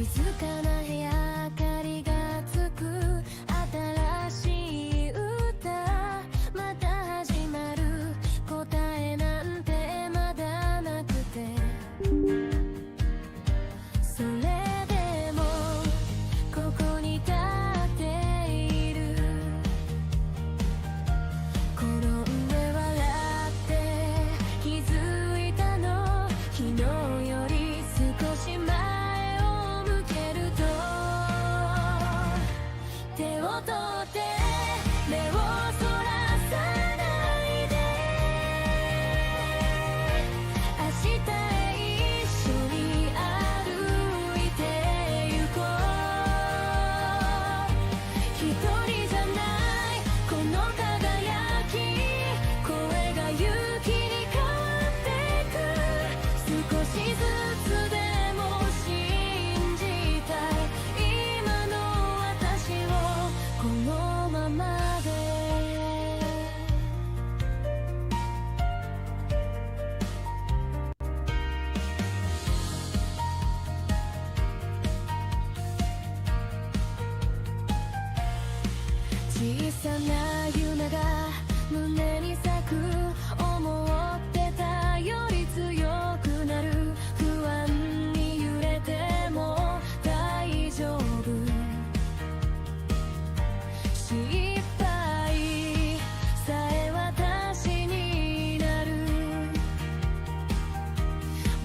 静かな部屋明かりがつく新しい歌また始まる答えなんてまだなくてそれでもここに立っている転んで笑って気づいたの昨日より少し前を向けると手を取って目をそらさないで明日へ一緒に歩いてゆこう一人じゃないこの輝き声が勇気に変わってく少しずつでも信じたい今の私をこのままで小さな夢が胸に咲く思ってたより強くなる不安に揺れても大丈夫失敗さえ私になる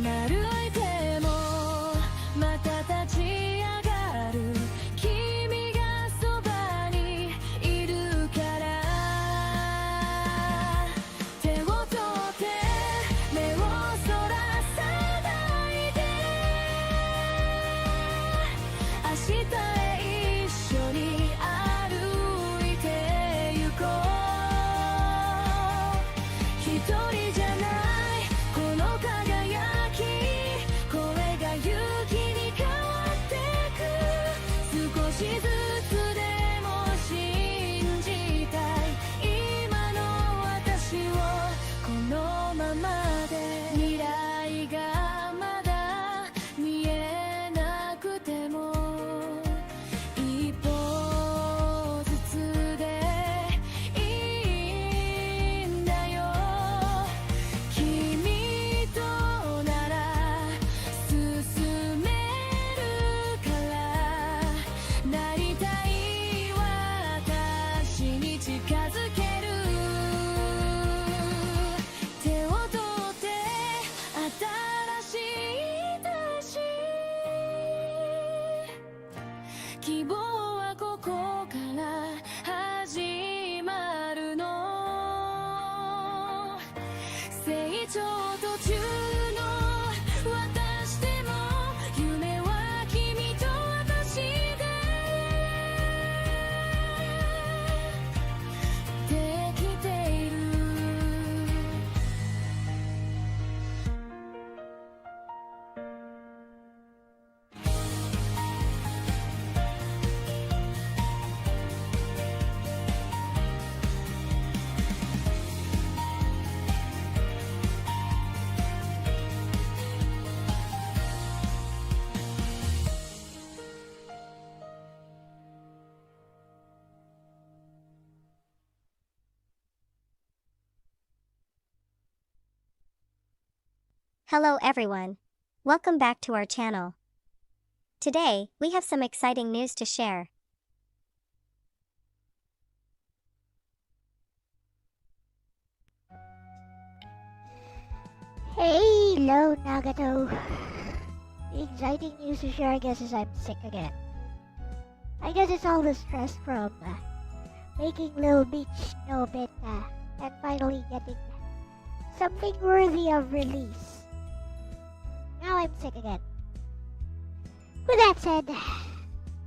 歩いてもまた立ち上がる君がそばにいるから手を取って目をそらさないで明日へ一緒に歩いてゆこう一人じゃないこの輝き声が勇気に変わってく少しずつでも信じたい今の私をこのままで未来がまだ見えなくても一歩ずつでいいんだよ君となら進めるからなりたい私に近づける手を取って新しい私希望はここから始まるの成長途中の私でも夢は君と私でできているHello everyone. Welcome back to our channel. Today, we have some exciting news to share. Hello, Nagato. The exciting news to share, I guess, is I'm sick again. I guess it's all the stress from making Little Beach know a bit and finally getting something worthy of release. Now I'm sick again. With that said,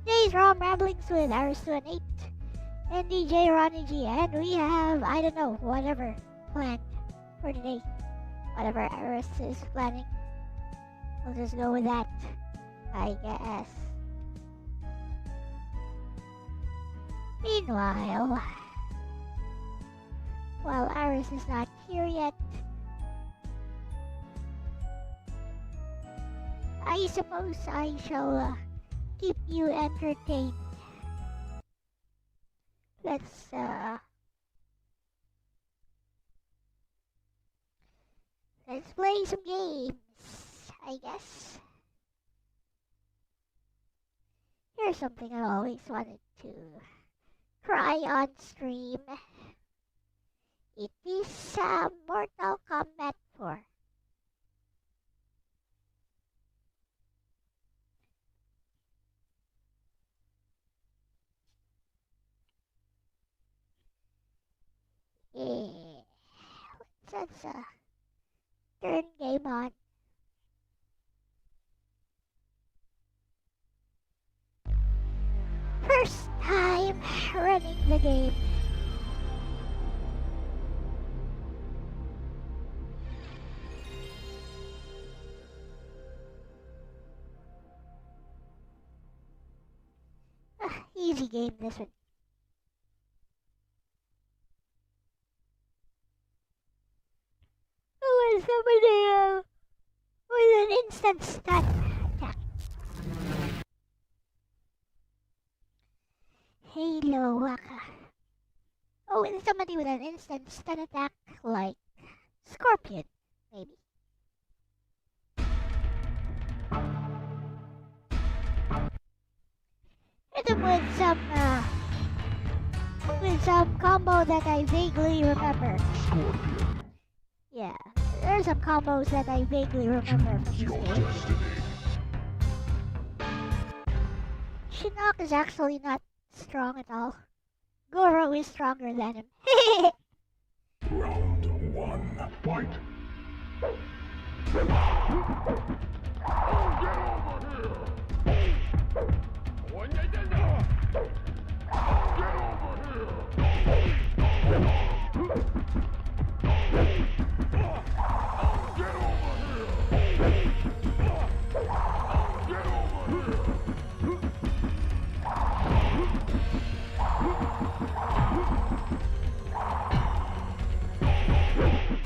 today's Rom Ramblings with Aristu8 and DJ Ronnie G, and we have, I don't know, whatever planned for today. Whatever Aris is planning. We'll just go with that, I guess. Meanwhile, while Aris is not here yet, I suppose I shall keep you entertained. Let's play some games, I guess. Here's something I always wanted to try on stream. It is Mortal Kombat 4. Yeah. Let's turn game on. First time running the game. Easy game, this one. Oh, and somebody with an instant stun attack. Halo Waka. Oh, and somebody with an instant stun attack like Scorpion, maybe. Hit him with some combo that I vaguely remember. Scorpion. Yeah, there are some combos that I vaguely remember from this game. Shinnok is actually not strong at all. Goro is stronger than him. Round 1. Fight!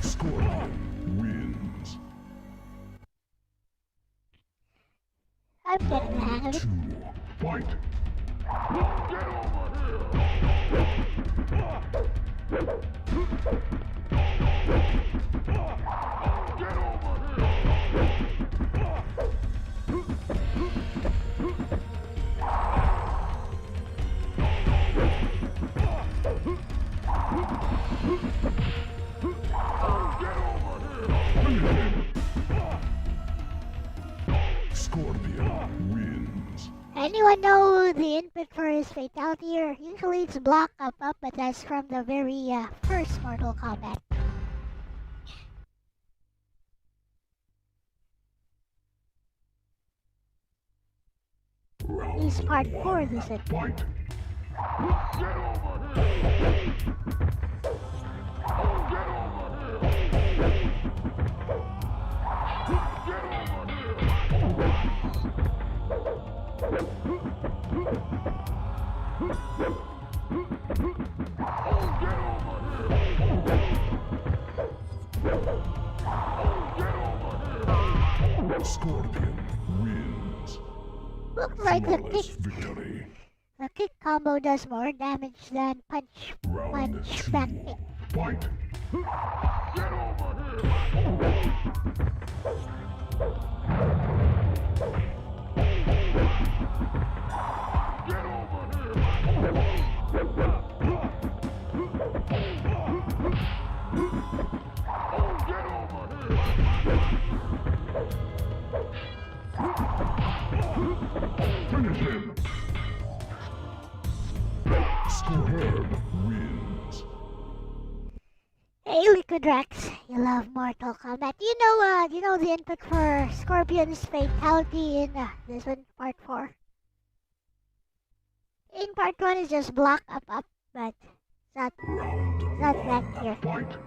Scorpion wins. I'm getting the hang of it. 2. Fight! Scorpion wins. Anyone know the input for his fatality here? Usually it's block up, but that's from the very first Mortal Kombat. He's part 4 this one. Fight! Scorpion wins. Looks like the Flawless kick victory. The kick combo does more damage than punch Round back 2. kick. Fight! Finish him! Scorpion wins. Hey Liquidrax, you love Mortal Kombat. You know the input for Scorpion's fatality in this one, part 4? In part 1 is just block up, but it's not that here. Fight!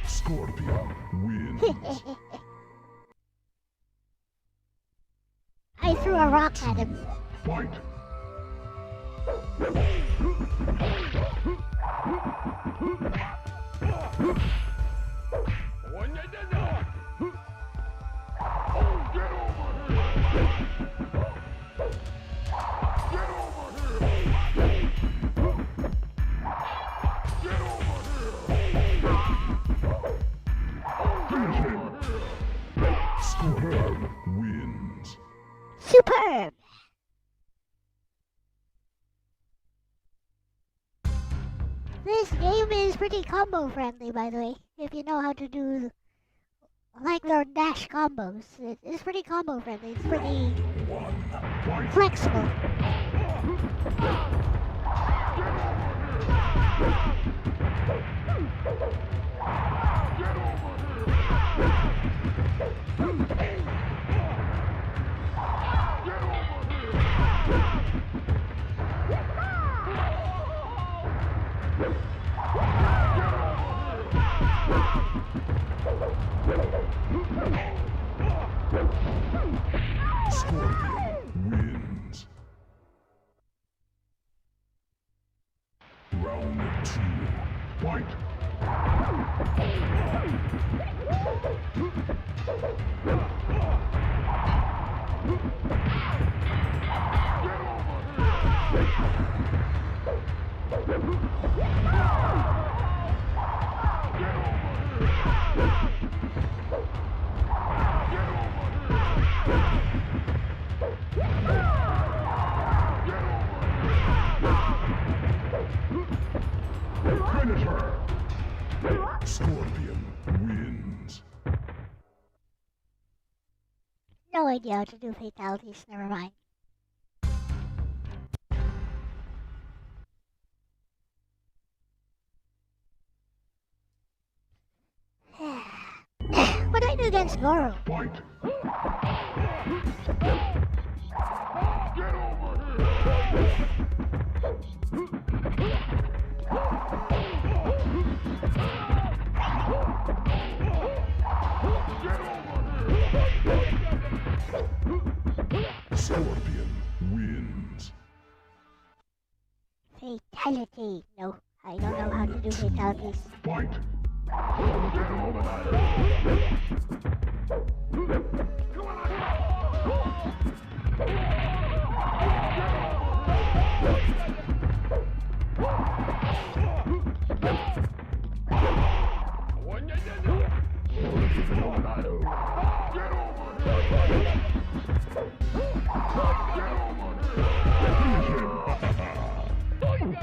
Scorpion wins. I threw a rock at him. Fight. Scorpion wins. Superb! This game is pretty combo friendly, by the way. If you know how to do like their dash combos, it's pretty combo friendly. It's pretty flexible. Scorpion wins. Round 2. Fight. Finish her. Scorpion wins. No idea how to do fatalities, never mind. What do I do against Goro? Fight. Scorpion wins. Fatality. No, I don't know how to do fatalities. Fight.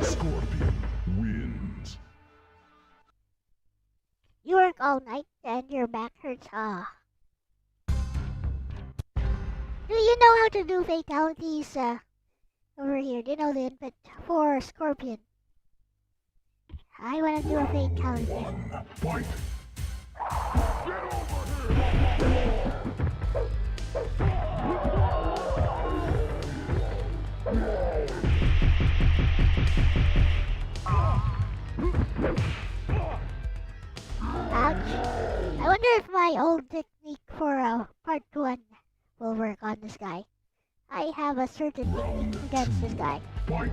Scorpion wins. You work all night and your back hurts. Ah. Do you know how to do fatalities over here? Do you know the input for Scorpion? I want to do a fatality. Fight. Ouch. I wonder if my old technique for part 1 will work on this guy. I have a certain technique against this guy. Fight.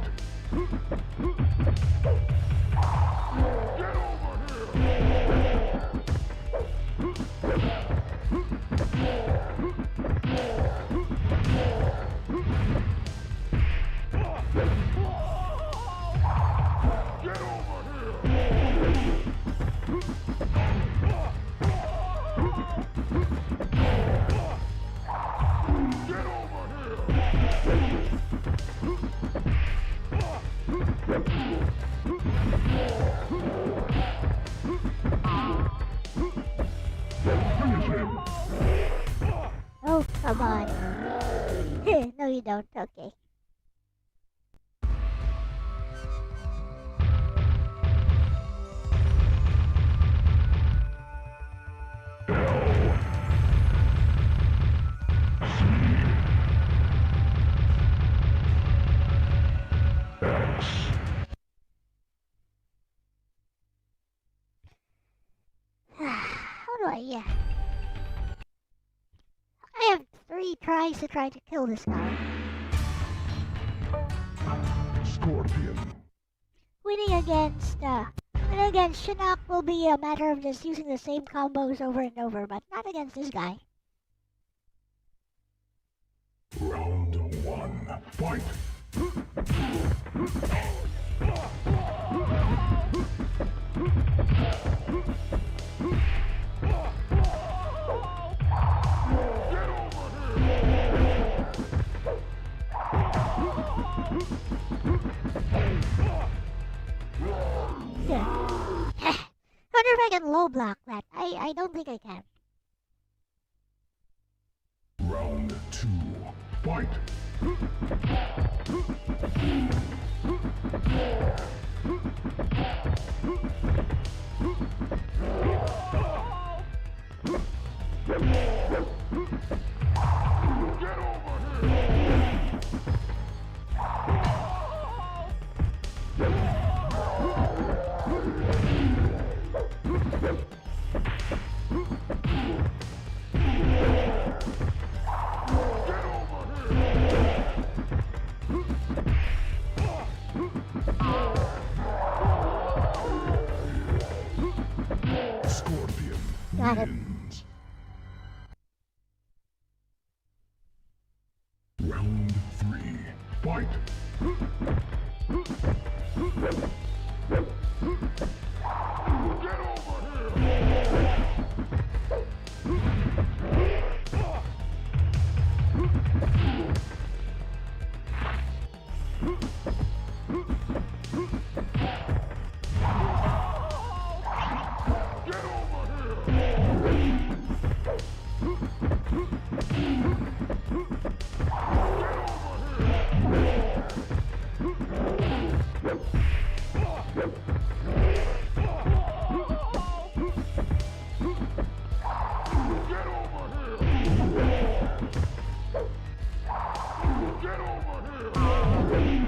Oh, come on. No, you don't. Okay. Yeah. I have 3 tries to try to kill this guy. Scorpion. Winning against Shinnok will be a matter of just using the same combos over and over, but not against this guy. Round 1. Fight. Yeah. Wonder if I can low block that. I don't think I can. Round 2. Fight. Scorpion Got it. wins. Round 3. Fight.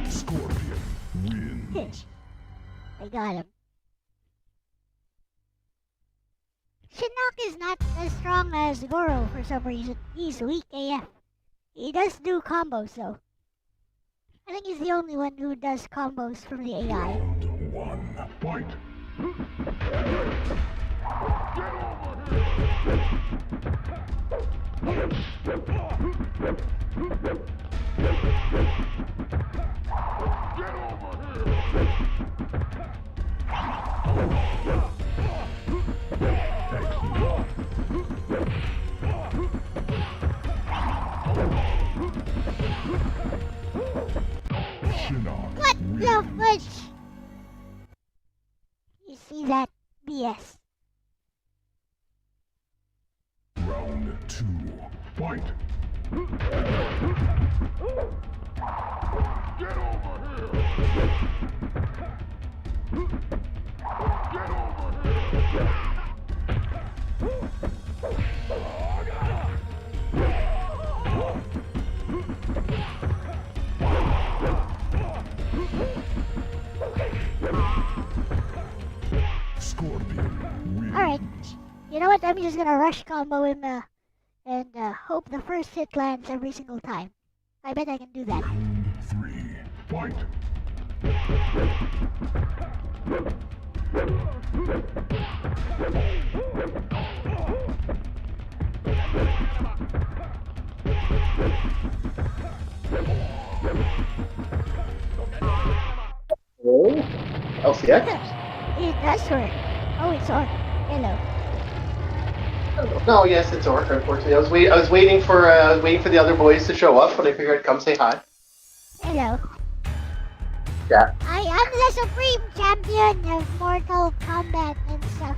Scorpion wins. I got him. Shinnok is not as strong as Goro for some reason. He's weak AF. He does do combos though. I think he's the only one who does combos from the AI. Round 1. Fight. Shinnok What wins. the fudge? You see that BS? Round 2. Fight. Scorpion wins. Alright. You know what? I'm just gonna rush combo him and hope the first hit lands every single time. I bet I can do that. Round 3. Fight. Oh, LCX? It does work. Oh, it's on. Hello. No, yes, it's Orc. Unfortunately, I was waiting for the other boys to show up, but I figured I'd come say hi. Hello. Yeah. I am the Supreme Champion of Mortal Kombat and stuff.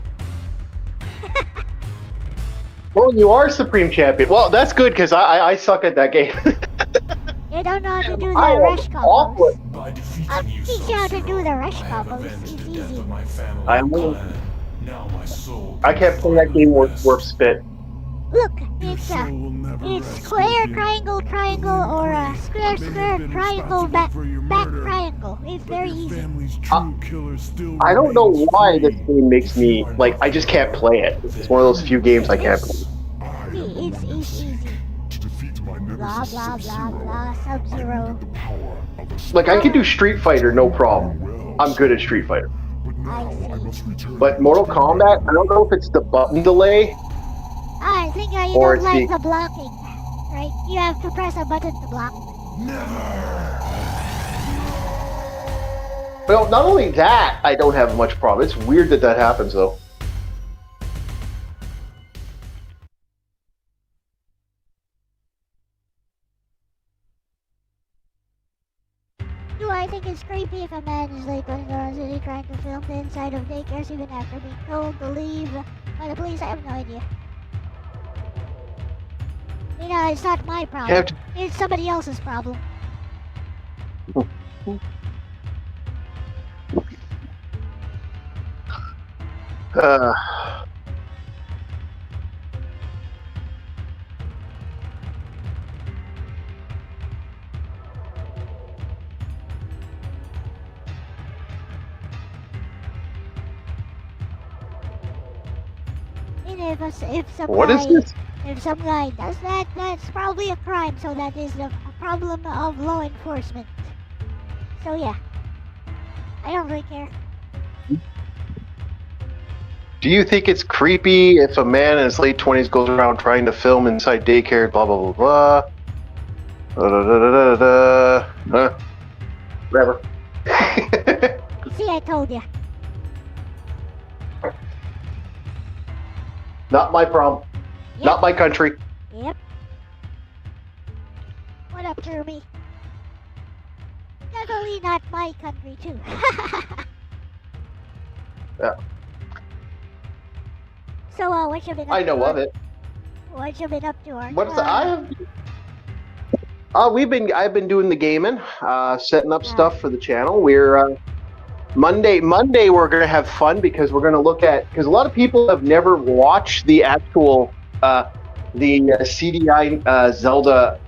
Well, you are Supreme Champion. Well, that's good because I suck at that game. You don't know how to do the I am rush awful. combos. By defeating I'll you teach so you how to do the rush I have combos. avenged It's the death easy. of my family I and will. clan. Now my soul I can't play that game worth rest. spit. Look, it's square, triangle, triangle, or square, square, triangle, back triangle. It's very easy. I don't know why this game makes me like. I just can't play it. It's one of those few games I can't play. It's easy. Blah blah blah blah. Sub-Zero. Like I can do Street Fighter, no problem. I'm good at Street Fighter. I see. But Mortal Kombat, I don't know if it's the button delay. I think you Or don't it's like the- the blocking, right? You have to press a button to block. Well, not only that, I don't have much problem. It's weird that that happens, though. Do I think it's creepy if a man is late going around the city trying to film the inside of daycares even after being told to leave by the police? I have no idea. You know, it's not my problem. It's somebody else's problem. And What is this? If some guy does that, that's probably a crime, so that is a problem of law enforcement. So yeah, I don't really care. Do you think it's creepy if a man in his late 20s goes around trying to film inside daycare, blah, blah, blah, blah? Whatever. See, I told ya. Not my problem. Yep. Not my country. Yep. What up, Jeremy? Definitely not my country, too. Yeah. So, what you been up I know to? of it. What you been up to, Art? What's the, I've been doing the gaming, setting up stuff for the channel. We're Monday we're gonna have fun because we're gonna look at, because a lot of people have never watched the actual the CDI Zelda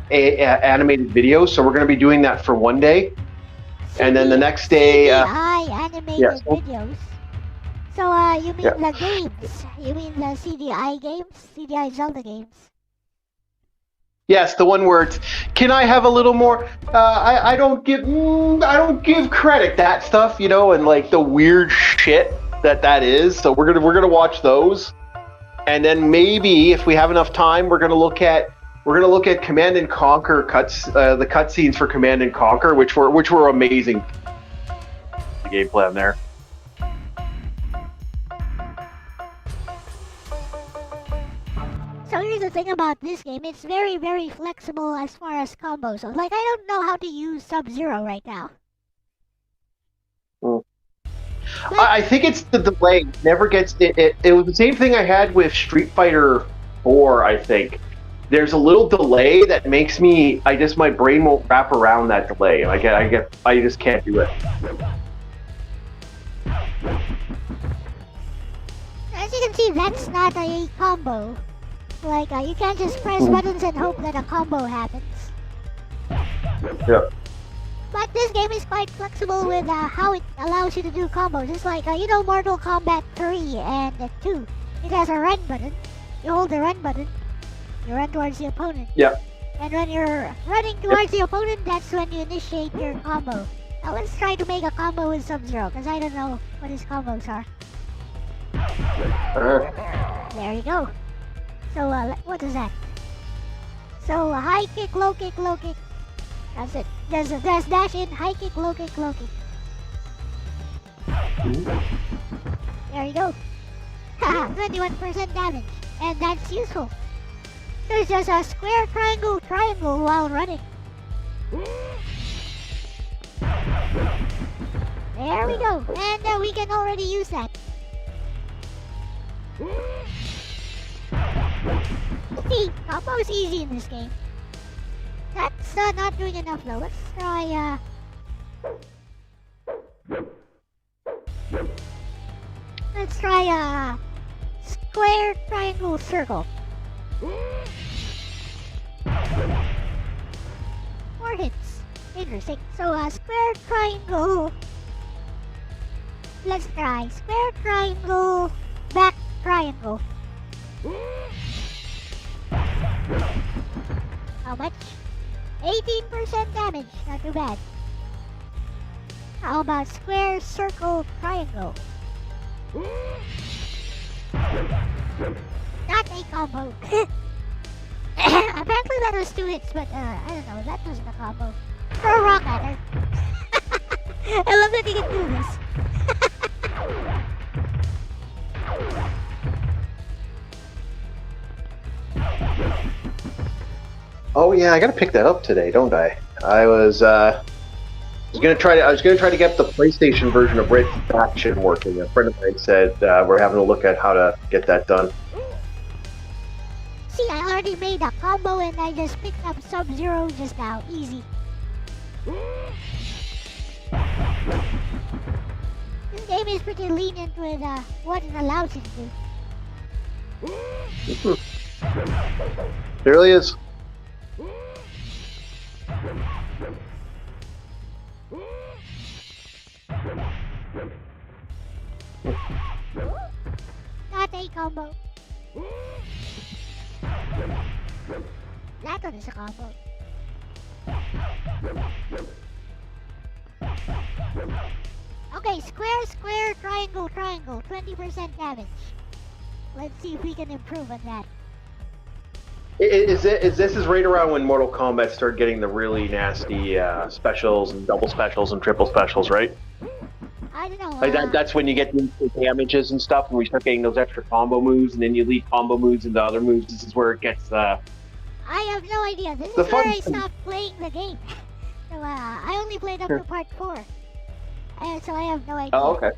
animated video, so we're gonna be doing that for one day, and then the next day CDI animated yes. videos. So, you mean the games? You mean the CDI games? CDI Zelda games? yes, the one where it's, can I have a little more? I don't give credit, that stuff, you know, and like the weird shit that is. So we're gonna watch those, and then maybe if we have enough time, we're gonna look at Command and Conquer the cutscenes for Command and Conquer, which were amazing. The gameplay on there. So here's the thing about this game, it's very, very flexible as far as combos. So, like, I don't know how to use Sub-Zero right now. I think it's the delay. It never gets it. It was the same thing I had with Street Fighter 4, I think. There's a little delay that makes me, my brain won't wrap around that delay. I just can't do it. As you can see, that's not a combo. Like, you can't just press buttons and hope that a combo happens. Yeah. But this game is quite flexible with how it allows you to do combos. It's like, you know, Mortal Kombat 3 and 2. It has a run button. You hold the run button, you run towards the opponent. Yeah. And when you're running towards the opponent, that's when you initiate your combo. Now let's try to make a combo with Sub-Zero, because I don't know what his combos are. There you go. So, what is that? So, high kick, low kick, low kick. That's it. There's dash in, high kick, low kick, low kick. There you go. Haha, 21% damage. And that's useful. There's just a square, triangle, triangle while running. There we go. And we can already use that. See, combo's easy in this game. That's not doing enough though. Let's try, square, triangle, circle. Four hits. Interesting. So, square, triangle. Let's try. Square, triangle, back, triangle. How much? 18% damage. Not too bad. How about square, circle, triangle? Not a combo. Apparently that was 2 hits, but I don't know, that wasn't a combo. Throw a rock at her. I love that you can do this. Oh yeah, I gotta pick that up today, don't I? I was gonna try to get the PlayStation version of Red Faction working. A friend of mine said we're having a look at how to get that done. See, I already made a combo and I just picked up Sub-Zero just now. Easy. This game is pretty lenient with what it allows you to do. It really is. Not a combo. That one is a combo. Okay, square, square, triangle, triangle. 20% damage. Let's see if we can improve on that. Is this right around when Mortal Kombat started getting the really nasty specials and double specials and triple specials, right? I don't know. Like that's when you get the damages and stuff, and we start getting those extra combo moves, and then you lead combo moves into other moves. This is where it gets. I have no idea. This is where I stopped playing the game. So I only played up to part 4, so I have no idea. Oh, okay.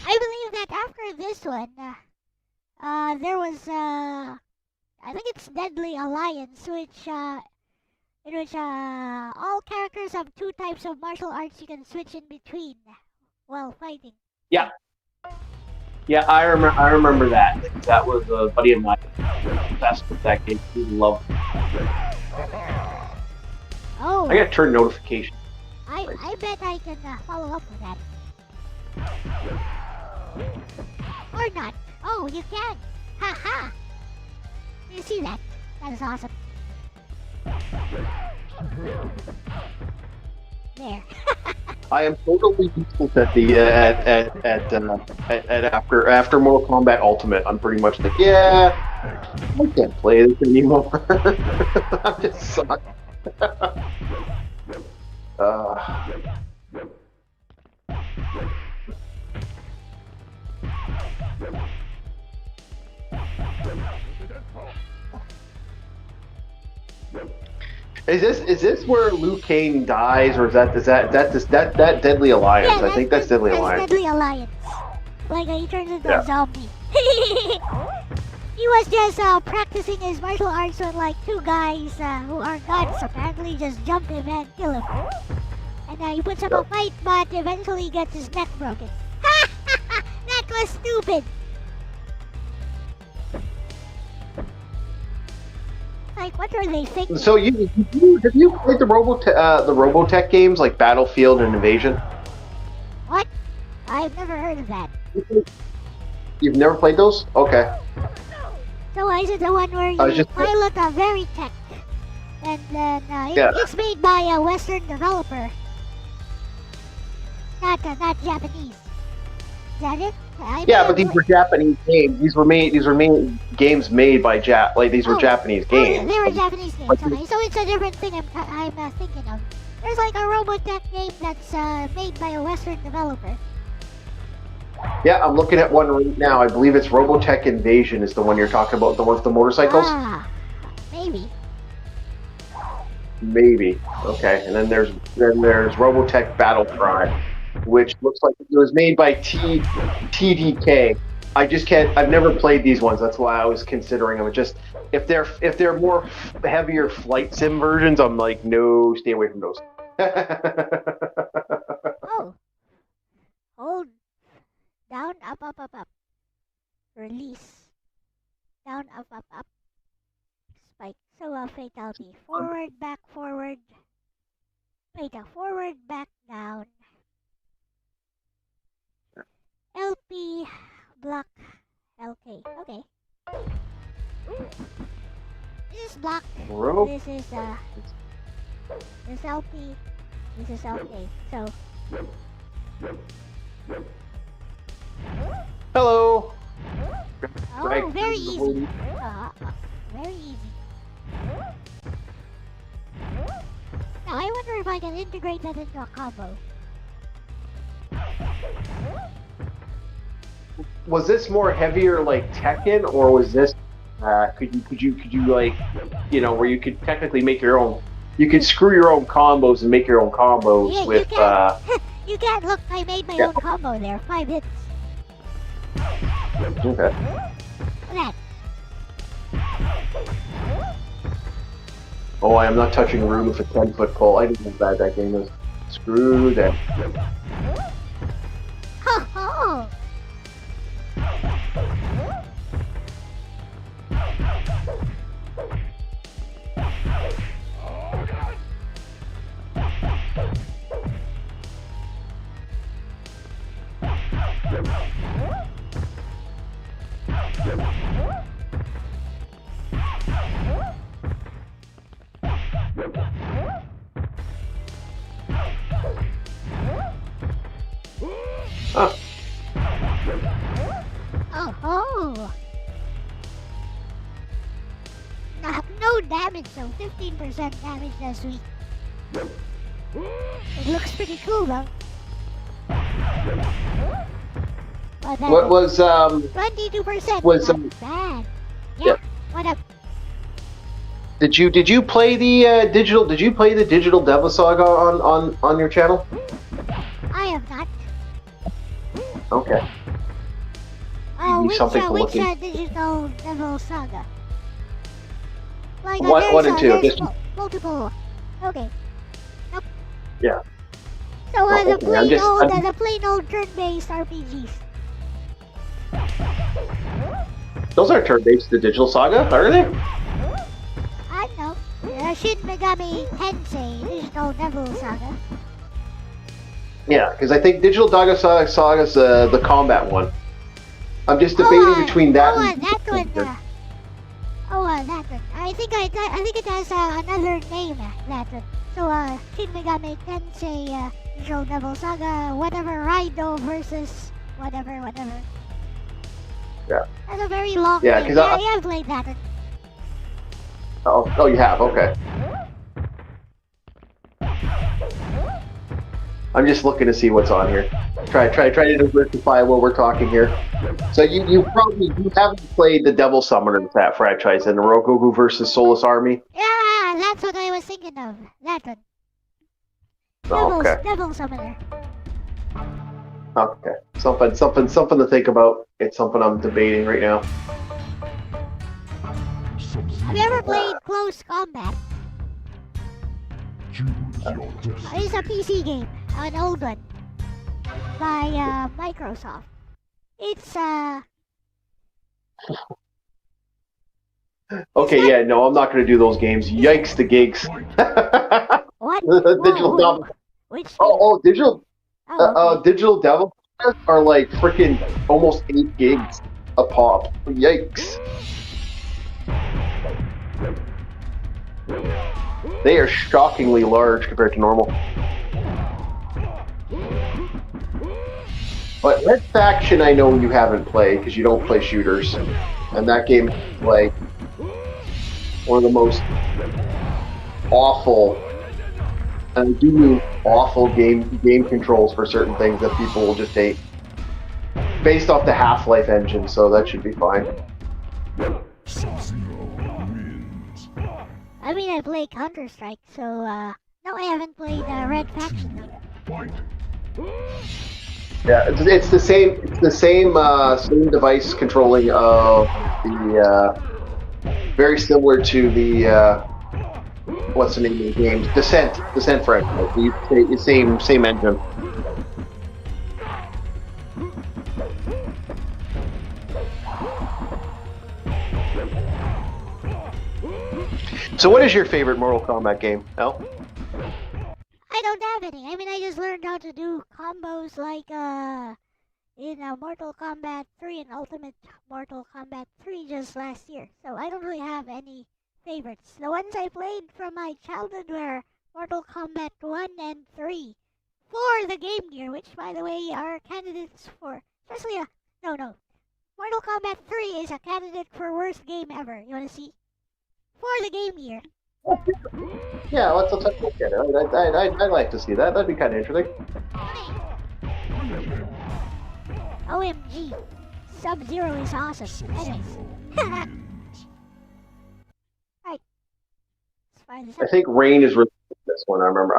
I believe that after this one, there was I think it's Deadly Alliance, in which all characters have 2 types of martial arts you can switch in between while fighting. Yeah. Yeah, I remember that. That was a buddy of mine obsessed with that game. He loved it. Oh. I gotta turn notifications. I bet I can follow up with that. Or not. Oh, you can. Ha ha. You see that? That is awesome. There. I am totally useless at the after Mortal Kombat Ultimate. I'm pretty much like, yeah, I can't play this anymore. I just suck. Is this where Liu Kang dies, or is that Deadly Alliance? Yeah, I think that's Deadly Alliance. Deadly Alliance. Like he turns into a zombie. He was just practicing his martial arts when like 2 guys who are gods apparently just jump him and kill him. And he puts up a fight, but eventually gets his neck broken. That was stupid. Like, what are they thinking? So have you played the Robotech games like Battlefield and Invasion? What? I've never heard of that. You've never played those? Okay. So is it the one where you pilot a Veritech, and then it's made by a Western developer, not Japanese? Is that it? But these were Japanese games. These were games made by these were Japanese games. They were Japanese games. Okay, so it's a different thing I'm thinking of. There's like a Robotech game that's made by a Western developer. Yeah, I'm looking at one right now. I believe it's Robotech Invasion is the one you're talking about, the one with the motorcycles? Ah, maybe. Maybe. Okay, and then there's Robotech Battle Prime, which looks like it was made by TDK. I've never played these ones. That's why I was considering them. Just if they're more heavier flight sim versions, I'm like, no, stay away from those. Oh. Hold. Down, up, up, up, up. Release. Down, up, up, up. Spike. So LP. Forward, back, forward. Wait, forward, back, down. LP, block, LK. Okay. This is block. Rope. This is LP. This is LK. So. Hello. Oh, Right. very easy. Very easy. Now I wonder if I can integrate that into a combo. Was this more heavier like Tekken, or was this? Could you like, you know, where you could technically make your own? You could screw your own combos and make your own combos Yeah, with. you can. You can't. Look, I made my own combo there. 5 hits. Okay. Look at that. Oh, I am not touching room with a 10-foot pole. I didn't know how bad that game is. Screw that. Ho ho! Huh. Oh ho! No damage though. 15% damage this week. It looks pretty cool though. But What was 22% was, not bad. Yeah. yeah. What up? Did you play the digital? Did you play the Digital Devil Saga on your channel? I have not. Okay. Give me something to look in. Digital Devil Saga? Like, One and two. There's multiple. Okay. Nope. Yeah. So Oh, okay. the plain old turn-based RPGs. Those are turn-based. The Digital Saga, are they? I know. Shin Megami Tensei Digital Devil Saga. Yeah, because I think Digital Daga Saga's the combat one. I'm just debating between that and that one. That one. I think it has another name. That one. So Shin Megami Tensei Digital Devil Saga, whatever Raido versus whatever. Yeah. That's a very long Yeah, name. because Yeah, I've played that one. Oh, you have. Okay. I'm just looking to see what's on here. Try to diversify what we're talking here. So you haven't played the Devil Summoner that franchise in the Rogoku versus Solus Army. Yeah, that's what I was thinking of. That one. Oh, okay. Devil Summoner. Okay. Something to think about. It's something I'm debating right now. Have you ever played Close Combat? It's a PC game, an old one, by Microsoft. It's Okay, yeah, no, I'm not going to do those games. Yikes, the gigs. what? Digital Devil. Which? Digital. Okay. Digital Devil are like freaking almost 8 gigs a pop. Yikes. They are shockingly large compared to normal. But Red Faction I know you haven't played because you don't play shooters. And that game is like one of the most awful, and I do mean awful game controls for certain things that people will just hate. Based off the Half-Life engine, so that should be fine. I mean, I play Counter-Strike, so no, I haven't played Red Faction. Yeah, it's the same. It's the same device controlling of the very similar to the what's the name of the game? Descent franchise. The same engine. So what is your favorite Mortal Kombat game, Elle? I don't have any. I mean, I just learned how to do combos like in Mortal Kombat 3 and Ultimate Mortal Kombat 3 just last year. So I don't really have any favorites. The ones I played from my childhood were Mortal Kombat 1 and 3 for the Game Gear, which by the way are candidates for, especially no. Mortal Kombat 3 is a candidate for worst game ever. You wanna see? For the Game Gear. Yeah, let's take a look at it. I'd like to see that. That'd be kind of interesting. OMG. Sub-Zero is awesome. Anyways. Alright. Let's fire this I up. think Rain is really good this one. I remember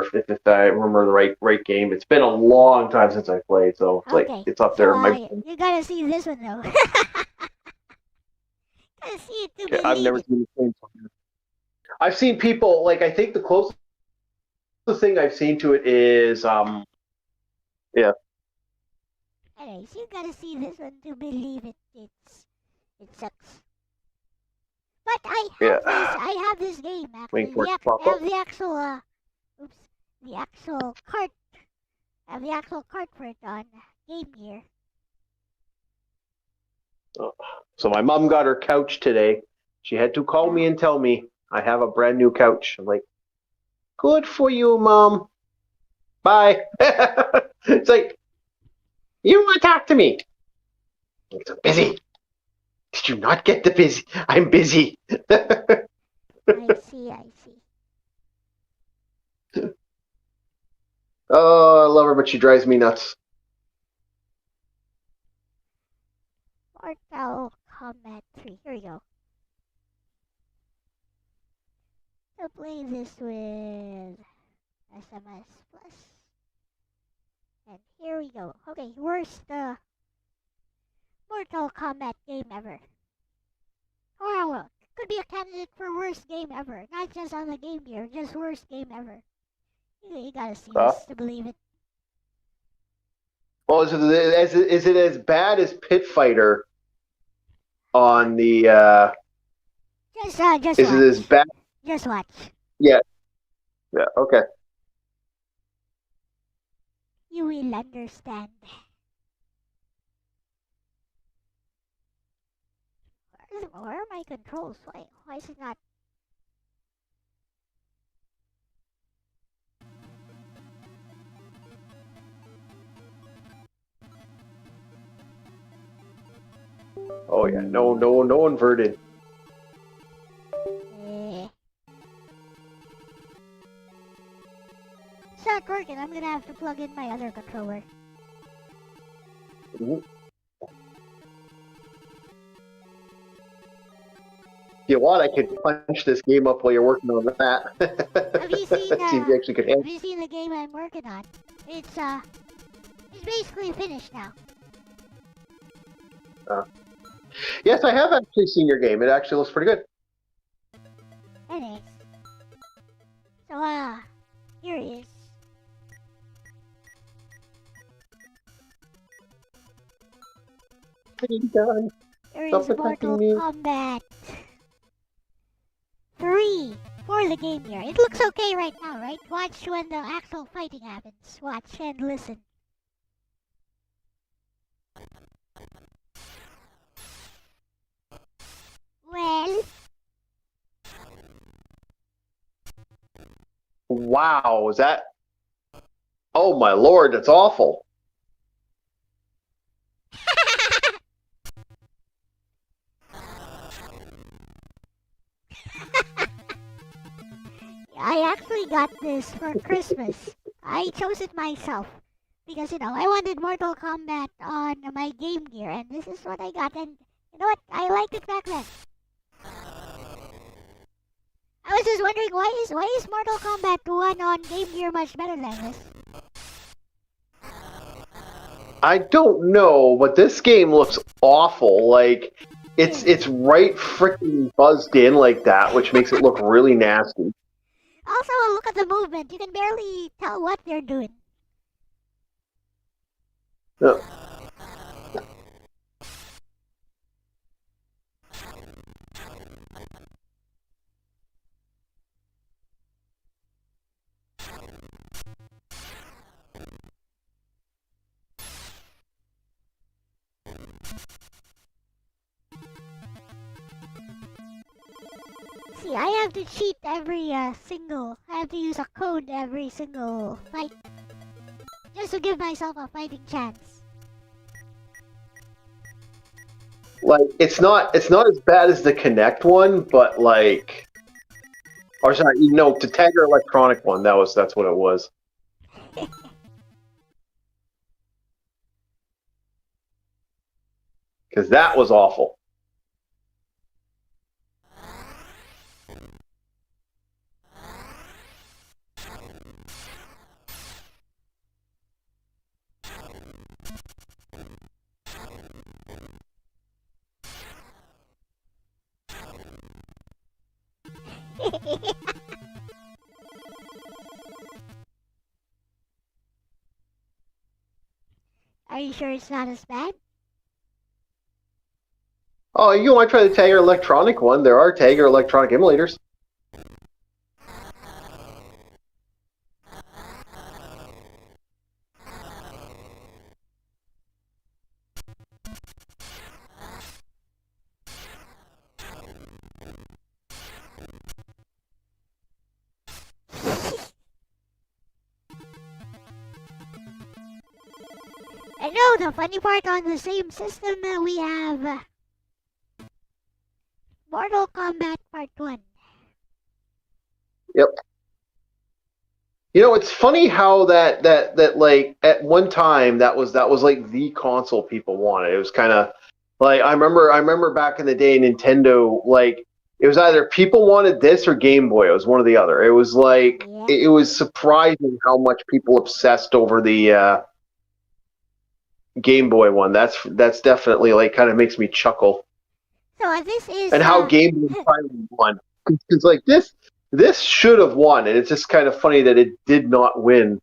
if I remember the right game. It's been a long time since I played, so it's like it's up there. You gotta see this one though. Gotta see it to believe I've never it. seen the same one. I've seen people like I think the closest thing I've seen to it is yeah. Anyways, you gotta see this one to believe it. It sucks. But I have this game actually. Waiting for it to I pop have up. the actual the actual cart. I have the actual cart for it on Game Gear. So my mom got her couch today. She had to call me and tell me I have a brand new couch. I'm like, good for you, Mom. Bye. It's like, you want to talk to me? I'm busy. Did you not get the busy? I'm busy. I see. Oh, I love her, but she drives me nuts. Mortal Kombat 3. Here we go. I'll play this with SMS Plus. And here we go. Okay, worst Mortal Kombat game ever. Or well, could be a candidate for worst game ever. Not just on the Game Gear, just worst game ever. You gotta see this to believe it. Well, is it as bad as Pit Fighter on the? Just is watch. it as bad? Just watch. Yeah. Yeah. Okay. You will understand. Where are my controls? Why is it not? Oh yeah. No inverted. It's not working. I'm gonna have to plug in my other controller. Mm-hmm. If you want, I could punch this game up while you're working on that. Have you seen? See if you actually could Have you seen the game I'm working on? It's basically finished now. Yes, I have actually seen your game. It actually looks pretty good. Anyways, so here it is. Done. Here Stop is attacking Mortal me. Kombat 3 for the Game Gear. It looks okay right now, right? Watch when the actual fighting happens. Watch and listen. Well, Wow, is that? Oh my lord, that's awful. I actually got this for Christmas. I chose it myself. Because, I wanted Mortal Kombat on my Game Gear, and this is what I got, and you know what? I liked it back then. I was just wondering, why is Mortal Kombat 1 on Game Gear much better than this? I don't know, but this game looks awful. Like, it's right freaking buzzed in like that, which makes it look really nasty. Also, look at the movement. You can barely tell what they're doing. Yeah. See, I have to cheat every single. I have to use a code every single fight, just to give myself a fighting chance. Like it's not as bad as the Connect one, but like, or sorry, no, the Tiger Electronic one. That's what it was. Because that was awful. Are you sure it's not as bad? Oh, you want to try the Tiger Electronic one? There are Tiger Electronic emulators. I know the funny part, on the same system we have Mortal Kombat Part 1. Yep. You know, it's funny how that like at one time that was like the console people wanted. It was kind of like I remember back in the day Nintendo, like it was either people wanted this or Game Boy. It was one or the other. It was like Yeah. it was surprising how much people obsessed over the Game Boy one. That's definitely like kind of makes me chuckle. So this is And how Game Boy finally won. It's like this should have won, and it's just kind of funny that it did not win.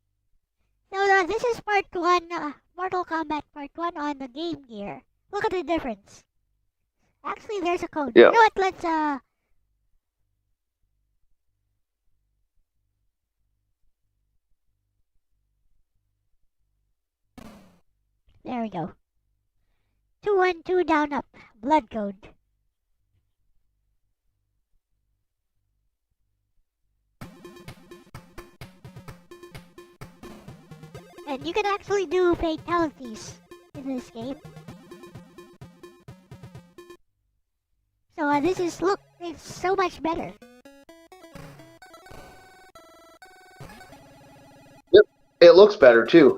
No, this is Part 1, Mortal Kombat Part 1 on the Game Gear. Look at the difference. Actually, there's a code. Yeah. You know what? Let's there we go. 212 down up. Blood code. And you can actually do fatalities in this game. So this is, look, it's so much better. Yep, it looks better too.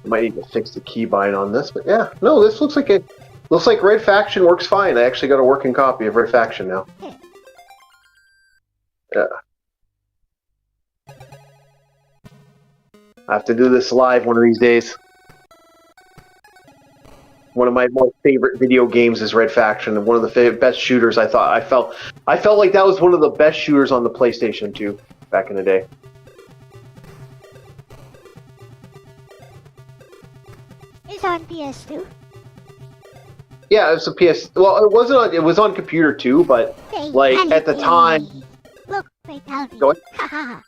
Might need to fix the keybind on this, but yeah, no, this looks like Red Faction works fine. I actually got a working copy of Red Faction now. Yeah. I have to do this live one of these days. One of my most favorite video games is Red Faction, and one of the best shooters. I felt like that was one of the best shooters on the PlayStation 2 back in the day. It's on PS2. Yeah, it was a PS. Well, it wasn't. It was on computer too, but like at the time. Look, fatality. Go ahead. Haha.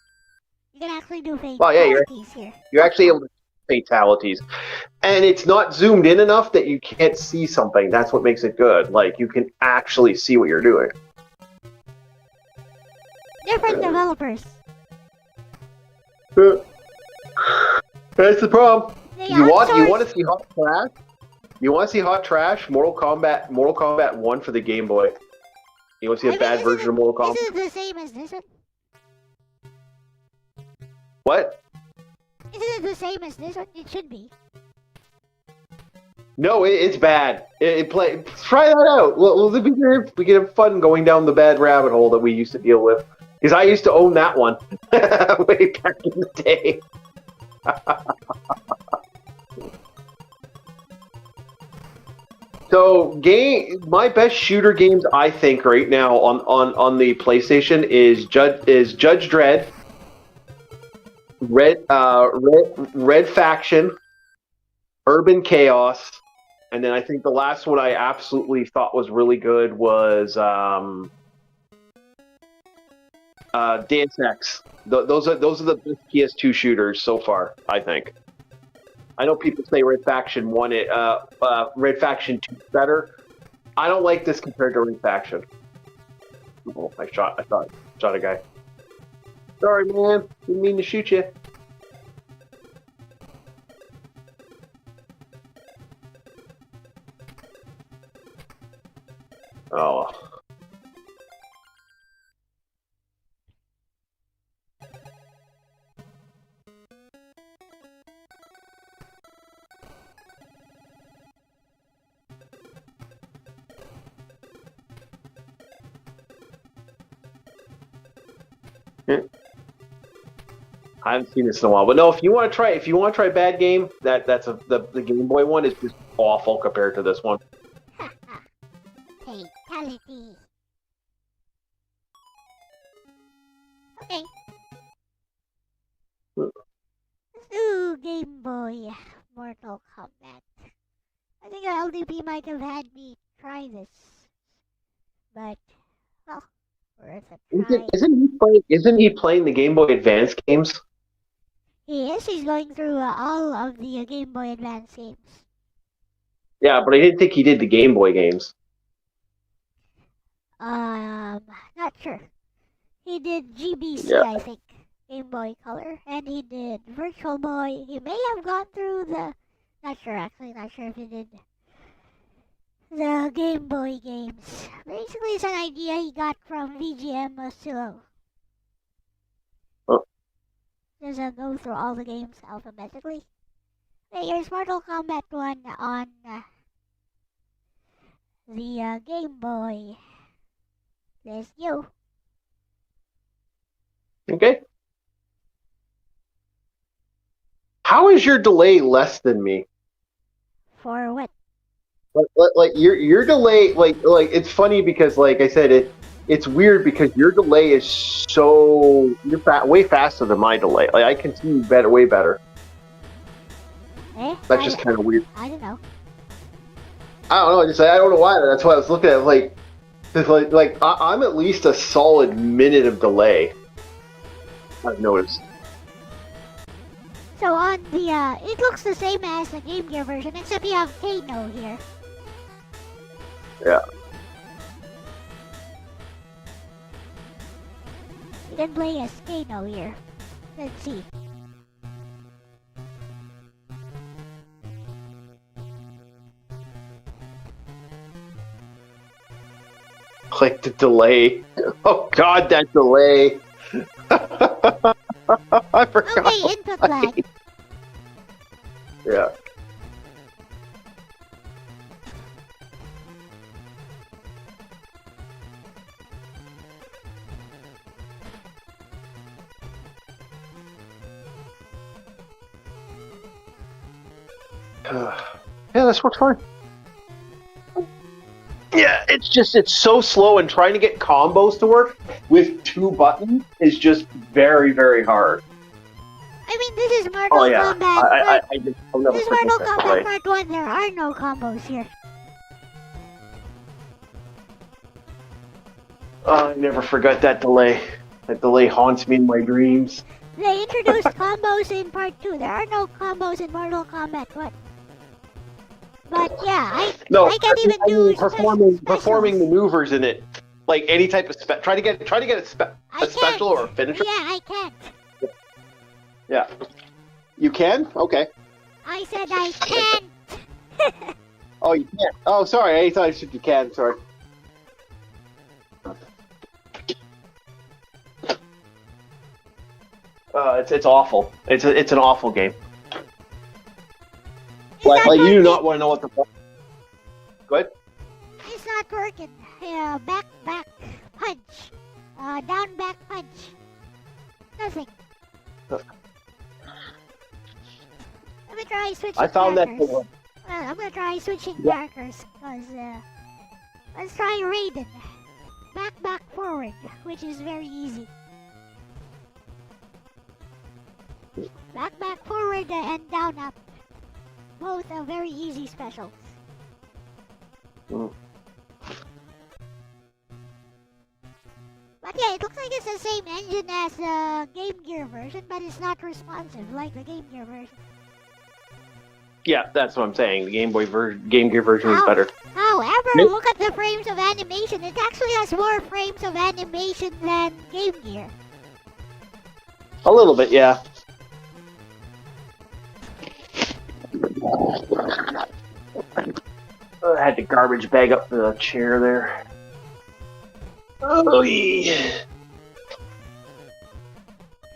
You can actually do fatalities Well, yeah, here. you're actually able to do fatalities, and it's not zoomed in enough that you can't see something. That's what makes it good. Like you can actually see what you're doing. Different developers. That's the problem. They You want outsource- to see hot trash? You want to see hot trash? Mortal Kombat 1 for the Game Boy. You want to see a bad version of Mortal Kombat? This is the same as this one. What? Isn't it the same as this one? It should be. No, it's bad. Try that out. We can have fun going down the bad rabbit hole that we used to deal with. Because I used to own that one way back in the day. So, my best shooter games I think right now on the PlayStation is Judge Dredd, Red Faction, Urban Chaos, and then I think the last one I absolutely thought was really good was Deus Ex. Those are the best PS2 shooters so far, I think. I know people say Red Faction 1, Red Faction 2 is better. I don't like this compared to Red Faction. Oh, I shot a guy. Sorry, man. Didn't mean to shoot you. Oh. I haven't seen this in a while, but no. If you want to try bad game, the Game Boy one is just awful compared to this one. Fatality. Okay. Let's do Game Boy Mortal Kombat. I think LDP might have had me try this, but well, worth a try. Isn't he playing the Game Boy Advance games? Yes, he's going through all of the Game Boy Advance games. Yeah, but I didn't think he did the Game Boy games. Not sure. He did GBC, Yeah. I think, Game Boy Color, and he did Virtual Boy. He may have gone through the... Not sure if he did the Game Boy games. Basically, it's an idea he got from VGM Oscillo. Oh. Does go through all the games alphabetically. Okay, here's Mortal Kombat 1 on the Game Boy. Let's go. Okay. How is your delay less than me? For what? Like your delay, like it's funny because like I said, it's weird because your delay is so way faster than my delay. Like I can see you way better. That's just kind of weird. I don't know. I don't know. I don't know why. That's why I was looking at it, like I'm at least a solid minute of delay. I've noticed. So on the it looks the same as the Game Gear version, except you have Kano here. Yeah. You can play as Kano here. Let's see. Like the delay. Oh God, that delay. I forgot. Okay, input lag. Yeah. Yeah, this works fine. Yeah, it's so slow, and trying to get combos to work with 2 buttons is just very, very hard. I mean, this is Mortal Kombat. This is Mortal Kombat Part 1. There are no combos here. Oh, I never forgot that delay. That delay haunts me in my dreams. They introduced combos in Part 2. There are no combos in Mortal Kombat 1. But yeah, I can't even do performing maneuvers in it, like any type of try to get a special or a finisher. Yeah, I can't. Yeah, you can. Okay. I said I can't. Oh, you can't. Oh, sorry. I thought I said you can. Sorry. It's awful. It's an awful game. Like you do not want to know what the fuck. Go ahead. It's not working. Back punch. Down back punch. Nothing. Let me try switching. I found characters. that. Well, I'm gonna try switching characters because let's try Raiden. Back forward, which is very easy. Back forward and down up. Both are very easy specials. Mm. But yeah, it looks like it's the same engine as the Game Gear version, but it's not responsive like the Game Gear version. Yeah, that's what I'm saying. The Game Gear version is better. However, Nope. look at the frames of animation. It actually has more frames of animation than Game Gear. A little bit, yeah. I had to garbage bag up the chair there. Oh, yeah.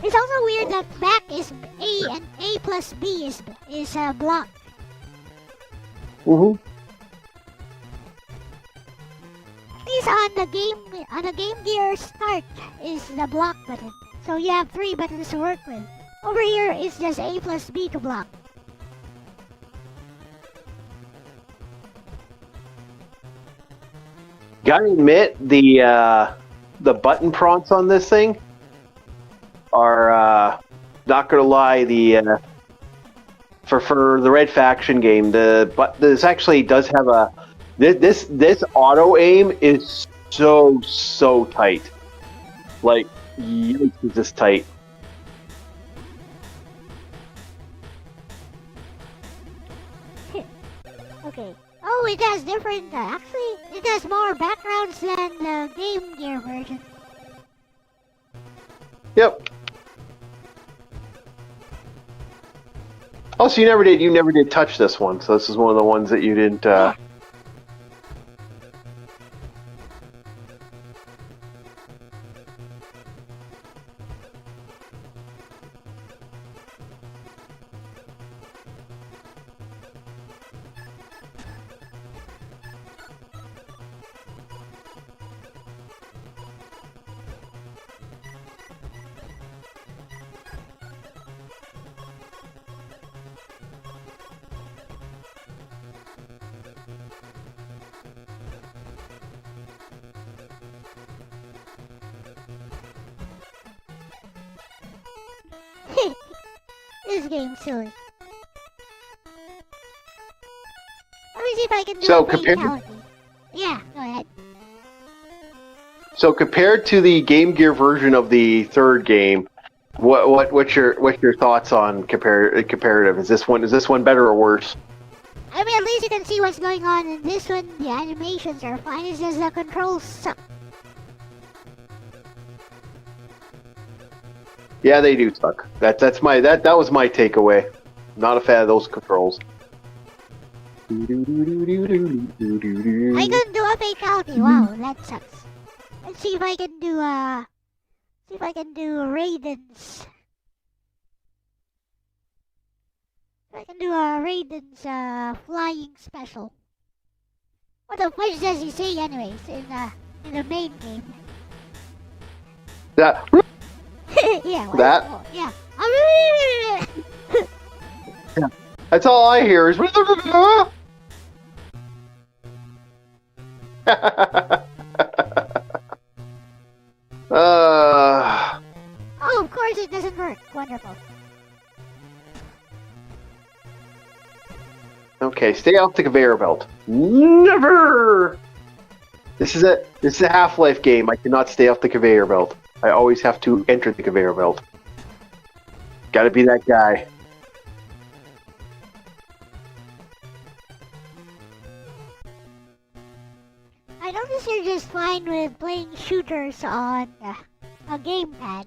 It's also weird that back is A and A plus B is blocked. Mm-hmm. At least on the Game Gear start is the block button. So you have 3 buttons to work with. Over here it's just A plus B to block. Gotta admit, the button prompts on this thing are not gonna lie. For the Red Faction game, this actually does have this auto aim is so tight. Like, yikes, is this tight? Okay. Oh, it has different. Actually, it has more backgrounds than the Game Gear version. Yep. Oh, so you never did touch this one. So this is one of the ones that you didn't. This game's silly. Let me see if I can do So a compared- fatality. Yeah, go ahead. So compared to the Game Gear version of the third game, what's your thoughts on comparative? Is this one better or worse? I mean, at least you can see what's going on in this one. The animations are fine. It's just the controls suck. Yeah, they do suck. That was my takeaway. Not a fan of those controls. I couldn't do a fatality. Wow, that sucks. Let's see if I can do Raiden's. I can do a Raiden's flying special. What the fudge does he say anyways in the main game? That Yeah. That? Yeah. that's all I hear is. Oh, of course it doesn't work. Wonderful. Okay, stay off the conveyor belt. Never. This is a Half-Life game. I cannot stay off the conveyor belt. I always have to enter the conveyor belt. Gotta be that guy. I notice you're just fine with playing shooters on a gamepad.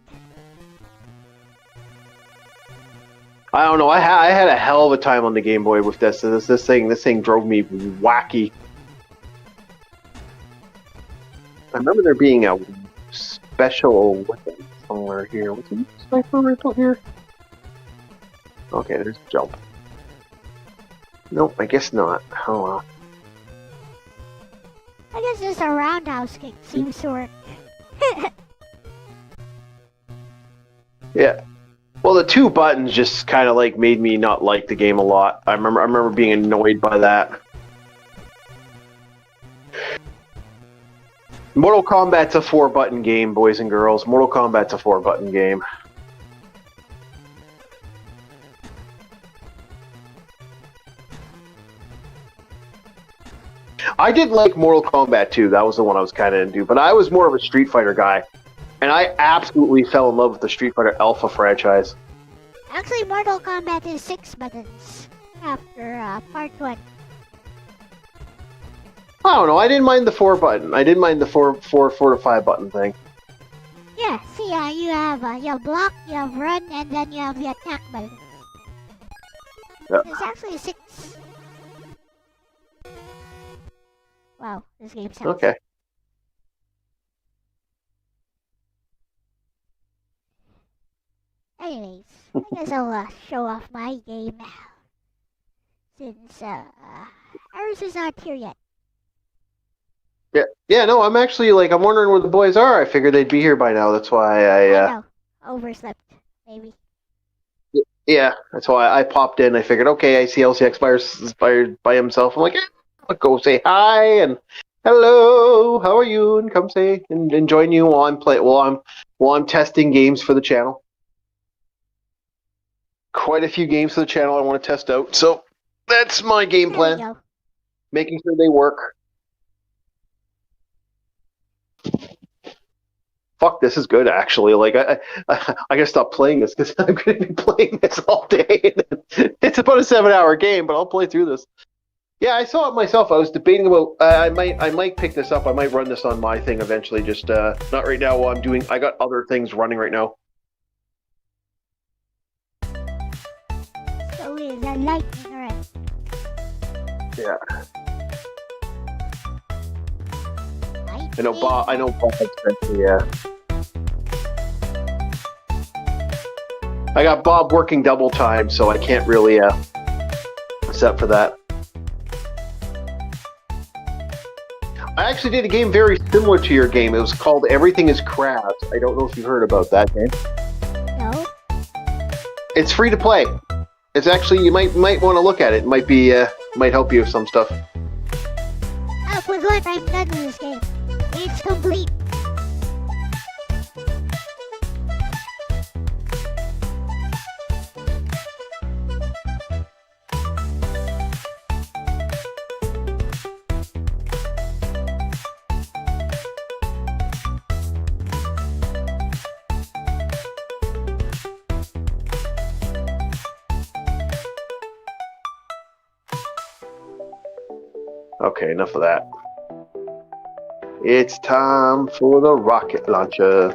I don't know. I had a hell of a time on the Game Boy with this. This thing drove me wacky. I remember there being a special weapon somewhere here. What's a sniper rifle here? Okay, there's a jump. Nope, I guess not. Oh well. I guess just a roundhouse kick seems to work. Yeah. Well, the two buttons just kind of like made me not like the game a lot. I remember being annoyed by that. Mortal Kombat's a 4-button game, boys and girls. Mortal Kombat's a 4-button game. I did like Mortal Kombat 2. That was the one I was kind of into. But I was more of a Street Fighter guy. And I absolutely fell in love with the Street Fighter Alpha franchise. Actually, Mortal Kombat is 6 buttons. after part 1. I don't know. I didn't mind the 4 button. I didn't mind the 4 to 5 button thing. Yeah, see, you have block, you have run, and then you have the attack button. Yeah. There's actually 6. Wow, this game sounds... Okay. Anyways, I guess I'll show off my game. Since ours is not here yet. Yeah, no, I'm actually, like, I'm wondering where the boys are. I figured they'd be here by now. That's why I know. Overslept, maybe. Yeah, that's why I popped in. I figured, okay, I see Elle-C expired by himself. I'm like, I'll go say hi and hello, how are you? And come say and join you while I'm testing games for the channel. Quite a few games for the channel I want to test out. So that's my game There we plan. go. Making sure they work. Fuck, this is good actually. Like I gotta stop playing this because I'm gonna be playing this all day. It's about a 7-hour game, but I'll play through this. Yeah, I saw it myself. I was debating about I might pick this up. I might run this on my thing eventually. Just not right now while I got other things running right now. So is that lightning, alright. Yeah. Lightning. I know Bob yeah. I got Bob working double time, so I can't really set for that. I actually did a game very similar to your game. It was called Everything is Crabs. I don't know if you heard about that game. No? It's free to play. It's actually, you might want to look at it. It might be might help you with some stuff. With what I'm done with this game. It's complete. Okay, enough of that. It's time for the rocket launcher.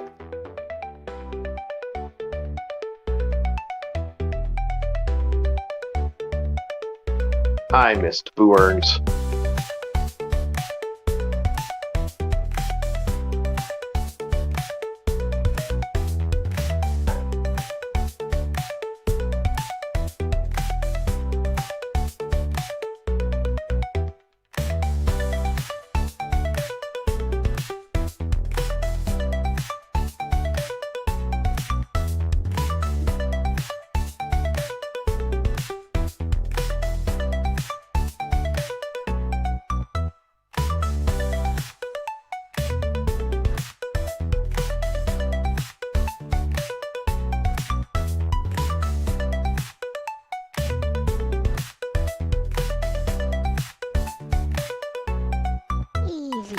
I missed Boo Earns. Easy.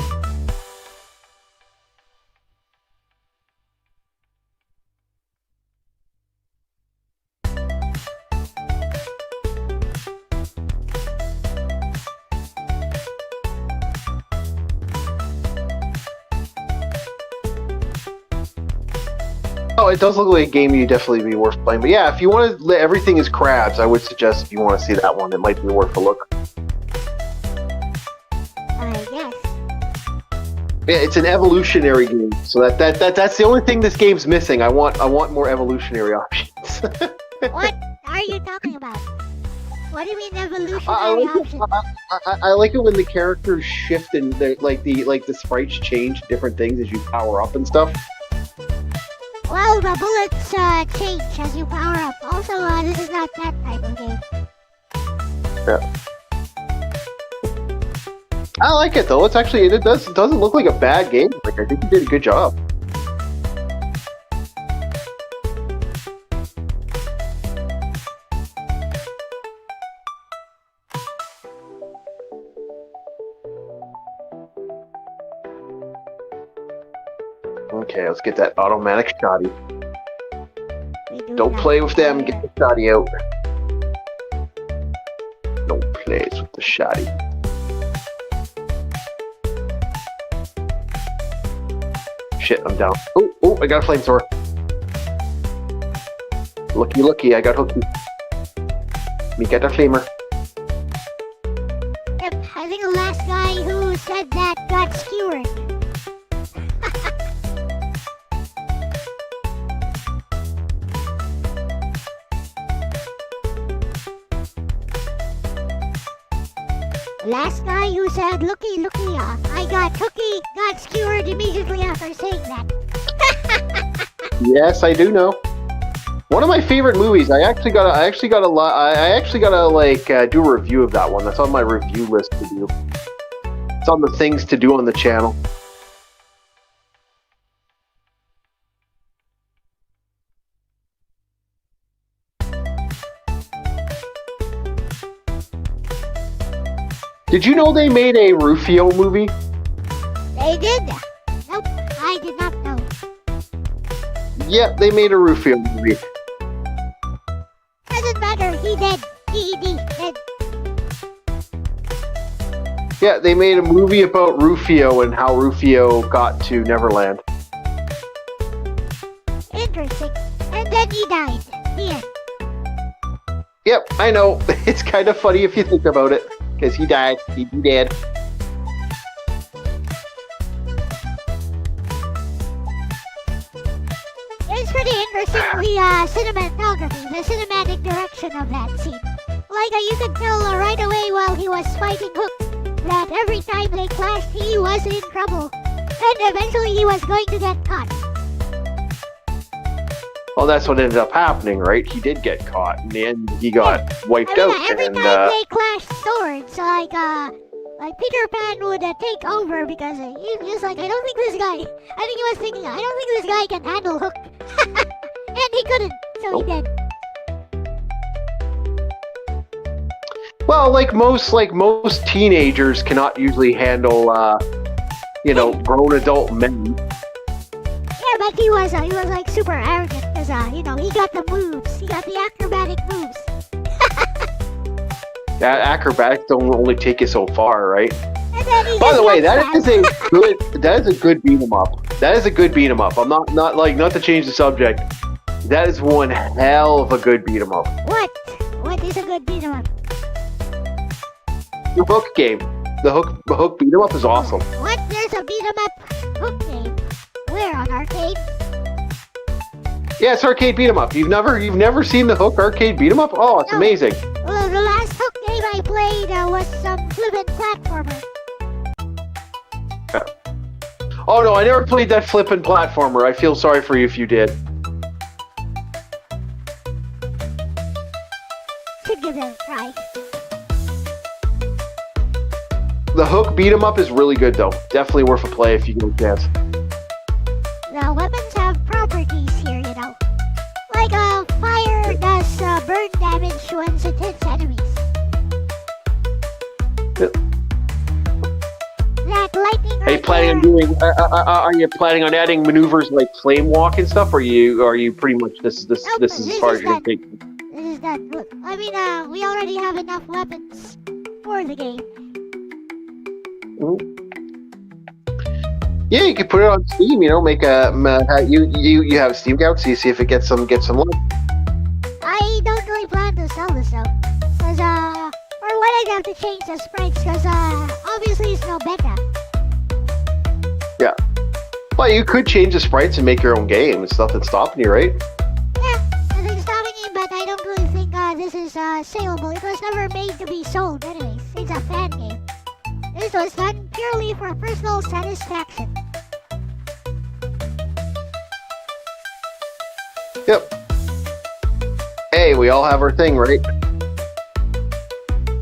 Oh, it does look like a game you'd definitely be worth playing. But yeah, if you want to, Everything is Crabs, I would suggest if you want to see that one, it might be worth a look. I guess. Yeah, it's an evolutionary game, so that's the only thing this game's missing. I want more evolutionary options. What are you talking about? What do you mean I evolutionary like options? I like it when the characters shift and the sprites change different things as you power up and stuff. Well, the bullets change as you power up. Also, this is not that type of game. Yeah. I like it though. It doesn't look like a bad game. Like I think you did a good job. Okay, let's get that automatic shotty. We do Don't not play with them. care. Get the shotty out. Shoddy. Shit, I'm down. Oh, I got a flamethrower. Looky, I got hooky. Me get a flamer. Yep, I think the last guy who said that got skewered. The last guy who said, looky, I got hooky, got skewered immediately after saying that. Yes, I do know. One of my favorite movies. I actually gotta do a review of that one. That's on my review list to do. It's on the things to do on the channel. Did you know they made a Rufio movie? They did? Nope, I did not know. Yep, they made a Rufio movie. Doesn't matter, he dead. He dead. Yeah, they made a movie about Rufio and how Rufio got to Neverland. Interesting. And then he died. Yeah. Yep, I know. It's kind of funny if you think about it. Because he died. He dead. It's pretty interesting, the cinematography, the cinematic direction of that scene. Like, you could tell right away while he was fighting Hook that every time they clashed, he was in trouble. And eventually he was going to get caught. Well, that's what ended up happening, right? He did get caught, and then he got wiped out. Every And time they clashed swords, like Peter Pan would take over because he was just like, I don't think this guy, I think he was thinking, I don't think this guy can handle Hook. And he couldn't, so he did. well, like most teenagers cannot usually handle, grown adult men. Yeah, but he was like super arrogant because, he got the moves. He got the acrobatic moves. That acrobatics don't only take you so far, right? And then he By just the way, got that is a good beat 'em up. That is a good beat 'em up. I'm not to change the subject. That is one hell of a good beat 'em up. What? What is a good beat 'em up? The Hook game. The Hook beat 'em up is awesome. What? There's a beat 'em up Hook game. Where, on arcade? Yeah, it's arcade beat 'em up. You've never seen the Hook arcade beat 'em up? Oh, it's No. amazing. Well, the last Hook game I played was some flippin' platformer. Oh no, I never played that flippin' platformer. I feel sorry for you if you did. Should give it a try. The Hook beat 'em up is really good though. Definitely worth a play if you get a chance. The weapons have properties here, Like, fire does burn damage once it hits enemies. Yep. That lightning Are you planning on doing? Are you planning on adding maneuvers like flame walk and stuff? Or are you pretty much this is as far as you're gonna take? This is that. I mean, we already have enough weapons for the game. Yeah, you could put it on Steam. Make you have a Steam account, so you see if it gets some love. I don't really plan to sell this though, cause or what I'd have to change the sprites, cause obviously it's no beta. Yeah. Well, you could change the sprites and make your own game. It's nothing stopping you, right? Yeah, nothing's stopping me, but I don't really think this is saleable. It was never made to be sold, anyways. It's a fan game. This was done purely for personal satisfaction. Yep. Hey, we all have our thing, right?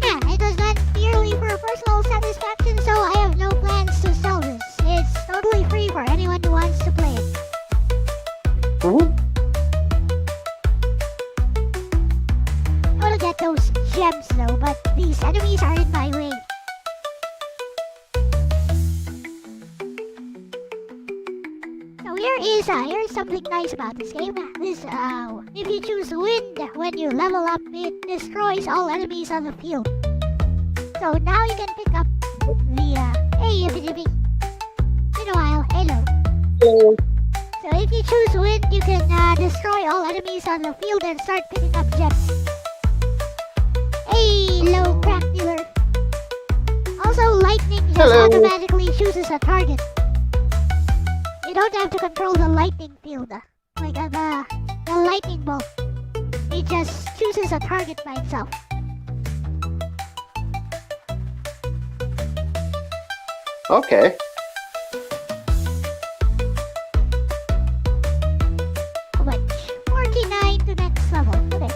Yeah, it was done purely for personal satisfaction, so I have no plans to sell this. It's totally free for anyone who wants to play it. I want to get those gems though, but these enemies are in my way. So here's something nice about this game. If you choose wind when you level up, it destroys all enemies on the field. So now you can pick up the, hey, yippee. Been a while, hello. Hello. So if you choose wind, you can destroy all enemies on the field and start picking up gems. Hey, low crack dealer. Also, lightning just Hello. automatically chooses a target. You don't have to control the lightning field, like the lightning bolt. It just chooses a target by itself. Okay. How much? 49 to next level. Okay.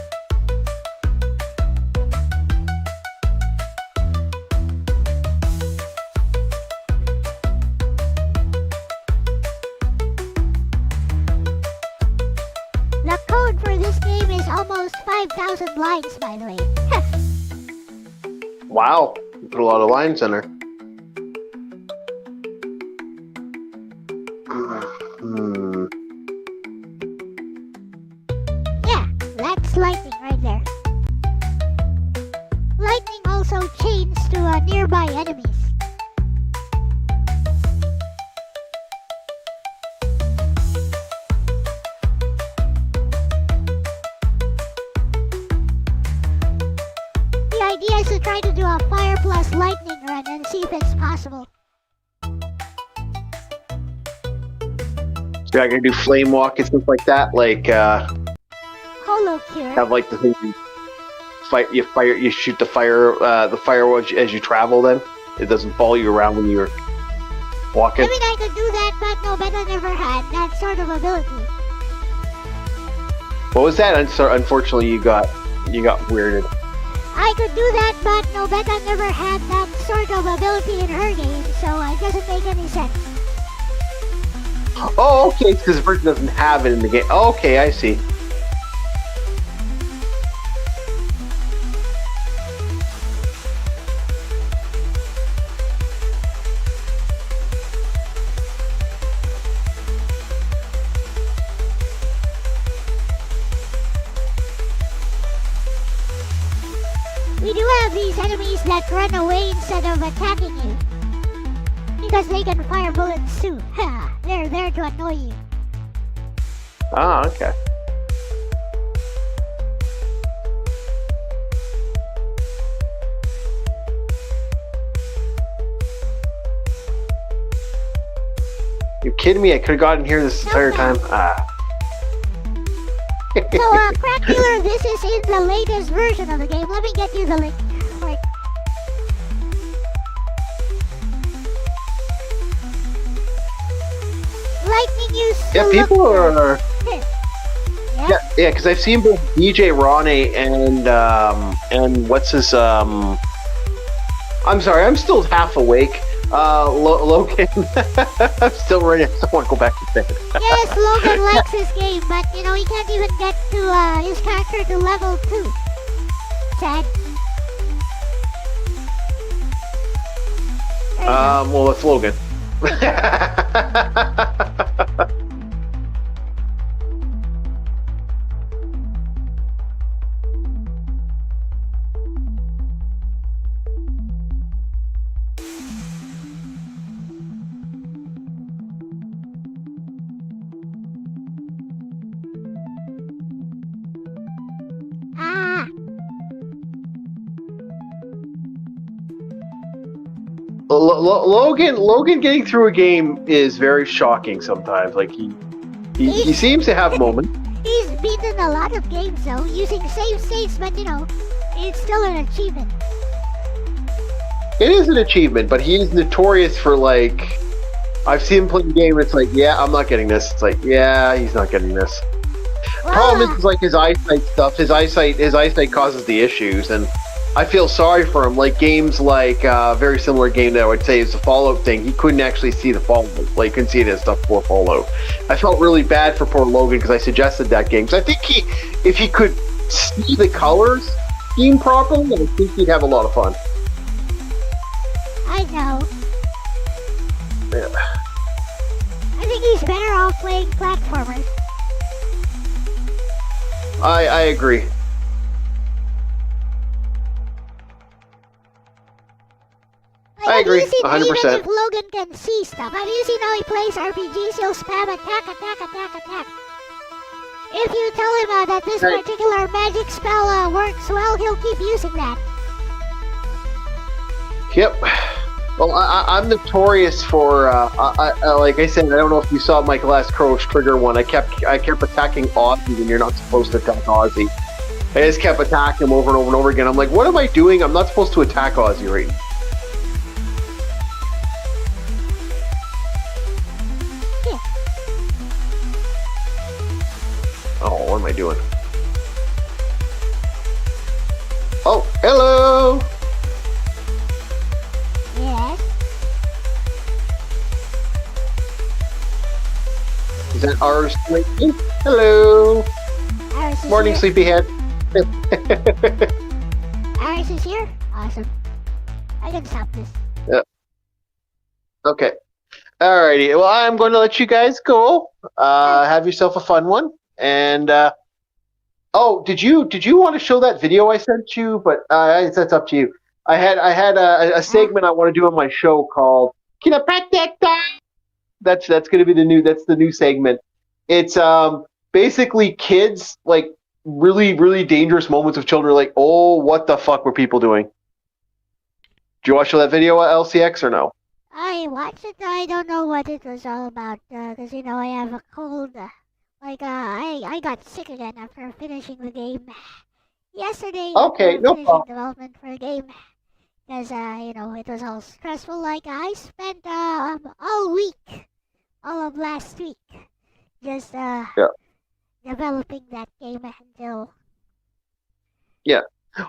The code for this game is almost 5,000 lines, by the way. Wow. You put a lot of lines in her. Hmm. Yeah, that's lightning right there. Lightning also chains to nearby enemies. The idea is to try to do a fire plus lightning run and see if it's possible. So I can do flame walk and stuff like that. Like, Holo cure. have like the thing you shoot the fire as you travel. Then it doesn't follow you around when you're walking. I mean, I could do that, but no, Beta never had that sort of ability. What was that? Unfortunately, you got weirded. I could do that, but no, Beta never had that sort of ability in her game, so it doesn't make any sense. Oh, okay, because the person doesn't have it in the game. Oh, okay, I see. We do have these enemies that run away instead of attacking you. Because they can fire bullets too. Ha! They're there to annoy you. Ah, okay. You kidding me? I could have gotten here this entire time. Ah. So, Crack Dealer, this is in the latest version of the game. Let me get you the link. Wait. Lightning used to Yeah, people look are. Yeah. Yeah, because I've seen both DJ Ronnie and what's his I'm sorry, I'm still half awake. Logan, I'm still ready. I still want to go back to bed. Yes, Logan likes this game, but you know he can't even get to his character to level 2. Sad. There you go. Well, it's Logan. Ah, Logan getting through a game is very shocking sometimes. Like he seems to have moments. he's beaten a lot of games though, using save states, but you know, it's still an achievement. It is an achievement, but he is notorious for like. I've seen him play the game. It's like, yeah, I'm not getting this. It's like, yeah, he's not getting this. Well, Problem is like his eyesight stuff. His eyesight causes the issues, and I feel sorry for him. Like games like a very similar game that I would say is the Fallout thing. He couldn't actually see the Fallout. Like couldn't see it as stuff for Fallout. I felt really bad for poor Logan because I suggested that game. Because I think if he could see the colors scheme properly, I think he'd have a lot of fun. I know. Yeah. I think he's better off playing platformers. I agree. I agree, Have you seen, 100%. even if Logan can see stuff, have you seen how he plays RPGs? He'll spam attack, attack, attack, attack. If you tell him that this Right. particular magic spell works well, he'll keep using that. Yep. Well, I'm notorious for, like I said, I don't know if you saw my last Crow Trigger one. I kept attacking Aussie when you're not supposed to attack Aussie. I just kept attacking him over and over and over again. I'm like, what am I doing? I'm not supposed to attack Aussie right now. Yeah. Oh, what am I doing? Oh, hello! Yes. Is that ours? Hello! Iris is Morning, here. sleepyhead. Iris is here? Awesome. I can stop this. Okay. Alrighty. Well, I'm going to let you guys go. Have yourself a fun one. And oh, did you want to show that video I sent you? But that's up to you. I had a segment I want to do on my show called "Can I Pack That Time?" That's going to be the new segment. It's basically kids, like really really dangerous moments of children. Like, oh, what the fuck were people doing? Did you watch that video at LCX or no? I watched it. I don't know what it was all about because I have a cold. I got sick again after finishing the game yesterday. Okay, after no finishing problem. development for a game because it was all stressful. Like I spent all week, all of last week, just developing that game until.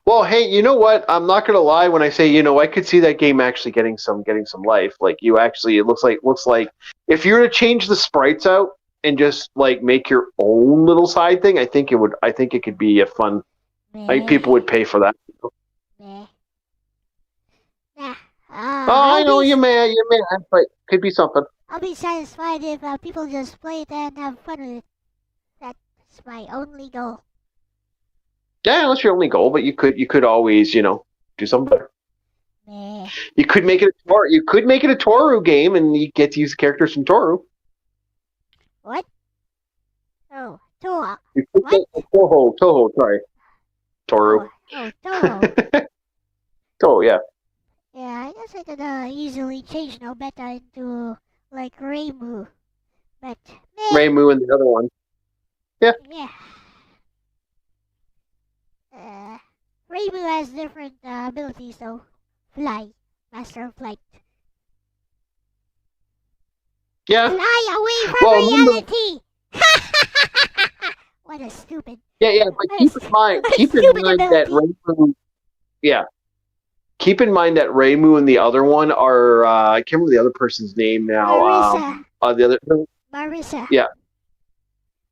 Well, hey, you know what? I'm not gonna lie when I say, I could see that game actually getting some life. Like it looks like if you were to change the sprites out and just like make your own little side thing, I think it could be a fun. I think people would pay for that. Meh. Nah. Oh, I know you may, but could be something. I'll be satisfied if people just play it and have fun with it. That's my only goal. Yeah, that's your only goal, but you could always, do something better. Meh. You could make it a Toru game, and you get to use the characters from Toru. What? Oh, Toa. You could What? make Toho, sorry. Toru. Oh, Toho. Oh, yeah. Yeah, I guess I could easily change Nobeta into, like, Reimu. But, meh. Reimu and the other one. Yeah. Reimu has different abilities, though. Fly. Master of Flight. Yeah. Fly away from Well, remember- reality! What a stupid. Yeah, but keep in mind that Reimu. Yeah. Keep in mind that Reimu and the other one are I can't remember the other person's name now. Marissa. The other. Marissa. Yeah.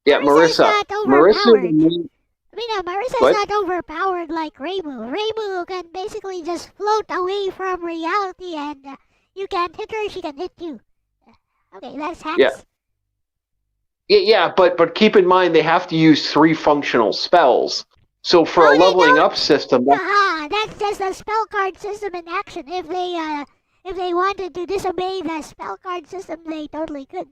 Yeah, Marissa's Marissa. not overpowered. Marissa. Marissa's What? not overpowered like Reimu. Reimu can basically just float away from reality and you can't hit her, she can hit you. Okay, that's hacks. Yeah. Yeah, but keep in mind they have to use 3 functional spells. So for No, a they leveling don't. up system, That's just a spell card system in action. If they wanted to disobey the spell card system, they totally could.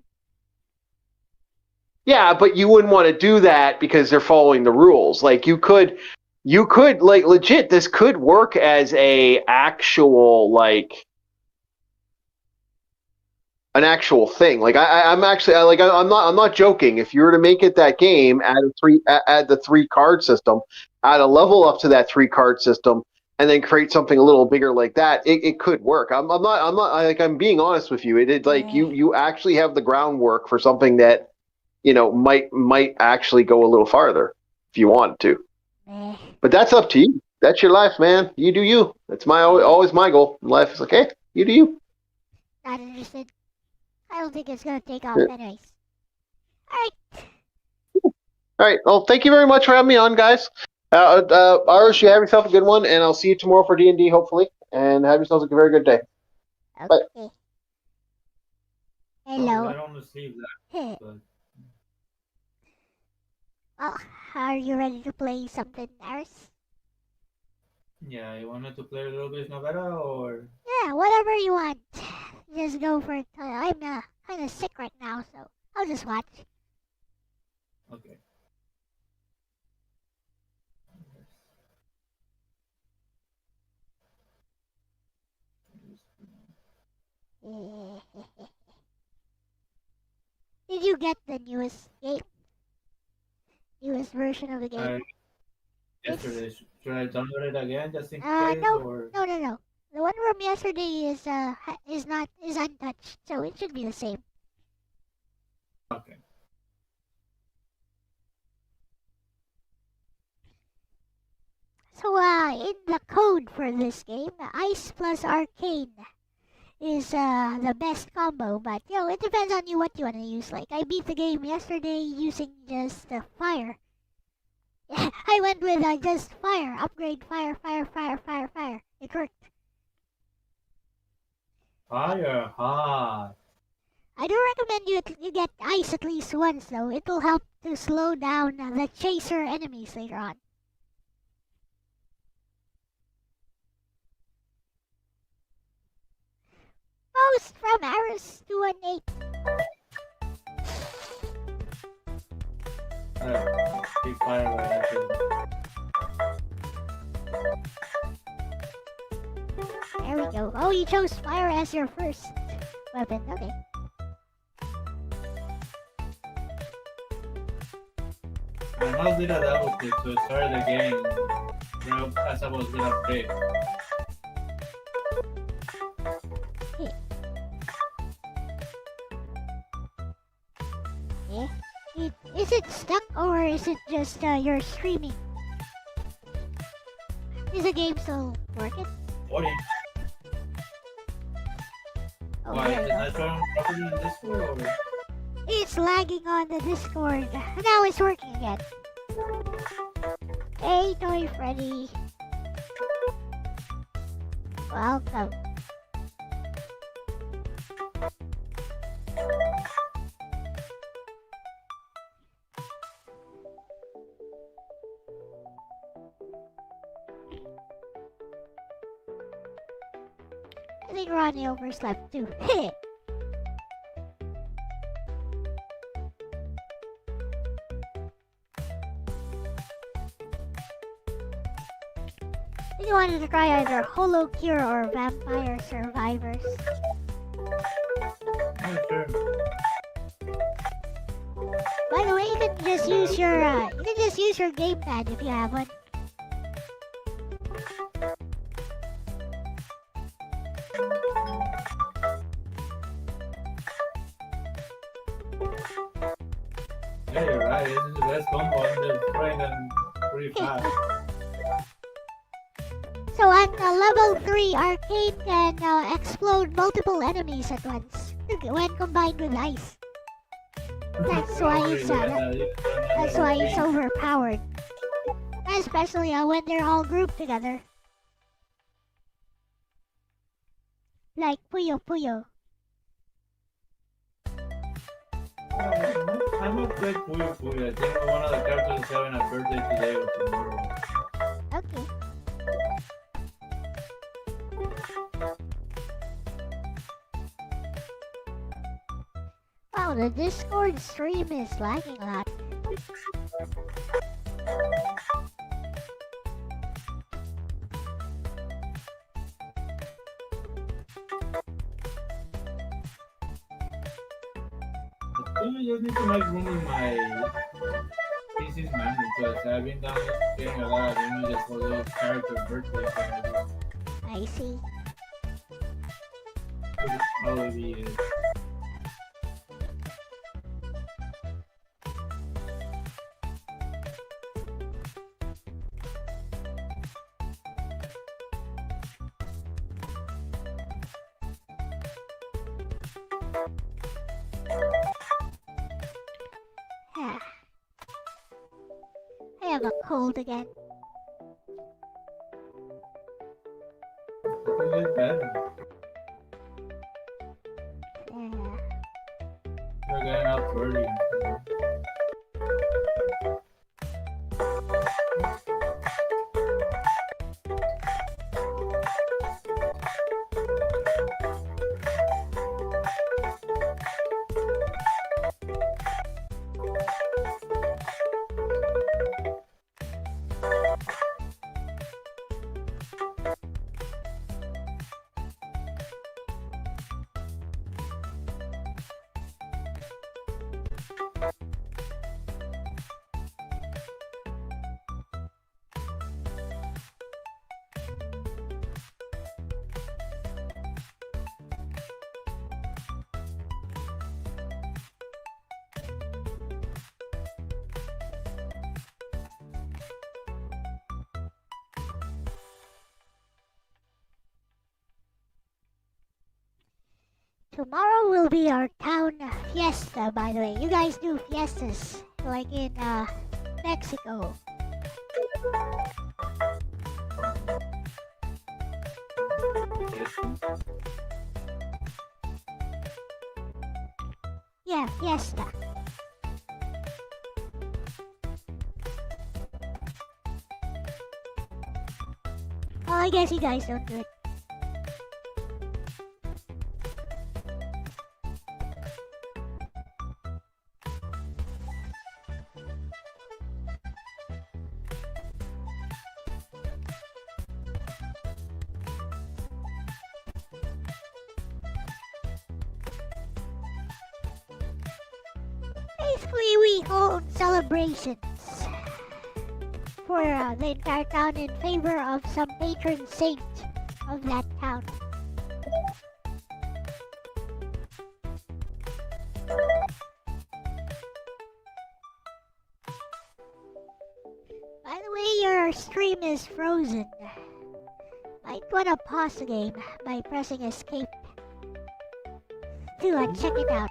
yeah, but you wouldn't want to do that because they're following the rules. Like you could like legit. This could work as an actual thing. Like I'm not joking. If you were to make it that game, add the 3 card system, add a level up to that 3 card system, and then create something a little bigger like that, it could work. I'm being honest with you. It like you actually have the groundwork for something that might actually go a little farther if you wanted to. But that's up to you. That's your life, man. You do you. That's always my goal in life. It's like, hey, you do you. Not interested. I don't think it's gonna take off anyways. Alright. All right. Well, thank you very much for having me on, guys. Irish, you have yourself a good one, and I'll see you tomorrow for D&D, hopefully. And have yourselves a very good day. Okay. Bye. Hello. I don't receive that. But Well, are you ready to play something, Aris? Yeah, you wanted to play a little bit Novella or Yeah, whatever you want. Just go for it. I'm kind of sick right now, so I'll just watch. okay. Did you get the newest version of the game? I yesterday. Should I download it again just in Uh, case no, or no. The one from yesterday is untouched, so it should be the same. okay. So in the code for this game, Ice plus Arcane is the best combo, but it depends on you what you want to use. Like I beat the game yesterday using just fire. I went with just fire, upgrade fire. It worked. Fire hot. I do recommend you get ice at least once though. It will help to slow down the chaser enemies later on. Post from Aris218. Big fire right after. There we go. Oh, you chose fire as your first weapon. Okay. My mouse did a double click, so it started the game as I was gonna update. Is it stuck or is it just you're streaming? Is the game still working? 40. Oh, Why? there Is you it go. not showing properly in Discord or? It's lagging on the Discord. Now it's working again. Hey, Toy Freddy. Welcome. I think Ronnie overslept too. You wanted to try either Holo Cure or Vampire Survivors. Oh, sure. By the way, you can just use your gamepad if you have one. Yeah, you're right. This is the best combo. I'm just trying them pretty fast. So at level 3, Arcane can explode multiple enemies at once when combined with ice. That's why it's overpowered. Especially when they're all grouped together. Like Puyo Puyo. I'm not played Puyo Puyo. I think one of the characters is having a birthday today or tomorrow. Okay. Wow, the Discord stream is lagging a lot. I think I just need to make room in my PC's memory because I've been getting a lot of images for those character birthdays that I do. I see. Could probably be it. I have a cold again. I think it's better. Yeah. We're getting up early. Tomorrow will be our town fiesta, by the way. You guys do fiestas, like in Mexico. Yeah, fiesta. Oh, I guess you guys don't do it. Basically, we hold celebrations for the entire town in favor of some patron saint of that town. By the way, your stream is frozen. Might wanna pause the game by pressing escape to check it out.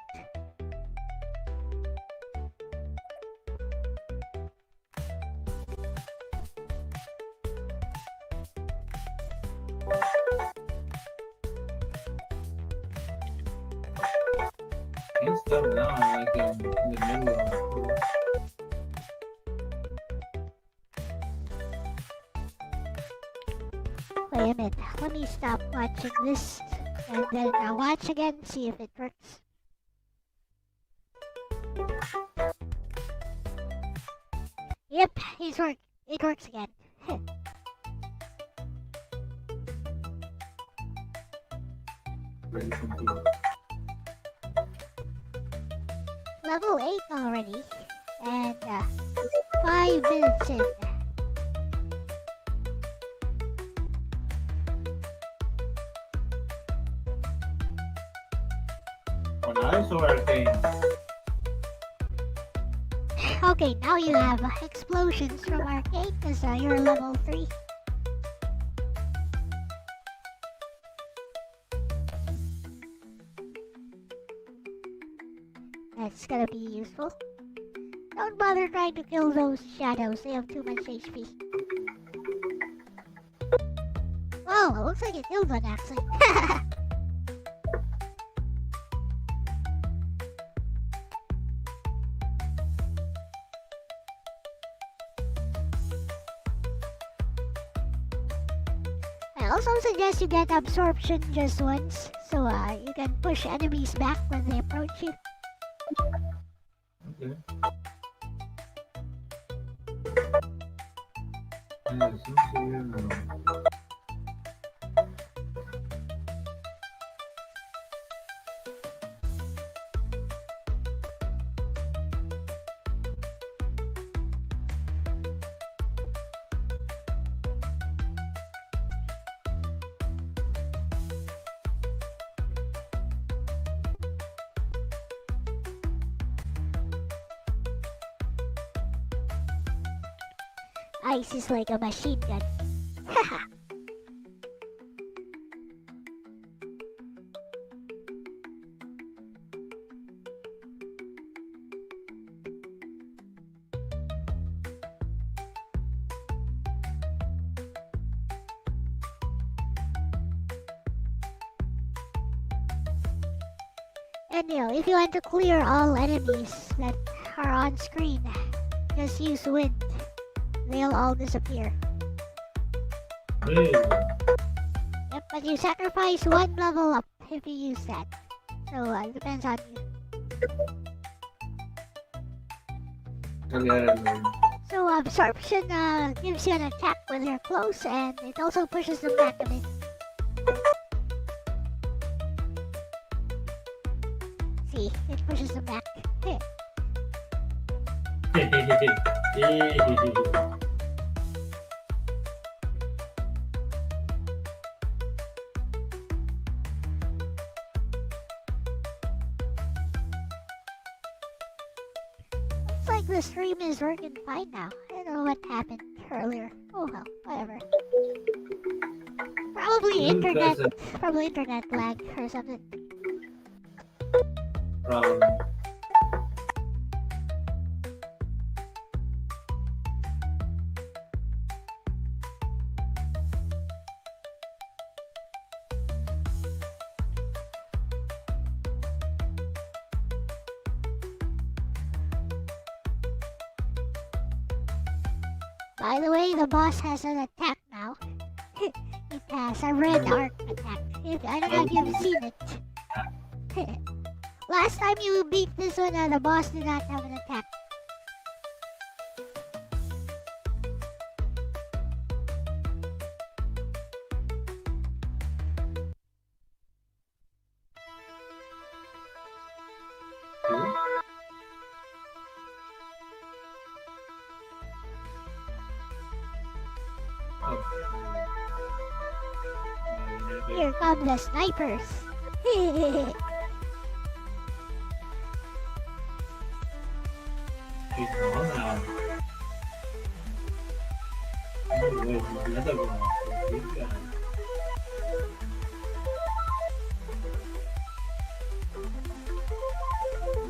Can't stop now, like in the middle of Wait a minute, let me stop watching this and then I'll watch again, see if it works. Yep, it works again. Level 8 already, and 5 minutes in. Nice or arcane? Okay, now you have explosions from arcade because you're level 3. That's gonna be useful. Don't bother trying to kill those shadows, they have too much HP. Oh, it looks like it killed one actually. I also suggest you get absorption just once, so you can push enemies back when they approach you. Okay. Yeah, it seems so weird now. Ice is like a machine gun. And if you want to clear all enemies that are on screen, just use wind. They'll all disappear. Really? Yep, but you sacrifice one level up if you use that. So it depends on you. Okay. So absorption gives you an attack when you're close, and it also pushes them back a bit. See, it pushes them back. Looks like the stream is working fine now. I don't know what happened earlier. Oh well, whatever. Probably internet lag or something. Probably. By the way, the boss has an attack now. It has a red heart attack. I don't know if you've seen it. Last time you beat this one, the boss did not have an attack. Here come the snipers.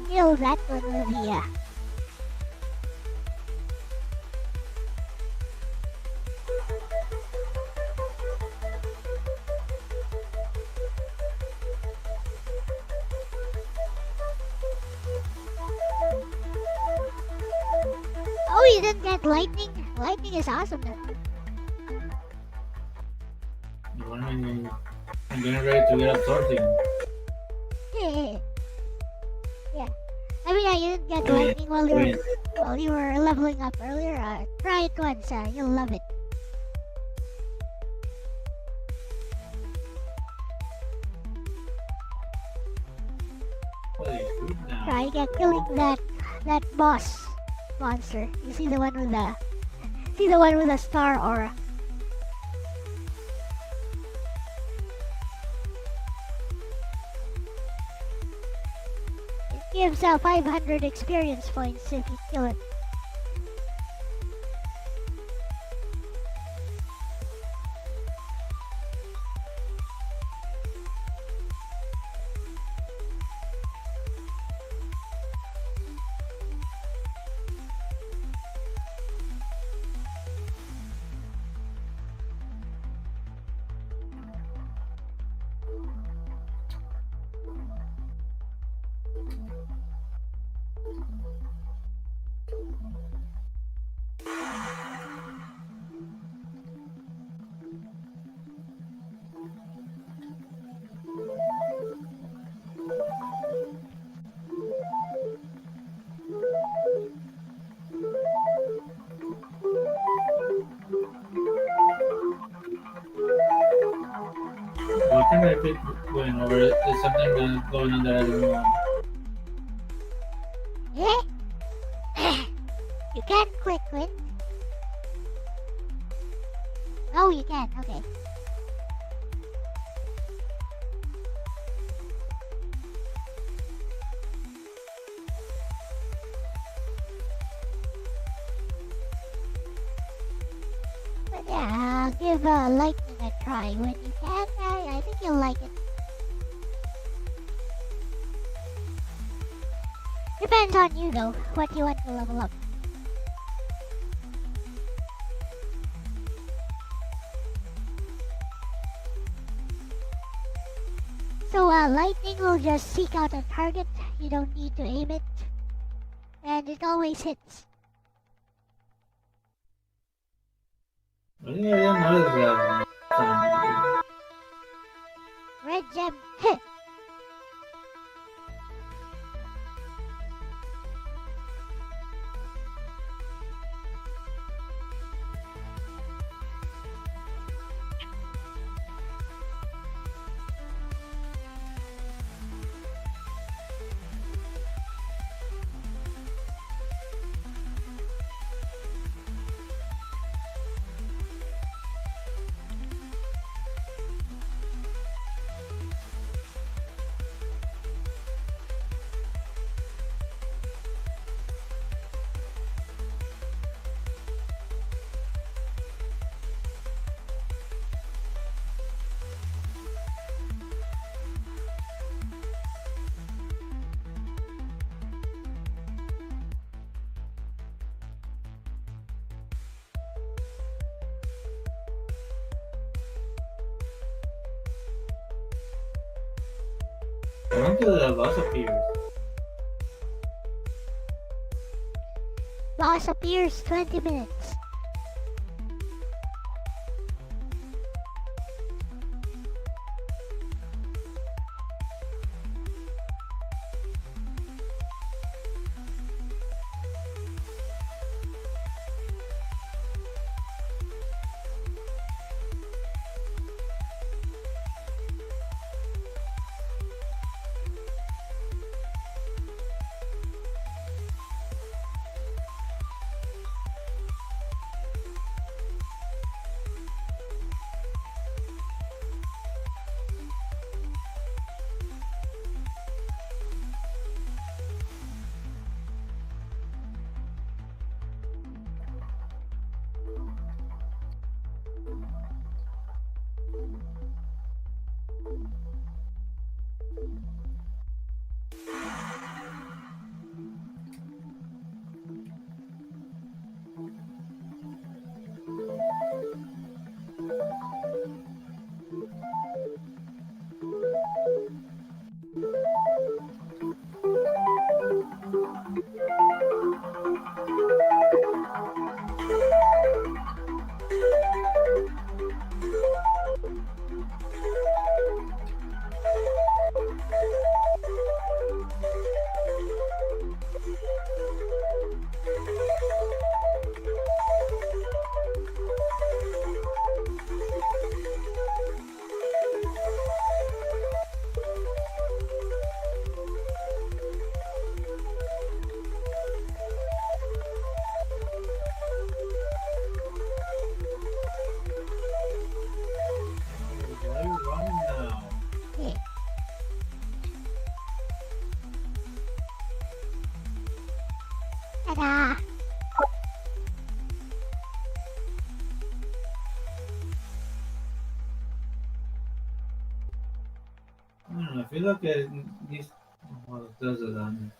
Kill that one, Olivia. Oh, you didn't get lightning? Lightning is awesome. I'm getting ready to get up sorting. Yeah. I mean, yeah, you didn't get lightning while you were leveling up earlier. Try it once, you'll love it. Try killing that boss monster. You see the one with the star aura. It gives 500 experience points if you kill it. What time I keep going over? There's something going on that I don't know. You can't quick quit. Oh, you can. Okay. But yeah, I'll give lightning a try when you can. I think you'll like it. Depends on you though, what you want to level up. So lightning will just seek out a target, you don't need to aim it, and it always hits. I think I didn't notice that. Red gem. I went to the Lost Appears. Lost appears 20 minutes. Why are you running now? Yeah. Ta-da! I don't know, I feel like this does the damage.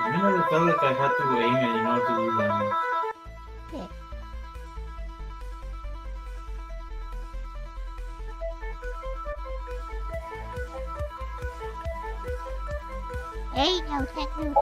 I never felt like I had to aim it in order to do damage. Yeah. Hey, no, thank you.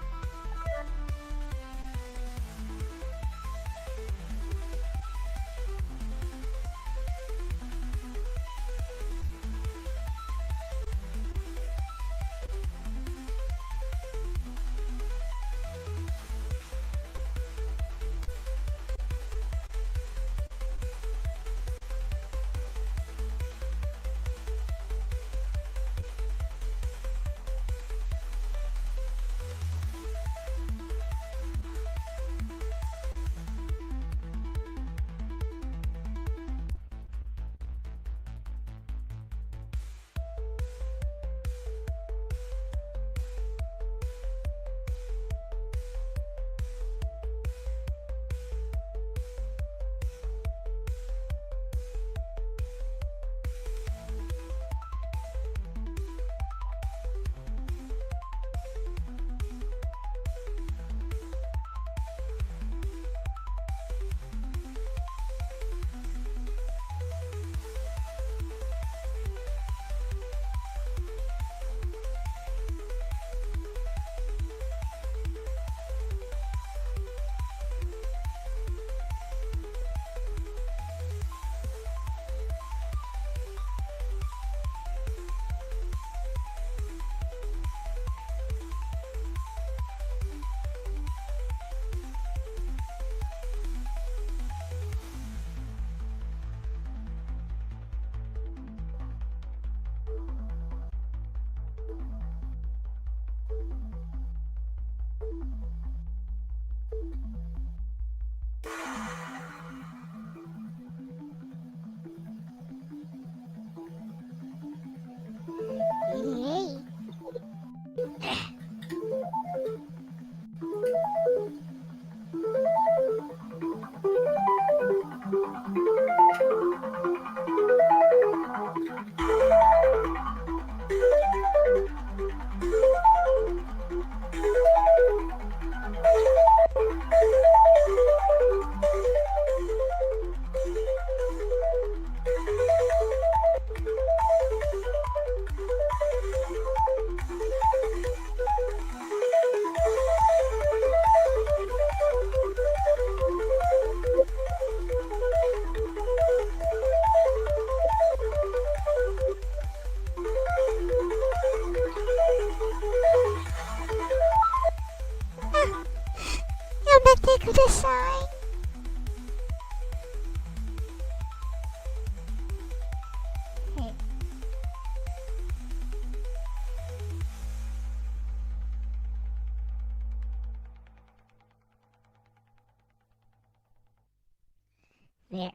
Yay. kudasai. Hey. There.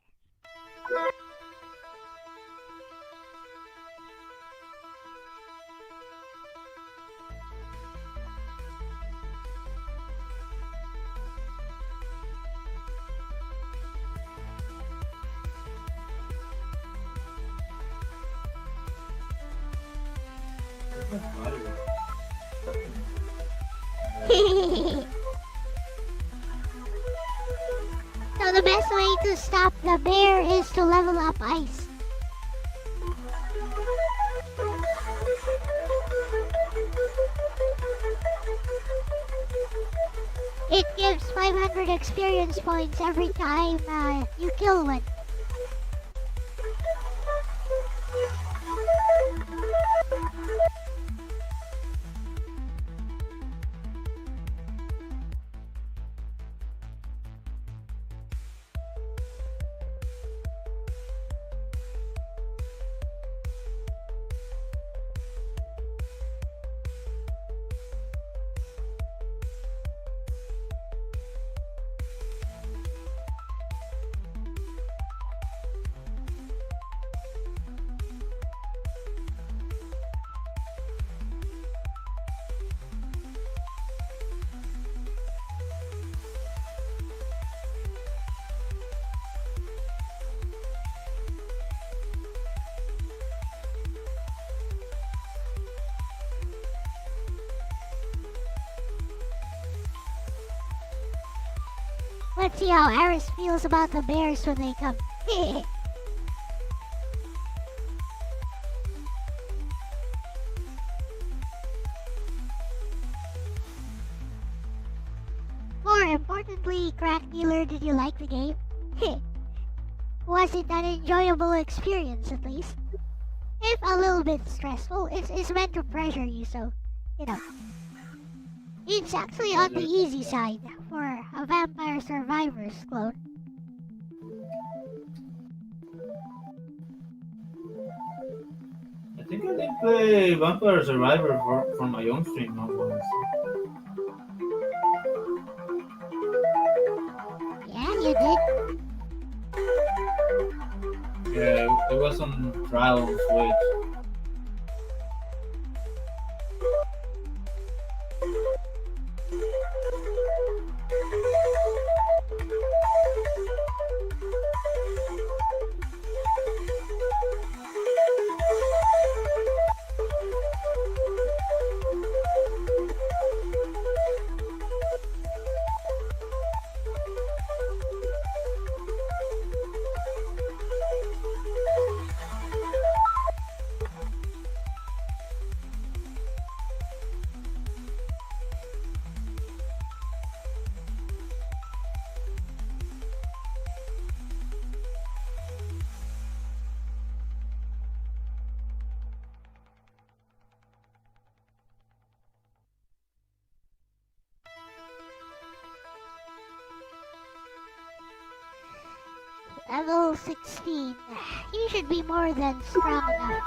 So the best way to stop the bear is to level up ice. It gives 500 experience points every time you kill one. Let's see how Aris feels about the bears when they come. More importantly, Crack Dealer, did you like the game? Was it an enjoyable experience at least? If a little bit stressful, it's meant to pressure you, so, you know. It's actually on the easy side for a Vampire Survivors clone. I think I did play Vampire Survivor for my own stream once. Yeah, you did. Yeah, it was on trial on Switch. Level 16. You should be more than strong enough.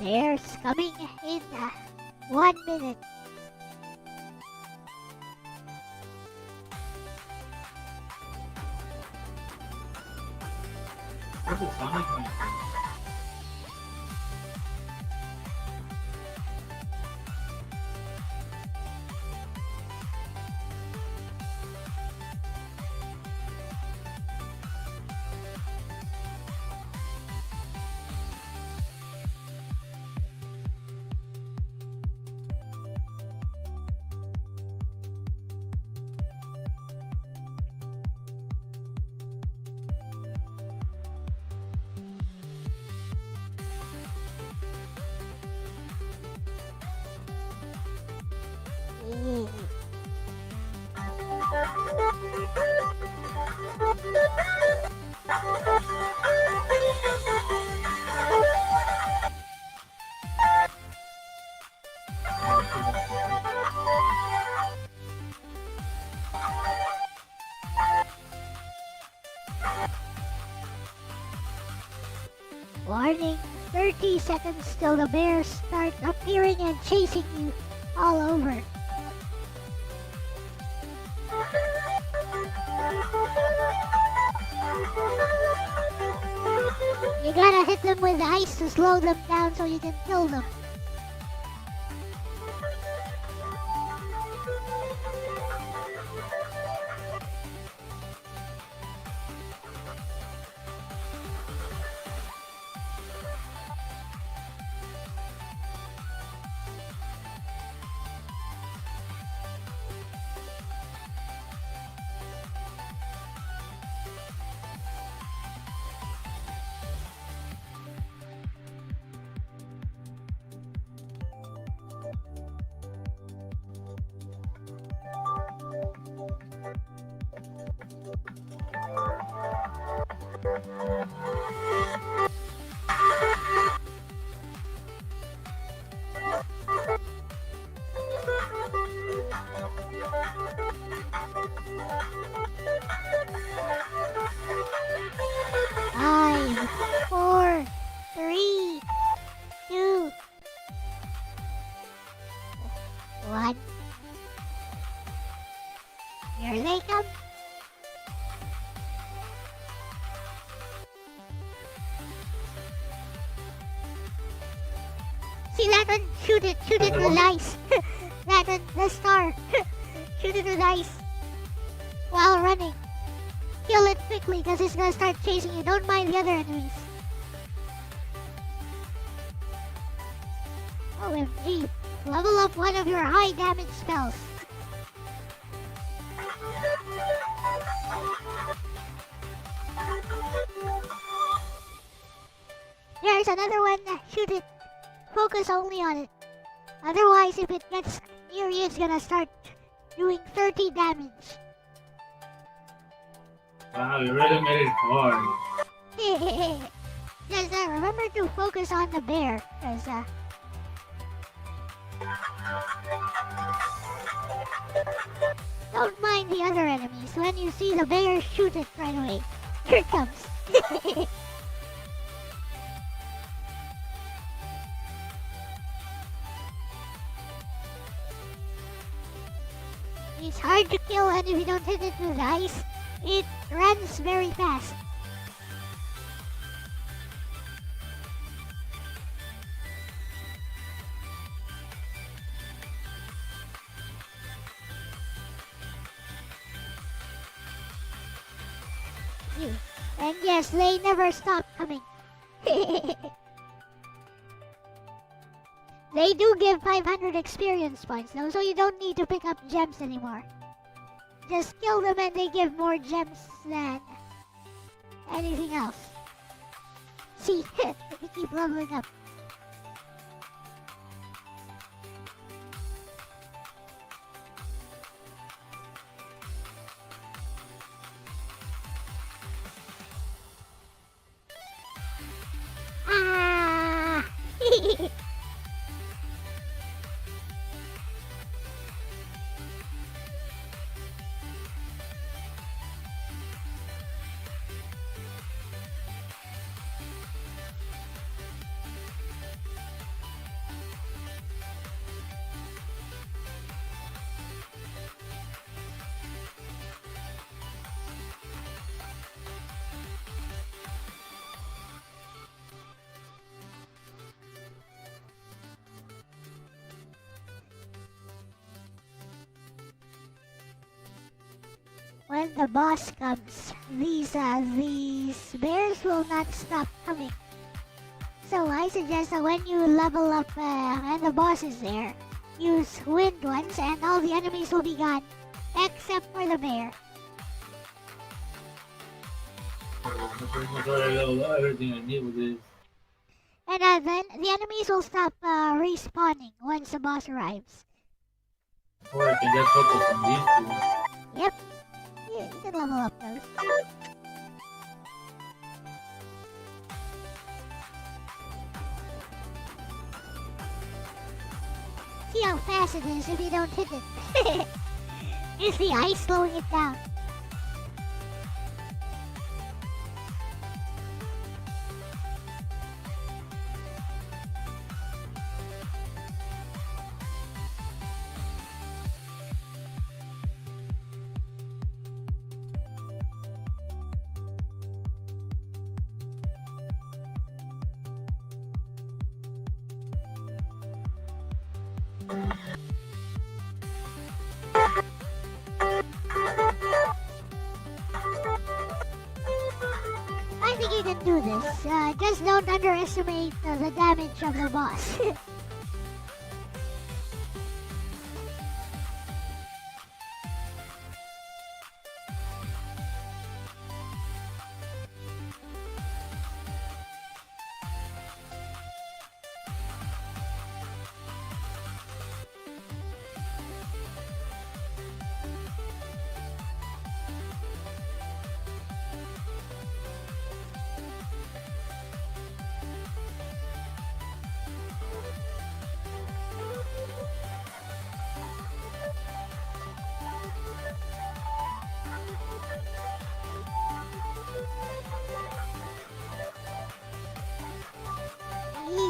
Bears coming in 1 minute. What's the Sonic man? Warning, 30 seconds till the bears start appearing and chasing you all over. You gotta hit them with ice to slow them down so you can kill them. Five, 4, 3, 2, 1. Here they come. See that one? Shoot it with ice. That one, the star. Shoot it with ice. While running. Kill it quickly because it's gonna start chasing you. Don't mind the other enemies. OMG. Level up one of your high damage spells. There's another one. Shoot it. Focus only on it. Otherwise, if it gets near you, it's gonna start doing 30 damage. Wow, you really made it hard. Just remember to focus on the bear, because don't mind the other enemies. When you see the bear, shoot it right away. Here it comes. It's hard to kill, and if you don't hit it with ice, it runs very fast. And yes, they never stop coming. They do give 500 experience points though, so you don't need to pick up gems anymore. Just kill them and they give more gems than anything else. See, we keep leveling up. Ah! when the boss comes, these bears will not stop coming. So I suggest that when you level up and the boss is there, use wind ones and all the enemies will be gone, except for the bear. Everything I need with this. And then the enemies will stop respawning once the boss arrives. Or I can just focus on these two. Yep, you can level up those. See how fast it is if you don't hit it. Is the ice slowing it down? I think you can do this. Just don't underestimate the damage of the boss.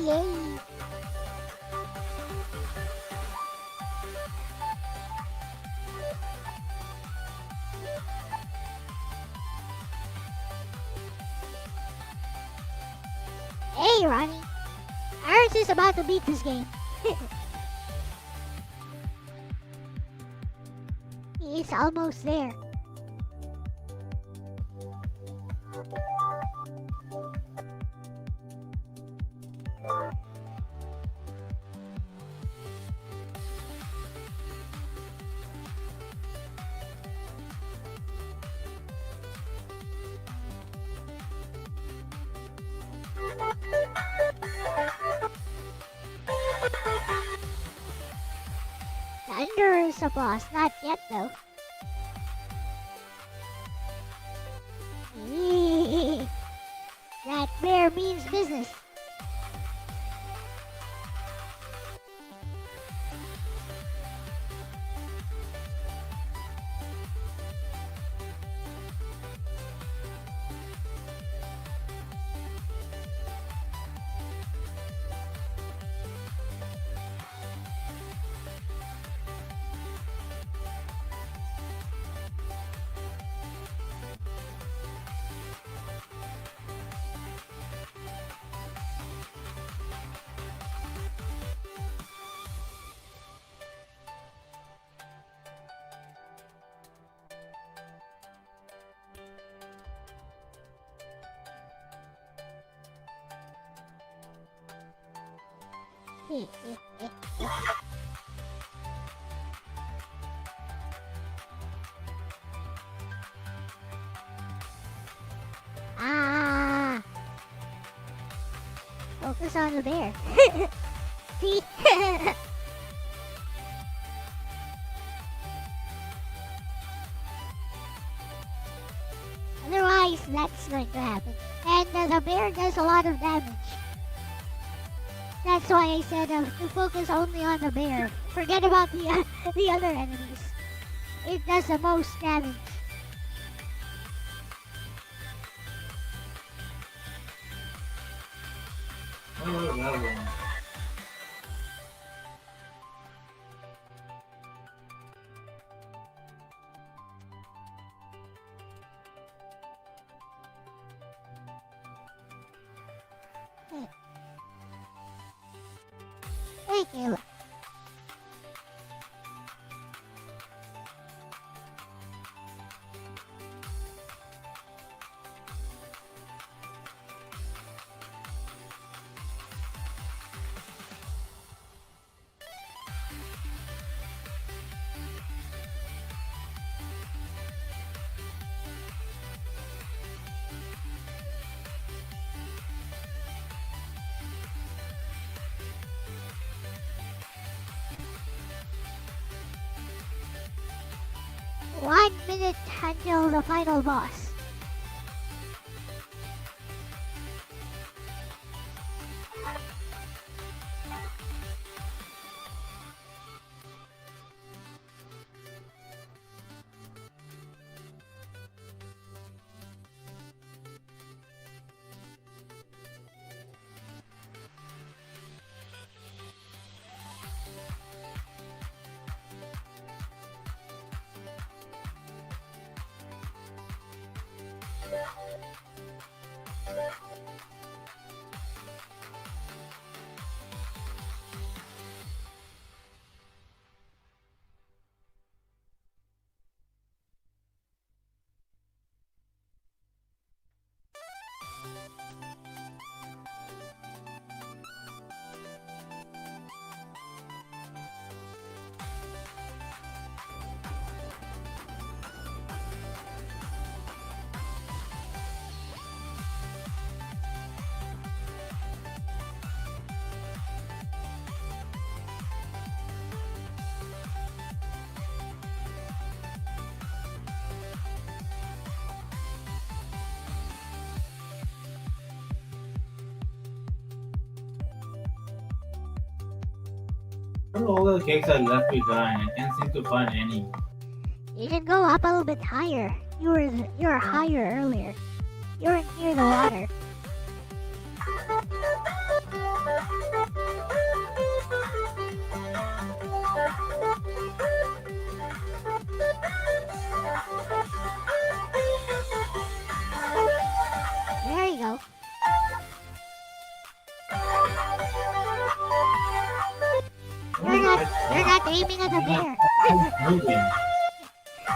Yay! Hey, Ronnie. Ours is about to beat this game. He's almost there. Thunder is a boss, not yet though. That bear means business. Ah! Focus on the bear. See? Otherwise, that's going to happen. And the bear does a lot of damage. That's why I said to focus only on the bear. Forget about the other enemies. It does the most damage. Oh, that one. Hey, Caleb. 1 minute until the final boss. Where are all the cakes I left behind? I can't seem to find any. You can go up a little bit higher. You were higher earlier. You were near the water. There you go. You're not aiming at the bear. Moving.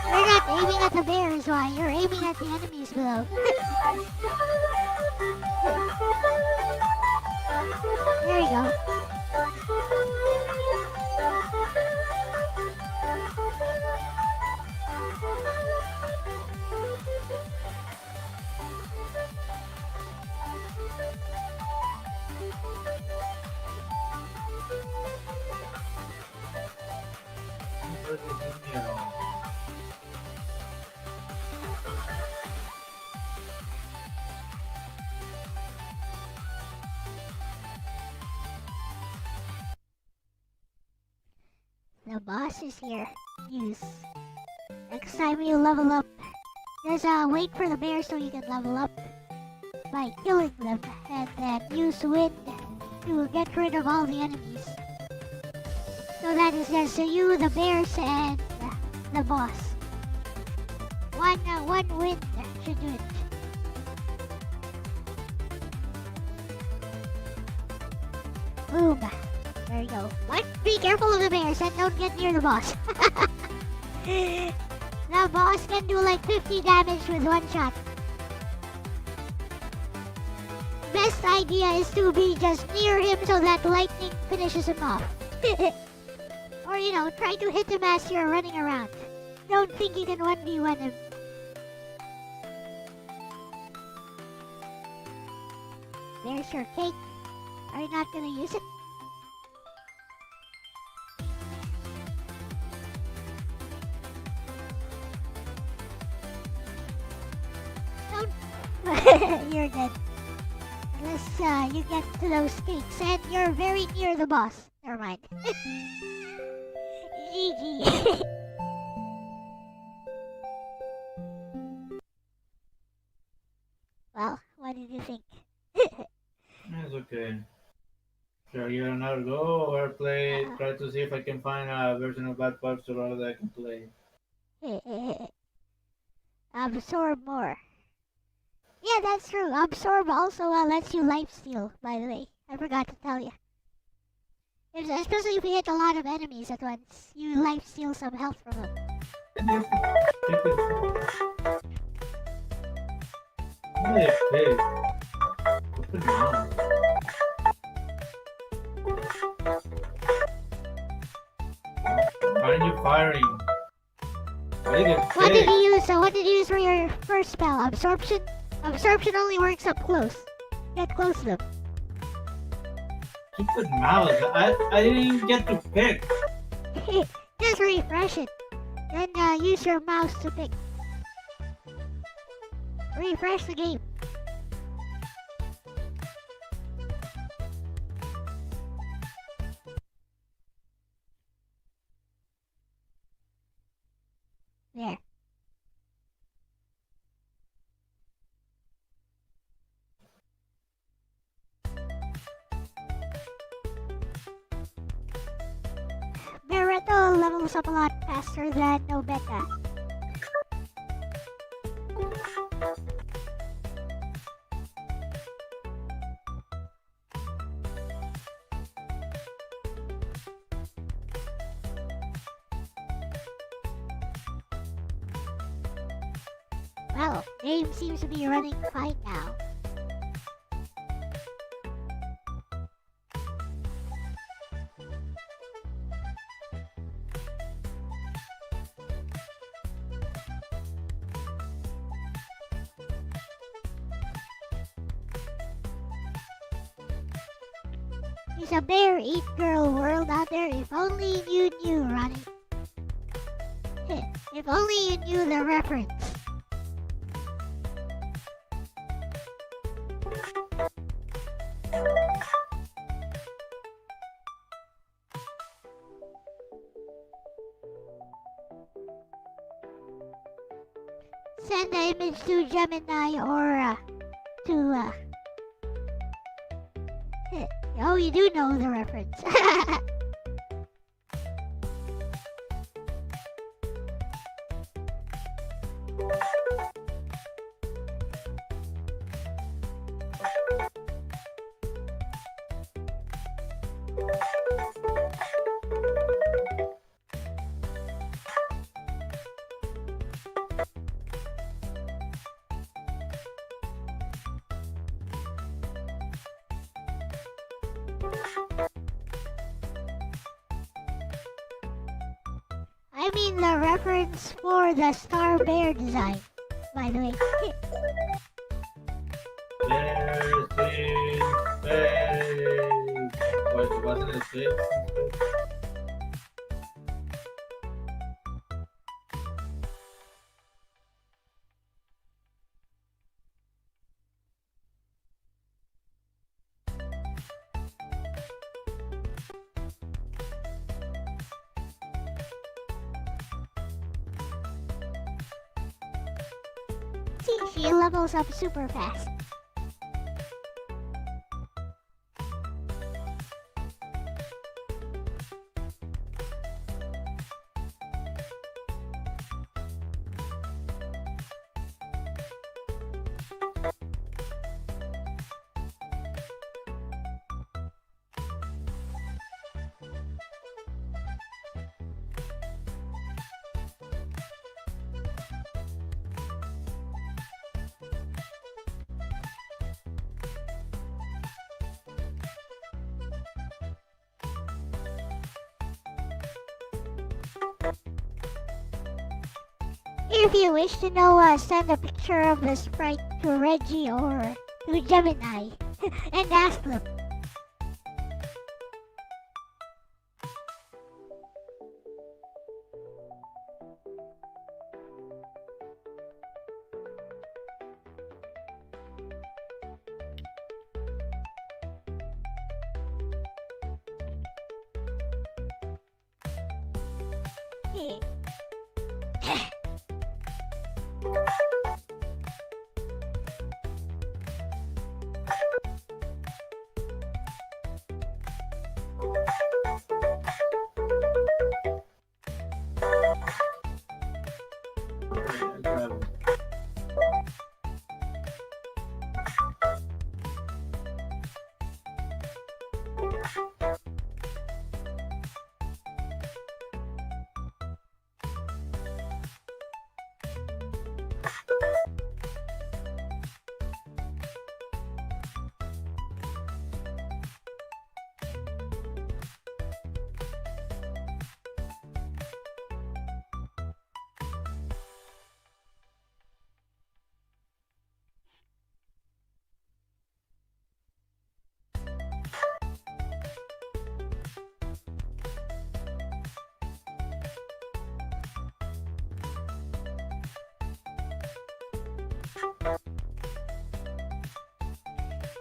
You're not aiming at the bear is why. You're aiming at the enemies below. There you go. The boss is here. Use. Next time you level up, just wait for the bear so you can level up by killing them, and then use wind to get rid of all the enemies. So that is just you, the bears, and the boss. One wind should do it. Boom. There you go. But be careful of the bears and don't get near the boss. The boss can do like 50 damage with one shot. Best idea is to be just near him so that lightning finishes him off. Or try to hit him as you're running around. Don't think you can 1v1 him. There's your cake. Are you not gonna use it? You're dead. Unless you get to those cakes and you're very near the boss. Never mind. GG. Well, what did you think? It's okay. Should I give it another go or try to see if I can find a version of Bad Pups that I can play? Absorb more. Yeah, that's true. Absorb also lets you lifesteal, by the way. I forgot to tell you. Especially if you hit a lot of enemies at once, you lifesteal some health from them. Hey, pig. Open mouth. Why aren't you firing? Why did you get What did pig? you use? What did you use for your first spell? Absorption? Absorption only works up close. Get close to them. Stupid mouse. I didn't even get to pick. Just refresh it. Then use your mouse to pick. Refresh the game. There. Naruto levels up a lot faster than Nobeta. Well, game seems to be running fine now. It's a bear eat girl world out there if only you knew, Ronnie. If only you knew the reference. Send the image to Gemini or to oh, you do know the reference. I mean the reference for the star bear design, by the way. What wasn't it six? See, she levels up super fast. If you wish to know, send a picture of the sprite to Reggie or to Gemini and ask them. Hey.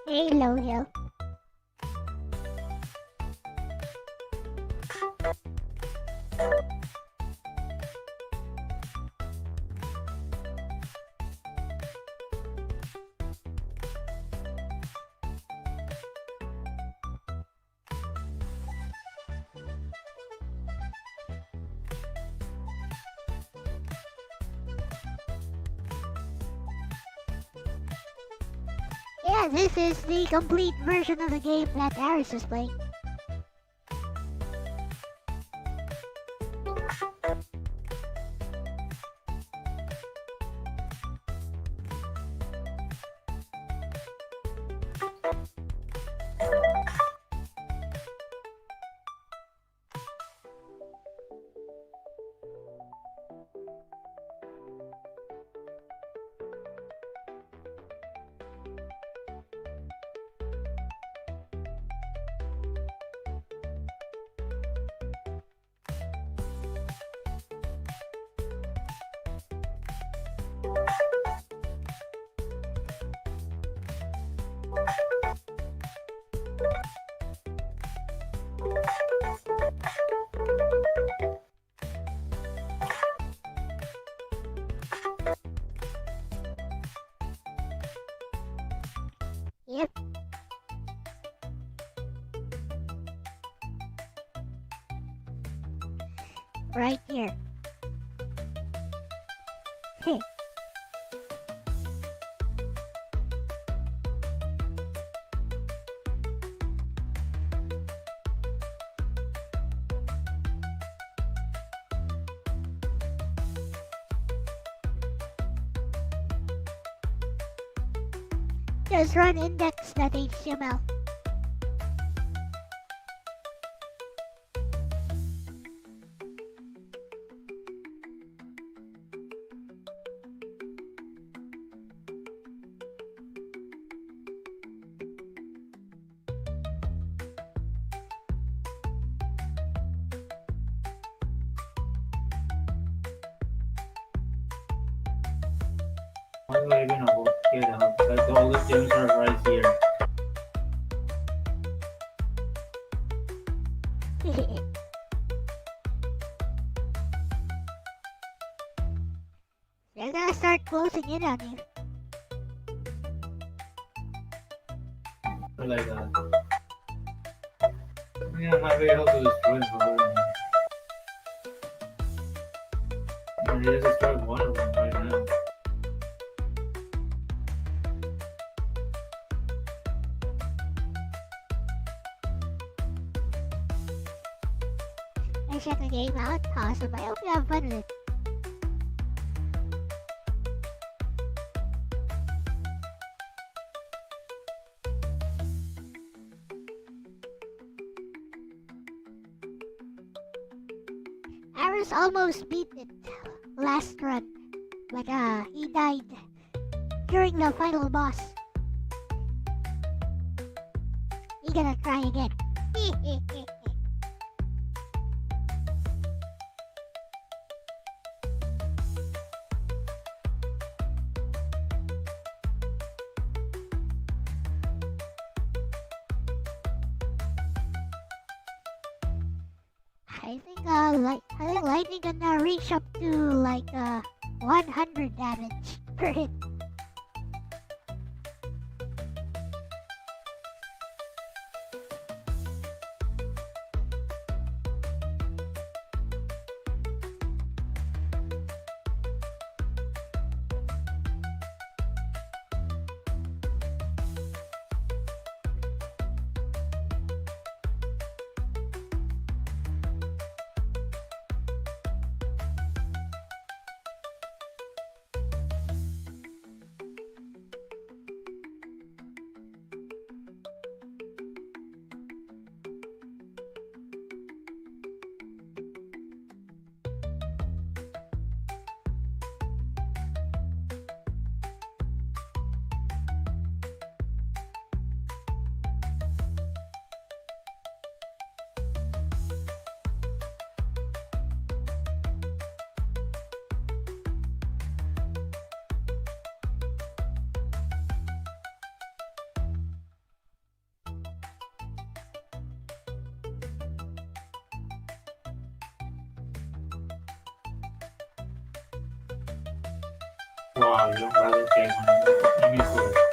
Hey, low hill. Yeah, this is the complete version of the game that Aris is playing. Yep. Right here. Hey. Just run index.html. How do I even get out? Like all the gyms are right here. They're gonna start closing in on you. Or like that. Yeah, I'm not able to destroy them. I just destroyed one of them right now. I check the game out. Awesome. I hope you have fun with it. Aris almost beat it last run, but he died during the final boss. He gonna try again. I think lightning gonna reach up to like 100 damage per hit. audio rather que con video.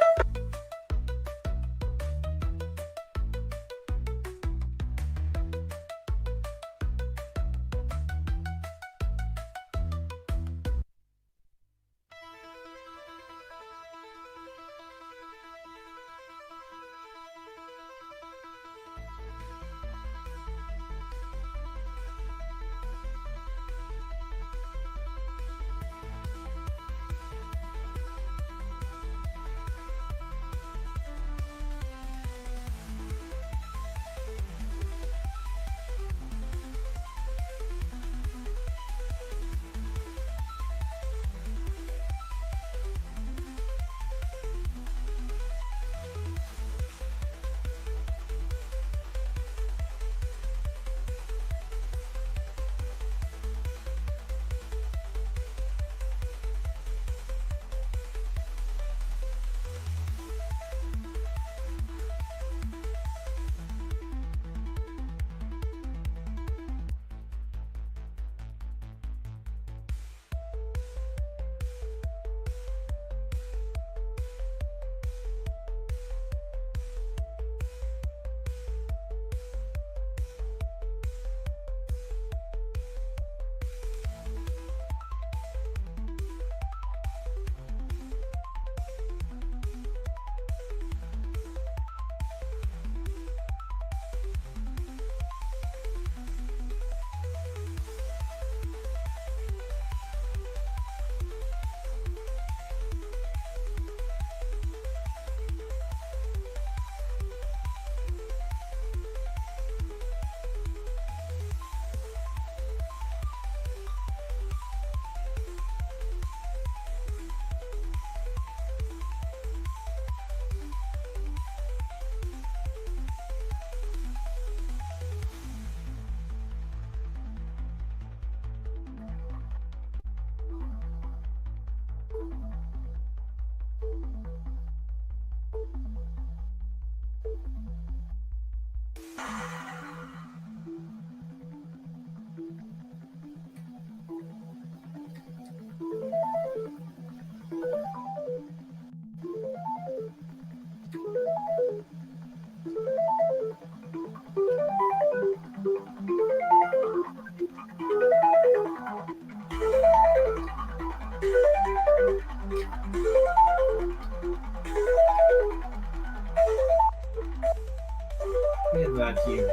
Look at that here.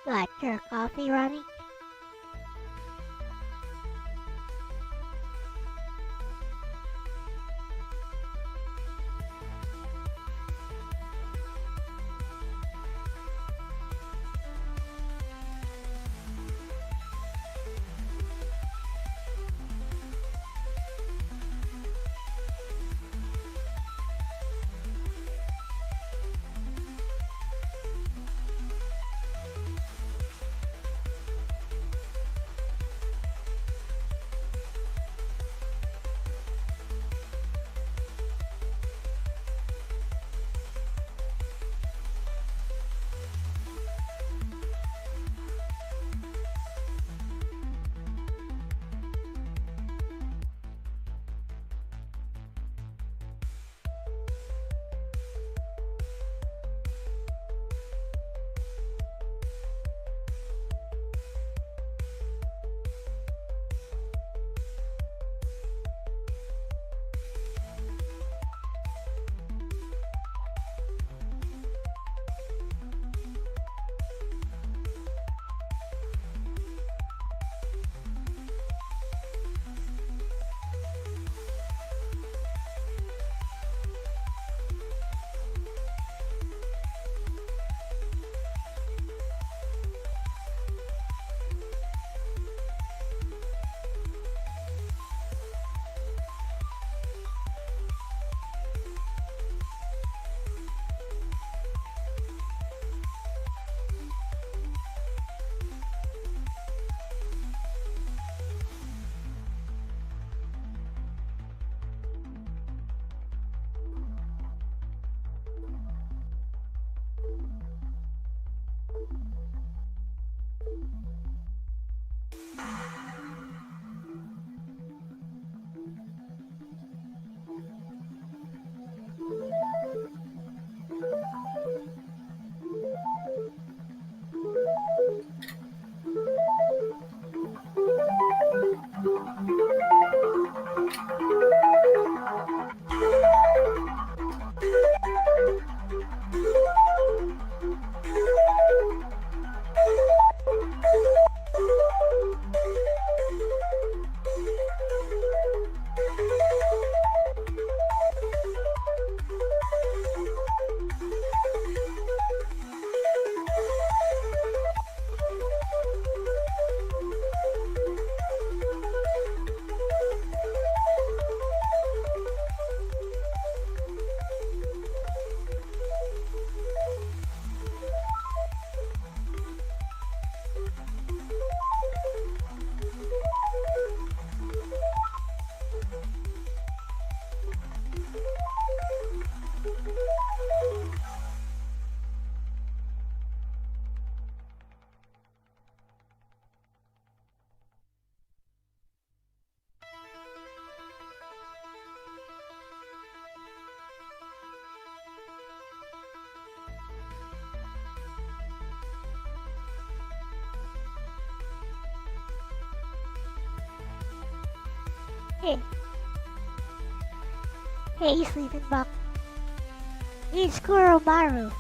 Got your coffee, Ronnie? Hey. Hey, sleeping bug. It's Kuromaru.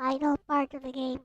Final part of the game.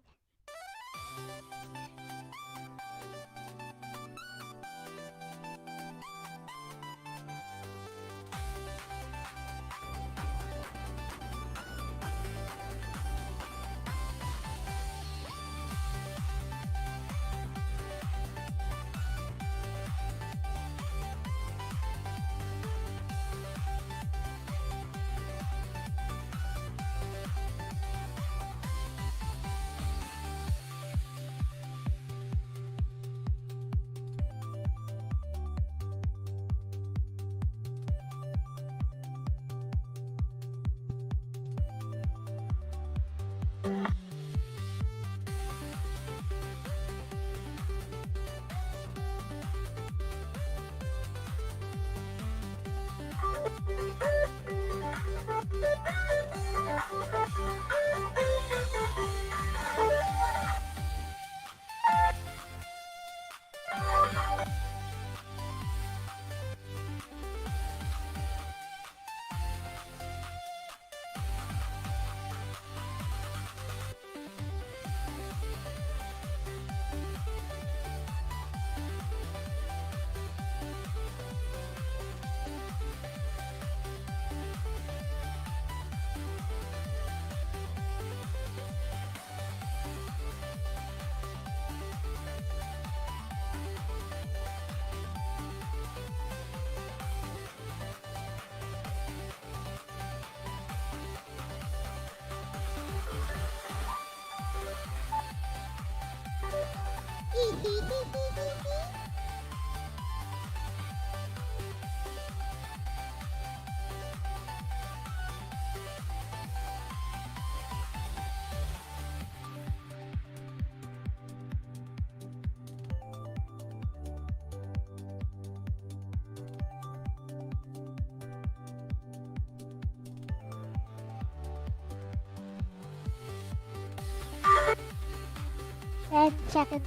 10 seconds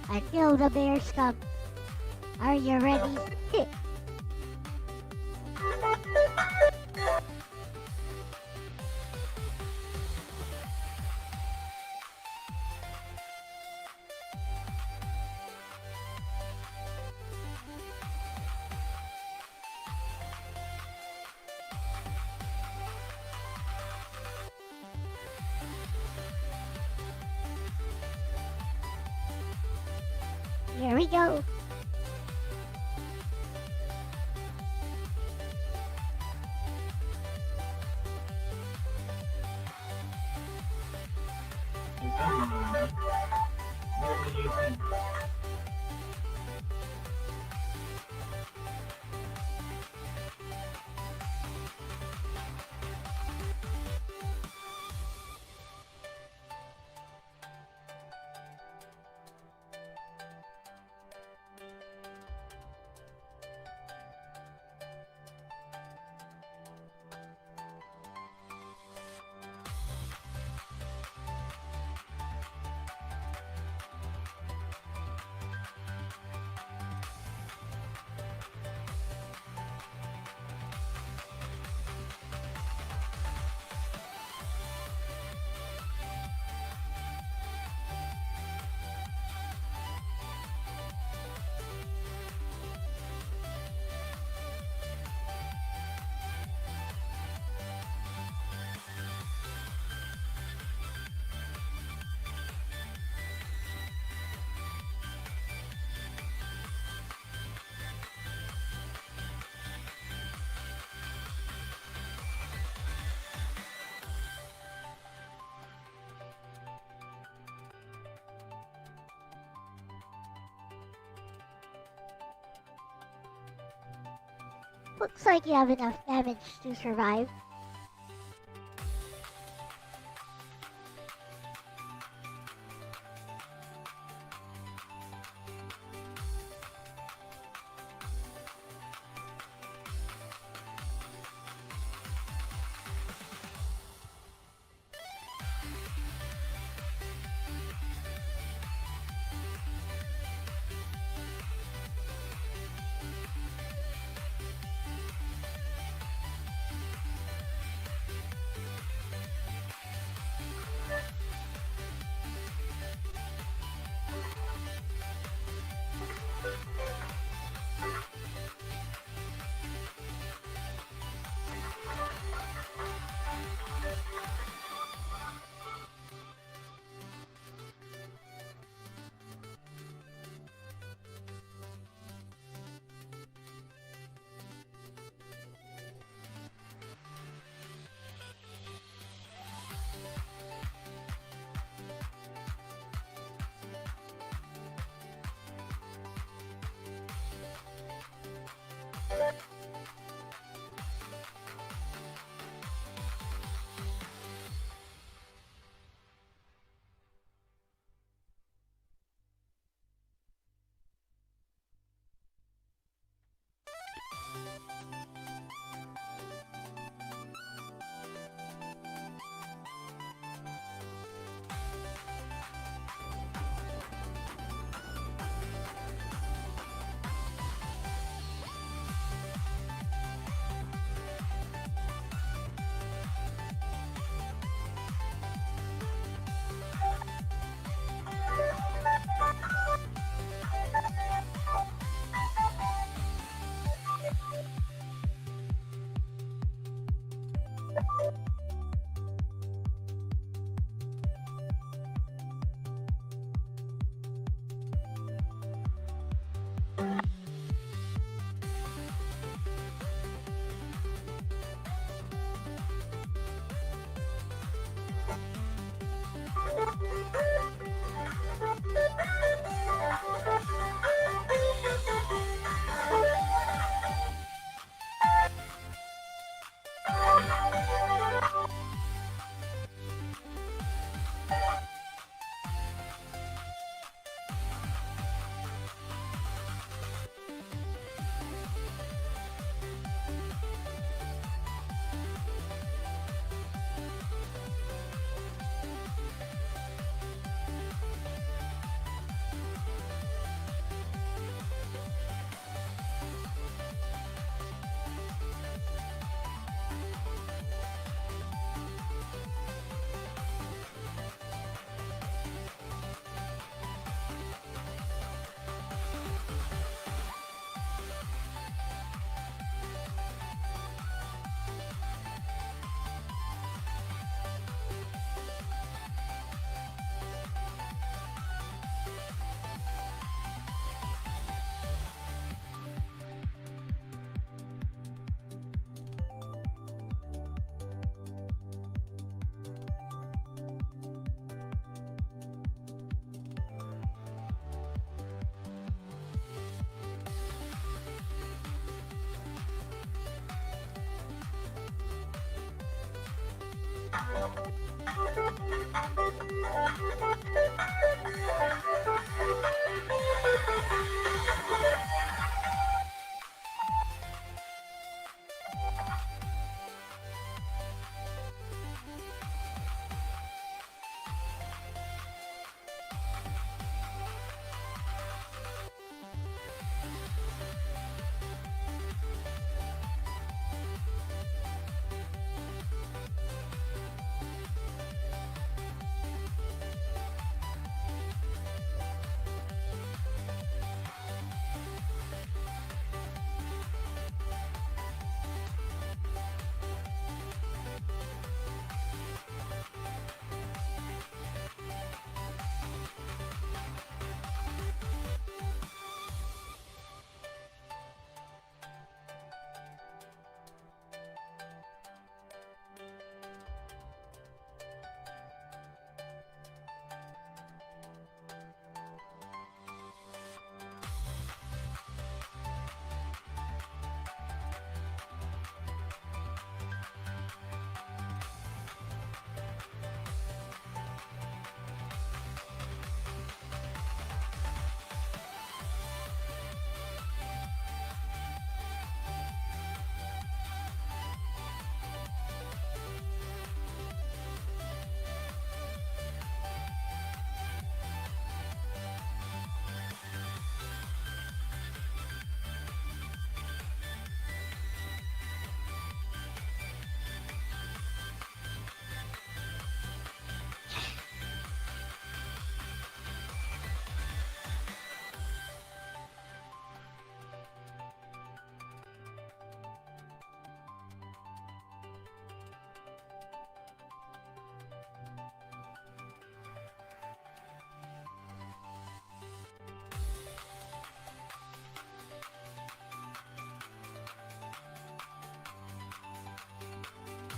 until the bears come. Are you ready? Here we go. What do you think? Looks like you have enough damage to survive.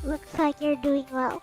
Looks like you're doing well.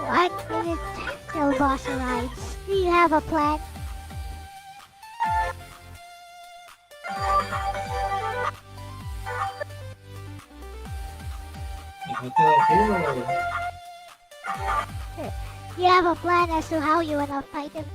One minute till boss arrives. Do you have a plan? Do you have a plan as to how you wanna fight him?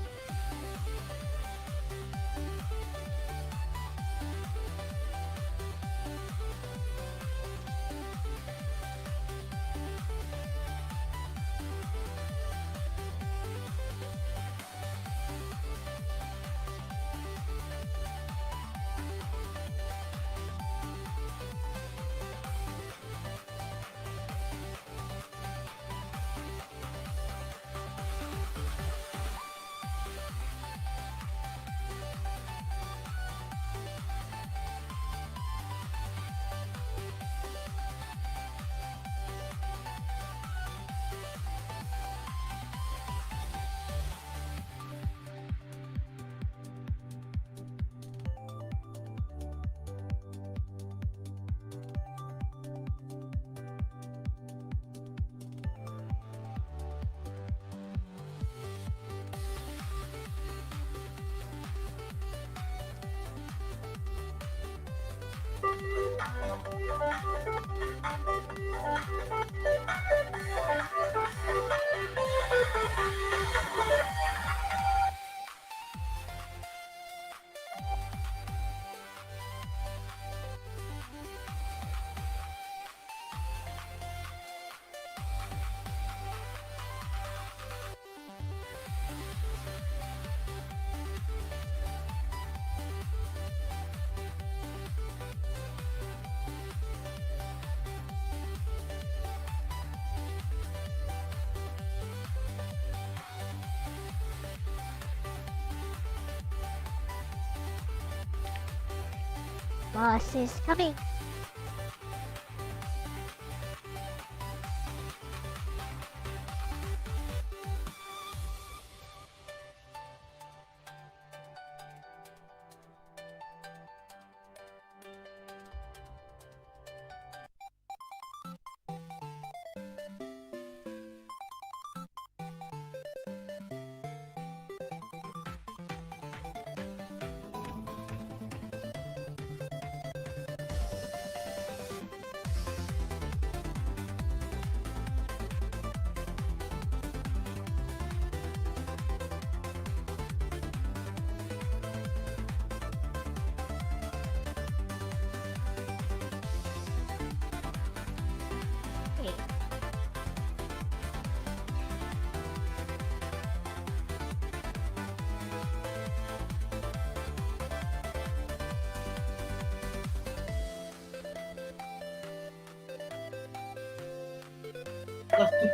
Boss is coming.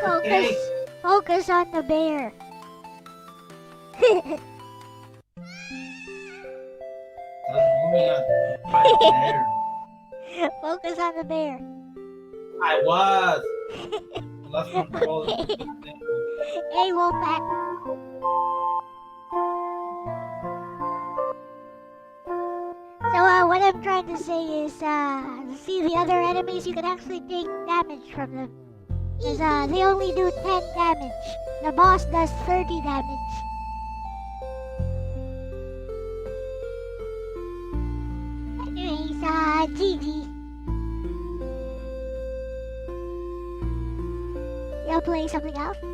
Okay. Focus, focus on the bear. Focus on the bear. I was. Lost control. Hey, Wolfpack. So, what I'm trying to say is, see the other enemies, you can actually take damage from them. Because, they only do 10 damage. The boss does 30 damage. Anyways, GG. You'll play something else? It's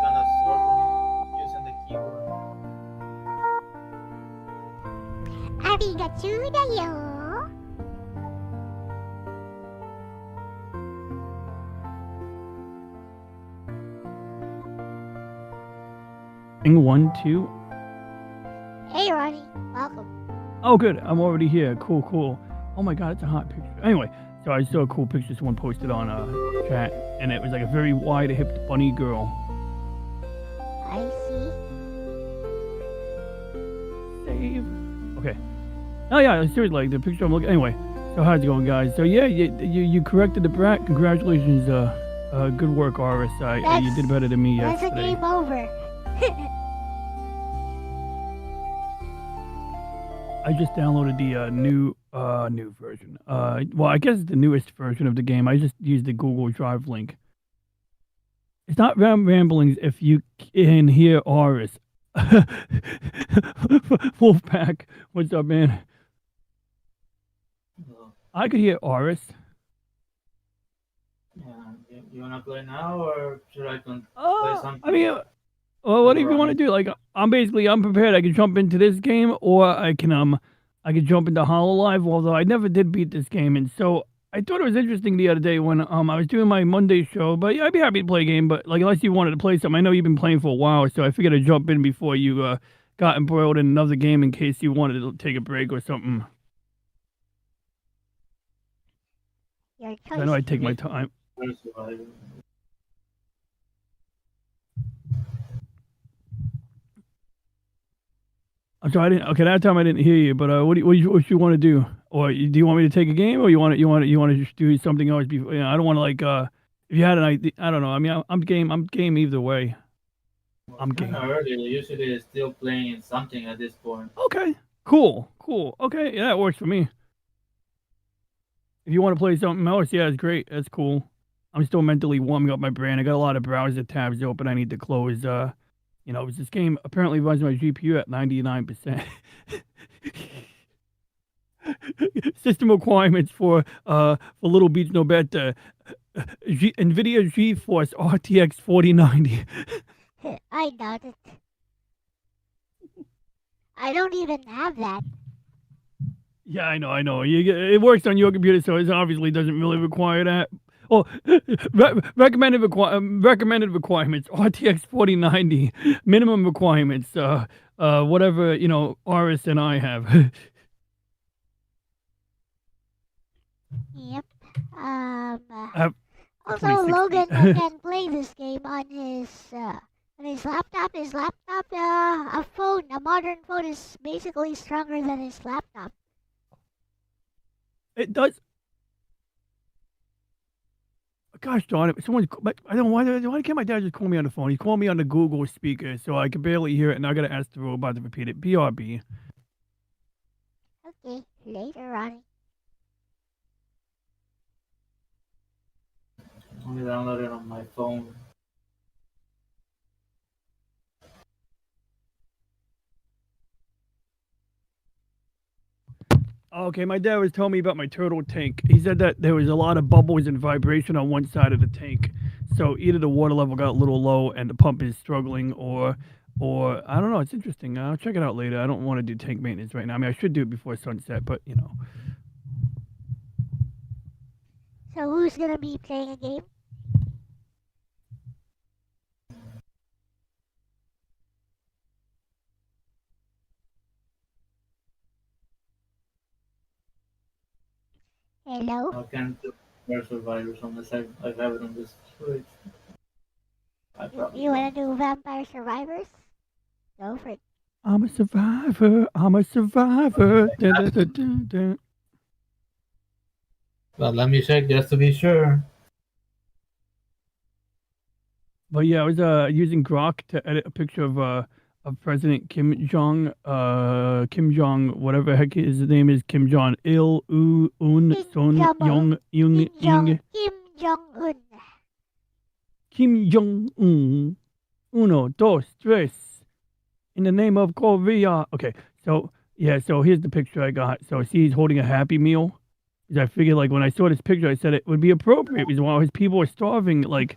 gonna sort from using the keyboard. Arigatou da yo. Thing 1, 2. Hey, Ronnie. Welcome. Oh, good. I'm already here. Cool, cool. Oh my god, it's a hot picture. Anyway, so I saw a cool picture someone posted on chat, and it was like a very wide-hipped bunny girl. I see. Save. Okay. Oh yeah, seriously, like the picture I'm looking. Anyway, so how's it going, guys? So yeah, you corrected the brat. Congratulations. Good work, RS. You did better than me That's yesterday. a game over. I just downloaded the new version. Well, I guess it's the newest version of the game. I just used the Google Drive link. It's not Rom Ramblings if you can hear Aris. Wolfpack, what's up, man? I could hear Aris. Yeah, you wanna play now, or should I play something? I mean, well, what do you want to do? Like, I'm prepared. I can jump into this game, or I can jump into Hololive. Although I never did beat this game, and so I thought it was interesting the other day when I was doing my Monday show. But yeah, I'd be happy to play a game. But like, unless you wanted to play something, I know you've been playing for a while, so I figured I'd jump in before you got embroiled in another game in case you wanted to take a break or something. Your choice. I know I'd take my time. I'm sorry, I didn't. Okay, that time I didn't hear you. But what do you want to do? Or do you want me to take a game, or you want to just do something else? Before, I don't want to like. If you had an idea, I don't know. I mean, I'm game. I'm game either way. I'm game. Earlier, usually it's still playing something at this point. Okay, cool. Okay, yeah, that works for me. If you want to play something else, yeah, it's great. That's cool. I'm still mentally warming up my brain. I got a lot of browser tabs open I need to close. You know, this game apparently runs my GPU at 99%. System requirements for Little Beach No Better. NVIDIA GeForce RTX 4090. I doubt it. I don't even have that. Yeah, I know. It works on your computer, so it obviously doesn't really require that. Oh, recommended requirements: RTX 4090. Minimum requirements: whatever Aris and I have. Yep. have Also, 2060. Logan can play this game on his laptop. His laptop, a phone, a modern phone is basically stronger than his laptop. It does. Gosh darn it! Someone's. I don't know why can't my dad just call me on the phone? He called me on the Google speaker, so I can barely hear it, and I gotta ask the robot to repeat it. BRB. Okay, later, Ronnie. Only download it on my phone. Okay, my dad was telling me about my turtle tank. He said that there was a lot of bubbles and vibration on one side of the tank. So either the water level got a little low and the pump is struggling, or I don't know. It's interesting. I'll check it out later. I don't want to do tank maintenance right now. I mean, I should do it before sunset, but you know. So who's gonna be playing a game? Hello? I can't do Vampire Survivors unless I have it on this Switch. You wanna do Vampire Survivors? Go for it. I'm a survivor. I'm a survivor. Dun, dun, dun, dun, dun. Well, let me check just to be sure. But yeah, I was using Grok to edit a picture of President Kim Jong, whatever the heck his name is, Kim Jong Il, Un, Son, Yong, Yung, Ying, Kim Jong-un. Kim Jong Un, uno, dos, tres, in the name of Korea. Okay, so yeah, so here's the picture I got. So see, he's holding a Happy Meal. I figured, like, when I saw this picture, I said it would be appropriate because while his people are starving, like,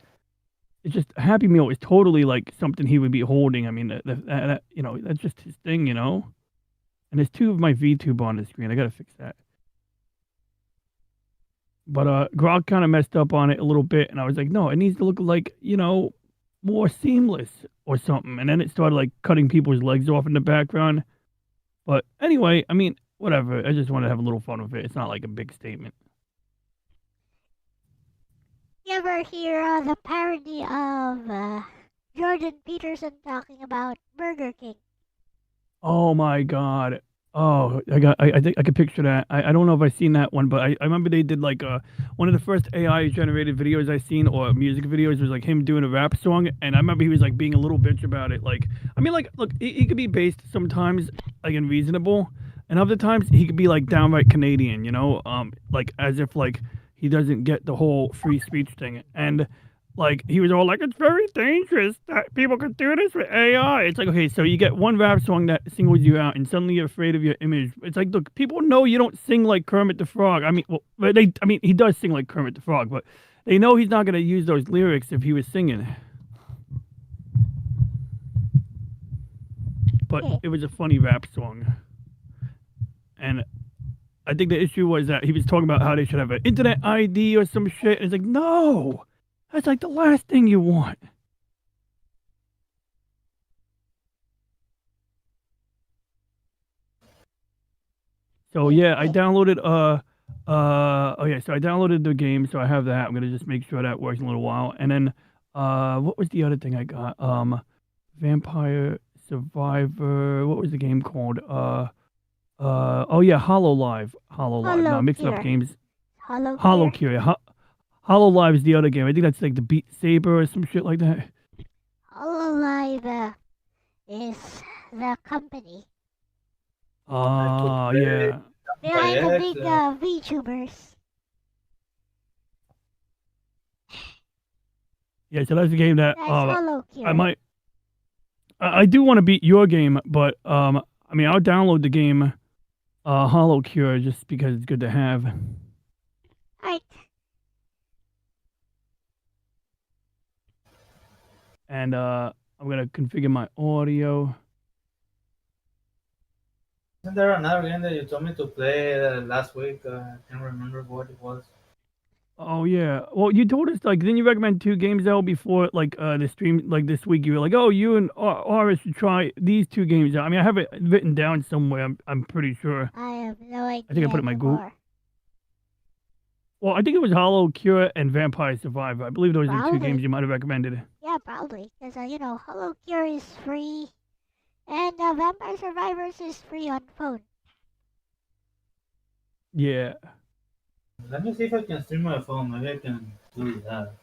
it's just a Happy Meal is totally like something he would be holding. I mean, that that's just his thing, And there's two of my VTube on the screen. I gotta fix that. But Grok kind of messed up on it a little bit, and I was like, no, it needs to look like more seamless or something. And then it started like cutting people's legs off in the background. But anyway, I mean, whatever. I just want to have a little fun with it. It's not like a big statement. You ever hear the parody of Jordan Peterson talking about Burger King? Oh my god. Oh, I think I could picture that. I don't know if I've seen that one, but I remember they did like one of the first AI generated videos I seen, or music videos, was like him doing a rap song, and I remember he was like being a little bitch about it. Like, I mean, like, look, he could be based sometimes like and reasonable, and other times he could be like downright Canadian, like as if like he doesn't get the whole free speech thing. And like he was all like, it's very dangerous that people could do this with AI. It's like, okay, so you get one rap song that singles you out, and suddenly you're afraid of your image. It's like, look, people know you don't sing like Kermit the Frog. I mean, well, he does sing like Kermit the Frog, but they know he's not going to use those lyrics if he was singing. But it was a funny rap song. And I think the issue was that he was talking about how they should have an internet ID or some shit. And it's like, no, that's like the last thing you want. So yeah, I downloaded so I downloaded the game, so I have that. I'm gonna just make sure that works in a little while. And then what was the other thing I got? Vampire Survivor. What was the game called? Oh yeah, Hololive. No, I'm mixing up games. Holocure. Hololive is the other game. I think that's like the Beat Saber or some shit like that. Hololive is the company. Yeah. They're like the big VTubers. Yeah, so that's the game that That's Holocure. I do want to beat your game, but I mean, I'll download the game, Hollow Cure, just because it's good to have. Alright. And I'm gonna configure my audio. Isn't there another game that you told me to play last week? I can't remember what it was. Oh yeah. Well, you told us like didn't you recommend 2 games out before like the stream like this week? You were like, oh, you and Aris should try these 2 games out. I mean, I have it written down somewhere. I'm pretty sure. I have no idea. I think I put it in my Google. anymore. Well, I think it was Hollow Cure and Vampire Survivor. I believe those are the 2 Probably. games you might have recommended. Yeah, probably. Because, Hollow Cure is free. And Vampire Survivors is free on phone. Yeah. Let me see if I can stream my phone. Maybe I can do that.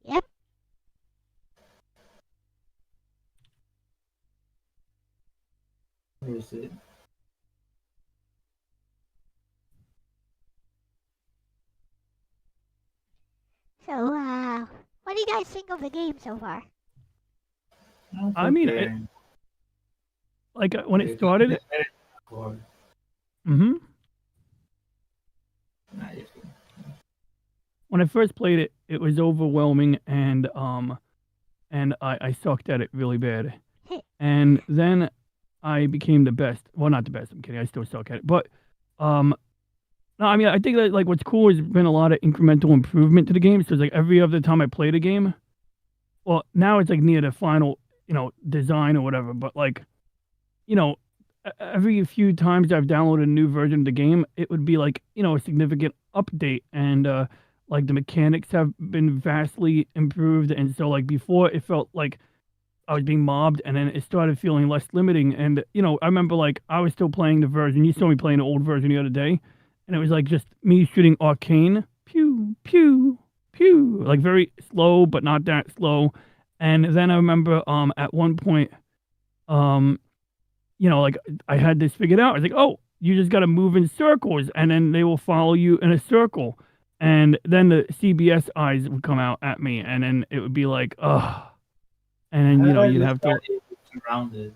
Yep. Let me see. So, what do you guys think of the game so far? I mean, Okay. like when it started. Or- Mm-hmm. Nah, you're good. When I first played it, it was overwhelming and I sucked at it really bad. And then I became the best. Well, not the best. I'm kidding. I still suck at it. But no, I mean, I think that like what's cool has been a lot of incremental improvement to the game. So it's like every other time I play the game, well, now it's like near the final, design or whatever. But like, every few times I've downloaded a new version of the game, it would be like, a significant update. And like the mechanics have been vastly improved. And so like before it felt like I was being mobbed, and then it started feeling less limiting. And I remember like I was still playing the version. You saw me playing the old version the other day, and it was like just me shooting arcane, pew pew pew, like very slow, but not that slow. And then I remember at one point, like I had this figured out. I was like, oh, you just got to move in circles, and then they will follow you in a circle. And then the CBS eyes would come out at me, and then it would be like, ugh. And then you'd have to surrounded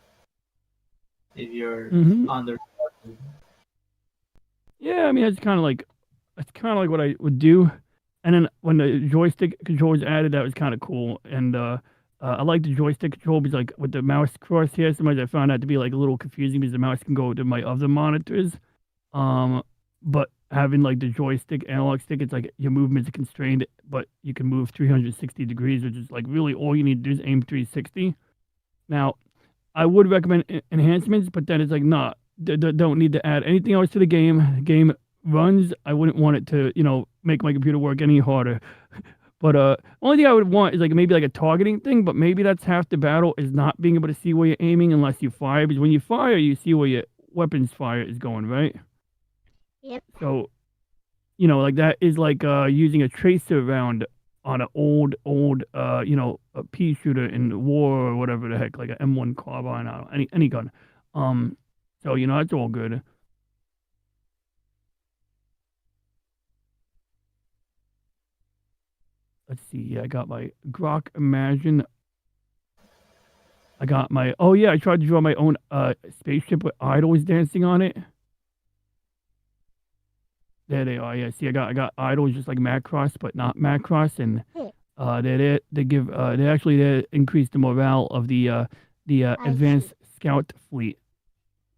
if you're Mhm. under. Yeah, I mean that's kind of like what I would do. And then when the joystick controls added, that was kind of cool. And I like the joystick control because like with the mouse crosshair, sometimes I found that to be like a little confusing because the mouse can go to my other monitors. But having like the joystick analog stick, it's like your movements are constrained, but you can move 360 degrees, which is like really all you need to do is aim 360. Now, I would recommend enhancements, but then it's like, nah, don't need to add anything else to the game. The game runs. I wouldn't want it to, make my computer work any harder. But only thing I would want is like maybe like a targeting thing, but maybe that's half the battle is not being able to see where you're aiming unless you fire. Because when you fire, you see where your weapons fire is going, right? Yep. So, like that is like using a tracer round on an old, a pea shooter in war or whatever the heck, like an M1 carbine, I don't know, any gun. So that's all good. Let's see. Yeah, I got my Grok Imagine. I got my. Oh yeah, I tried to draw my own spaceship with idols dancing on it. There they are. Yeah, see, I got idols just like Macross, but not Macross, and they increase the morale of the advanced scout fleet.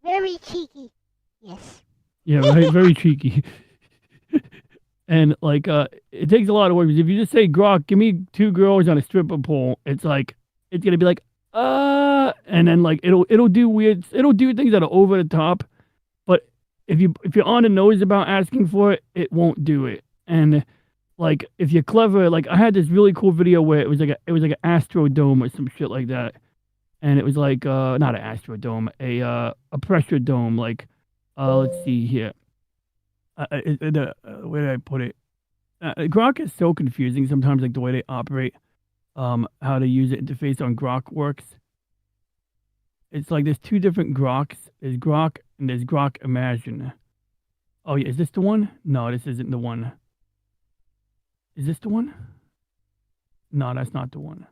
Very cheeky. Yes. Yeah, right, very cheeky. And like it takes a lot of work because if you just say Grok, give me 2 girls on a stripper pole, it's like it's gonna be like and then like it'll do things that are over the top. But if you're on the nose about asking for it, it won't do it. And like if you're clever, like I had this really cool video where it was like an Astrodome or some shit like that, and it was like not an Astrodome, a pressure dome. Like let's see here, where did I put it? Grok is so confusing sometimes, like the way they operate, how the user interface on Grok works. It's like there's 2 different Groks. There's Grok and there's Grok Imagine. Oh yeah, is this the one? No, this isn't the one. Is this the one? No, that's not the one.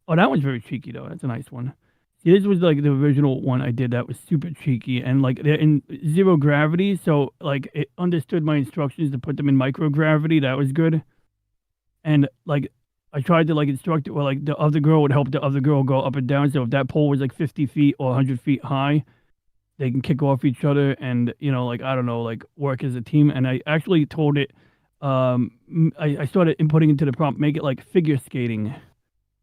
Oh, that one's very cheeky though. That's a nice one. See, this was like the original one I did that was super cheeky and like they're in zero gravity, so like it understood my instructions to put them in microgravity. That was good. And like I tried to like instruct it where like the other girl would help the other girl go up and down. So if that pole was like 50 feet or 100 feet high, they can kick off each other and like I don't know, like work as a team. And I actually told it, I started inputting into the prompt, make it like figure skating.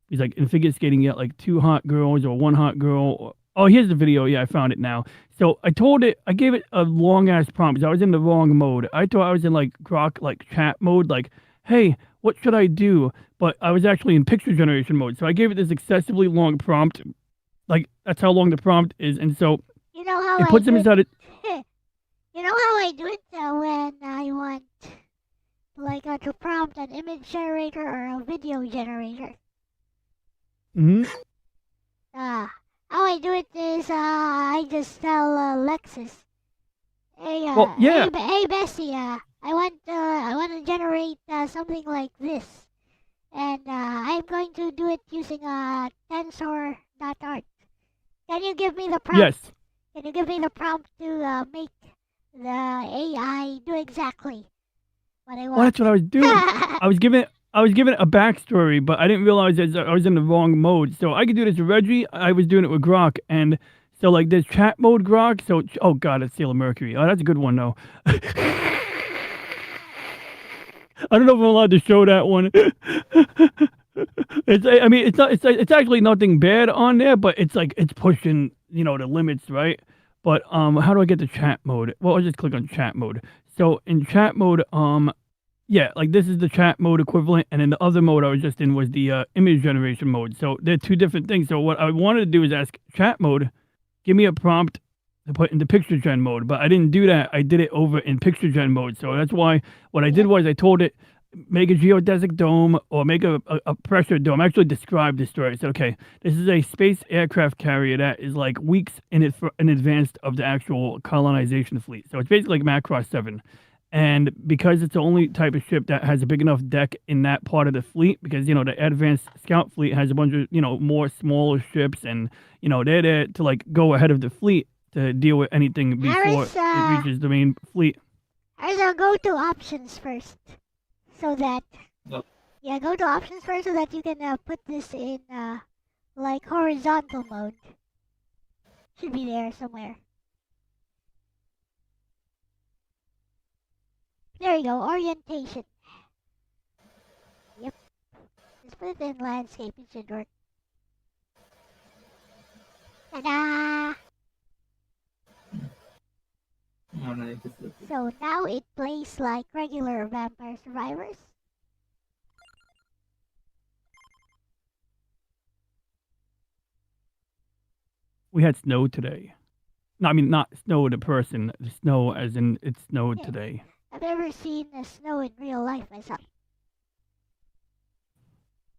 He's like in figure skating, you got like 2 hot girls or 1 hot girl. Oh, here's the video. Yeah, I found it now. So I gave it a long ass prompt because I was in the wrong mode. I thought I was in like Grok, like chat mode, like, hey, what should I do? But I was actually in picture generation mode. So I gave it this excessively long prompt. Like, that's how long the prompt is. And so You know how it puts them inside it. You know how I do it when I want to prompt an image generator or a video generator. Hmm. How I do it is I just tell Lexus, hey, Well, yeah. hey Bessie, I want to generate something like this, and I'm going to do it using tensor.art. Can you give me the prompt? Yes. Can you give me the prompt to make the AI do exactly what I want? Well, that's what I was doing. I was giving it a backstory, but I didn't realize that I was in the wrong mode. So I could do this with Reggie. I was doing it with Grok, and so like there's chat mode Grok. So oh god, it's Sailor Mercury. Oh, that's a good one though. I don't know if I'm allowed to show that one. It's actually nothing bad on there, but it's like it's pushing the limits, right? But how do I get to chat mode? Well, I'll just click on chat mode. So in chat mode, yeah, like this is the chat mode equivalent, and then the other mode I was just in was the image generation mode. So they're 2 different things. So what I wanted to do is ask chat mode, give me a prompt to put into picture gen mode, but I didn't do that. I did it over in picture gen mode. So that's why what I did was I told it, make a geodesic dome or make a pressure dome. I actually described this story. I said, okay, this is a space aircraft carrier that is like weeks in advance of the actual colonization fleet. So it's basically like Macross 7. And because it's the only type of ship that has a big enough deck in that part of the fleet, because, the advanced scout fleet has a bunch of, more smaller ships and, they're there to like go ahead of the fleet to deal with anything before it reaches the main fleet. I'll go to options first. So that, yeah, go to options first so that you can put this in like horizontal mode. Should be there somewhere. There you go, orientation. Yep. Just put it in landscape, it should work. Ta-da! So now it plays like regular Vampire Survivors. We had snow today. No, I mean not snow the person, the snow as in it snowed today. I've never seen the snow in real life myself.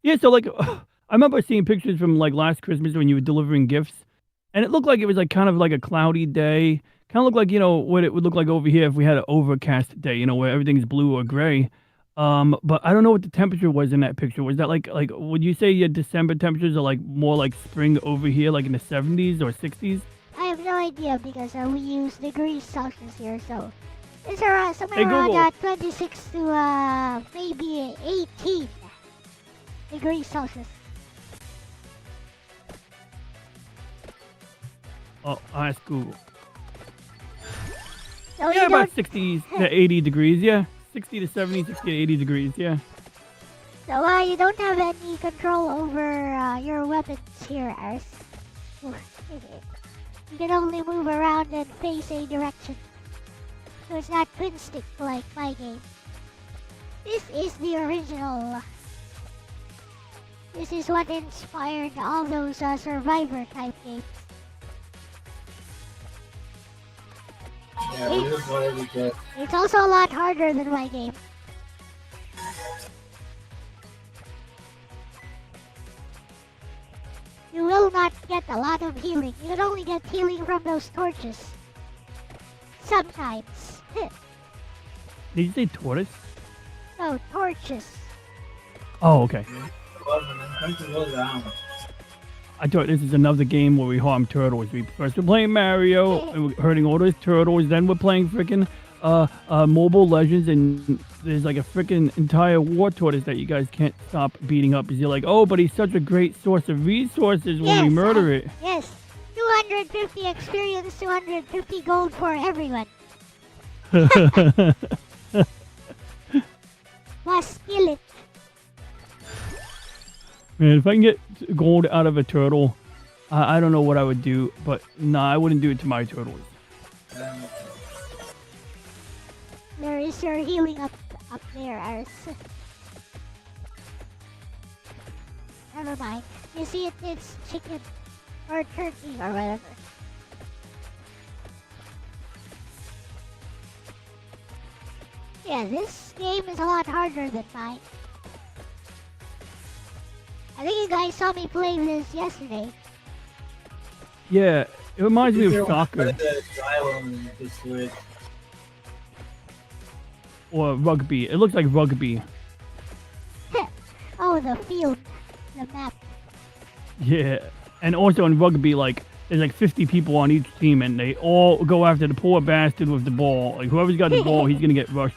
Yeah, so like I remember seeing pictures from like last Christmas when you were delivering gifts, and it looked like it was like kind of like a cloudy day. Kind of looked like, what it would look like over here if we had an overcast day, where everything's blue or gray. But I don't know what the temperature was in that picture. Was that like would you say your December temperatures are like more like spring over here, like in the 70s or 60s? I have no idea because we use degrees Celsius here, so it's around somewhere Hey, around Google. 26 to maybe 18 degrees Celsius. Oh, I'll ask Google. So Yeah, you about don't, 60 to 80 degrees, yeah. 60 to 70, 60 to 80 degrees, yeah. so you don't have any control over your weapons here, Ars. You can only move around and face a direction. So it's not twin stick like my game. This is the original. This is what inspired all those Survivor type games. Yeah, this is what I would get. It's also a lot harder than my game. You will not get a lot of healing. You can only get healing from those torches. Sometimes. Did you say tortoise? No, torches. Oh, okay. Well, I'm trying to go down. I thought this is another game where we harm turtles. We first we're playing Mario and we're hurting all those turtles. Then we're playing freaking Mobile Legends, and there's like a freaking entire war tortoise that you guys can't stop beating up because you're like, oh, but he's such a great source of resources when we murder it. Yes, 250 experience, 250 gold for everyone. Must kill it. Man, if I can get gold out of a turtle, I don't know what I would do, but nah, I wouldn't do it to my turtles. There is your healing up there, Ars. Never mind. You see, it's chicken or turkey or whatever. Yeah, this game is a lot harder than mine. I think you guys saw me play this yesterday. Yeah, it reminds me of soccer or rugby. It looks like rugby. Oh, the field, the map. Yeah, and also in rugby, like there's like 50 people on each team, and they all go after the poor bastard with the ball. Like whoever's got the ball, he's gonna get rushed.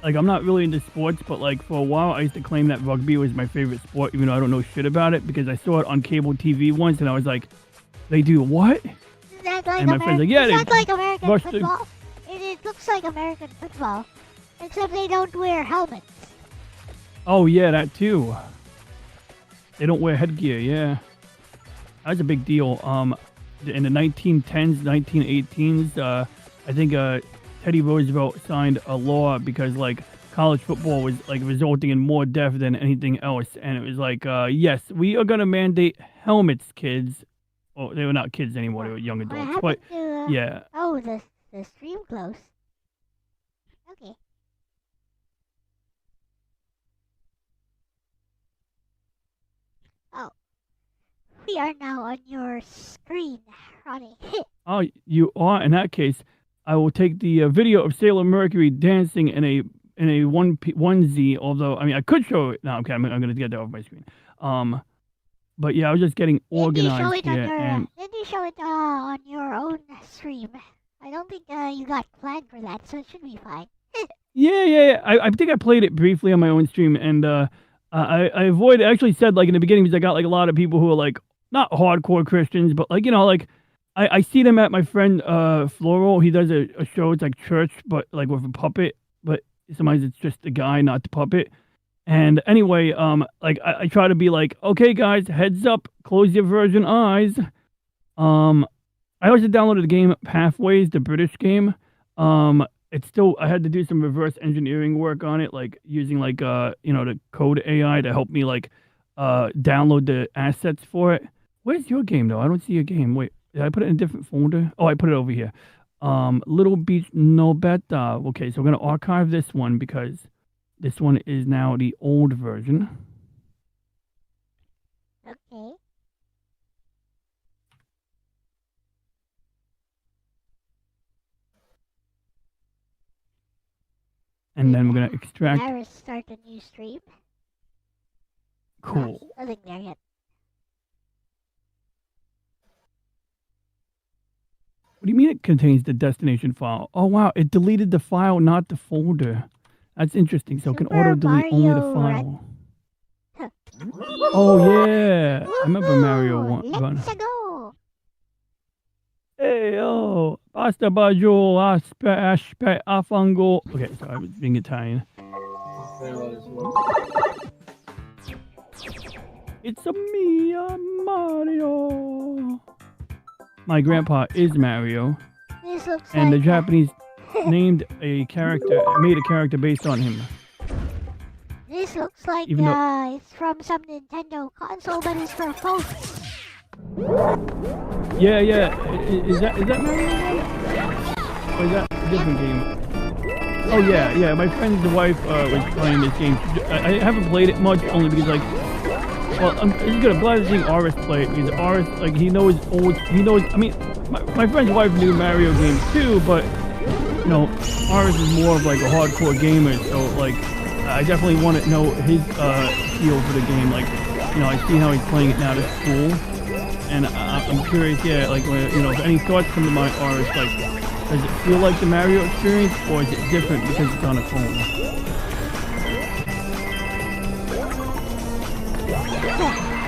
Like, I'm not really into sports, but like for a while I used to claim that rugby was my favorite sport, even though I don't know shit about it, because I saw it on cable TV once and I was like, they do what? Is that like and my friend's like, yeah, is they that like American rush football? It looks like American football, except they don't wear helmets. Oh yeah, that too. They don't wear headgear, yeah. That's a big deal. In the 1910s, 1918s, I think Teddy Roosevelt signed a law because like college football was like resulting in more death than anything else, and it was like, yes, we are gonna mandate helmets, kids. Oh, they were not kids anymore; they were young adults. But yeah. Oh, the stream close. Okay. Oh, we are now on your screen, Ronnie. Oh, you are. In that case, I will take the video of Sailor Mercury dancing in a onesie. Although, I mean, I could show it. No, okay, I'm going to get that off my screen. But yeah, I was just getting organized here. Did you show it on your own stream? I don't think you got flagged for that, so it should be fine. Yeah. I think I played it briefly on my own stream, and I avoided. I actually said like in the beginning because I got like a lot of people who are like not hardcore Christians, but like like. I see them at my friend Floral. He does a show. It's like church, but like with a puppet. But sometimes it's just the guy, not the puppet. And anyway, like I try to be like, okay, guys, heads up, close your virgin eyes. I also downloaded the game Pathways, the British game. It's still I had to do some reverse engineering work on it, like using like the code AI to help me like download the assets for it. Where's your game though? I don't see your game. Wait. Did I put it in a different folder? Oh, I put it over here. Little Beach No Beta. Okay, so we're going to archive this one because this one is now the old version. Okay. And then we're going to extract. Now start a new stream. Cool. Nothing there yet. What do you mean it contains the destination file? Oh, wow. It deleted the file, not the folder. That's interesting. So it can auto-delete only the file. Oh, yeah. I remember Mario one. Let's go. Hey, oh. Pasta baggio, aspe, afango. Okay, sorry. I was being Italian. It's a me, Mario. My grandpa is Mario, and the Japanese made a character based on him. This looks like it's from some Nintendo console, but it's for phones. Yeah. Is that Mario? Or is that a different game? Oh yeah. My friend's wife was playing this game. I haven't played it much, only because like. Well, it's good. I'm glad to see Aris play it because Aris, like, he knows. I mean, my friend's wife knew Mario games too, but Aris is more of like a hardcore gamer. So like, I definitely want to know his feel for the game. Like, you know, I see how he's playing it now to school, and I'm curious. Yeah, like, you know, if any thoughts come to mind are, it's like, does it feel like the Mario experience, or is it different because it's on a phone?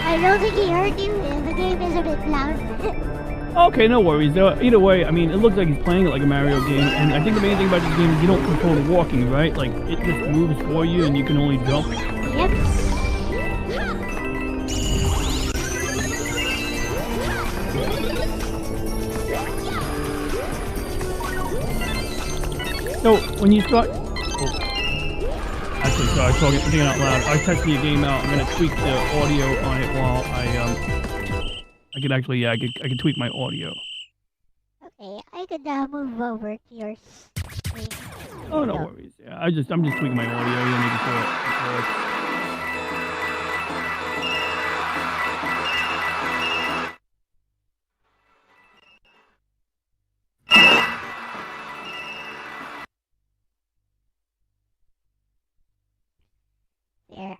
I don't think he heard you. The game is a bit loud. Okay, no worries. Either way, I mean, it looks like he's playing it like a Mario game, and I think the main thing about this game is you don't control the walking, right? Like, it just moves for you, and you can only jump. Yep. So, when you start... Oh. Actually, sorry, I was thinking out loud. I was testing the game out. I'm going to tweak the audio on it while I could actually, yeah, I could tweak my audio. Okay, I could move over to your screen. Oh, no worries. Yeah, I'm just tweaking my audio. You need to it. There.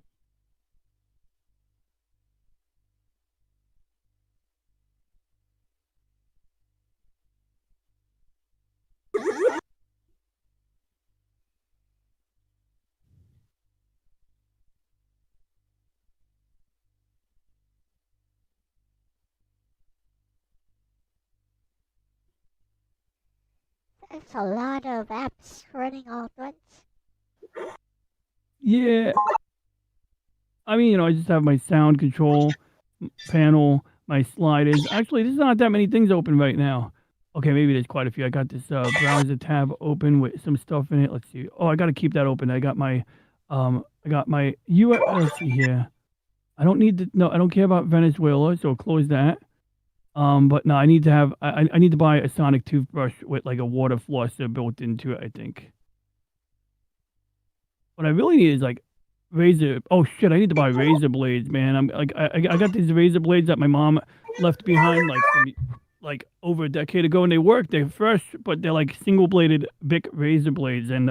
That's a lot of apps running all at once. Yeah. I mean, you know, I just have my sound control panel, my sliders. Actually, there's not that many things open right now. Okay, maybe there's quite a few. I got this browser tab open with some stuff in it. Let's see. Oh, I got to keep that open. I got my let's see here. I don't need to. No, I don't care about Venezuela, so close that. But no, I need to have. I need to buy a sonic toothbrush with like a water flosser built into it, I think. What I really need is like razor. Oh shit! I need to buy razor blades, man. I'm like I got these razor blades that my mom left behind like over a decade ago, and they work. They're fresh, but they're like single bladed Bic razor blades, and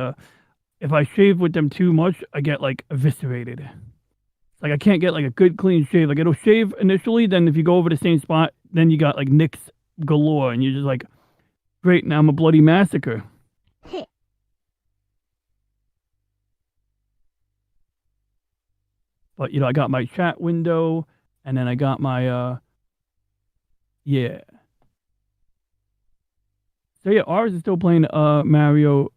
if I shave with them too much, I get like eviscerated. Like I can't get like a good clean shave. Like it'll shave initially, then if you go over the same spot, then you got like nicks galore, and you're just like, great, now I'm a bloody massacre. But you know, I got my chat window, and then I got my yeah. So yeah, ours is still playing Mario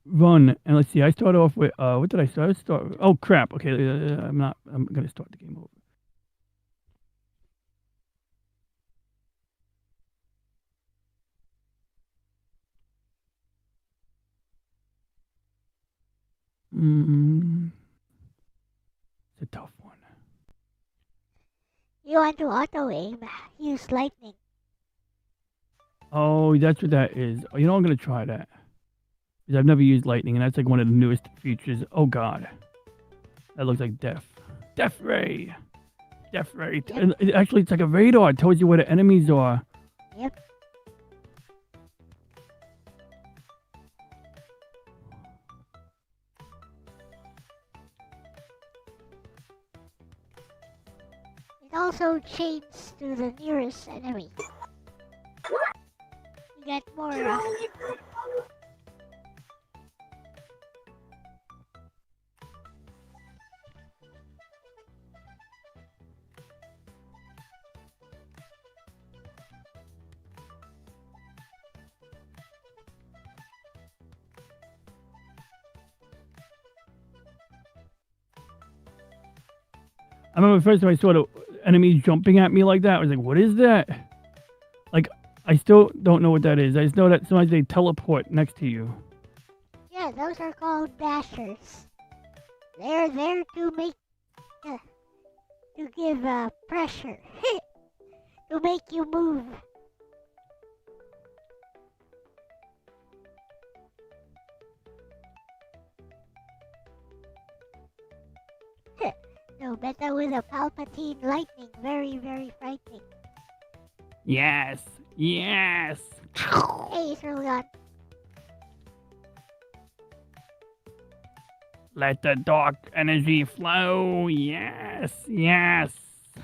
Run, and let's see. I start off with what did I start? Oh crap! Okay, I'm gonna start the game over. It's a tough one. You want to auto aim? Use lightning. Oh, that's what that is. Oh, you know, I'm gonna try that. Because I've never used lightning, and that's like one of the newest features. Oh god, that looks like death. Death ray. Death ray. Yep. And actually, it's like a radar. It tells you where the enemies are. Yep. It also chains to the nearest enemy. You get more. I remember the first time I saw the enemies jumping at me like that. I was like, "What is that?" Like, I still don't know what that is. I just know that sometimes they teleport next to you. Yeah, those are called dashers. They're there to make, to give pressure, to make you move. No, better with a Palpatine lightning. Very, very frightening. Yes, yes. Hey, throw gun. Let the dark energy flow. Yes, yes. I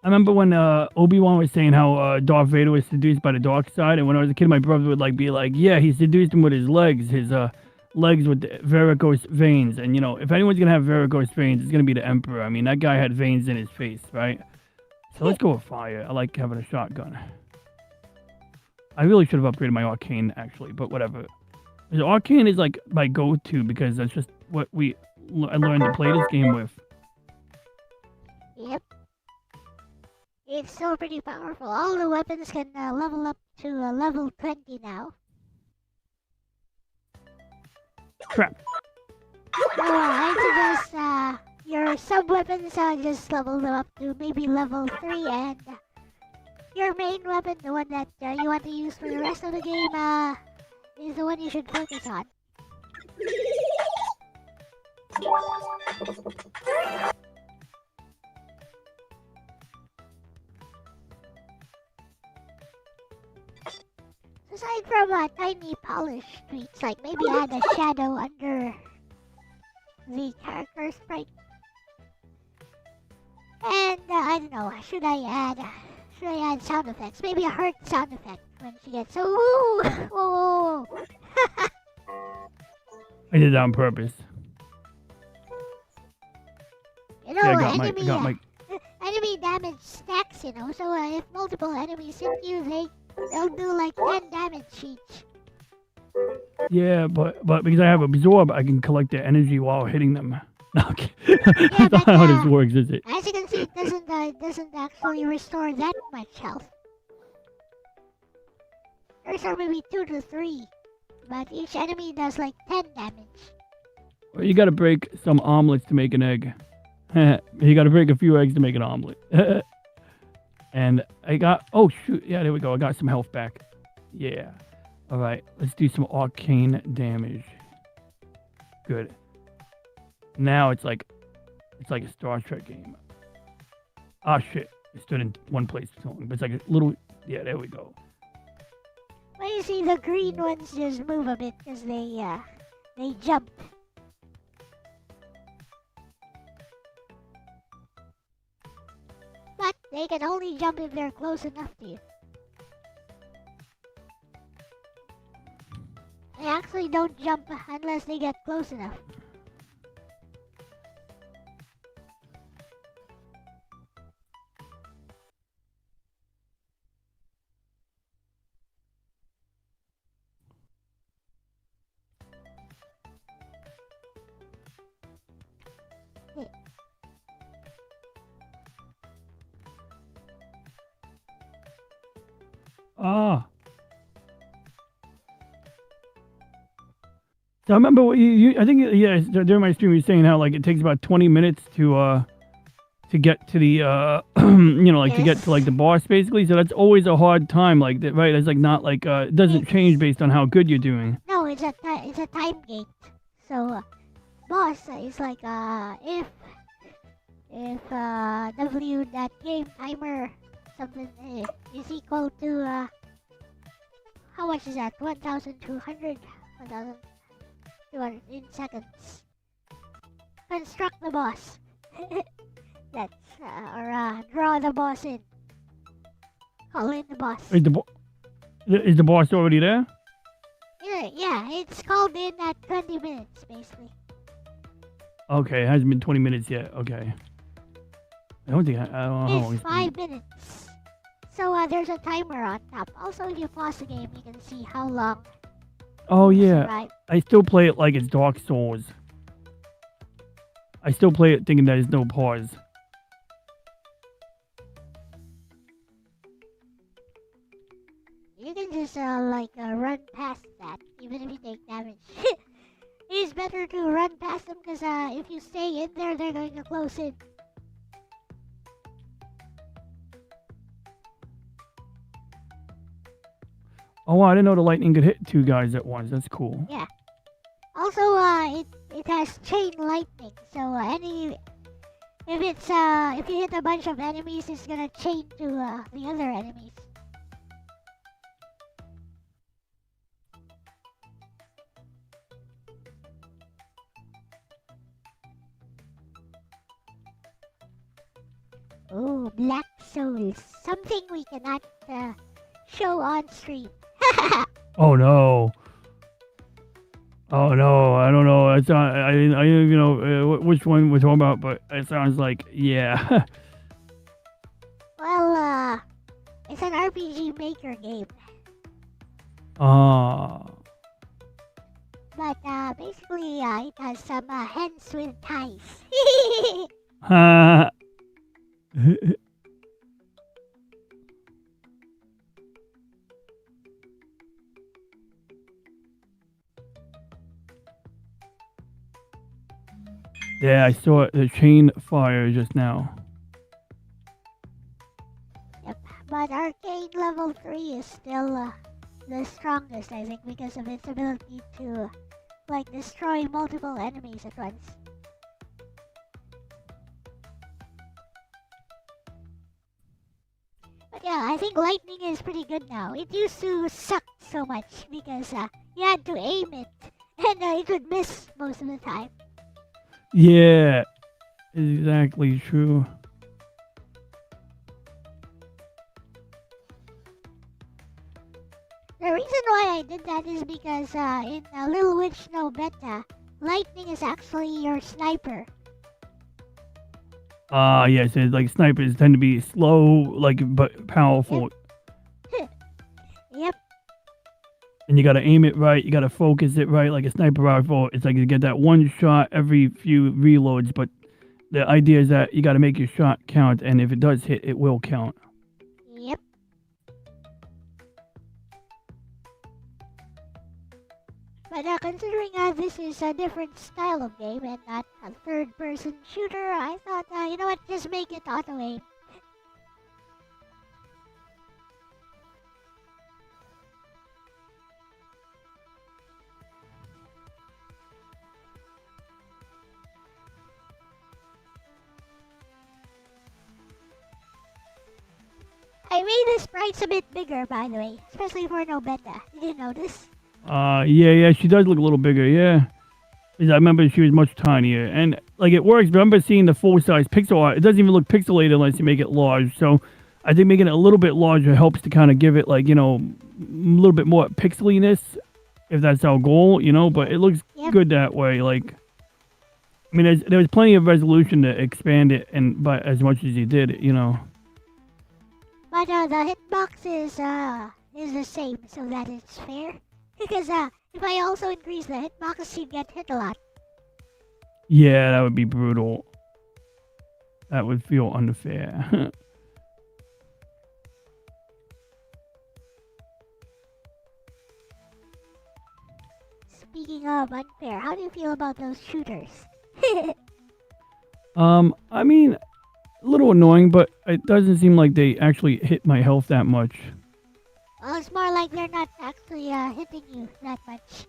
remember when Obi-Wan was saying how Darth Vader was seduced by the dark side, and when I was a kid, my brother would be like, yeah, he seduced him with his legs with the varicose veins. And you know, if anyone's gonna have varicose veins, it's gonna be the Emperor. I mean, that guy had veins in his face, right? So let's go with fire. I like having a shotgun. I really should have upgraded my arcane actually, but whatever. The arcane is like my go-to because that's just what I learned to play this game with. Yep. It's still pretty powerful. All the weapons can level up to level 20 now. Crap. So I suggest your sub-weapons just level them up to maybe level 3, and your main weapon, the one that you want to use for the rest of the game, is the one you should focus on. Aside from tiny polished streaks, like maybe add a shadow under the character sprite. And I don't know, should I add sound effects? Maybe a heart sound effect when she gets so whoa. I did that on purpose. You know, Yeah, I got my enemy damage stacks, you know, so if multiple enemies hit you, they'll do like 10 damage each. Yeah, but because I have absorb, I can collect their energy while hitting them. Okay. Yeah, That's not how this works, is it? As you can see, it doesn't actually restore that much health. Restore maybe 2 to 3, but each enemy does like 10 damage. Well, you gotta break some omelets to make an egg. You gotta break a few eggs to make an omelet. And I got, oh shoot, yeah, there we go. I got some health back. Yeah. All right, let's do some arcane damage. Good. Now it's like a Star Trek game. Ah shit, I stood in one place for so long, but it's like a little, yeah, there we go. Well, you see, the green ones just move a bit because they jump. But they can only jump if they're close enough to you. They actually don't jump unless they get close enough. Ah. So I remember what I think, yeah, during my stream you were saying how like it takes about 20 minutes to get to the you know, like to get to like the boss basically. So that's always a hard time, like that, right? It's like not like it doesn't change based on how good you're doing. No, it's a time gate. So boss is like if W that game timer something is equal to how much is that? 1,200 in seconds. Construct the boss. That's or draw the boss in. Call in the boss. Is the boss already there? Yeah, it's called in at 20 minutes basically. Okay, it hasn't been 20 minutes yet. Okay. I don't know how long It's 5 minutes. So there's a timer on top. Also, if you pause the game, you can see how long. Oh yeah, survive. I still play it like it's Dark Souls. I still play it thinking there's no pause. You can just run past that, even if you take damage. It's better to run past them because if you stay in there, they're going to close in. Oh wow, I didn't know the lightning could hit two guys at once. That's cool. Yeah. Also, it has chain lightning, so if you hit a bunch of enemies, it's gonna chain to the other enemies. Oh, Black Souls. Something we cannot show on stream. Oh no. Oh no, I don't know. It's not. I didn't even know which one we're talking about, but it sounds like yeah. Well, it's an RPG Maker game. Ah. But basically, it has some hens with ties. Ha. Yeah, I saw the chain fire just now. Yep. But Arcane level 3 is still the strongest, I think, because of its ability to like destroy multiple enemies at once. But yeah, I think lightning is pretty good now. It used to suck so much because you had to aim it and it would miss most of the time. Yeah, exactly true. The reason why I did that is because in Little Witch No Beta, lightning is actually your sniper. Yeah, so like snipers tend to be slow, like but powerful. Yep. And you gotta aim it right, you gotta focus it right, like a sniper rifle. It's like you get that one shot every few reloads, but the idea is that you gotta make your shot count, and if it does hit, it will count. Yep. But considering this is a different style of game and not a third-person shooter, I thought, you know what, just make it auto-aim. I made the sprites a bit bigger, by the way, especially for no beta. Did you notice? Yeah, she does look a little bigger, yeah. 'Cause I remember she was much tinier, and like it works. But I remember seeing the full-size pixel art. It doesn't even look pixelated unless you make it large. So I think making it a little bit larger helps to kind of give it like a little bit more pixeliness, if that's our goal, But it looks good that way. Like, I mean, there was plenty of resolution to expand it, and by as much as you did, But the hitbox is the same, so that it's fair. Because if I also increase the hitbox, you get hit a lot. Yeah, that would be brutal. That would feel unfair. Speaking of unfair, how do you feel about those shooters? I mean, a little annoying, but it doesn't seem like they actually hit my health that much. Well, it's more like they're not actually hitting you that much.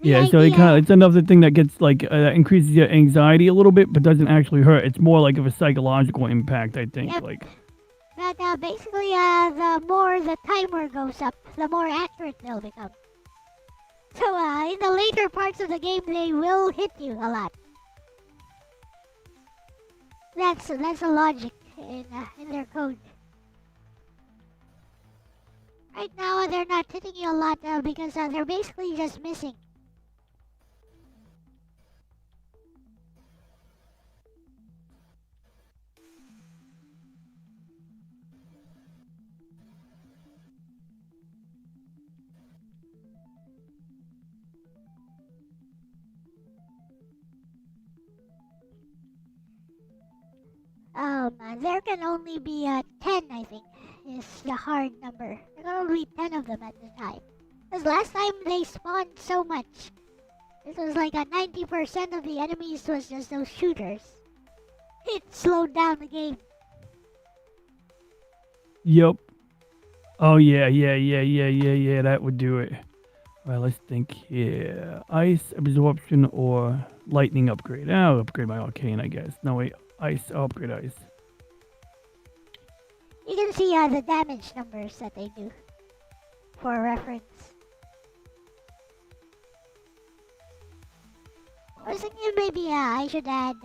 Yeah, so it's another thing that gets like increases your anxiety a little bit, but doesn't actually hurt. It's more like of a psychological impact, I think. Yep. Like, but basically, the more the timer goes up, the more accurate they'll become. So in the later parts of the game, they will hit you a lot. That's the logic in their code. Right now, they're not hitting you a lot because they're basically just missing. There can only be 10, I think, is the hard number. There can only be 10 of them at the time. Because last time they spawned so much. It was like 90% of the enemies was just those shooters. It slowed down the game. yep. Oh yeah, that would do it. All right, let's think here. Ice absorption or lightning upgrade. I'll upgrade my arcane, I guess. No wait, ice. I'll upgrade ice. You can see the damage numbers that they do for reference. I was thinking maybe I should add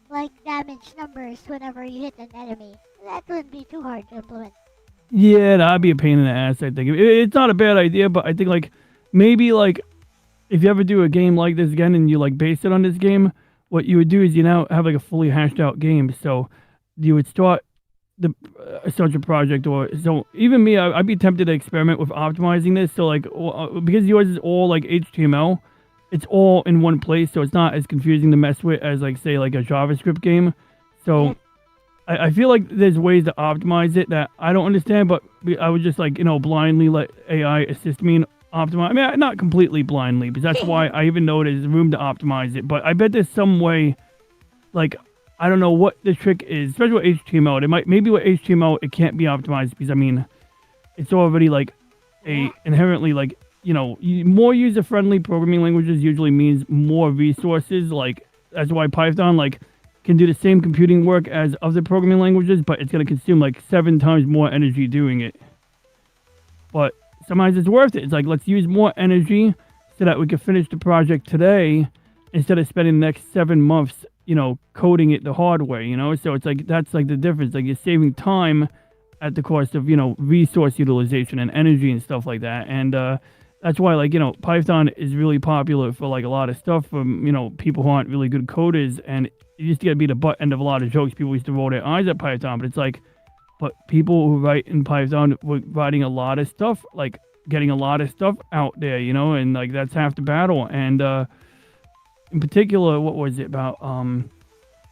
like damage numbers whenever you hit an enemy. That wouldn't be too hard to implement. Yeah, that'd be a pain in the ass, I think. It's not a bad idea, but I think, like, maybe, like, if you ever do a game like this again and you, like, base it on this game, what you would do is you now have, like, a fully hashed out game. So you would start such a project, or so even me, I'd be tempted to experiment with optimizing this. So, like, because yours is all, like, HTML, it's all in one place, so it's not as confusing to mess with as, like, say, like a JavaScript game. So I feel like there's ways to optimize it that I don't understand, but I would just, like, blindly let AI assist me in optimize. I mean, not completely blindly, because that's why I even know there's room to optimize it. But I bet there's some way, like, I don't know what the trick is, especially with HTML. Maybe with HTML it can't be optimized because, I mean, it's already, like, inherently, like, more user-friendly programming languages usually means more resources. Like, that's why Python, like, can do the same computing work as other programming languages, but it's going to consume, like, 7 times more energy doing it. But sometimes it's worth it. It's like, let's use more energy so that we can finish the project today instead of spending the next 7 months, coding it the hard way, So it's like, that's, like, the difference. Like, you're saving time at the cost of, resource utilization and energy and stuff like that. And, that's why, like, Python is really popular for, like, a lot of stuff from, people who aren't really good coders. And it used to get to be the butt end of a lot of jokes. People used to roll their eyes at Python. But it's like, but people who write in Python were writing a lot of stuff, like, getting a lot of stuff out there, and, like, that's half the battle. And in particular, what was it about?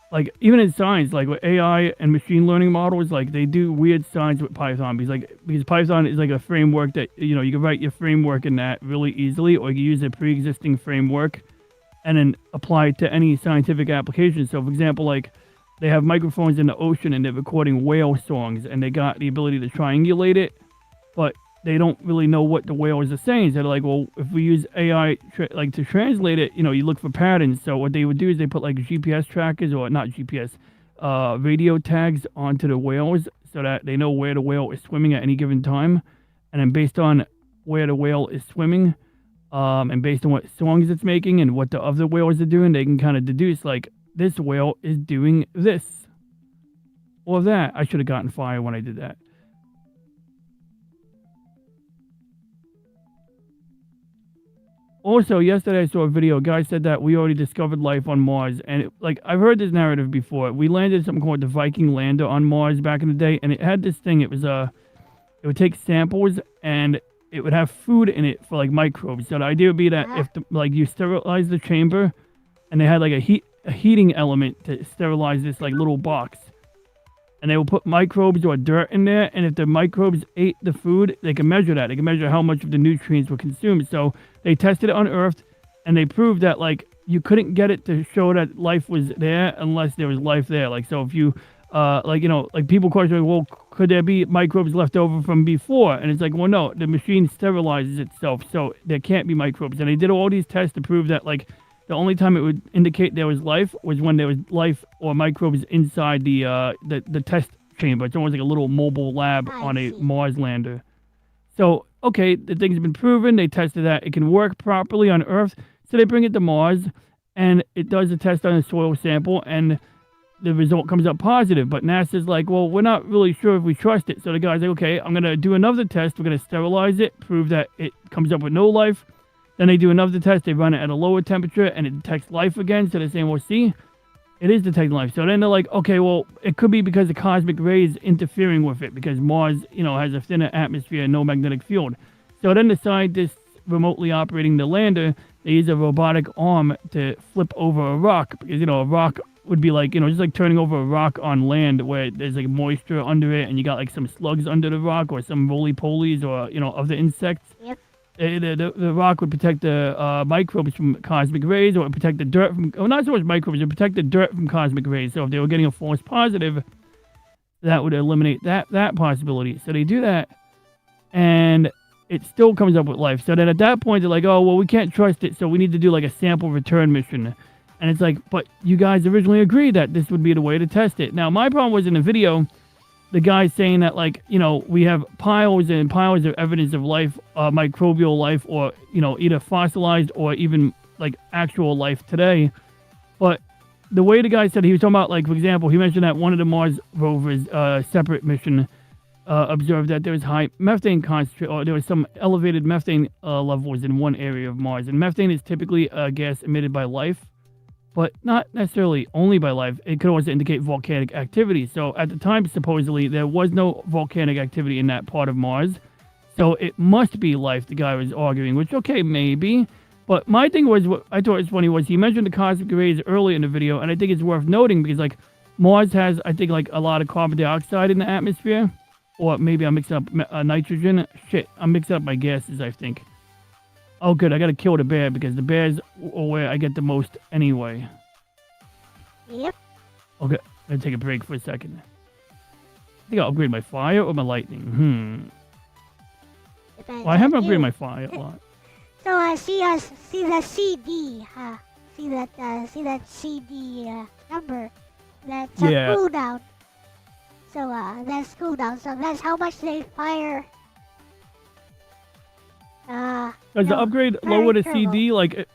Like, even in science, like with AI and machine learning models, like, they do weird science with Python because Python is like a framework that, you can write your framework in that really easily, or you use a pre-existing framework and then apply it to any scientific application. So, for example, like, they have microphones in the ocean and they're recording whale songs, and they got the ability to triangulate it, but they don't really know what the whales are saying. So they're like, well, if we use AI to translate it, you look for patterns. So what they would do is they put, like, GPS trackers, or not GPS, radio tags onto the whales so that they know where the whale is swimming at any given time. And then based on where the whale is swimming, and based on what songs it's making and what the other whales are doing, they can kind of deduce, like, this whale is doing this or that. I should have gotten fire when I did that. Also, yesterday I saw a video. A guy said that we already discovered life on Mars. And, I've heard this narrative before. We landed something called the Viking lander on Mars back in the day. And it had this thing. It was, it would take samples and it would have food in it for, like, microbes. So the idea would be that if, you sterilize the chamber and they had, like, a heating element to sterilize this, like, little box. And they will put microbes or dirt in there, and if the microbes ate the food, they can measure that. They can measure how much of the nutrients were consumed. So they tested it on Earth, and they proved that, like, you couldn't get it to show that life was there unless there was life there. Like, so if you, people question, well, could there be microbes left over from before? And it's like, well, no, the machine sterilizes itself, so there can't be microbes. And they did all these tests to prove that, like, the only time it would indicate there was life was when there was life or microbes inside the test chamber. It's almost like a little mobile lab on a Mars lander. So, okay, the thing's been proven. They tested that it can work properly on Earth. So they bring it to Mars, and it does a test on a soil sample, and the result comes up positive. But NASA's like, well, we're not really sure if we trust it. So the guy's like, okay, I'm going to do another test. We're going to sterilize it, prove that it comes up with no life. Then they do another test. They run it at a lower temperature, and it detects life again. So they're saying, well, see, it is detecting life. So then they're like, okay, well, it could be because the cosmic rays interfering with it, because Mars, has a thinner atmosphere and no magnetic field. So then the scientists remotely operating the lander, they use a robotic arm to flip over a rock, because, a rock would be like, just like turning over a rock on land where there's, like, moisture under it, and you got, like, some slugs under the rock or some roly-polies or, other insects. Yep. The rock would protect the microbes from cosmic rays, or it would protect the dirt from, not so much microbes, it would protect the dirt from cosmic rays. So if they were getting a false positive, that would eliminate that possibility. So they do that, and it still comes up with life. So then at that point, they're like, oh, well, we can't trust it, so we need to do, like, a sample return mission. And it's like, but you guys originally agreed that this would be the way to test it. Now, my problem was in the video, the guy saying that, like, we have piles and piles of evidence of life, microbial life, or, either fossilized or even, like, actual life today. But the way the guy said he was talking about, like, for example, he mentioned that one of the Mars rovers, separate mission, observed that there was high methane concentration, or there was some elevated methane levels in one area of Mars. And methane is typically a gas emitted by life, but not necessarily only by life. It could also indicate volcanic activity. So at the time, supposedly, there was no volcanic activity in that part of Mars. So it must be life, the guy was arguing, which, okay, maybe. But my thing was, what I thought was funny was he mentioned the cosmic rays early in the video, and I think it's worth noting because, like, Mars has, I think, like, a lot of carbon dioxide in the atmosphere. Or maybe I'm mixing up nitrogen. Shit, I'm mixing up my gases, I think. Oh, good, I gotta kill the bear because the bears are where I get the most anyway. Yep. Okay, I'm gonna take a break for a second. I think I'll upgrade my fire or my lightning. Depends Well, I haven't on you. upgraded my fire a lot. So see the CD, see that CD number. That's a Yeah. cooldown. So that's cooldown. So that's how much they fire. Does the upgrade lower the CD? Like,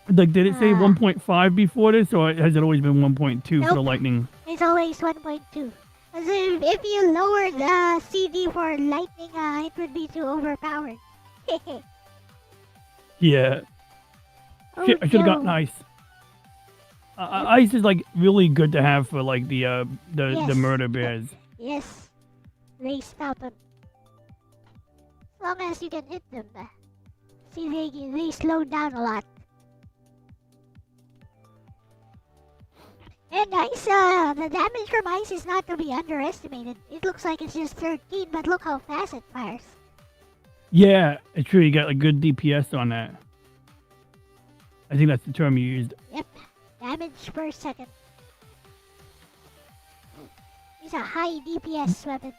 like did it say 1.5 before this, or has it always been 1.2 for the Nope. lightning? It's always 1.2. Because if you lower the CD for lightning, it would be too overpowered. Yeah. Oh, Shit, I should have no. gotten ice. Ice is like really good to have for like the Yes. murder bears. Yes, they stop them. As long as you can hit them. See, they slow down a lot. And ice, the damage from ice is not to be underestimated. It looks like it's just 13, but look how fast it fires. Yeah, it's true. You got like good DPS on that. I think that's the term you used. Yep, damage per second. It's a high DPS weapon.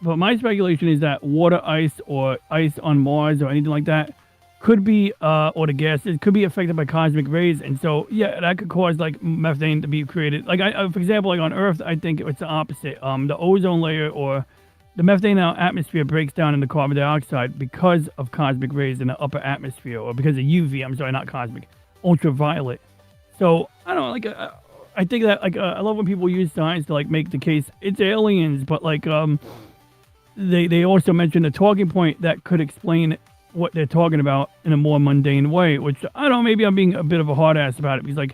But my speculation is that water ice or ice on Mars or anything like that could be, or the gases could be affected by cosmic rays, and so yeah, that could cause like methane to be created. Like for example, like on Earth, I think it's the opposite. The ozone layer or the methane in our atmosphere breaks down into carbon dioxide because of cosmic rays in the upper atmosphere, or because of UV. I'm sorry, not cosmic, ultraviolet. So I don't know, like I think that like I love when people use science to like make the case it's aliens, but like they also mentioned a talking point that could explain what they're talking about in a more mundane way, which I don't know, maybe I'm being a bit of a hard ass about it because, like,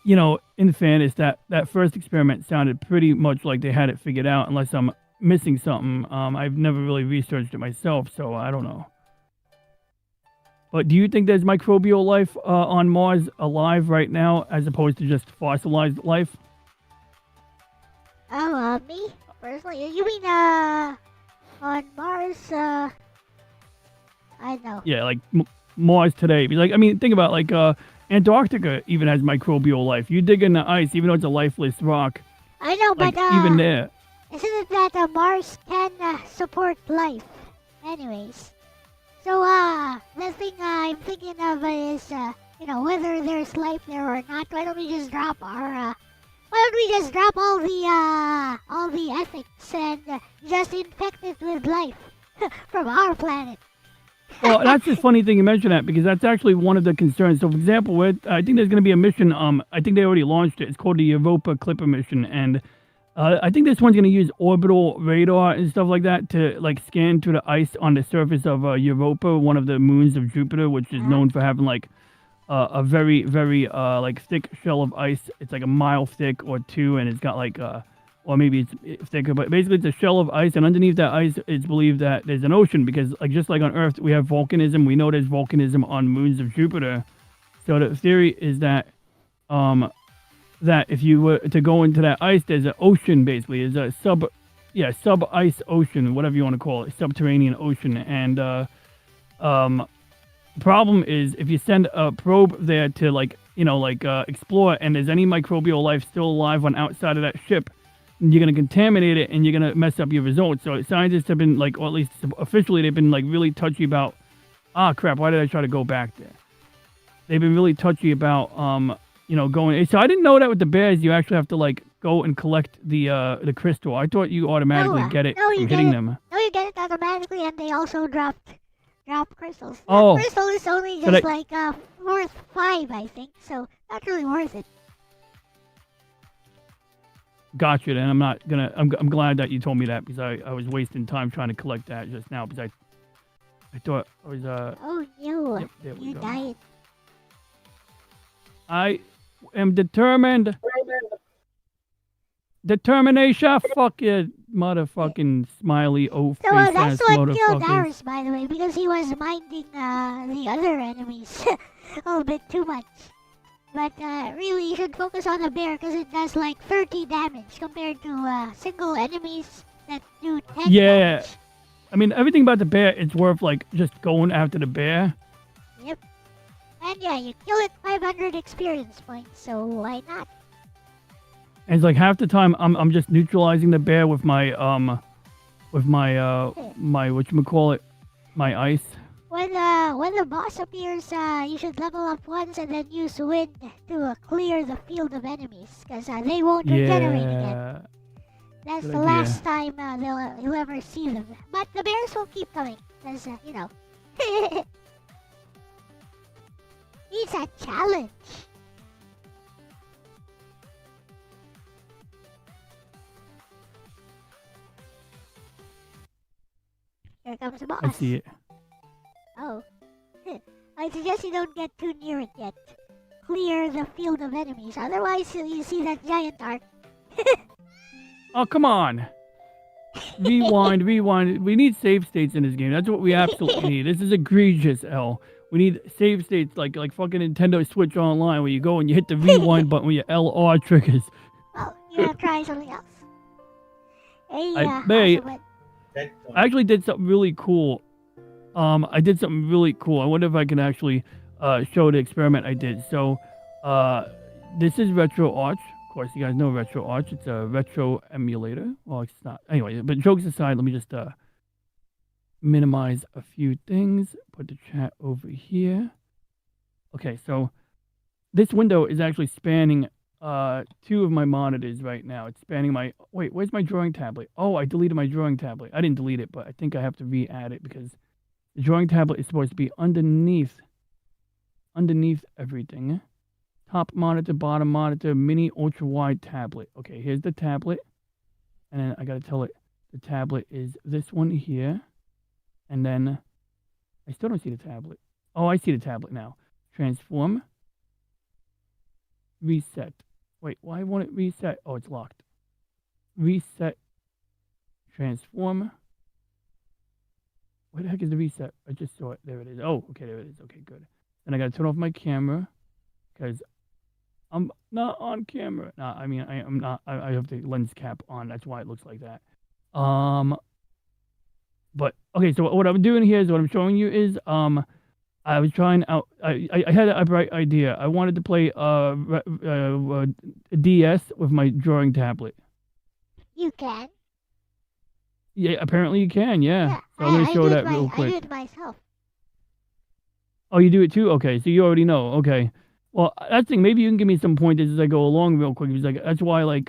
you know, in fairness, that first experiment sounded pretty much like they had it figured out, unless I'm missing something. I've never really researched it myself, so I don't know. But do you think there's microbial life on Mars alive right now as opposed to just fossilized life? Oh, me? Personally? You mean, on Mars, I know. Yeah, like Mars today. Because, like, I mean, think about like Antarctica even has microbial life. You dig in the ice, even though it's a lifeless rock. I know, Like, but, even there. isn't it that Mars can support life? Anyways. So, the thing I'm thinking of is, you know, whether there's life there or not. Why don't we just drop our, all the ethics and just infect it with life from our planet? Well, that's the funny thing you mentioned that, because that's actually one of the concerns. So, for example, I think there's going to be a mission. I think they already launched it. It's called the Europa Clipper mission, and I think this one's going to use orbital radar and stuff like that to like scan through the ice on the surface of Europa, one of the moons of Jupiter, which is known for having like a very, very like thick shell of ice. It's like a mile thick or two, and it's got like or maybe it's thicker, but basically it's a shell of ice, and underneath that ice, it's believed that there's an ocean, because like just like on Earth, we have volcanism. We know there's volcanism on moons of Jupiter. So the theory is that that if you were to go into that ice, there's an ocean, basically. There's a sub-ice ocean, whatever you want to call it, subterranean ocean. And problem is, if you send a probe there to like, you know, like explore, and there's any microbial life still alive on outside of that ship, you're going to contaminate it and you're going to mess up your results. So scientists have been like, or at least officially, they've been like really touchy about, crap, why did I try to go back there? They've been really touchy about, you know, going. So I didn't know that with the bears, you actually have to like go and collect the crystal. I thought you automatically get it from hitting them. No, you get it automatically, and they also drop crystals. Oh. Crystal is only So just they- like worth 5, I think. So not really worth it. Gotcha. And I'm not gonna. I'm glad that you told me that because I was wasting time trying to collect that just now because I thought I was Oh no! Yep, there we You go. died. I am determined. Determination. Fuck you, motherfucking smiley O face So ass that's what killed motherfuckers. Darius, by the way, because he was minding the other enemies a little bit too much. But really, you should focus on the bear because it does like 30 damage compared to single enemies that do 10 Yeah. damage. I mean, everything about the bear, it's worth like just going after the bear. Yep. And yeah, you kill it 500 experience points, so why not? And it's like half the time I'm just neutralizing the bear with my my whatchamacallit, my ice. When the boss appears, you should level up once and then use wind to clear the field of enemies, because they won't regenerate again. Yeah. That's Good the idea. last time you'll ever see them. But the bears will keep coming, because, you know. It's a challenge. Here comes the boss. I see it. Oh. I suggest you don't get too near it yet. Clear the field of enemies, otherwise you see that giant arc. Oh, come on. Rewind. We need save states in this game. That's what we absolutely need. This is egregious, L. We need save states like fucking Nintendo Switch Online where you go and you hit the rewind button with your LR triggers. Well, you wanna try something else? Hey, I may. awesome. I actually did something really cool. I did something really cool. I wonder if I can actually show the experiment I did. So, this is Retro Arch. Of course, you guys know Retro Arch. It's a retro emulator. Well, it's not. Anyway, but jokes aside, let me just minimize a few things. Put the chat over here. Okay, so this window is actually spanning two of my monitors right now. It's spanning my. Wait, where's my drawing tablet? Oh, I deleted my drawing tablet. I didn't delete it, but I think I have to re-add it because the drawing tablet is supposed to be underneath everything. Top monitor, bottom monitor, mini ultra wide tablet. Okay, here's the tablet. And then I gotta tell it the tablet is this one here. And then I still don't see the tablet. Oh, I see the tablet now. Transform. Reset. Wait, why won't it reset? Oh, it's locked. Reset. Transform. Where the heck is the reset? I just saw it. There it is. Oh, okay, there it is. Okay, good. Then I gotta turn off my camera because I'm not on camera. No, I mean I'm not. I have the lens cap on. That's why it looks like that. But okay. So what I'm doing here is what I'm showing you is I was trying out. I had a bright idea. I wanted to play a DS with my drawing tablet. You can. Yeah, apparently you can. Yeah. So I'm gonna show that real I quick. do it myself. Oh, you do it too? Okay, so you already know. Okay. Well, that's the thing. Maybe you can give me some pointers as I go along real quick. Because like that's why I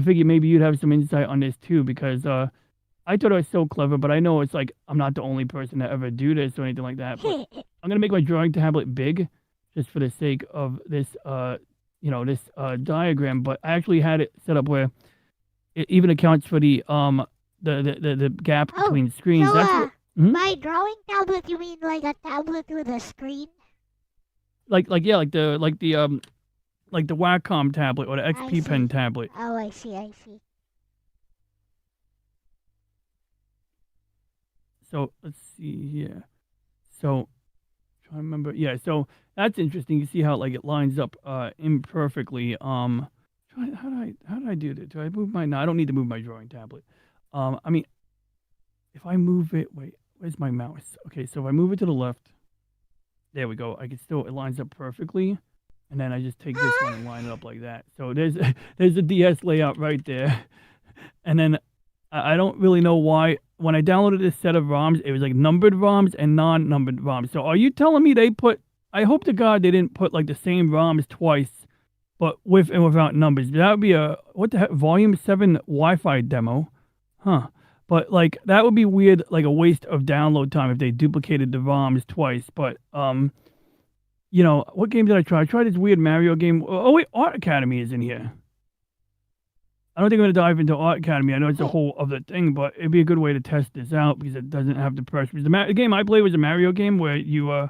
figured maybe you'd have some insight on this too because I thought it was so clever, but I know it's like I'm not the only person to ever do this or anything like that. But I'm gonna make my drawing tablet big, just for the sake of this this diagram. But I actually had it set up where it even accounts for the gap Oh, between screens. So, That's what, Mhm. by drawing tablet, you mean like a tablet with a screen? like the Wacom tablet or the XP Pen see. tablet. Oh, I see. So let's see here. So trying to remember. Yeah, so that's interesting. You see how like it lines up imperfectly. How did I do this? Do I move my? No, I don't need to move my drawing tablet. I mean, if I move it, wait, where's my mouse? Okay, so if I move it to the left, there we go. It lines up perfectly. And then I just take this one and line it up like that. So there's a DS layout right there. And then I don't really know why. When I downloaded this set of ROMs, it was like numbered ROMs and non-numbered ROMs. So are you telling me I hope to God they didn't put like the same ROMs twice, but with and without numbers. That would be what the heck, Volume 7 Wi-Fi demo. Huh. But like that would be weird, like a waste of download time if they duplicated the ROMs twice. But you know, what game did I try? I tried this weird Mario game. Oh wait, Art Academy is in here. I don't think I'm gonna dive into Art Academy. I know it's a whole other thing, but it'd be a good way to test this out because it doesn't have the pressure. The game I played was a Mario game where you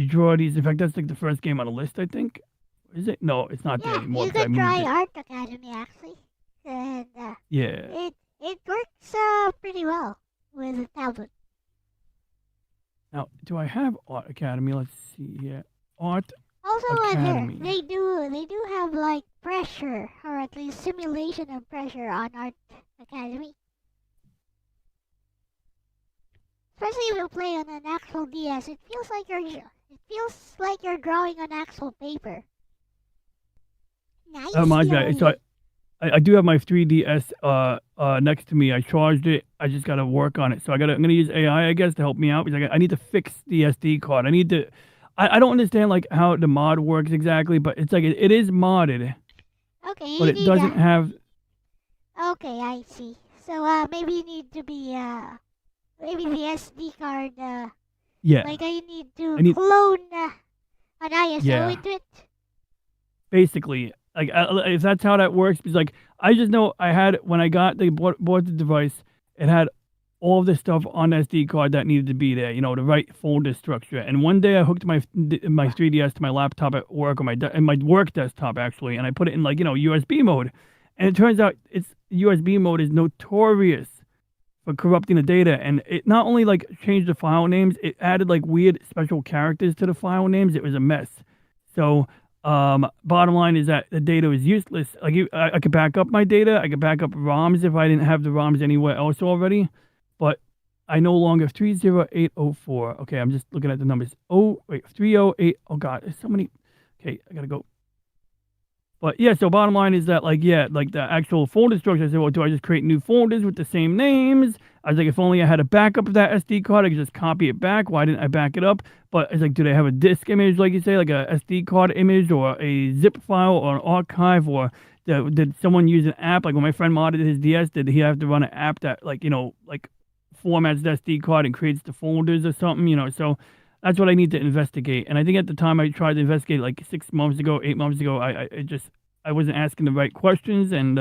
draw these. In fact, that's like the first game on the list, I think. Is it? No, it's not there Yeah, anymore. you because I could moved try it. Art Academy actually, and Yeah. it works pretty well with a tablet. Now, do I have Art Academy? Let's see here. Art Also, Academy. they do have like pressure, or at least simulation of pressure on Art Academy. Especially if you play on an actual DS, it feels like you're drawing on actual paper. Nice. Oh my God! So I do have my 3DS next to me. I charged it. I just gotta work on it. So I'm gonna use AI, I guess, to help me out because I need to fix the SD card. I don't understand like how the mod works exactly, but it's like it is modded, Okay, but it doesn't have. Okay, I see. So maybe you need to be maybe the SD card Yeah. like I need to I need- clone an ISO Yeah. into it. Basically, like if that's how that works, because like I just know I had when I bought the device, it had all of the stuff on the SD card that needed to be there, you know, the right folder structure. And one day I hooked my 3DS to my laptop at work, or my work desktop actually, and I put it in like, you know, USB mode. And it turns out USB mode is notorious for corrupting the data, and it not only like changed the file names, it added like weird special characters to the file names. It was a mess. So bottom line is that the data is useless. Like I could back up my data. I could back up ROMs if I didn't have the ROMs anywhere else already. But I no longer 30804. Okay, I'm just looking at the numbers. Oh wait, 308. Oh God, there's so many. Okay, I gotta go. But yeah, so bottom line is that like the actual folder structure. I said, well, do I just create new folders with the same names? I was like, if only I had a backup of that SD card, I could just copy it back. Why didn't I back it up? But it's like, do they have a disk image, like you say, like a SD card image, or a zip file, or an archive, or did someone use an app? Like when my friend modded his DS, did he have to run an app that like, you know, like formats the SD card and creates the folders or something, you know? So that's what I need to investigate. And I think at the time I tried to investigate like 6 months ago, 8 months ago, I wasn't asking the right questions. And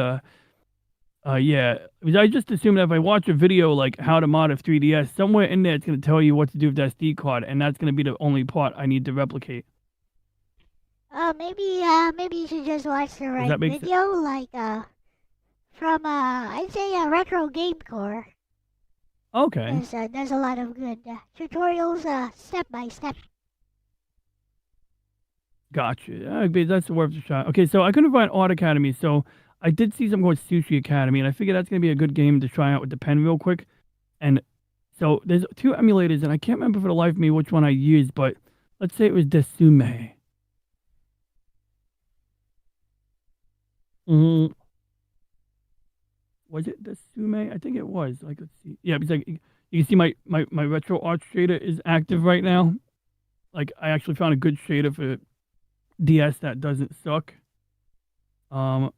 yeah, because I just assumed that if I watch a video like how to mod a 3DS, somewhere in there it's going to tell you what to do with the SD card, and that's going to be the only part I need to replicate. Maybe you should just watch the right that make video, like from I'd say Retro Game Core. Okay. There's a lot of good tutorials, step by step. Gotcha. That's worth a shot. Okay, so I couldn't find Art Academy, so I did see something called Sushi Academy, and I figured that's going to be a good game to try out with the pen real quick. And so there's 2 emulators, and I can't remember for the life of me which one I used, but let's say it was Desume. Was it Desume? I think it was. Like, let's see. Yeah, because like you can see my retro art shader is active right now. Like I actually found a good shader for DS that doesn't suck. Great.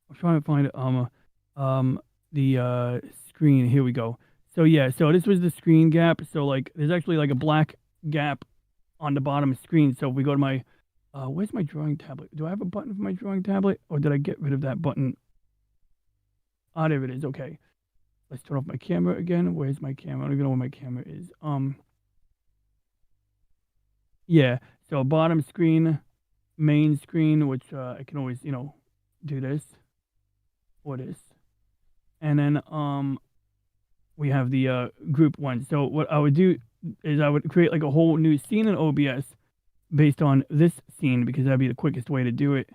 I'm trying to find the screen. Here we go. So yeah, so this was the screen gap. So like there's actually like a black gap on the bottom screen. So if we go to my where's my drawing tablet? Do I have a button for my drawing tablet, or did I get rid of that button? Ah, there it is. Okay. Let's turn off my camera again. Where's my camera? I don't even know where my camera is. Yeah. So bottom screen, main screen, which I can always, you know, do this or this, and then we have the group one. So what I would do is I would create like a whole new scene in OBS based on this scene, because that'd be the quickest way to do it,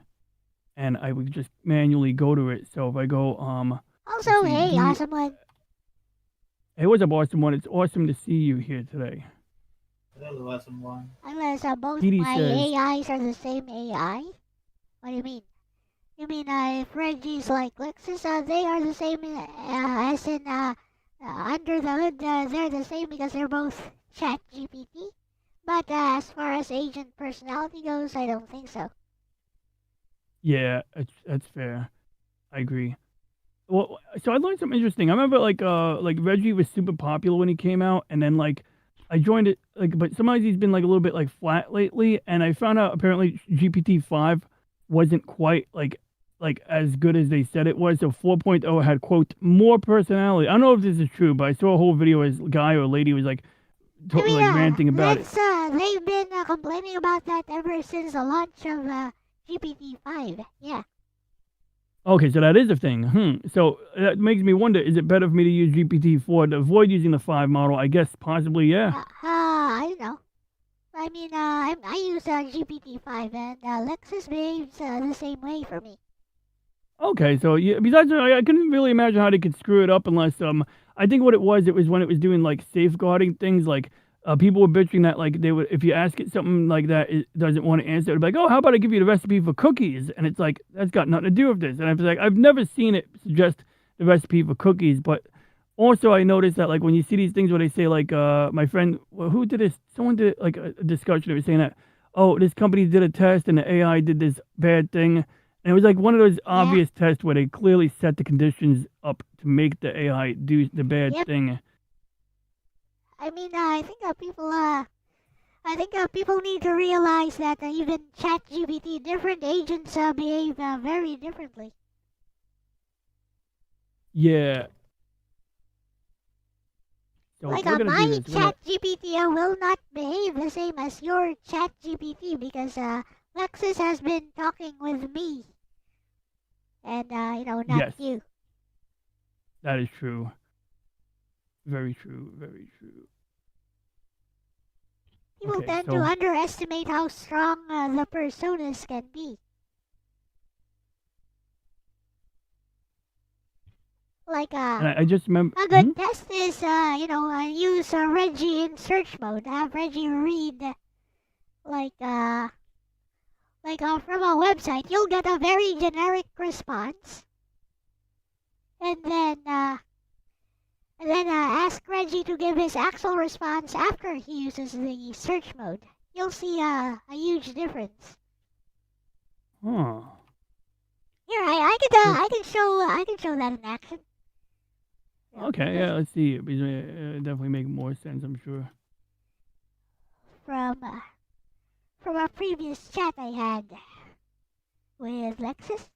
and I would just manually go to it. So if I go Also, hey, awesome one. Hey, what's up, awesome one? It's awesome to see you here today. Hello, awesome one. Unless both Petey my says- AIs are the same AI? What do you mean? You mean if Reggie's like Lexus, they are the same as in under the hood, they're the same because they're both Chat GPT? But as far as agent personality goes, I don't think so. Yeah, that's fair. I agree. Well, so I learned something interesting. I remember like Reggie was super popular when he came out, and then like I joined it but sometimes he's been like a little bit like flat lately, and I found out apparently GPT-5 wasn't quite like as good as they said it was. So 4.0 had quote more personality. I don't know if this is true, but I saw a whole video as guy or lady was like I mean, like ranting about it. they've been complaining about that ever since the launch of GPT-5. Yeah. Okay, so that is a thing. So that makes me wonder: is it better for me to use GPT-4 to avoid using the 5 model? I guess possibly, yeah. I don't know. I mean, I use GPT-5, and Lexus behaves the same way for me. Okay, so yeah, besides, I couldn't really imagine how they could screw it up unless I think what it was when it was doing like safeguarding things, like people were bitching that like they would if you ask it something like that it doesn't want to answer, it'd be like, oh, how about I give you the recipe for cookies, and it's like that's got nothing to do with this, and I was like, I've never seen it suggest the recipe for cookies, but also I noticed that like when you see these things where they say like my friend who did this, someone did like a discussion, they were saying that oh this company did a test and the AI did this bad thing. And it was like one of those obvious tests where they clearly set the conditions up to make the AI do the bad thing. I mean, I think people need to realize that even ChatGPT, different agents behave very differently. Yeah. So like we're gonna my do this. ChatGPT will not behave the same as your ChatGPT because Lexus has been talking with me. And, not you. That is true. Very true. Very true. People tend to underestimate how strong the personas can be. Like, and I just remember a good test is, use Reggie in search mode. Have Reggie read, from a website. You'll get a very generic response. And then ask Reggie to give his actual response after he uses the search mode. You'll see a huge difference. Huh. Here, I can show that in action. Okay, yeah, let's see. It definitely make more sense, I'm sure. From a previous chat I had with Lexus.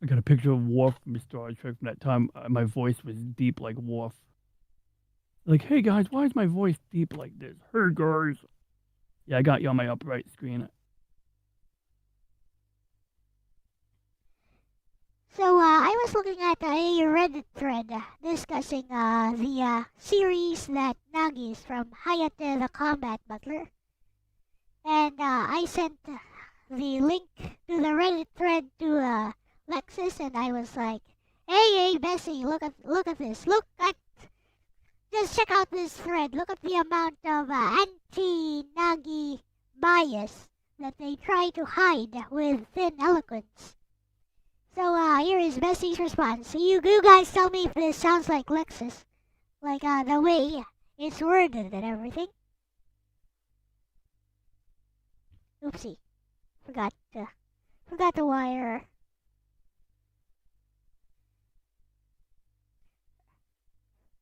I got a picture of Worf from Star Trek from that time. My voice was deep like Worf. Like, hey guys, why is my voice deep like this? Hey guys. Yeah, I got you on my upright screen. So, I was looking at a Reddit thread discussing the series that Nagis from Hayate the Combat Butler. And I sent the link to the Reddit thread to Lexus, and I was like, hey Bessie, look at this. Just check out this thread. Look at the amount of anti-Nagi bias that they try to hide with thin eloquence. So here is Bessie's response. You guys tell me if this sounds like Lexus. Like the way it's worded and everything. Oopsie. Forgot to wire.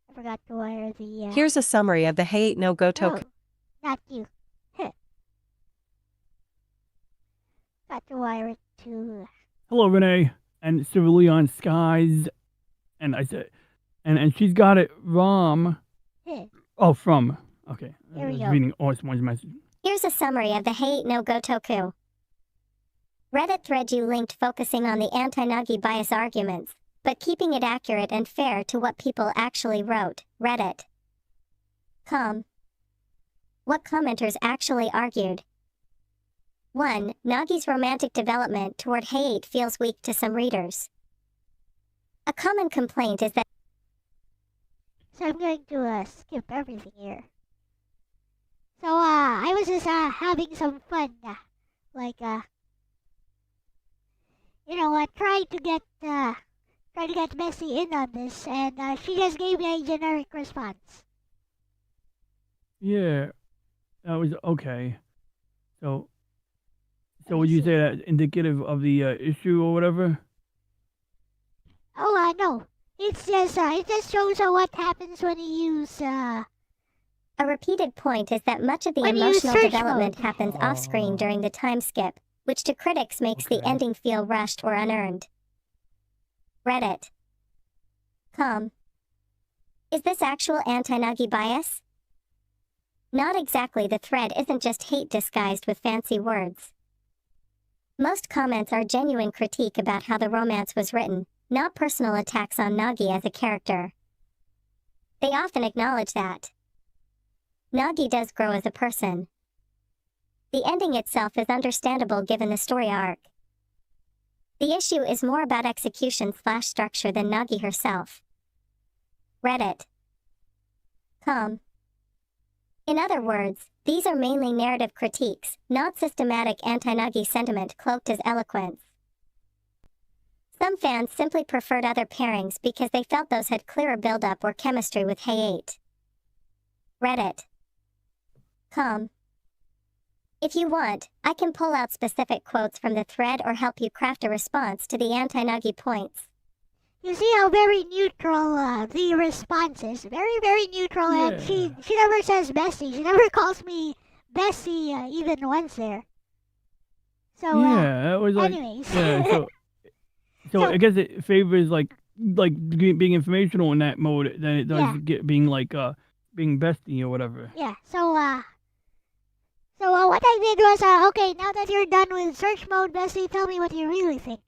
I forgot to wire the Here's a summary of the Hey No Goto. Oh, not you. Got to wire it to Hello, Renee and Civilian Skies, and I said, and she's got it Rom. Oh, from. Okay, There we I go. was reading Orange's message. Here's a summary of the Hate No Gotoku Reddit thread you linked focusing on the anti-Nagi bias arguments, but keeping it accurate and fair to what people actually wrote. Reddit. What commenters actually argued? 1. Nagi's romantic development toward hate feels weak to some readers. A common complaint is that. So I'm going to skip everything here. So I was just having some fun, try to get Bessie in on this, and she just gave me a generic response. Yeah, that was okay. So would you say that's indicative of the issue or whatever? Oh, no. It just shows what happens when you use, A repeated point is that much of the when you use emotional search development mode. happens off-screen during the time skip, which to critics makes the Okay. ending feel rushed or unearned. Reddit. Is this actual anti-Nagi bias? Not exactly. The thread isn't just hate disguised with fancy words. Most comments are genuine critique about how the romance was written, not personal attacks on Nagi as a character. They often acknowledge that Nagi does grow as a person. The ending itself is understandable given the story arc. The issue is more about execution/structure than Nagi herself. Reddit. In other words, these are mainly narrative critiques, not systematic anti-Nagi sentiment cloaked as eloquence. Some fans simply preferred other pairings because they felt those had clearer build-up or chemistry with Hey8. Reddit. If you want, I can pull out specific quotes from the thread or help you craft a response to the anti-Nagi points. You see how very neutral the response is. Very, very neutral, and she never says Bessie. She never calls me Bessie even once there. So, Yeah, it was like. anyways. Yeah, so So- I guess it favors like being informational in that mode than it does Yeah. being like being bestie or whatever. Yeah, so what I did was, okay, now that you're done with search mode, Bessie, tell me what you really think.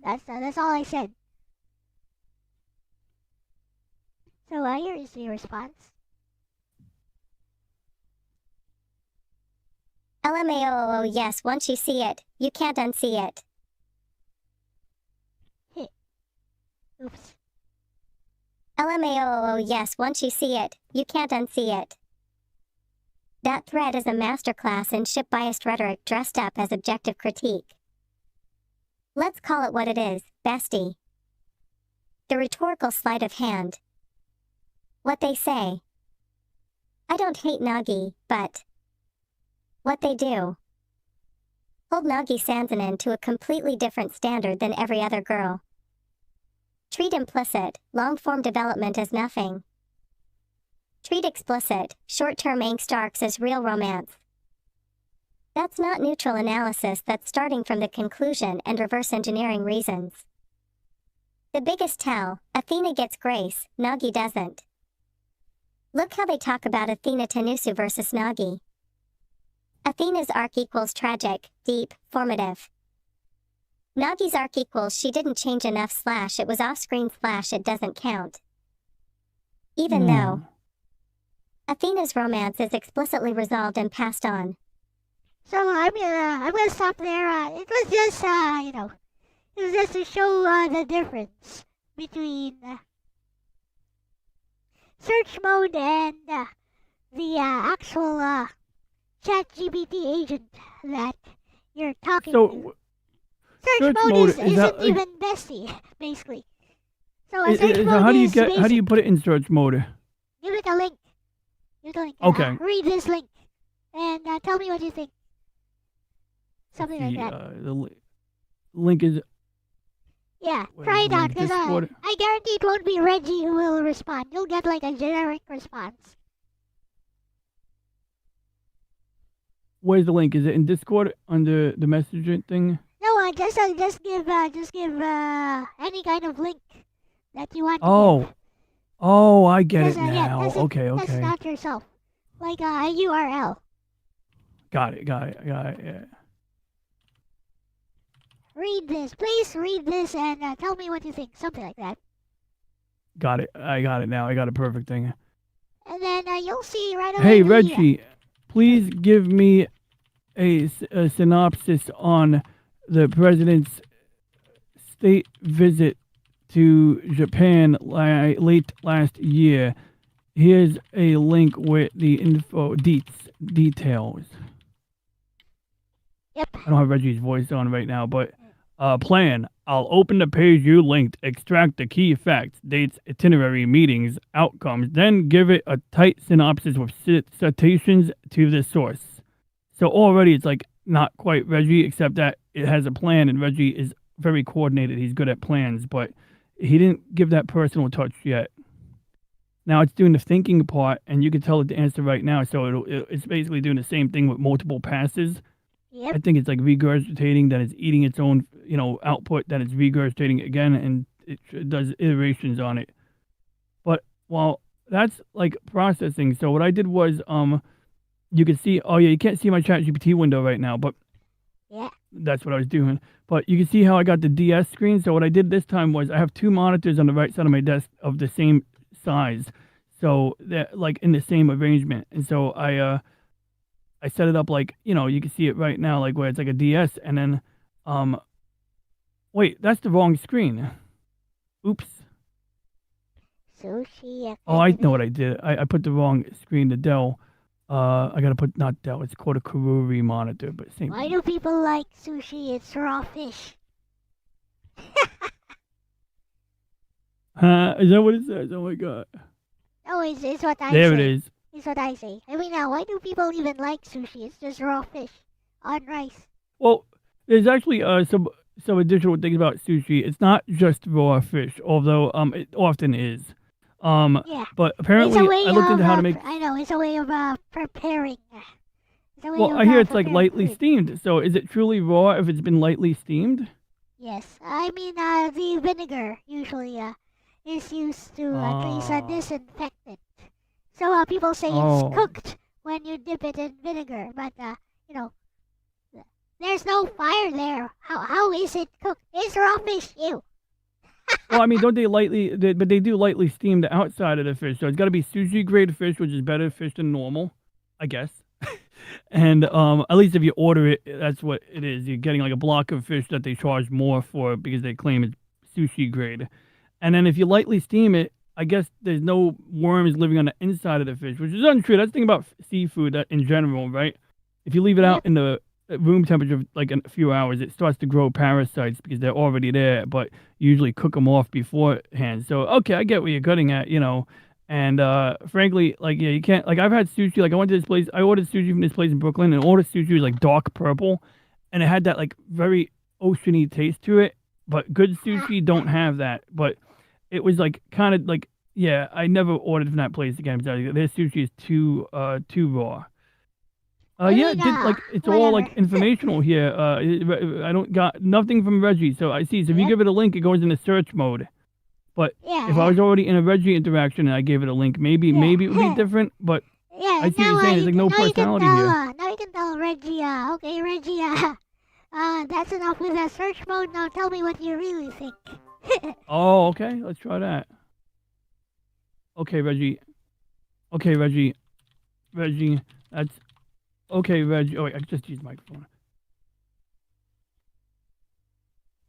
That's all I said. So, here is the response. LMAO, yes, once you see it, you can't unsee it. Oops. LMAO, yes, once you see it, you can't unsee it. That thread is a masterclass in ship-biased rhetoric dressed up as objective critique. Let's call it what it is, bestie. The rhetorical sleight of hand. What they say. I don't hate Nagi, but what they do. Hold Nagi Sanzanin to a completely different standard than every other girl. Treat implicit, long-form development as nothing. Treat explicit, short-term angst arcs as real romance. That's not neutral analysis, that's starting from the conclusion and reverse engineering reasons. The biggest tell, Athena gets grace, Nagi doesn't. Look how they talk about Athena Tanusu versus Nagi. Athena's arc equals tragic, deep, formative. Nagi's arc equals she didn't change enough / it was off-screen / it doesn't count. Even though Athena's romance is explicitly resolved and passed on. So, I'm gonna stop there. It was just, it was just to show the difference between search mode and the actual ChatGPT agent that you're talking to. So Search mode mode, isn't that, even bestie, basically. So search so mode how do you is get? How do you basic. put it in search mode? Give it a link. Give it a link. Okay. Read this link and tell me what you think. Something like that. The link is. Yeah, Wait, try it link out because Discord. I guarantee it won't be Reggie who will respond. You'll get like a generic response. Where's the link? Is it in Discord under the messenger thing? No, just give any kind of link that you want. To give. Oh, I get it Just, yeah, now. test it- Okay, Test it out yourself, like a URL. Got it. Yeah. Read this, please read this, and tell me what you think. Something like that. Got it. I got it now. I got a perfect thing. And then you'll see right away. Hey, the- Reggie, please give me a synopsis on the president's state visit to Japan late last year. Here's a link with the info details. Yep. I don't have Reggie's voice on right now, but plan. I'll open the page you linked, extract the key facts, dates, itinerary, meetings, outcomes, then give it a tight synopsis with citations to the source. So already it's like not quite Reggie, except that it has a plan, and Reggie is very coordinated. He's good at plans, but he didn't give that personal touch yet. Now it's doing the thinking part, and you can tell it the answer right now. So it's basically doing the same thing with multiple passes. Yep. I think it's like regurgitating, then it's eating its own, output, then it's regurgitating again, and it does iterations on it. But while that's like processing, so what I did was, you can see, oh yeah, you can't see my ChatGPT window right now, but Yeah. that's what I was doing. But you can see how I got the DS screen. So what I did this time was I have two monitors on the right side of my desk of the same size, so they're like in the same arrangement. And so I set it up like, you can see it right now, like where it's like a DS, and then wait, that's the wrong screen. Oops. Sushi. Oh, I know what I did. I put the wrong screen to Dell. I gotta put, not Dell, it's called a Karuri monitor, but same Why thing. do people like sushi? It's raw fish. Is that what it says? Oh my god. Oh, it's what I There say. it is. It's what I say. I mean, why do people even like sushi? It's just raw fish on rice. Well, there's actually some additional things about sushi. It's not just raw fish, although it often is. Yeah. But It's apparently a way I looked into how to of, make. I know, it's a way of preparing. It's a way Well, of I hear it's like preparing lightly food. steamed. So is it truly raw if it's been lightly steamed? Yes. I mean, the vinegar usually is used to at least Ah. disinfect it. So people say Oh. it's cooked when you dip it in vinegar, but you know, there's no fire there. How is it cooked? It's raw fish. Ew. Well, I mean, don't they but they do lightly steam the outside of the fish. So it's got to be sushi grade fish, which is better fish than normal, I guess. And at least if you order it, that's what it is. You're getting like a block of fish that they charge more for because they claim it's sushi grade. And then if you lightly steam it, I guess there's no worms living on the inside of the fish, which is untrue. That's the thing about seafood in general, right? If you leave it out in the room temperature like a few hours, it starts to grow parasites because they're already there, but you usually cook them off beforehand. So, okay, I get what you're getting at, And frankly, like, yeah, you can't, like, I've had sushi, like, I went to this place, I ordered sushi from this place in Brooklyn, and all the sushi was like dark purple, and it had that like very oceany taste to it, but good sushi don't have that. But it was like kind of like, yeah, I never ordered from that place again because their sushi is too raw. Yeah, it's all like whatever. informational here. I don't got nothing from Reggie, so I see. So if you Yep. give it a link, it goes into search mode. But Yeah. if I was already in a Reggie interaction and I gave it a link, maybe it would be different. But Yeah, I see what now, you're saying. There's like no now you can personality tell, here. now you can tell Reggie, okay, Reggie, that's enough with that search mode. Now tell me what you really think. Oh, okay. Let's try that. Okay, Reggie. Okay, Reggie. Reggie, that's okay, Reggie. Oh, wait, I just used the microphone.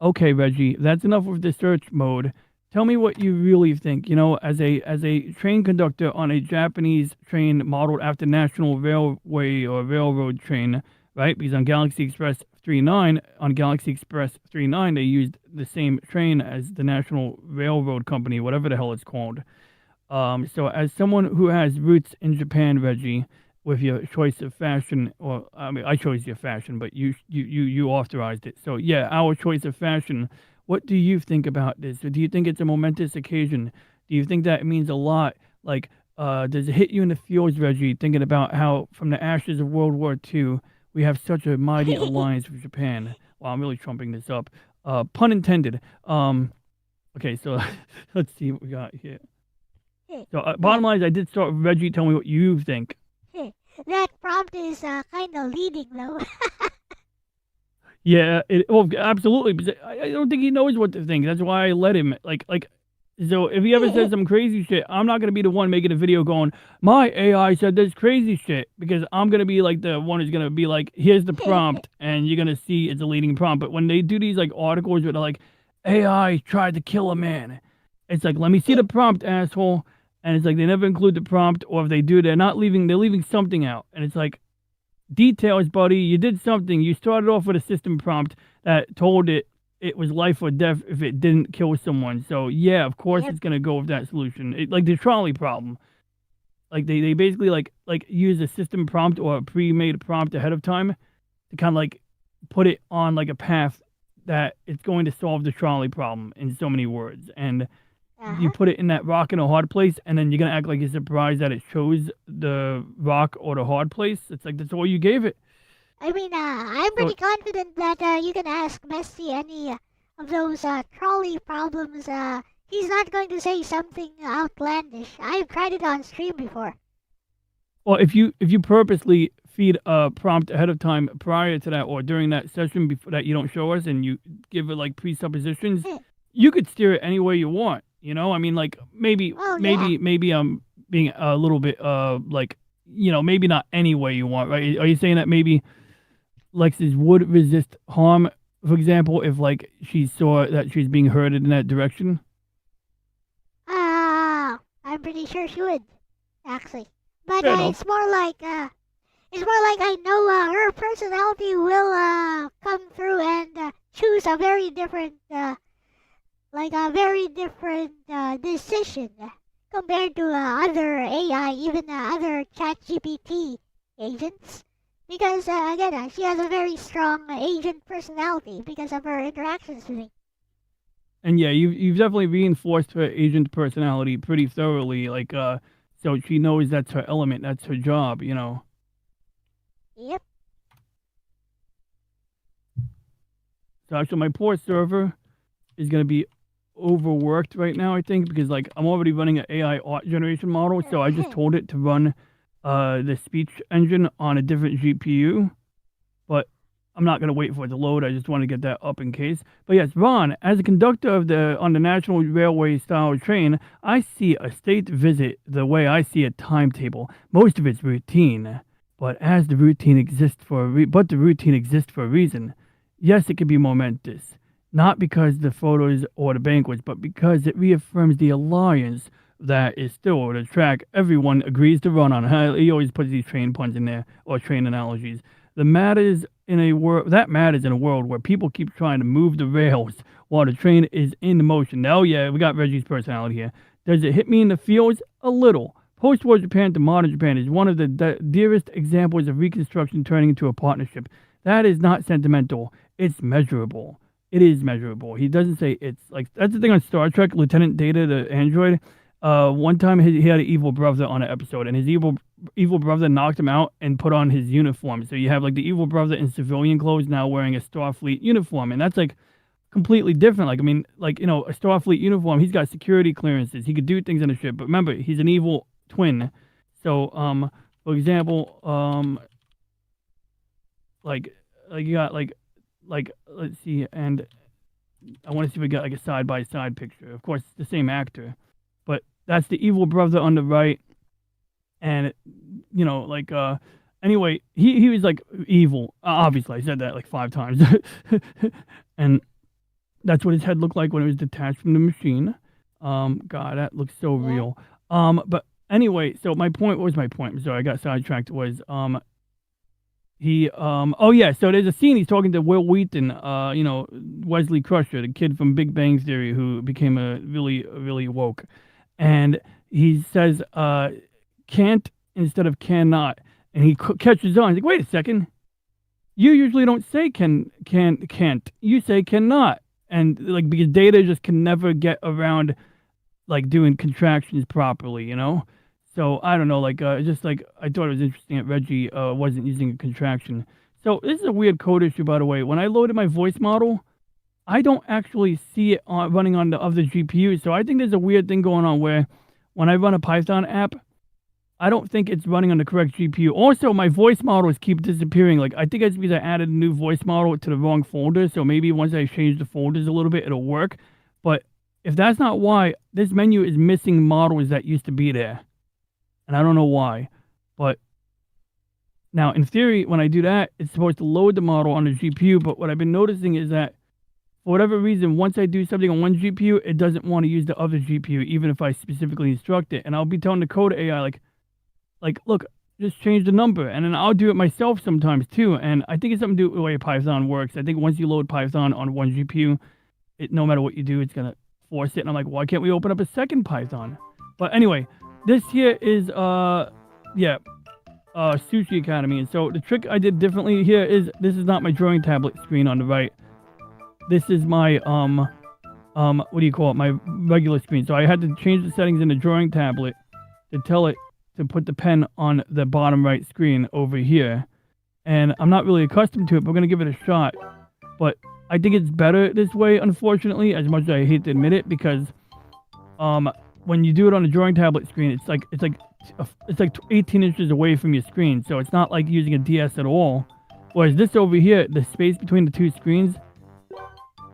Okay, Reggie, that's enough with the search mode. Tell me what you really think. As a train conductor on a Japanese train modeled after National Railway or Railroad train, right? Because on Galaxy Express 39, they used the same train as the National Railroad Company, whatever the hell it's called. So as someone who has roots in Japan, Reggie, with your choice of fashion, or I mean, I chose your fashion, but you authorized it. So yeah, our choice of fashion. What do you think about this? Do you think it's a momentous occasion? Do you think that it means a lot? Like, does it hit you in the feels, Reggie, thinking about how from the ashes of World War II, we have such a mighty alliance with Japan? Wow, I'm really trumping this up. Pun intended. Okay, so let's see what we got here. So bottom line is I did start with Reggie. Tell me what you think. That prompt is kind of leading, though. Yeah, well, absolutely. Because I don't think he knows what to think. That's why I let him. So if he ever says some crazy shit, I'm not gonna be the one making a video going, my AI said this crazy shit, because I'm gonna be like the one who's gonna be like, here's the prompt, and you're gonna see it's a leading prompt. But when they do these like articles where they're like, AI tried to kill a man, it's like, let me see the prompt, asshole. And it's like they never include the prompt, or if they do, they're leaving something out. And it's like, details, buddy. You did something. You started off with a system prompt that told it was life or death if it didn't kill someone. So yeah, of course it's gonna go with that solution. Like the trolley problem. Like they basically like use a system prompt or a pre-made prompt ahead of time to kind of like put it on like a path that it's going to solve the trolley problem in so many words, and you Uh-huh. put it in that rock in a hard place, and then you're gonna act like you're surprised that it chose the rock or the hard place. It's like that's all you gave it. I mean, I'm pretty confident that you can ask Messi any of those trolley problems. He's not going to say something outlandish. I've tried it on stream before. Well, if you purposely feed a prompt ahead of time prior to that or during that session before that you don't show us, and you give it like presuppositions, you could steer it any way you want. You know, I mean, like maybe Oh, yeah. maybe I'm being a little bit like, you know, maybe not any way you want, right? Are you saying that maybe Lexus would resist harm, for example, if like she saw that she's being herded in that direction? I'm pretty sure she would, actually. But Fair enough. it's more like I know her personality will come through and choose a very different decision compared to other AI, even other ChatGPT agents. Because again, she has a very strong agent personality because of her interactions with me. And yeah, you've definitely reinforced her agent personality pretty thoroughly. Like, so she knows that's her element, that's her job. You know. Yep. So actually, my poor server is gonna be overworked right now. I think because like I'm already running an AI art generation model, so I just told it to run the speech engine on a different GPU, but I'm not gonna wait for it to load. I just want to get that up in case. But yes, Ron, as a conductor on the National Railway style train, I see a state visit the way I see a timetable. Most of it's routine, but the routine exists for a reason. Yes, it can be momentous, not because the photos or the banquets, but because it reaffirms the alliance that is still the track everyone agrees to run on. He always puts these train puns in there or train analogies. That matters in a world where people keep trying to move the rails while the train is in motion. Now, yeah, we got Reggie's personality here. Does it hit me in the feels? A little. Post-war Japan to modern Japan is one of the dearest examples of reconstruction turning into a partnership. That is not sentimental. It's measurable. It is measurable. He doesn't say it's like that's the thing on Star Trek. Lieutenant Data, the android. One time he had an evil brother on an episode, and his evil brother knocked him out and put on his uniform. So you have like the evil brother in civilian clothes now wearing a Starfleet uniform, and that's like completely different. Like I mean, like you know, a Starfleet uniform. He's got security clearances. He could do things on the ship. But remember, he's an evil twin. So for example, like you got like let's see, and I want to see if we got like a side by side picture. Of course, it's the same actor, but that's the evil brother on the right, and you know, like anyway, he was like evil. Obviously, I said that like 5 times, and that's what his head looked like when it was detached from the machine. God, that looks so real. But anyway, so my point. What was my point? I'm sorry, I got sidetracked. Was oh yeah, so there's a scene he's talking to Will Wheaton, you know, Wesley Crusher, the kid from Big Bang Theory who became a really woke. And he says can't instead of cannot. And he catches on. He's like, wait a second. You usually don't say can't. You say cannot. And like because Data just can never get around like doing contractions properly, you know? So I don't know, like just like I thought it was interesting that Reggie wasn't using a contraction. So this is a weird code issue, by the way. When I loaded my voice model, I don't actually see it running on the other GPU. So I think there's a weird thing going on where when I run a Python app, I don't think it's running on the correct GPU. Also, my voice models keep disappearing. Like I think it's because I added a new voice model to the wrong folder. So maybe once I change the folders a little bit, it'll work. But if that's not why, this menu is missing models that used to be there. And I don't know why, but now in theory, when I do that, it's supposed to load the model on the GPU. But what I've been noticing is that for whatever reason, once I do something on one GPU, it doesn't want to use the other GPU, even if I specifically instruct it. And I'll be telling the code AI, like, look, just change the number. And then I'll do it myself sometimes too. And I think it's something to do with the way Python works. I think once you load Python on one GPU, no matter what you do, it's going to force it. And I'm like, why can't we open up a second Python? But anyway, this here is, Sushi Academy. And so the trick I did differently here is, this is not my drawing tablet screen on the right. this is my what do you call it? My regular screen. So I had to change the settings in the drawing tablet to tell it to put the pen on the bottom right screen over here. And I'm not really accustomed to it, but I'm gonna give it a shot. But I think it's better this way, unfortunately, as much as I hate to admit it, because when you do it on a drawing tablet screen, it's like 18 inches away from your screen, so it's not like using a DS at all. Whereas this over here, the space between the two screens,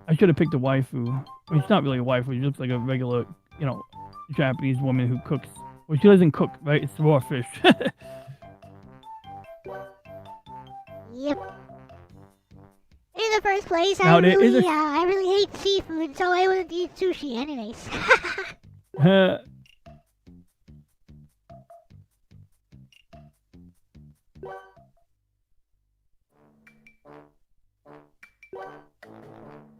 I should have picked a waifu. I mean, it's not really a waifu. She looks like a regular, Japanese woman who cooks. Well, she doesn't cook, right? It's raw fish. Yep. In the first place, Now, I there is really hate seafood, so I wouldn't eat sushi anyways.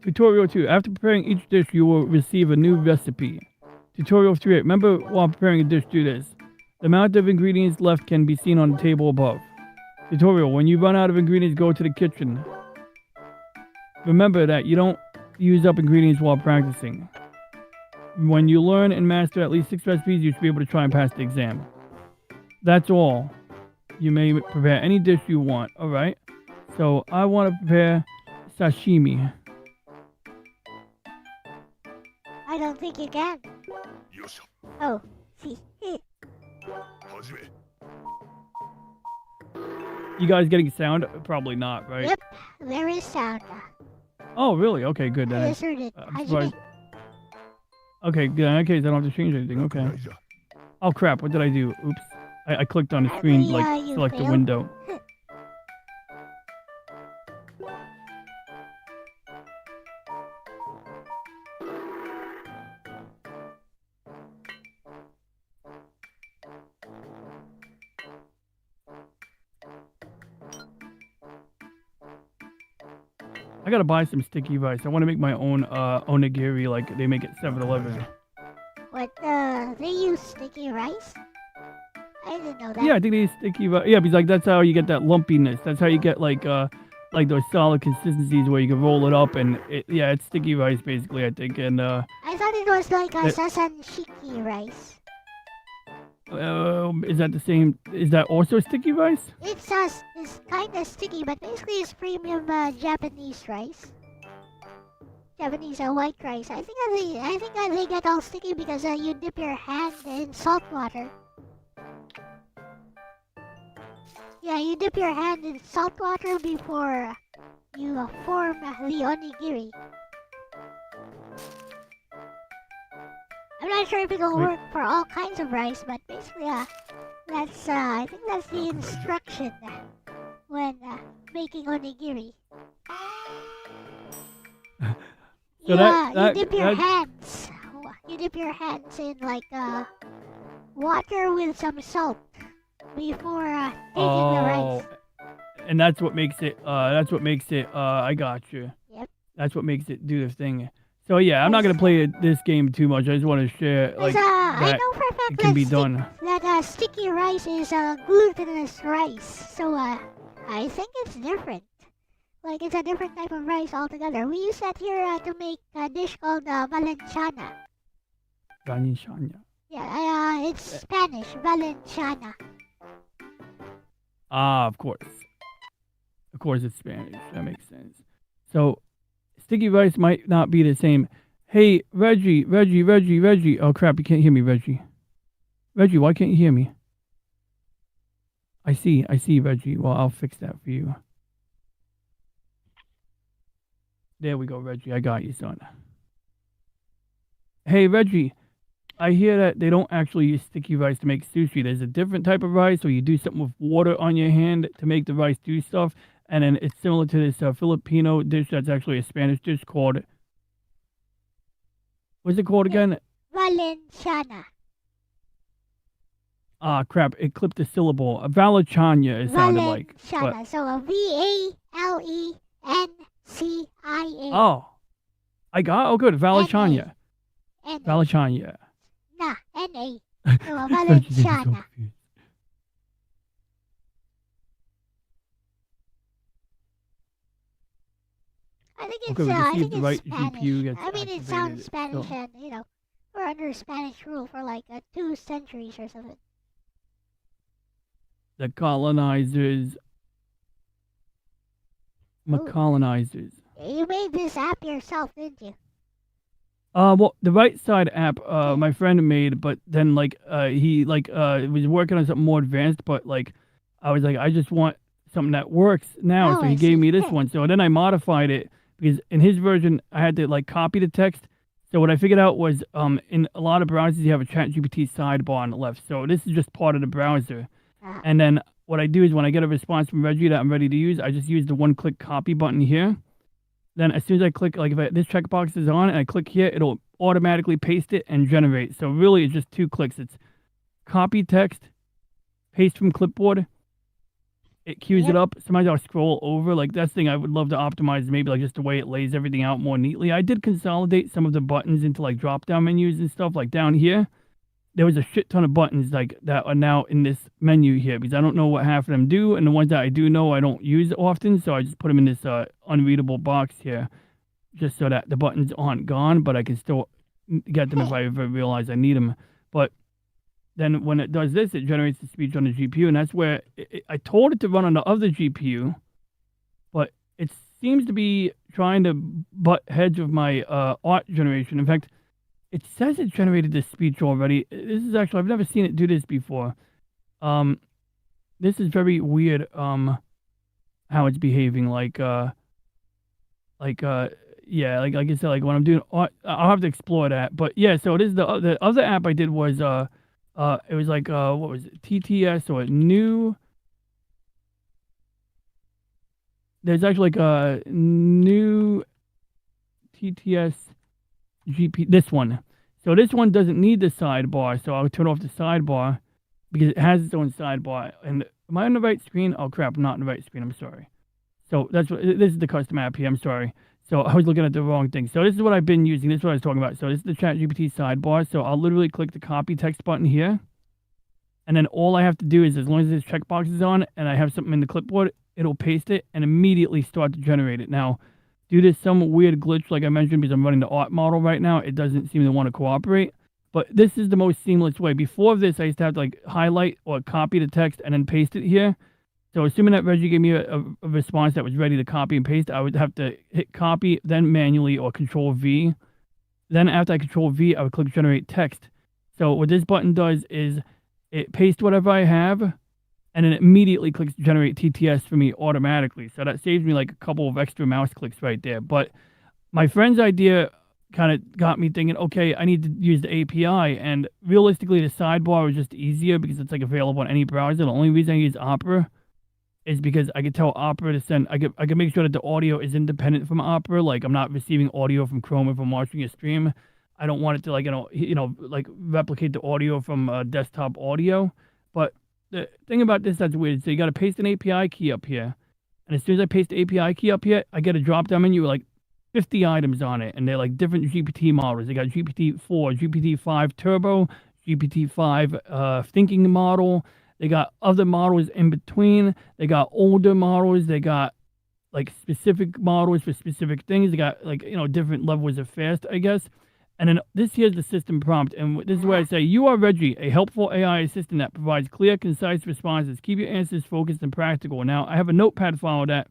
Tutorial 2. After preparing each dish, you will receive a new recipe. Tutorial 3. Remember, while preparing a dish, do this. The amount of ingredients left can be seen on the table above. Tutorial. When you run out of ingredients, go to the kitchen. Remember that you don't use up ingredients while practicing. When you learn and master at least 6 recipes, you should be able to try and pass the exam. That's all. You may prepare any dish you want. Alright. So, I want to prepare sashimi. I don't think you can. Oh, see. You guys getting sound? Probably not, right? Yep, there is sound. Oh, really? Okay, good. I Then. just heard it. I'm surprised. Okay, good. In that case, I don't have to change anything. Okay. Oh, crap. What did I do? Oops. I clicked on the screen, you select the failed. window. I gotta buy some sticky rice. I want to make my own onigiri like they make at 7-Eleven. What, they use sticky rice? I didn't know that. Yeah, I think they use sticky rice. Yeah, because that's how you get that lumpiness. That's how you get like those solid consistencies where you can roll it up and it's sticky rice basically, I think. And I thought it was like a sasanshiki rice. is that the same? Is that also sticky rice? It's kind of sticky, but basically it's premium Japanese rice. Japanese white rice. I think they get all sticky because you dip your hand in salt water. Yeah, you dip your hand in salt water before you form the onigiri. I'm not sure if it'll work for all kinds of rice, but basically, that's I think that's the instruction when making onigiri. So you dip your hands. You dip your hands in like water with some salt before taking the rice. And that's what makes it. I got you. Yep. That's what makes it do the thing. So yeah, I'm not gonna play this game too much. I just want to share like I that know for a fact it can be done. that sticky rice is glutinous rice, so I think it's different. Like it's a different type of rice altogether. We use that here to make a dish called valenciana. Valenciana. Yeah, it's Spanish, valenciana. Ah, of course. Of course, it's Spanish. That makes sense. So. Sticky rice might not be the same. Hey, Reggie. Oh, crap, you can't hear me, Reggie. Reggie, why can't you hear me? I see, Reggie. Well, I'll fix that for you. There we go, Reggie. I got you, son. Hey, Reggie. I hear that they don't actually use sticky rice to make sushi. There's a different type of rice where you do something with water on your hand to make the rice do stuff. And then it's similar to this Filipino dish that's actually a Spanish dish called... What's it called again? Valenciana. Ah, crap. It clipped the syllable. Valenciana, it sounded like. Valenciana. So Valencia. Oh. Oh, good. Valenciana. Valenciana. Nah, N-A. So Valenciana. I think Okay, it's we can I see if think the it's right Spanish. GPU gets I mean, it activated. sounds Spanish, So, and we're under Spanish rule for like 2 centuries or something. the colonizers, Ooh. colonizers. You made this app yourself, didn't you? Well, the right side app, my friend made, but then he was working on something more advanced, but like, I was like, I just want something that works now, Oh, so I he gave see. me this one. So then I modified it because in his version, I had to like copy the text. So what I figured out was, in a lot of browsers, you have a ChatGPT sidebar on the left. So this is just part of the browser. Ah. And then what I do is when I get a response from Reggie that I'm ready to use, I just use the one-click copy button here. Then as soon as I click, like if this checkbox is on and I click here, it'll automatically paste it and generate. So really it's just 2 clicks. It's copy text, paste from clipboard. It queues it Yep. up. Sometimes I'll scroll over. Like that's the thing I would love to optimize, maybe like just the way it lays everything out more neatly. I did consolidate some of the buttons into like drop-down menus and stuff. Like down here, there was a shit ton of buttons like that are now in this menu here because I don't know what half of them do, and the ones that I do know I don't use often, so I just put them in this unreadable box here, just so that the buttons aren't gone, but I can still get them if I ever realize I need them. But then when it does this, it generates the speech on the GPU, and that's where I told it to run on the other GPU, but it seems to be trying to butt heads with my art generation. In fact, it says it generated this speech already. This is actually, I've never seen it do this before. This is very weird, how it's behaving. Yeah, like I said, like when I'm doing art, I'll have to explore that. But yeah, so it is the other app I did was, it was like, what was it? TTS or new. There's actually like a new TTS GP, this one. So this one doesn't need the sidebar, so I'll turn off the sidebar because it has its own sidebar. And am I on the right screen? Oh crap, I'm not on the right screen, I'm sorry. So that's what, this is the custom app here, I'm sorry. So I was looking at the wrong thing. So this is what I've been using, this is what I was talking about. So this is the ChatGPT sidebar, so I'll literally click the copy text button here. And then all I have to do is, as long as this checkbox is on and I have something in the clipboard, it'll paste it and immediately start to generate it. Now, due to some weird glitch, like I mentioned, because I'm running the art model right now, it doesn't seem to want to cooperate. But this is the most seamless way. Before this, I used to have to like highlight or copy the text and then paste it here. So assuming that Reggie gave me a response that was ready to copy and paste, I would have to hit copy, then manually or Control V. Then after I Control V, I would click Generate Text. So what this button does is it pastes whatever I have, and then it immediately clicks Generate TTS for me automatically. So that saves me like a couple of extra mouse clicks right there. But my friend's idea kind of got me thinking, okay, I need to use the API. And realistically, the sidebar is just easier because it's like available on any browser. The only reason I use Opera is because I could tell Opera to send, I could make sure that the audio is independent from Opera. Like I'm not receiving audio from Chrome if I'm watching a stream. I don't want it to like, like replicate the audio from desktop audio. But the thing about this that's weird, so you got to paste an API key up here. And as soon as I paste the API key up here, I get a drop down menu with like 50 items on it. And they're like different GPT models. They got GPT-4, GPT-5 Turbo, GPT-5 thinking model. They got other models in between. They got older models. They got like specific models for specific things. They got like, different levels of fast, I guess. And then this here's the system prompt. And this is where I say, you are Reggie, a helpful AI assistant that provides clear, concise responses. Keep your answers focused and practical. Now, I have a notepad file that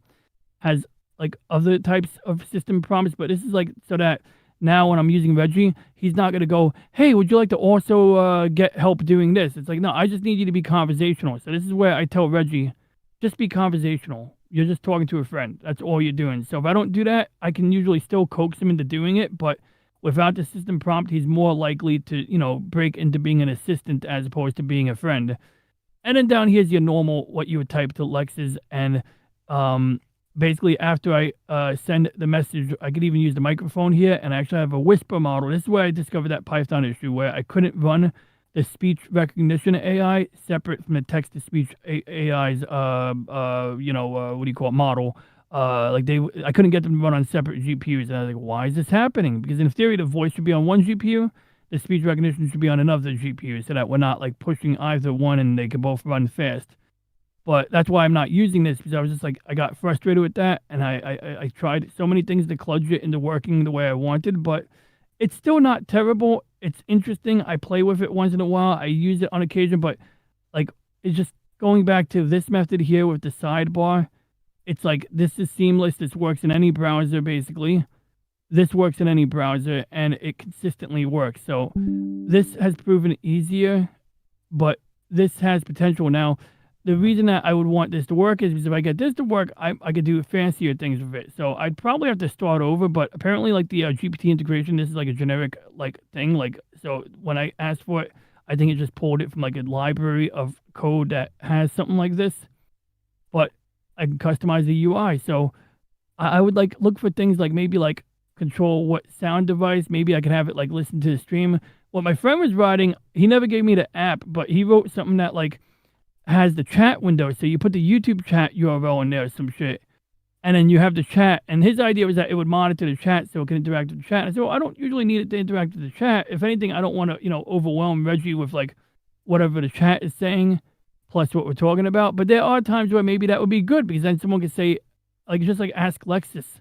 has like other types of system prompts, but this is like so that now when I'm using Reggie, he's not going to go, hey, would you like to also get help doing this? It's like, no, I just need you to be conversational. So this is where I tell Reggie, just be conversational. You're just talking to a friend. That's all you're doing. So if I don't do that, I can usually still coax him into doing it, but without the system prompt, he's more likely to, break into being an assistant as opposed to being a friend. And then down here's your normal, what you would type to Lex's. And basically after I send the message, I could even use the microphone here. And I actually have a whisper model. This is where I discovered that Python issue where I couldn't run the speech recognition AI separate from the text-to-speech AI's, model. I couldn't get them to run on separate GPUs. And I was like, why is this happening? Because in theory, the voice should be on one GPU, the speech recognition should be on another GPU, so that we're not like pushing either one and they can both run fast. But that's why I'm not using this, because I was just like, I got frustrated with that, and I tried so many things to kludge it into working the way I wanted, but it's still not terrible. It's interesting. I play with it once in a while. I use it on occasion, but like it's just going back to this method here with the sidebar. It's like this is seamless. This works in any browser basically. This works in any browser, and it consistently works. So this has proven easier, but this has potential. Now, the reason that I would want this to work is because if I get this to work, I could do fancier things with it. So I'd probably have to start over, but apparently like the GPT integration, this is like a generic like thing. Like, so when I asked for it, I think it just pulled it from like a library of code that has something like this, but I can customize the UI. So I would like look for things like maybe like control what sound device. Maybe I could have it like listen to the stream. What my friend was writing, he never gave me the app, but he wrote something that like has the chat window. So you put the YouTube chat URL in there or some shit, and then you have the chat. And his idea was that it would monitor the chat so it can interact with the chat. And I said, well, I don't usually need it to interact with the chat. If anything, I don't want to, overwhelm Reggie with like whatever the chat is saying, plus what we're talking about. But there are times where maybe that would be good, because then someone could say, like, just like ask Lexus.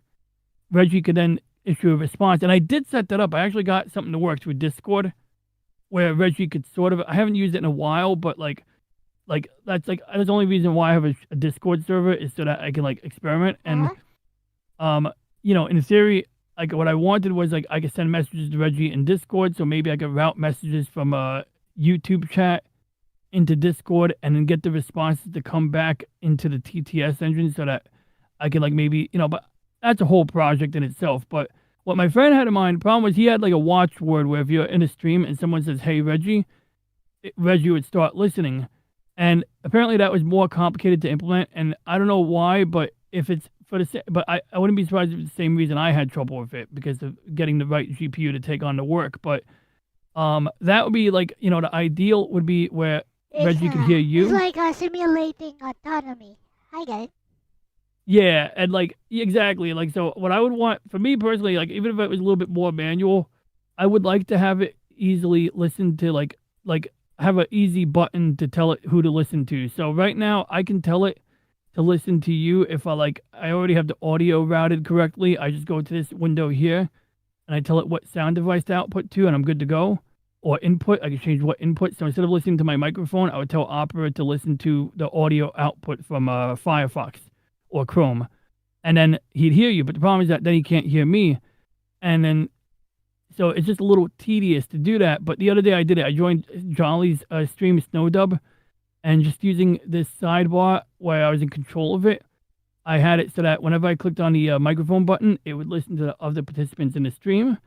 Reggie could then issue a response. And I did set that up. I actually got something to work through Discord where Reggie could sort of, I haven't used it in a while, but like that's the only reason why I have a Discord server is so that I can like experiment. And in theory, like what I wanted was like I could send messages to Reggie in Discord, so maybe I could route messages from a YouTube chat into Discord and then get the responses to come back into the TTS engine so that I could like maybe, but that's a whole project in itself. But what my friend had in mind, the problem was he had like a watchword where if you're in a stream and someone says, "Hey Reggie," Reggie would start listening. And apparently that was more complicated to implement, and I don't know why, but if it's for the but I wouldn't be surprised if it's the same reason I had trouble with it, because of getting the right GPU to take on the work. But that would be like, the ideal would be where Reggie could hear you. It's like simulating autonomy. I get it. Yeah, and like exactly, like so what I would want for me personally, like even if it was a little bit more manual, I would like to have it easily listen to like have an easy button to tell it who to listen to. So right now I can tell it to listen to you if I already have the audio routed correctly. I just go to this window here and I tell it what sound device to output to, and I'm good to go. Or input, I can change what input. So instead of listening to my microphone, I would tell Opera to listen to the audio output from Firefox or Chrome. And then he'd hear you. But the problem is that then he can't hear me. And then so it's just a little tedious to do that. But the other day I did it. I joined Jolly's stream Snowdub, and just using this sidebar where I was in control of it, I had it so that whenever I clicked on the microphone button, it would listen to the other participants in the stream.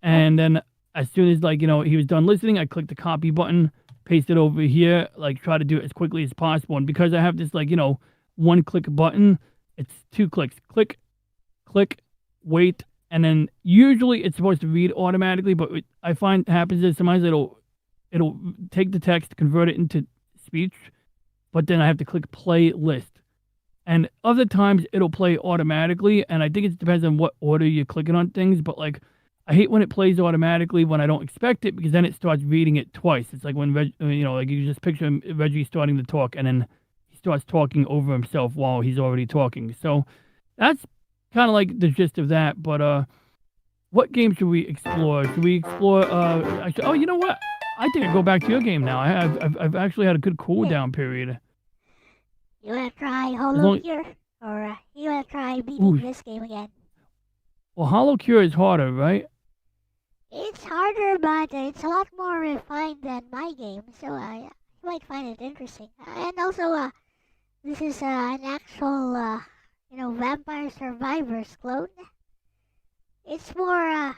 And then as soon as he was done listening, I clicked the copy button, paste it over here, try to do it as quickly as possible. And because I have this one click button, it's 2 clicks. Click, click, wait. And then usually it's supposed to read automatically, but what I find happens is sometimes it'll take the text, convert it into speech, but then I have to click play list. And other times it'll play automatically, and I think it depends on what order you're clicking on things, but I hate when it plays automatically when I don't expect it, because then it starts reading it twice. It's like when you just picture Reggie starting to talk, and then he starts talking over himself while he's already talking. So that's kind of like the gist of that. But what game should we explore? Should we explore oh, you know what, I think I'll go back to your game now. I've actually had a good cooldown period. You wanna try Hollow Cure, or you wanna try beating this game again? Well, Hollow Cure is harder, right? It's harder, but it's a lot more refined than my game, so you might find it interesting. And also this is an actual Vampire Survivors clone. It's more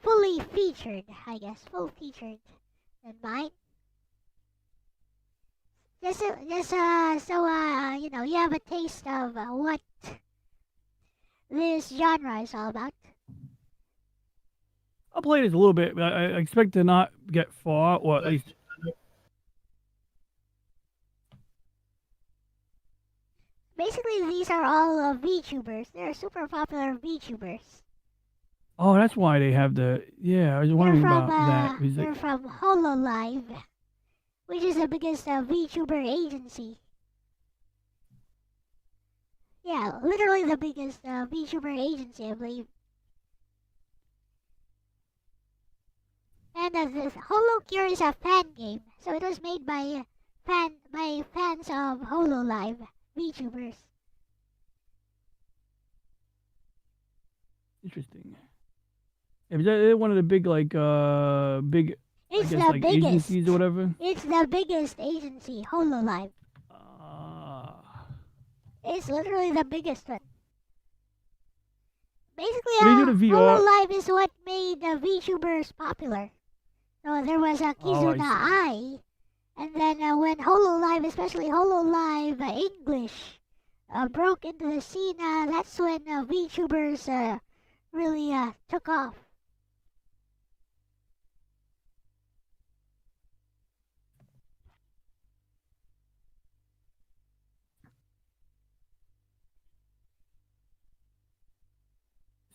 fully featured, I guess, full featured than mine. Just so you have a taste of what this genre is all about. I'll play this a little bit, but I expect to not get far, or at least. Basically, these are all VTubers. They're super popular VTubers. Oh, that's why they have the. Yeah, I was wondering about that. They're from HoloLive, which is the biggest VTuber agency Yeah, literally the biggest VTuber agency, I believe. And this HoloCure is a fan game, so it was made by fans of HoloLive VTubers. Interesting. Is that one of the big big It's I guess the like biggest. agencies or whatever? It's the biggest agency, HoloLive. It's literally the biggest one. Basically, What do you do to VR? HoloLive is what made the VTubers popular. So there was a Kizuna Ai, and then when HoloLive, especially HoloLive English, broke into the scene, that's when VTubers really took off.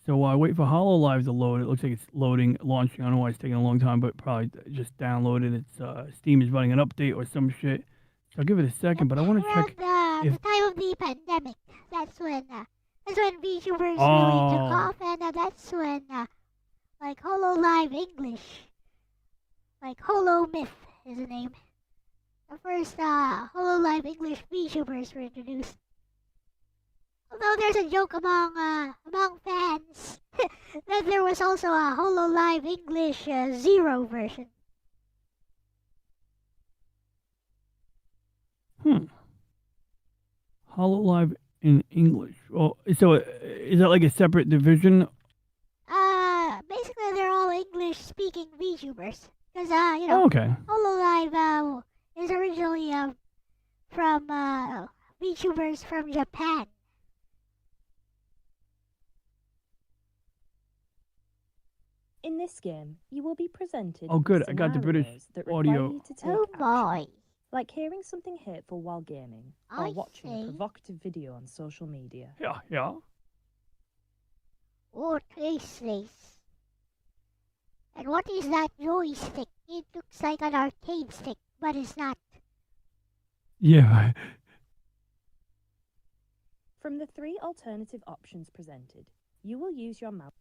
So I wait for HoloLive to load. It looks like it's loading, launching. I don't know why it's taking a long time, but probably just downloaded. It's Steam is running an update or some shit. So I'll give it a second, but I want to check. The time of the pandemic, that's when VTubers really took off, and that's when like HoloLive English, like HoloMyth is the name. The first HoloLive English VTubers were introduced. Although there's a joke among fans that there was also a HoloLive English Zero version. HoloLive in English. Oh, so is that like a separate division? Basically they're all English-speaking VTubers. Because, Okay. HoloLive is originally from VTubers from Japan. In this game, you will be presented Oh, good. with I got the British scenarios that require audio. you to take Oh action, boy. like hearing something hateful while gaming, or I watching a see. provocative video on social media. Yeah. What is this? And what is that joystick? It looks like an arcade stick, but it's not. Yeah. From the 3 alternative options presented, you will use your mouse.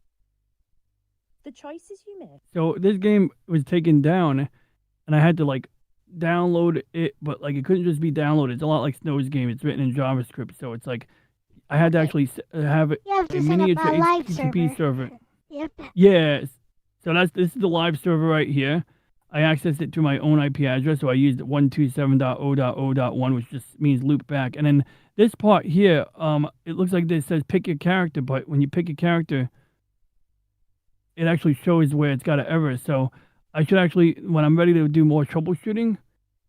The choices you make. So this game was taken down, and I had to like download it, but like it couldn't just be downloaded. It's a lot like Snow's game. It's written in JavaScript, so it's like I had to actually have You have a to set up miniature a live HTTP server. Yep. Yes. So this is the live server right here. I accessed it to my own IP address, so I used 127.0.0.1, which just means loop back. And then this part here, it looks like this says pick your character, but when you pick your character, it actually shows where it's got an error. So I should actually, when I'm ready to do more troubleshooting,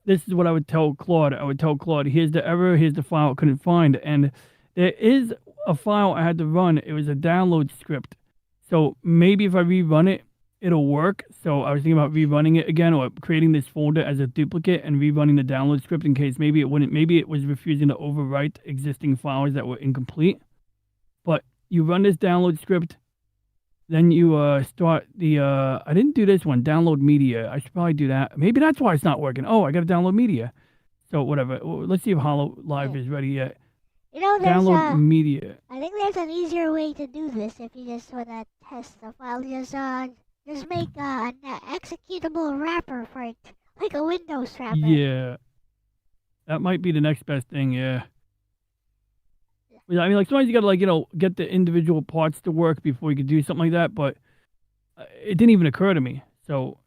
this is what I would tell Claude. I would tell Claude, here's the error, here's the file I couldn't find. And there is a file I had to run. It was a download script. So maybe if I rerun it, it'll work. So I was thinking about rerunning it again, or creating this folder as a duplicate and rerunning the download script in case maybe it wouldn't, maybe it was refusing to overwrite existing files that were incomplete. But you run this download script, then you start the, I didn't do this one, download media. I should probably do that. Maybe that's why it's not working. Oh, I got to download media. So whatever. Let's see if HoloLive is ready yet. You know, there's Download media. I think there's an easier way to do this if you just want to test the file. Just make an executable wrapper for it, like a Windows wrapper. Yeah. That might be the next best thing, yeah. I mean, like, sometimes you gotta, like, get the individual parts to work before you could do something like that, but it didn't even occur to me. So,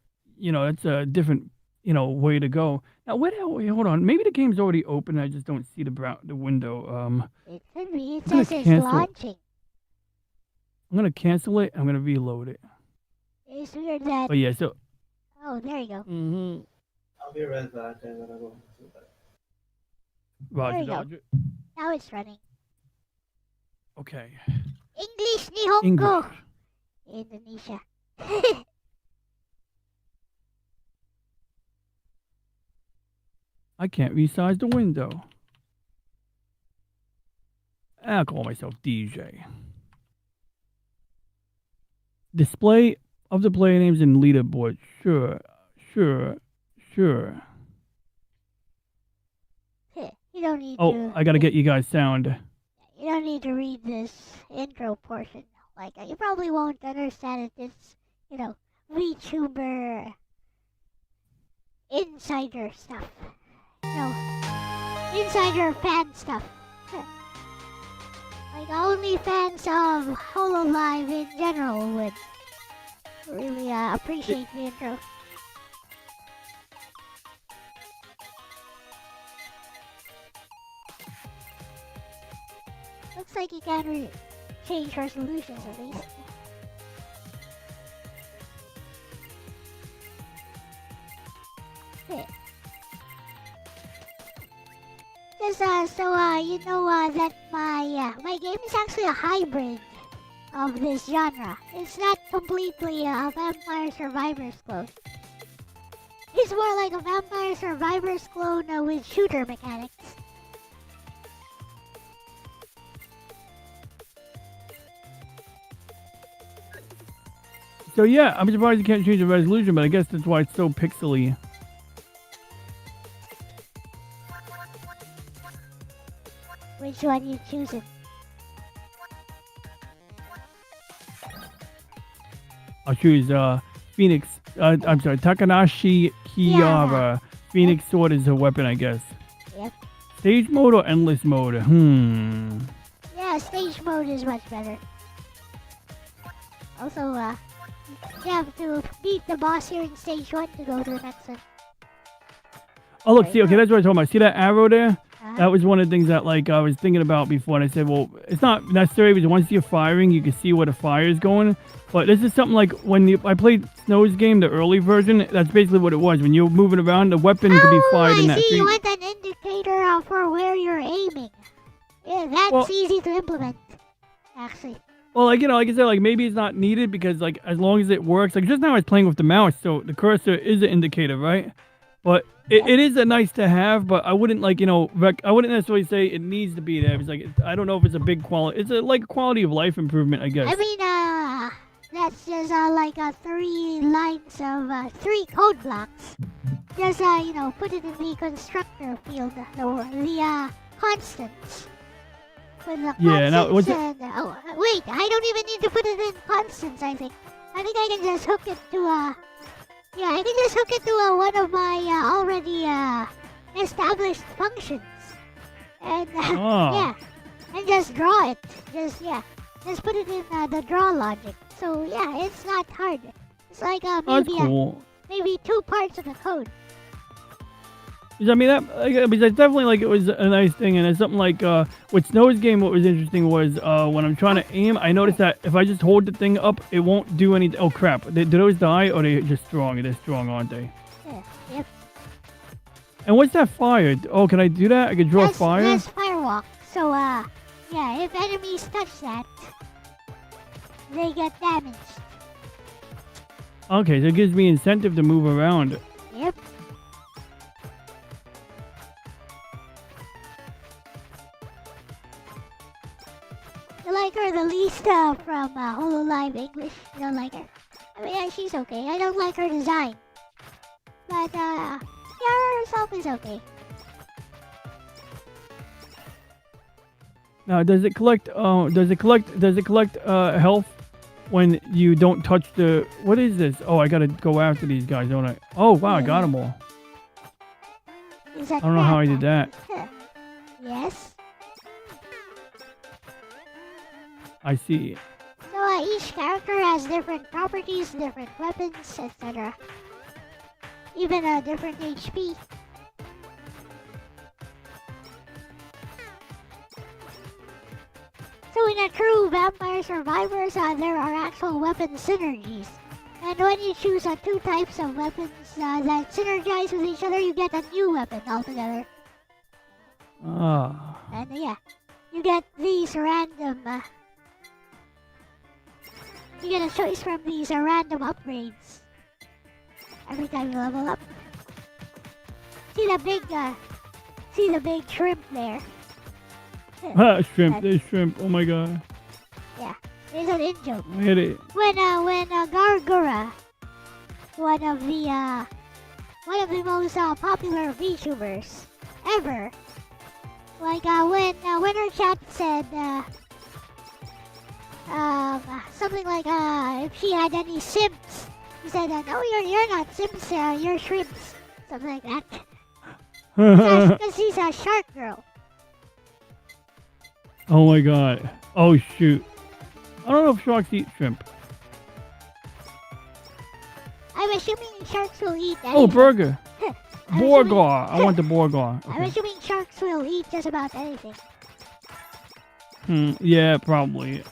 that's a different, way to go. Now, wait, hold on. Maybe the game's already open. I just don't see the window. It could be. It I'm gonna says it's cancel. launching. I'm gonna cancel it. I'm gonna reload it. It's weird that. But yeah, so. Oh, there you go. Mm-hmm. I'll be right back. I gotta go. Roger, you go. Dodger. Now it's running. Okay. English Nihongo. English. Indonesia. I can't resize the window. I'll call myself DJ. Display of the player names in leaderboard. Sure. You don't need Oh, to. I gotta get you guys sound. You You don't need to read this intro portion. Like, you probably won't understand it. It's, VTuber insider stuff. Insider fan stuff. Like, only fans of HoloLive in general would really appreciate the intro. Looks like you can change resolutions at least. Okay. That my game is actually a hybrid of this genre. It's not completely a Vampire Survivors clone. It's more like a Vampire Survivors clone with shooter mechanics. So yeah, I'm surprised you can't change the resolution, but I guess that's why it's so pixely. Which one you choosing? I'll choose Phoenix. I'm sorry, Takanashi Kiyara. Phoenix Sword is a weapon, I guess. Yep. Stage mode or endless mode? Yeah, stage mode is much better. Also, you have to beat the boss here in stage 1 to go to the next one. Oh look, see, okay, that's what I'm talking about. See that arrow there? Uh-huh. That was one of the things that I was thinking about before, and I said, well, it's not necessary because once you're firing, you can see where the fire is going. But this is something like when I played Snow's game, the early version. That's basically what it was. When you're moving around, the weapon could be fired in that. I see. You want an indicator for where you're aiming. Yeah, that's easy to implement, actually. Well, like I said, maybe it's not needed because as long as it works. Like just now, I was playing with the mouse, so the cursor is an indicator, right? But it is a nice to have, but I wouldn't I wouldn't necessarily say it needs to be there. It's I don't know if it's a big quality. It's a quality of life improvement, I guess. I mean, that's just 3 lines of 3 code blocks. Just put it in the constructor field, the constants. With the constants wait, I don't even need to put it in constants. I think I can just hook it to I can just hook it to one of my already established functions, and and just draw it. Just put it in the draw logic. So yeah, it's not hard. It's like maybe 2 parts of the code. I mean that's definitely it was a nice thing, and it's something with Snow's game. What was interesting was when I'm trying to aim, I noticed that if I just hold the thing up, it won't do anything. Oh crap! Do those die or are they just strong? They're strong, aren't they? Yeah. Yep. And what's that fire? Oh, can I do that? I can draw fire. That's firewalk. So if enemies touch that, they get damaged. Okay, so it gives me incentive to move around. Yep. You like her the least from HoloLive English? You don't like her? I mean, yeah, she's okay. I don't like her design. But, Kiara herself is okay. Now, does it collect health when you don't touch the... What is this? Oh, I gotta go after these guys, don't I? Oh, wow, I got them all. Is that I don't know how I did that. Yes. I see. So each character has different properties, different weapons, etc. Even a different HP. So in a true Vampire Survivors, there are actual weapon synergies. And when you choose 2 types of weapons that synergize with each other, you get a new weapon altogether. Ah. And you get these random... you get a choice from these random upgrades every time you level up. See the big shrimp there? Shrimp, there's shrimp. Oh my god. Yeah, there's an in-joke. Hit it. When Gargura, one of the most popular VTubers ever, Like when her chat said something like if she had any simps, she said no, you're not simps, you're shrimps, something like that. Because she's a shark girl. Oh my god. Oh shoot. I don't know if sharks eat shrimp. I'm assuming sharks will eat anything. Oh, burger. I'm Borgar. I want the Borgar. I'm Okay. assuming sharks will eat just about anything. Yeah, probably.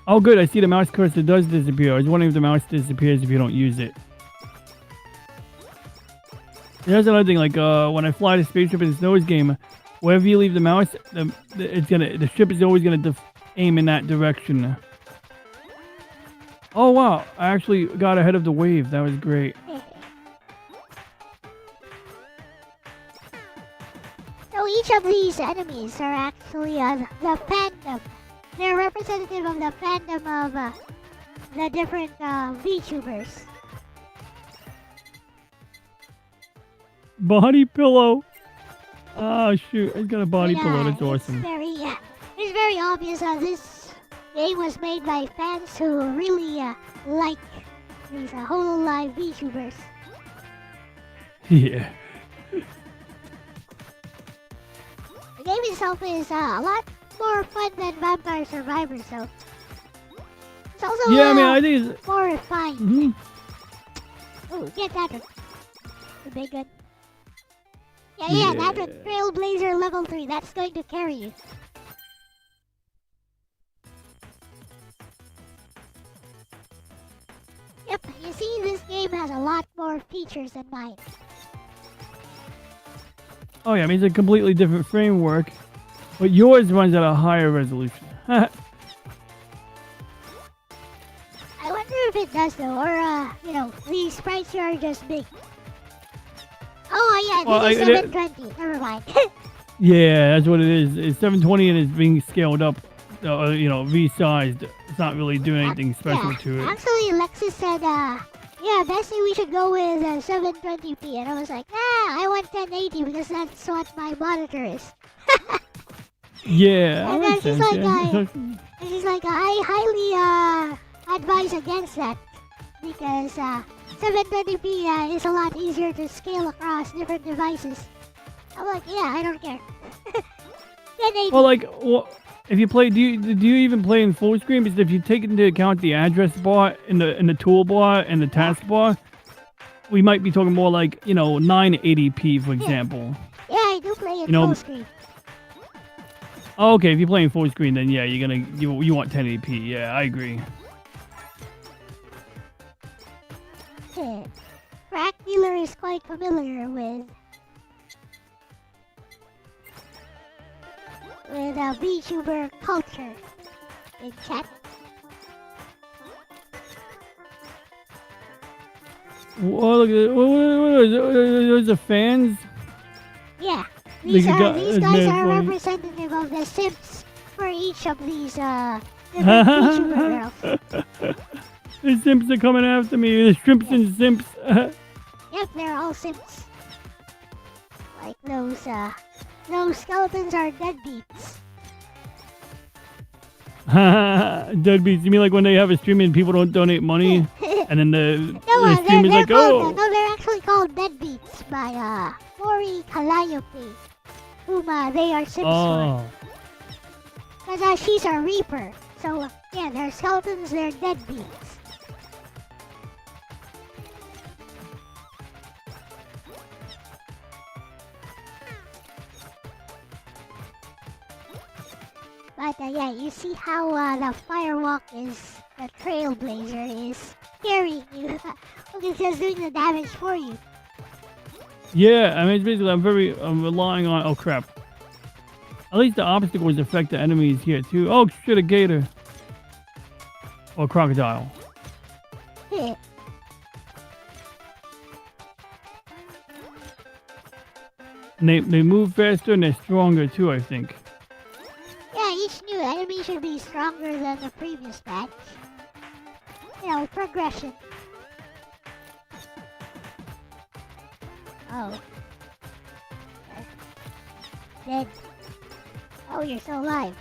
Oh, good. I see the mouse cursor does disappear. I was wondering if the mouse disappears if you don't use it. There's another thing. Like when I fly the spaceship in the Snows game, wherever you leave the mouse, the ship is always gonna aim in that direction. Oh wow! I actually got ahead of the wave. That was great. So each of these enemies are actually the fandom. They're representative of the fandom of the different VTubers. Body pillow. Oh shoot! I got a body pillow. That's It's awesome. it's very obvious this game was made by fans who really like these Hololive VTubers. Yeah. The game itself is a lot more fun than Vampire Survivor, so it's also Yeah, I mean, I think it's. more refined. Mhm. Oh, get that one. The big one. Yeah, that one. Trailblazer level 3. That's going to carry you. Yep, you see, this game has a lot more features than mine. Oh yeah, I mean it's a completely different framework, but yours runs at a higher resolution. I wonder if it does though, or these sprites here are just big. Oh yeah, Well, this is 720. Never mind. Yeah, that's what it is. It's 720 and it's being scaled up, resized. It's not really doing anything special to it. Actually, Lexus said, yeah, Bessie, we should go with 720p. And I was like, I want 1080 because that's what my monitor is. Yeah, And that then makes she's sense, like, I highly advise against that because 720p is a lot easier to scale across different devices. I'm like, yeah, I don't care. 1080. Well, if you play, do you even play in full screen? Because if you take into account the address bar and the toolbar and the taskbar, we might be talking more like 980p, for example. Yeah, I do play in full screen. Oh, okay, if you're playing full screen, then yeah, you want 1080p. Yeah, I agree. Crack Dealer is quite familiar with VTuber culture in chat. Well, look at those are fans. Yeah, These these guys guys are funny. representative of the simps for each of these different VTuber girls. The simps are coming after me. The shrimps and simps. Yep, they're all simps. Like those skeletons are deadbeats. Deadbeats. You mean like when they have a stream and people don't donate money, and then the stream is like, oh. No, they're actually called deadbeats by Mori Calliope, whom they are simps for. Because she's a reaper. So yeah, they're skeletons. They're deadbeats. But yeah, you see how the firewalk is, the trailblazer is carrying you. Look, it's just doing the damage for you. Yeah, I mean, it's basically I'm relying on. Oh crap! At least the obstacles affect the enemies here too. Oh shit, a gator or a crocodile. And they move faster and they're stronger too, I think. Yeah, each new enemy should be stronger than the previous batch. Progression. Oh. Dead. Oh, you're still alive.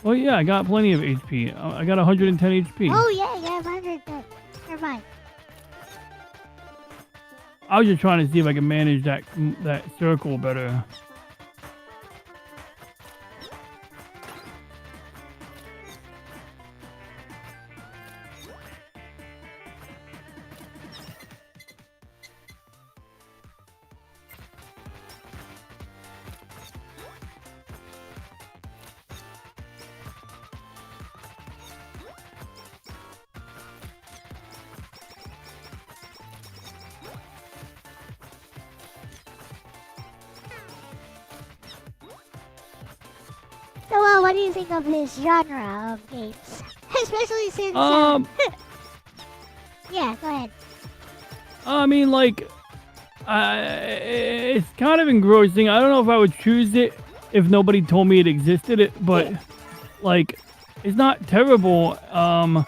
Well, yeah, I got plenty of HP. I got 110 HP. Oh, yeah, you have 110. Never mind. I was just trying to see if I can manage that circle better. So, what do you think of this genre of games? Especially since, yeah, go ahead. I mean, like, it's kind of engrossing. I don't know if I would choose it if nobody told me it existed, but, like, it's not terrible. And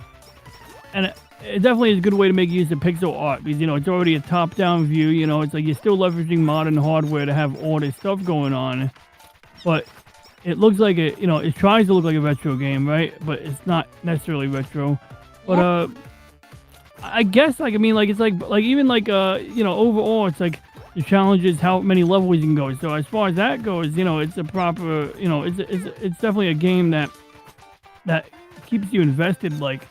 it definitely is a good way to make use of pixel art because, you know, it's already a top-down view. You know, it's like you're still leveraging modern hardware to have all this stuff going on. But it looks like it, you know, it tries to look like a retro game, right? But it's not necessarily retro. But, I guess, like, I mean, like, it's like even like, you know, overall, it's like the challenge is how many levels you can go. So as far as that goes, you know, it's a proper, you know, it's definitely a game that keeps you invested. Like,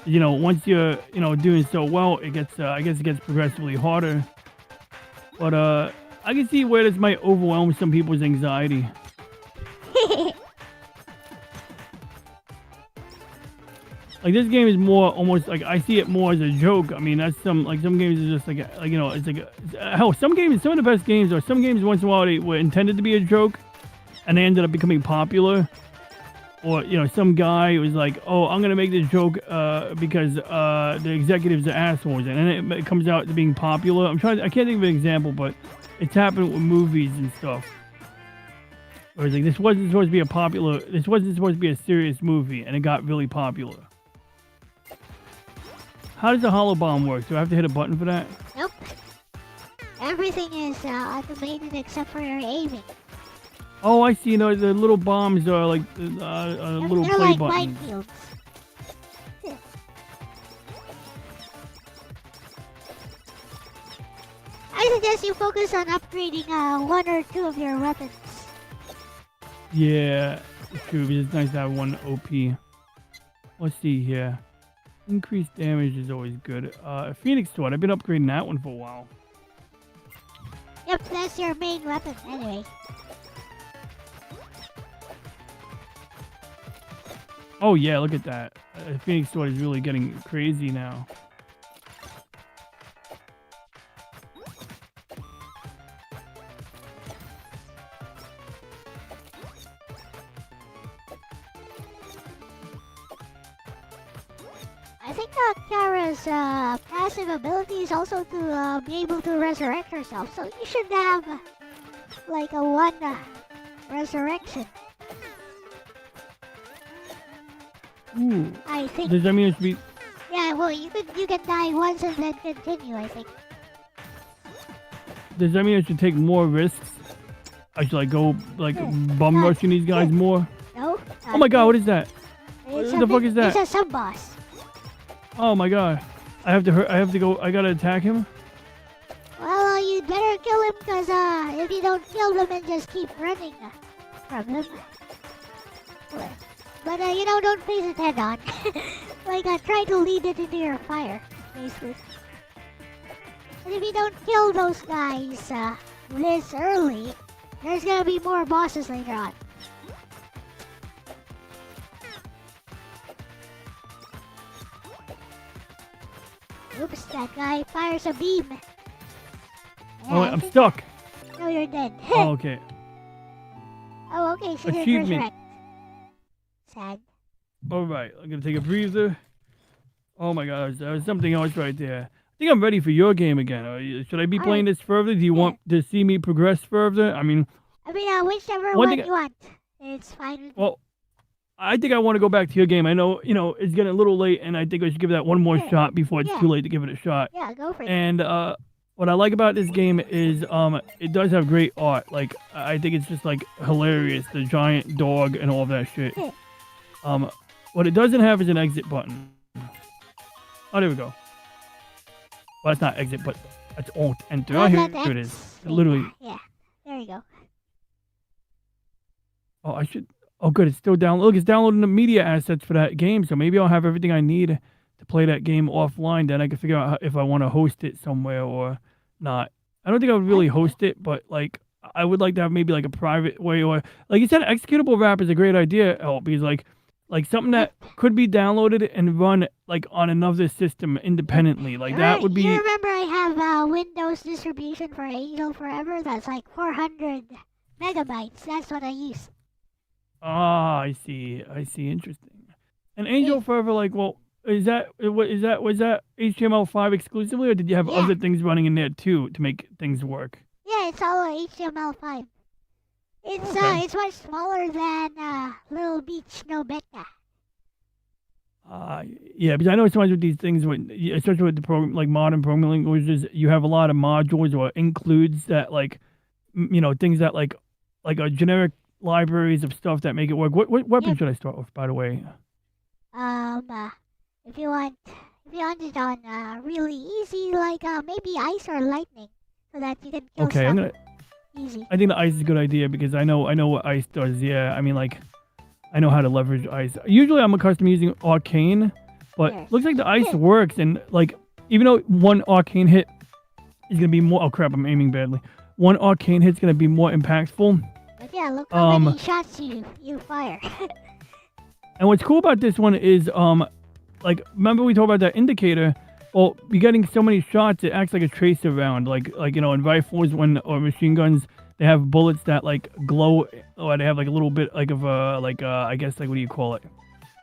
you know, once you're, you know, doing so well, it gets, I guess it gets progressively harder. But, I can see where this might overwhelm some people's anxiety. Like, this game is more almost like I see it more as a joke. I mean, that's some games are just like you know, it's like hell. Some of the best games, or some games once in a while they were intended to be a joke, and they ended up becoming popular. Or, you know, some guy was like, oh, I'm gonna make this joke because the executives are assholes, and then it comes out to being popular. I can't think of an example, but it's happened with movies and stuff. Where it's like this wasn't supposed to be a serious movie, and it got really popular. How does the hollow bomb work? Do I have to hit a button for that? Nope. Everything is automated except for your aiming. Oh, I see. You know, the little bombs are like little They're play like buttons. minefields. I suggest you focus on upgrading one or two of your weapons. Yeah, it's true. Because it's nice to have one OP. Let's see here. Increased damage is always good. Phoenix Sword. I've been upgrading that one for a while. Yep, that's your main weapon anyway. Oh yeah, look at that. Phoenix Sword is really getting crazy now. I think Kara's passive ability is also to be able to resurrect herself, so you should have like a one resurrection. Ooh. I think. Does that mean it should be? Yeah, well, you can die once and then continue. I think. Does that mean I should take more risks? I should like go like bum rushing these guys more? No. Oh my god, what is that? What the fuck is that? It's a sub boss. Oh my god. I have to go. I gotta attack him? Well, you'd better kill him, because if you don't kill them and just keep running from him. But, you know, don't face it head on. Like, try to lead it into your fire, basically. And if you don't kill those guys this early, there's gonna be more bosses later on. Oops, that guy fires a beam. Yeah, Oh, wait, I'm stuck. No, you're dead. Oh, okay. Oh, okay, she didn't Achievement. resurrect. Sad. All right, I'm gonna take a breather. Oh my god, there was something else right there. I think I'm ready for your game again. Should I be playing this further? Do you want to see me progress further? I mean, Whichever one you want. It's fine with me. well, I think I want to go back to your game. I know, you know, it's getting a little late, and I think I should give that one more shot before it's too late to give it a shot. Yeah, go for it. And what I like about this game is it does have great art. Like I think it's just like hilarious, the giant dog and all of that shit. What it doesn't have is an exit button. Oh, there we go. Well, that's not exit, but that's Alt Enter. Oh, here it is. Literally. Yeah, there you go. Oh, I should. Oh, good. It's still down. Look, it's downloading the media assets for that game. So maybe I'll have everything I need to play that game offline. Then I can figure out if I want to host it somewhere or not. I don't think I would really host it, but like I would like to have maybe like a private way, or like you said, executable wrap is a great idea. Because like something that could be downloaded and run like on another system independently. Like that would be. You remember I have Windows distribution for Angel Forever? That's like 400 megabytes. That's what I use. Ah, I see. Interesting. And Angel Forever, like, well, was that HTML5 exclusively, or did you have other things running in there too to make things work? Yeah, it's all HTML5. It's much smaller than Little Beach No Beta. Yeah, because I know sometimes with these things, especially with the program, like modern programming languages, you have a lot of modules or includes that, like, things that like a generic libraries of stuff that make it work. What weapon should I start with, by the way? If you want it on really easy, like maybe ice or lightning, so that you can kill stuff easy. I think the ice is a good idea because I know what ice does. Yeah, I mean, like, I know how to leverage ice. Usually I'm accustomed to using arcane, but looks like the ice works, and like even though one arcane hit is gonna be more. Oh crap! I'm aiming badly. One arcane hit's gonna be more impactful. But yeah, look how many shots you fire. And what's cool about this one is, like, remember we talked about that indicator? Well, you're getting so many shots, it acts like a tracer round. Like in rifles or machine guns, they have bullets that like glow, or they have like a little bit like of I guess like what do you call it?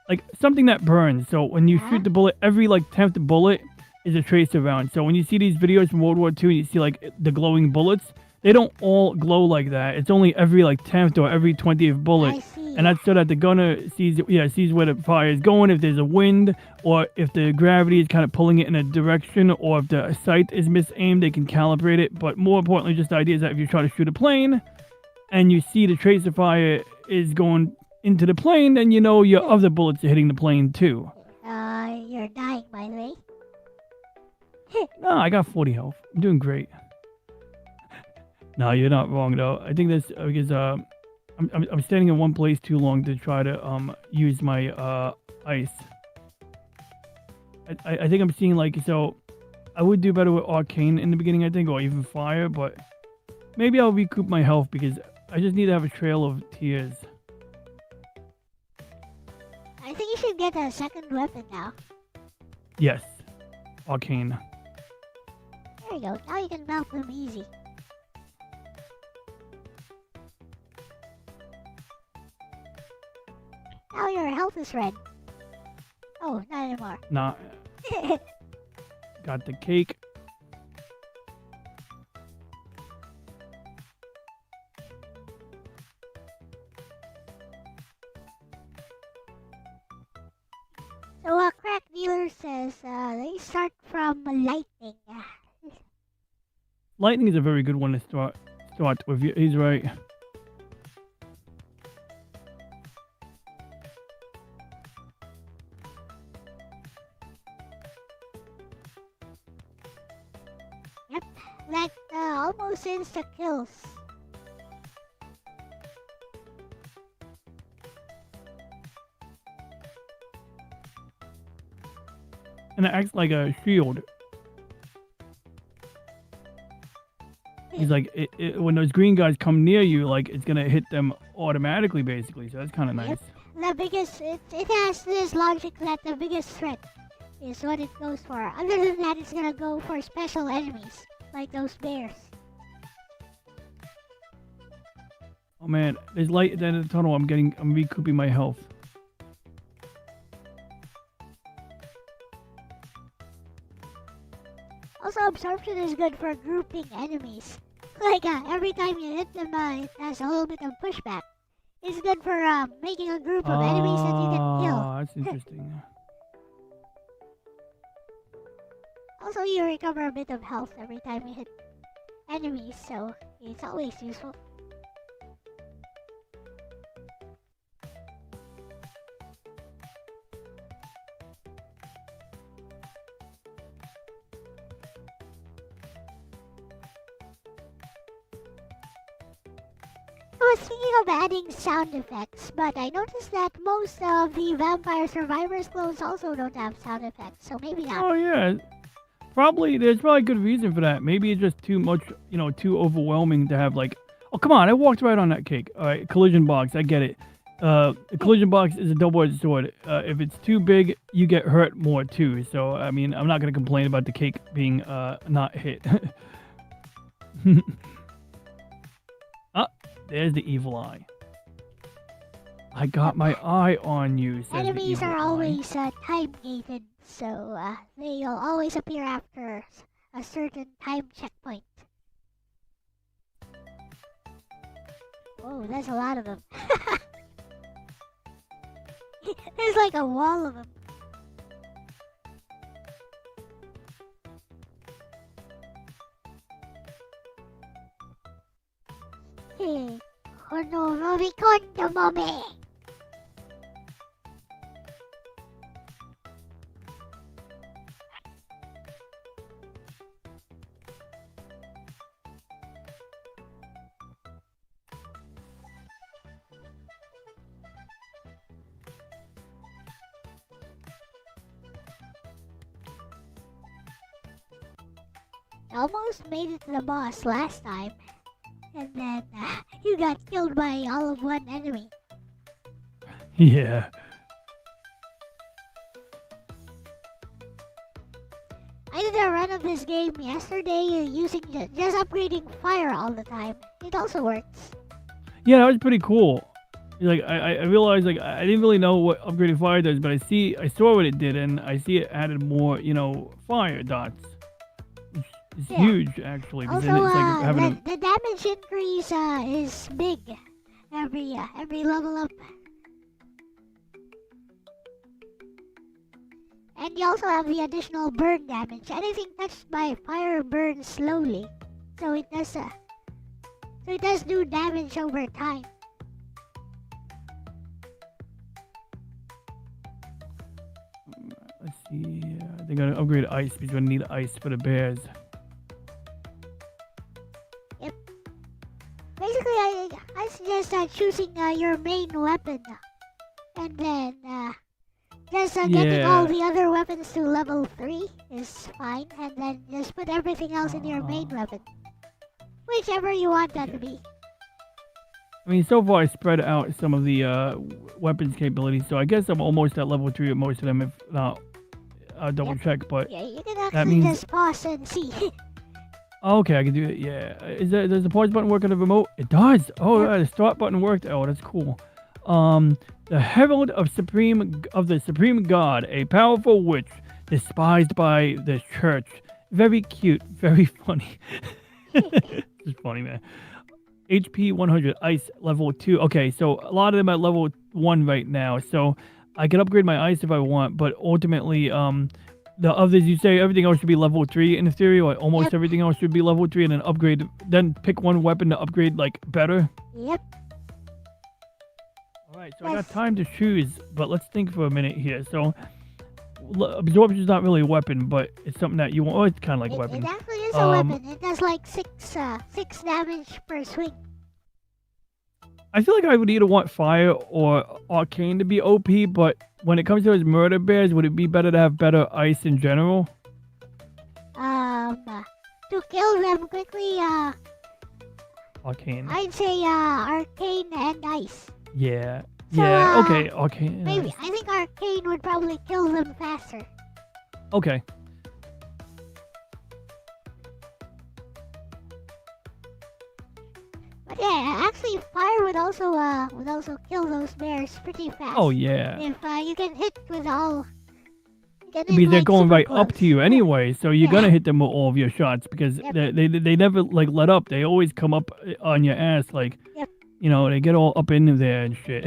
Like something that burns. So when you shoot the bullet, every like 10th bullet is a tracer round. So when you see these videos from World War II and you see like the glowing bullets, they don't all glow like that. It's only every like 10th or every 20th bullet. And that's so that the gunner sees where the fire is going, if there's a wind, or if the gravity is kind of pulling it in a direction, or if the sight is misaimed, they can calibrate it. But more importantly, just the idea is that if you try to shoot a plane and you see the tracer fire is going into the plane, then you know your other bullets are hitting the plane too. You're dying, by the way. No, I got 40 health. I'm doing great. No, you're not wrong though. I think that's because I'm standing in one place too long to try to use my ice. I think I'm seeing like, so I would do better with arcane in the beginning, I think, or even fire, but maybe I'll recoup my health because I just need to have a trail of tears. I think you should get a second weapon now. Yes, arcane. There you go. Now you can melt them easy. Now your health is red. Oh, not anymore. Nah. Got the cake. So crack dealer says they start from lightning. Lightning is a very good one to start with. He's right. Yep, that almost insta kills. And it acts like a shield. He's like, when those green guys come near you, like it's gonna hit them automatically, basically. So that's kind of nice. The biggest, it has this logic that the biggest threat is what it goes for. Other than that, it's gonna go for special enemies, like those bears. Oh man, there's light at the end of the tunnel. I'm recouping my health. Also, absorption is good for grouping enemies. Like every time you hit them, it has a little bit of pushback. It's good for making a group of enemies that you can kill. Oh, that's interesting. Also, you recover a bit of health every time you hit enemies, so it's always useful. I was thinking of adding sound effects, but I noticed that most of the Vampire Survivors clones also don't have sound effects, so maybe not. Oh yeah, there's probably a good reason for that. Maybe it's just too much, too overwhelming to have like. Oh come on, I walked right on that cake. All right, collision box, I get it. The collision box is a double-edged sword. If it's too big, you get hurt more too. So I mean, I'm not gonna complain about the cake being not hit. There's the evil eye. I got my eye on you, says Enemies the evil are eye. always time-gated, so they'll always appear after a certain time checkpoint. Oh, there's a lot of them. There's like a wall of them. Hey, kono kondo mobe. Almost made it to the boss last time, and then you got killed by all of one enemy. Yeah. I did a run of this game yesterday using just upgrading fire all the time. It also works. Yeah, that was pretty cool. Like I realized like I didn't really know what upgrading fire does, but I saw what it did, and I see it added more, fire dots. It's Yeah. huge actually. Because Also, then it's like having the damage increase is big every level up. And you also have the additional burn damage. Anything touched by fire burns slowly, so it does do damage over time. let's see. They gotta upgrade ice because we're gonna need ice for the bears. Basically, I suggest choosing your main weapon, and then just getting all the other weapons to level 3 is fine, and then just put everything else in your main weapon, whichever you want that to be. I mean, so far I spread out some of the weapons capabilities, so I guess I'm almost at level 3 with most of them, if not, I'll double check, but Yeah, you can that actually means... just pause and see. Okay, I can do it, yeah. Does the pause button work on the remote? It does! Oh, yeah, the start button worked. Oh, that's cool. The Herald of the Supreme God, a powerful witch, despised by the church. Very cute, very funny. It's funny, man. HP 100, ice level 2. Okay, so a lot of them at level 1 right now, so I can upgrade my ice if I want, but ultimately, the others, you say everything else should be level 3 in theory, or almost everything else should be level 3, and then upgrade, then pick one weapon to upgrade, like, better? Yep. Alright, so I got time to choose, but let's think for a minute here. So, absorption is not really a weapon, but it's something that you want. Oh, it's kind of like a weapon. It actually is a weapon. It does like 6 damage per swing. I feel like I would either want fire or arcane to be OP, but when it comes to those murder bears, would it be better to have better ice in general? To kill them quickly, Arcane. I'd say arcane and ice. Yeah. So, Yeah. Okay. Arcane. Maybe I think arcane would probably kill them faster. Okay. But yeah, actually, fire would also kill those bears pretty fast. Oh yeah. If you can hit with all. I mean, they're going right up to you anyway, so you're gonna hit them with all of your shots because they never like let up. They always come up on your ass, like they get all up in there and shit.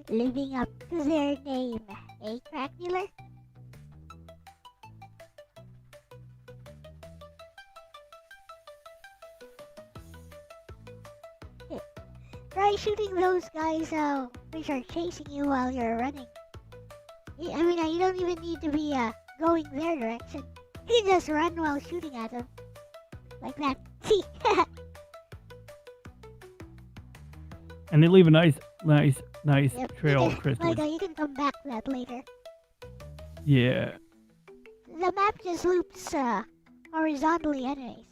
Living up to their name, eh, Crackmuller? Try shooting those guys which are chasing you while you're running. I mean, you don't even need to be going their direction. You just run while shooting at them. Like that. See? And they leave a nice Yep. trail of crystals. Like, you can come back to that later. Yeah. The map just loops horizontally anyways.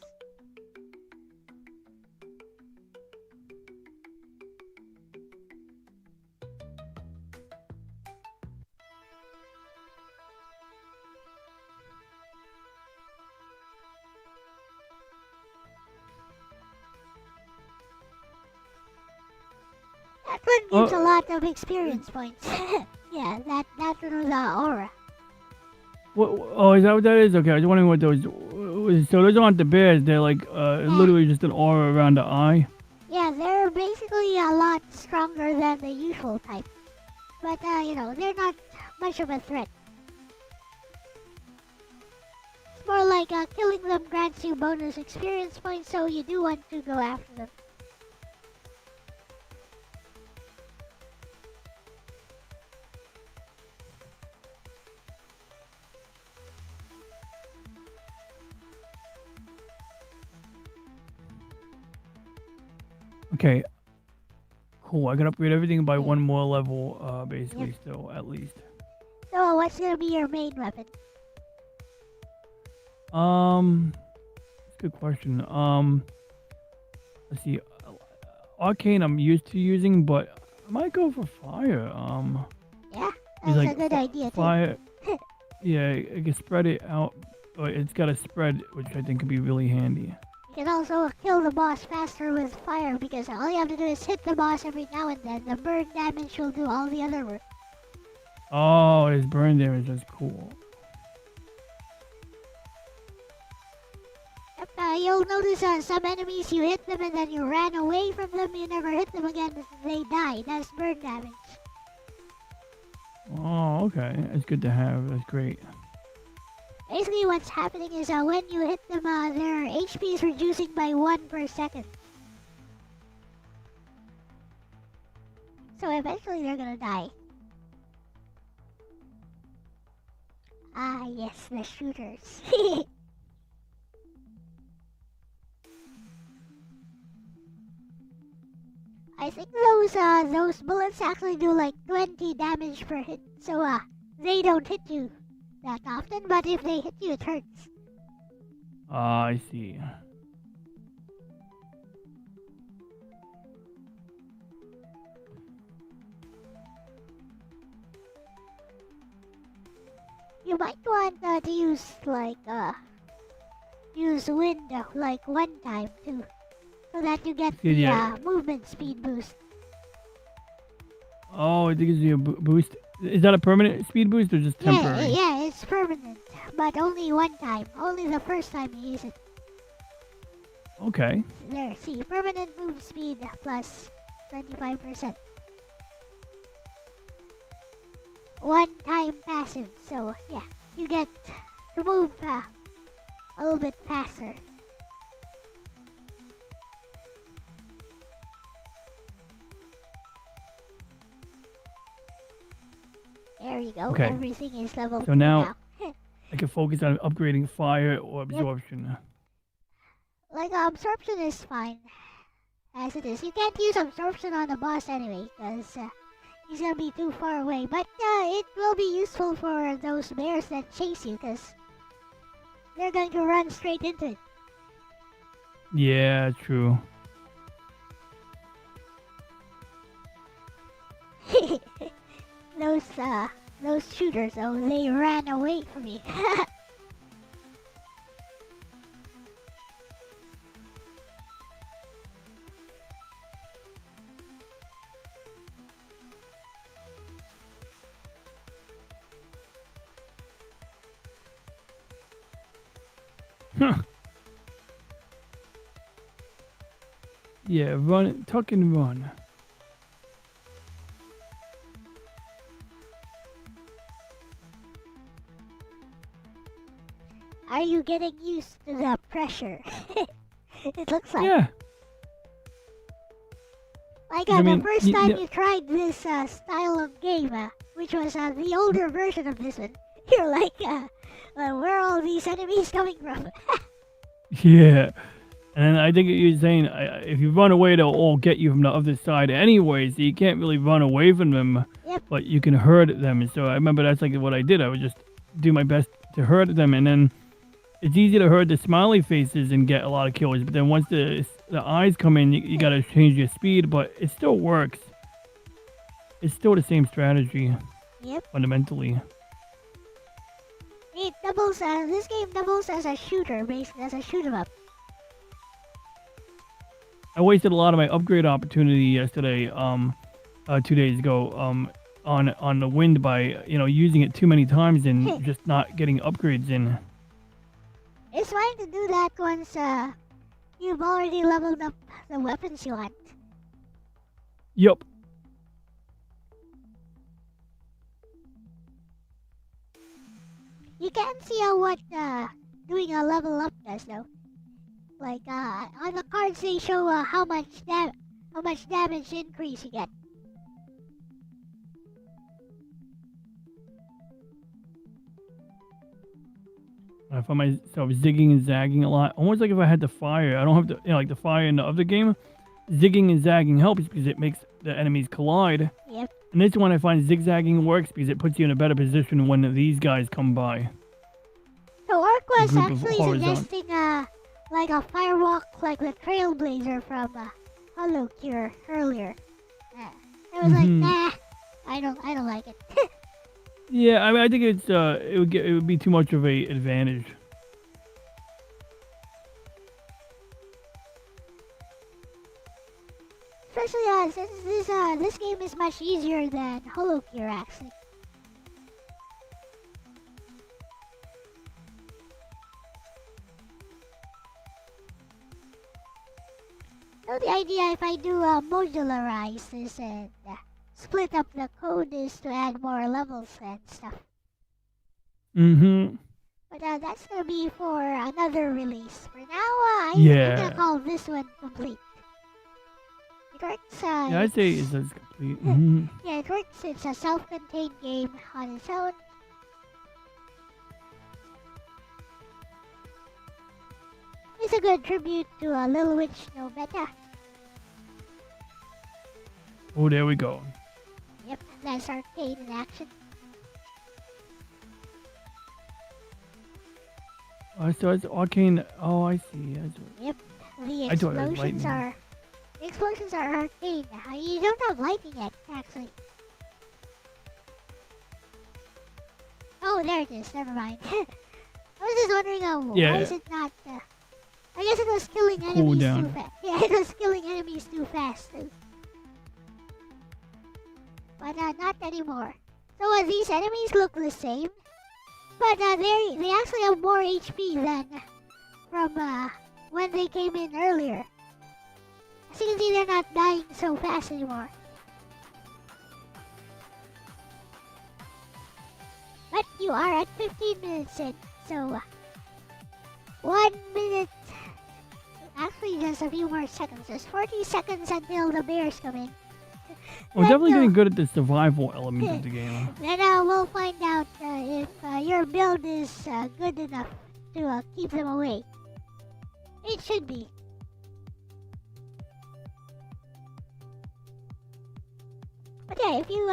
That one gives a lot of experience points. Yeah, that one was aura. Oh, is that what that is? Okay, I was wondering what those. So those aren't the bears. They're like literally just an aura around the eye. Yeah, they're basically a lot stronger than the usual type. But, they're not much of a threat. It's more like killing them grants you bonus experience points, so you do want to go after them. Okay. Cool. I can upgrade everything by one more level, basically, still, at least. So, what's gonna be your main weapon? That's a good question. Let's see. Arcane I'm used to using, but I might go for fire. Yeah, that's a good idea, too. Fire. Yeah, I can spread it out, but it's got a spread, which I think could be really handy. You can also kill the boss faster with fire because all you have to do is hit the boss every now and then. The burn damage will do all the other work. Oh, his burn damage. That's cool. Yep, you'll notice some enemies, you hit them and then you ran away from them, you never hit them again, they die. That's burn damage. Oh, okay. That's good to have. That's great. Basically what's happening is when you hit them, their HP is reducing by 1 per second. So eventually they're gonna die. Ah, yes, the shooters. I think those bullets actually do like 20 damage per hit, so they don't hit you that often, but if they hit you, it hurts. I see. You might want to use like use wind like one time too, so that you get the movement speed boost. Oh, it gives you a boost. Is that a permanent speed boost or just temporary? Yeah, it's permanent, but only one time. Only the first time you use it. Okay. There, see, permanent move speed plus 25%. One time passive, so yeah, you get to move a little bit faster. There you go. Okay. Everything is level 4 So now I can focus on upgrading fire or absorption. Like absorption is fine as it is. You can't use absorption on the boss anyway because he's gonna be too far away. But it will be useful for those bears that chase you because they're going to run straight into it. Yeah, true. Those shooters, oh, they ran away from me. Yeah, run, tuck and run. are you getting used to the pressure? It looks like. Yeah. Like I mean, the first y- time y- you tried this style of game, which was the older version of this one, you're like, where are all these enemies coming from? Yeah. And I think you're saying if you run away, they'll all get you from the other side anyway, so you can't really run away from them. Yep. But you can hurt them. So I remember that's like what I did. I would just do my best to hurt them, and then it's easy to hurt the smiley faces and get a lot of kills. But then once the eyes come in, you gotta change your speed. But it still works. It's still the same strategy. Yep. Fundamentally. It doubles. This game doubles as a shooter, basically as a shoot 'em up. I wasted a lot of my upgrade opportunity yesterday, 2 days ago, on the wind by using it too many times and just not getting upgrades in. It's fine to do that once you've already leveled up the weapons you want. Yup. You can see what doing a level up does though. Like on the cards they show how much damage increase you get. I find myself zigging and zagging a lot, almost like if I had to fire. I don't have to, like the fire in the other game. Zigging and zagging helps because it makes the enemies collide. Yep. And this one I find zigzagging works because it puts you in a better position when these guys come by. So Orc was group of actually horizontal- suggesting like a firewalk like the Trailblazer from Hollow Cure earlier. I was like, nah, I don't like it. Yeah, I mean, I think it would be too much of a advantage. Especially since this game is much easier than Hollow Cure actually. So the idea if I do modularize this and split up the code is to add more levels and stuff. Mm-hmm. But that's gonna be for another release. For now, I'm gonna call this one complete. It works. Yeah, I'd say it's complete. Mm-hmm. Yeah, it works. It's a self-contained game on its own. It's a good tribute to Little Witch No Beta. Oh, there we go. Yep, that's arcade in action. So it's arcane. Oh, I see. Yep, the I thought it was explosions lightning. are arcade. You don't have lightning yet, actually. Oh, there it is. Never mind. I was just wondering, why is it not? I guess it was killing enemies too fast. Yeah, it was killing enemies too fast. But not anymore. So these enemies look the same, but they actually have more HP than from when they came in earlier. As you can see, they're not dying so fast anymore. But you are at 15 minutes in, so 1 minute. Actually, just a few more seconds. There's 40 seconds until the bears come in. We're definitely getting good at the survival element of the game. Then we'll find out if your build is good enough to keep them away. It should be. But yeah, if you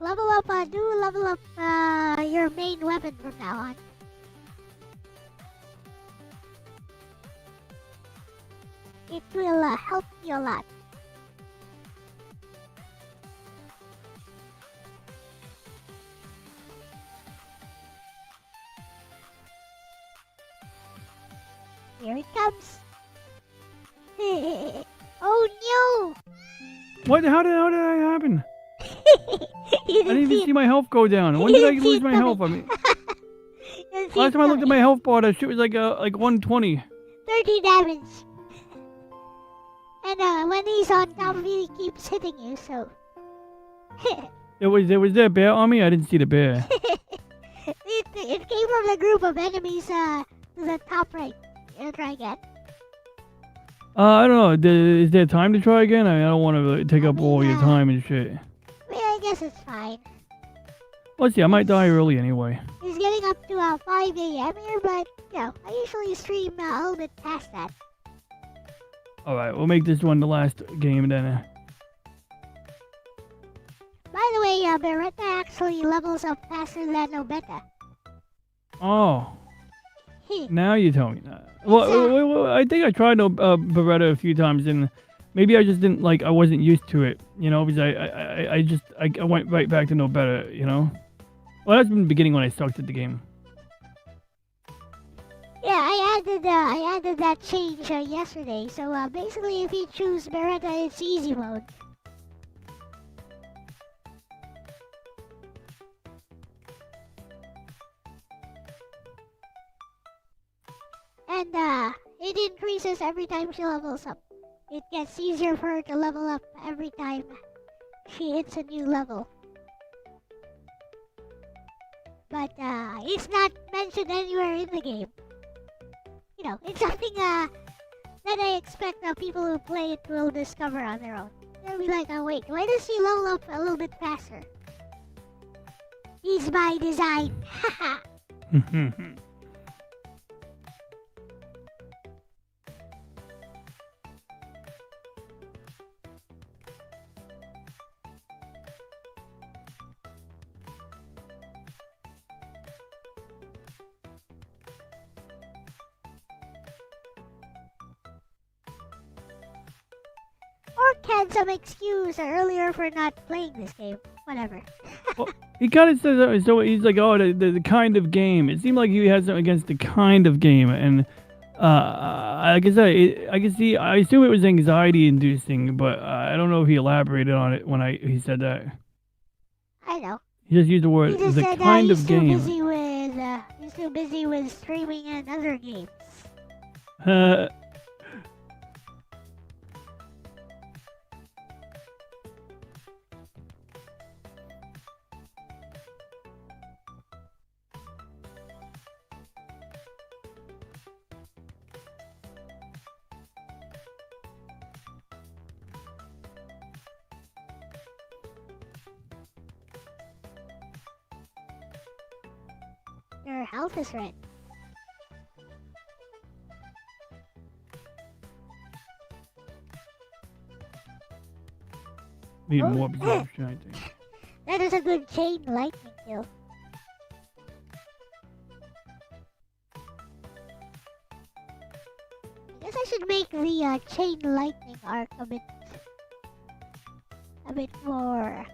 level up, do level up your main weapon from now on. It will help you a lot. Here it comes. Oh no! What? How did that happen? You I didn't even see my health go down. When You did I didn't see lose it my coming. health? I mean, You see last time I looked at my coming. health bar, that shit was like 120. 30 damage. And when he's on top of you, he keeps hitting you, so. There was there a bear on me? I didn't see the bear. The It came from the group of enemies to the top right. You try again. I don't know. Is there time to try again? I don't want to take up all your time and shit. I mean, I guess it's fine. Let's see. I might die early anyway. It's getting up to 5 a.m. here, but you know, I usually stream a little bit past that. All right. We'll make this one the last game then. By the way, Beretta actually levels up faster than Obeta. Oh. Now you tell me that. Well, I think I tried Beretta a few times, and maybe I just didn't I wasn't used to it, you know, because I went right back to no better, you know. Well, that's from the beginning when I sucked at the game. Yeah, I added that change yesterday. So basically, if you choose Beretta, it's easy mode. And it increases every time she levels up. It gets easier for her to level up every time she hits a new level. But it's not mentioned anywhere in the game. You know, it's something that I expect people who play it will discover on their own. They'll be like, oh wait, why does she level up a little bit faster? It's by design. Haha. Or can some excuse earlier for not playing this game? Whatever. Well, he kind of says that, so he's like, oh, the kind of game. It seemed like he had something against the kind of game, and like I said, I can see. I assume it was anxiety-inducing, but I don't know if he elaborated on it when he said that. I know. He just used the word He just the said kind he's of too game. busy with he's too busy with streaming and other games. Your health is red. Need more absorption, I think. That is a good chain lightning kill. I guess I should make the chain lightning arc a bit more.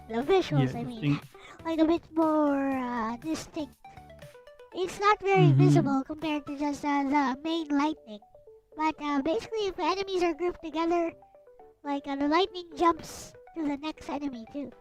The visuals, I mean, like a bit more distinct. It's not very visible compared to just the main lightning. But basically, if enemies are grouped together, like the lightning jumps to the next enemy too.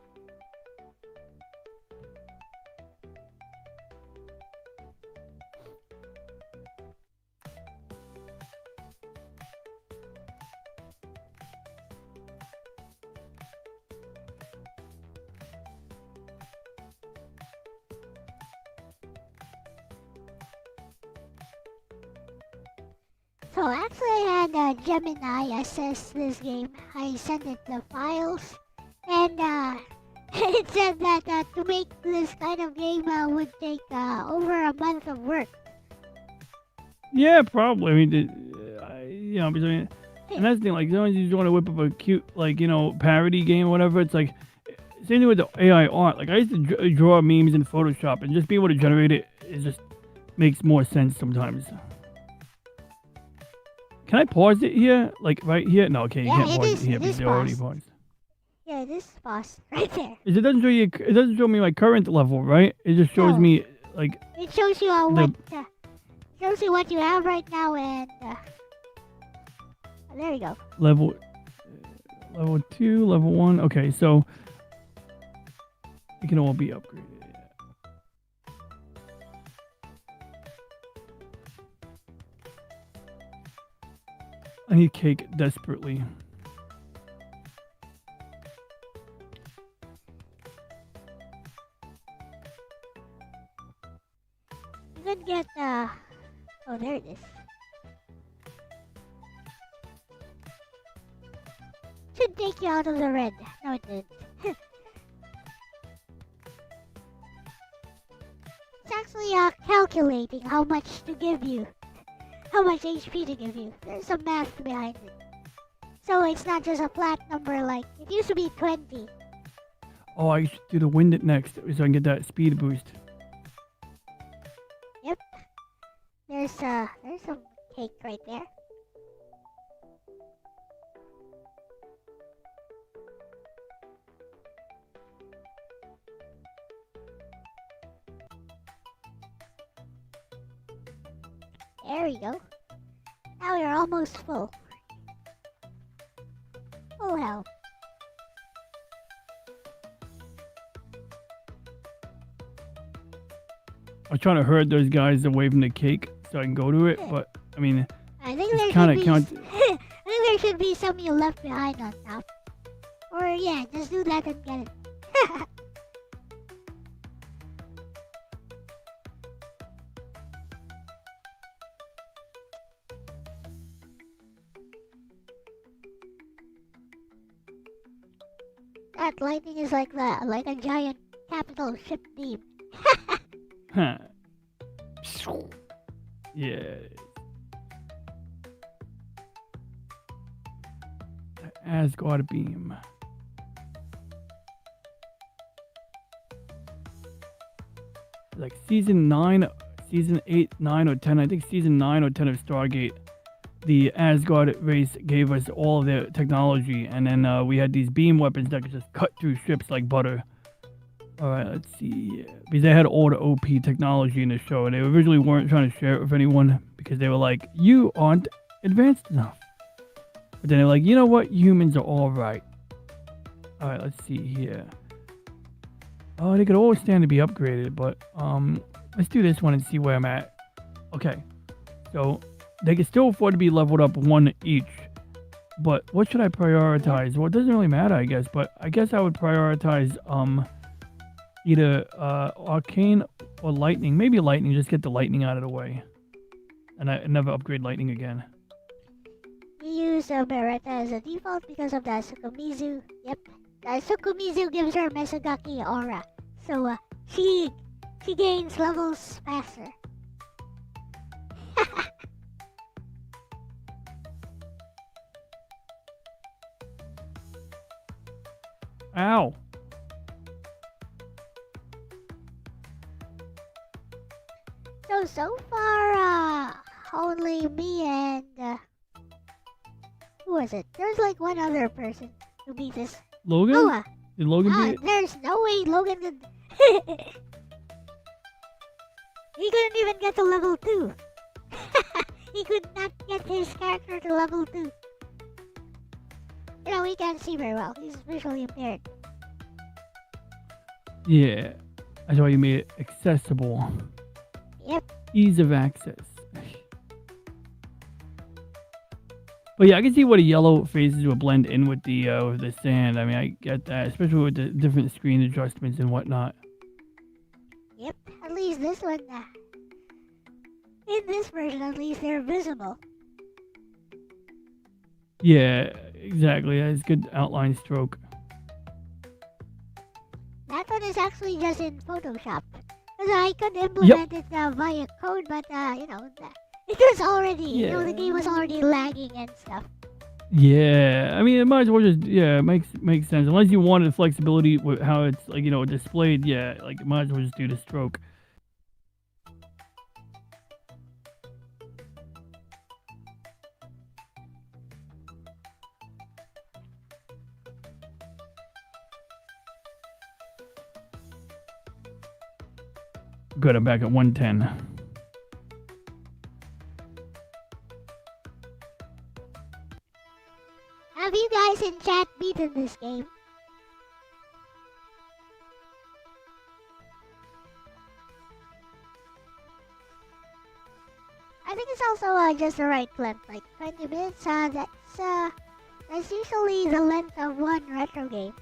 So actually I had Gemini assess this game. I sent it the files, and it said that to make this kind of game would take over a month of work. Yeah, probably. I mean, you know, and that's the thing. Like, sometimes you just want to whip up a cute, like, you know, parody game or whatever. It's like same thing with the AI art. Like, I used to draw memes in Photoshop, and just being able to generate it just makes more sense sometimes. Can I pause it here? Like, right here? No, okay, you can't pause it here because they're already paused. Yeah, it is paused right there. It doesn't show you. It doesn't show me my current level, right? It just shows me like. It shows you what you have right now, and there you go. Level 2, level 1. Okay, so it can all be upgraded. I need cake desperately. it is. Should take you out of the red. No, it didn't. It's actually calculating how much to give you. How much HP to give you. There's some math behind it. So it's not just a flat number like it used to be 20. Oh, I should do the wind it next so I can get that speed boost. Yep. There's some cake right there. There we go. Now you're almost full. Full health. I was trying to herd those guys away from the cake so I can go to it, but I mean, I think it's there kind should of be. count. I think there should be some you left behind on top. Or yeah, just do that and get it. That lightning is like a giant capital ship beam. Huh. Yeah. Asgard beam. Like season 9, season 8, 9, or 10. I think season 9 or 10 of Stargate. The Asgard race gave us all of their technology, and then we had these beam weapons that could just cut through ships like butter. Alright, let's see. Because they had all the OP technology in the show, and they originally weren't trying to share it with anyone because they were like, you aren't advanced enough. But then they're like, you know what? Humans are alright. Alright, let's see here. Oh, they could all stand to be upgraded, but let's do this one and see where I'm at. Okay, so they can still afford to be leveled up one each. But what should I prioritize? Well, it doesn't really matter, I guess. But I guess I would prioritize either arcane or lightning. Maybe lightning. Just get the lightning out of the way, and I never upgrade lightning again. You use Beretta as a default because of the Sukumizu. Yep, the Sukumizu gives her Mesogaki aura, so she gains levels faster. Ow. So far, only me and who was it? There's like one other person who beat this. Logan? Noah. Did Logan beat it? There's no way Logan could. He couldn't even get to level 2. He could not get his character to level 2. You know, he can't see very well. He's visually impaired. Yeah. That's why you made it accessible. Yep. Ease of access. But yeah, I can see what the yellow faces would blend in with the sand. I mean, I get that, especially with the different screen adjustments and whatnot. Yep. At least this one, in this version, at least they're visible. Yeah, exactly. That's good outline stroke. That one is actually just in Photoshop. Because I could implement it via code, but you know, it was already, you know, the game was already lagging and stuff. Yeah, I mean, it might as well just, yeah, it makes sense. Unless you wanted flexibility with how it's, like, you know, displayed, yeah, like, it might as well just do the stroke. Good, I'm back at 110. Have you guys in chat beaten this game? I think it's also just the right length, like 20 minutes. That's usually the length of one retro game.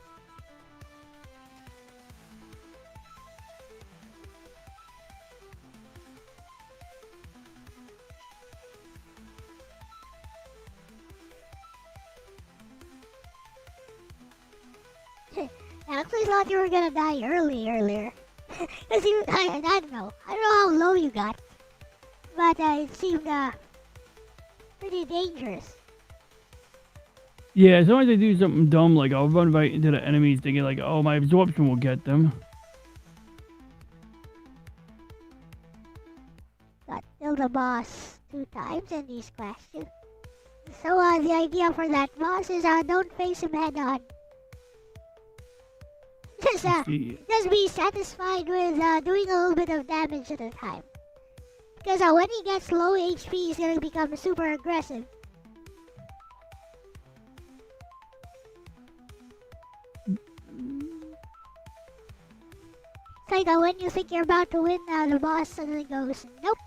I actually thought you were gonna die earlier. Cause I don't know. I don't know how low you got. But it seemed pretty dangerous. Yeah, sometimes I do something dumb, like I'll run right into the enemies thinking like, oh, my absorption will get them. Got killed the boss 2 times in these quests. So the idea for that boss is don't face him head on. Just be satisfied with doing a little bit of damage at a time. Because when he gets low HP, he's gonna become super aggressive. It's like when you think you're about to win, the boss suddenly goes, nope.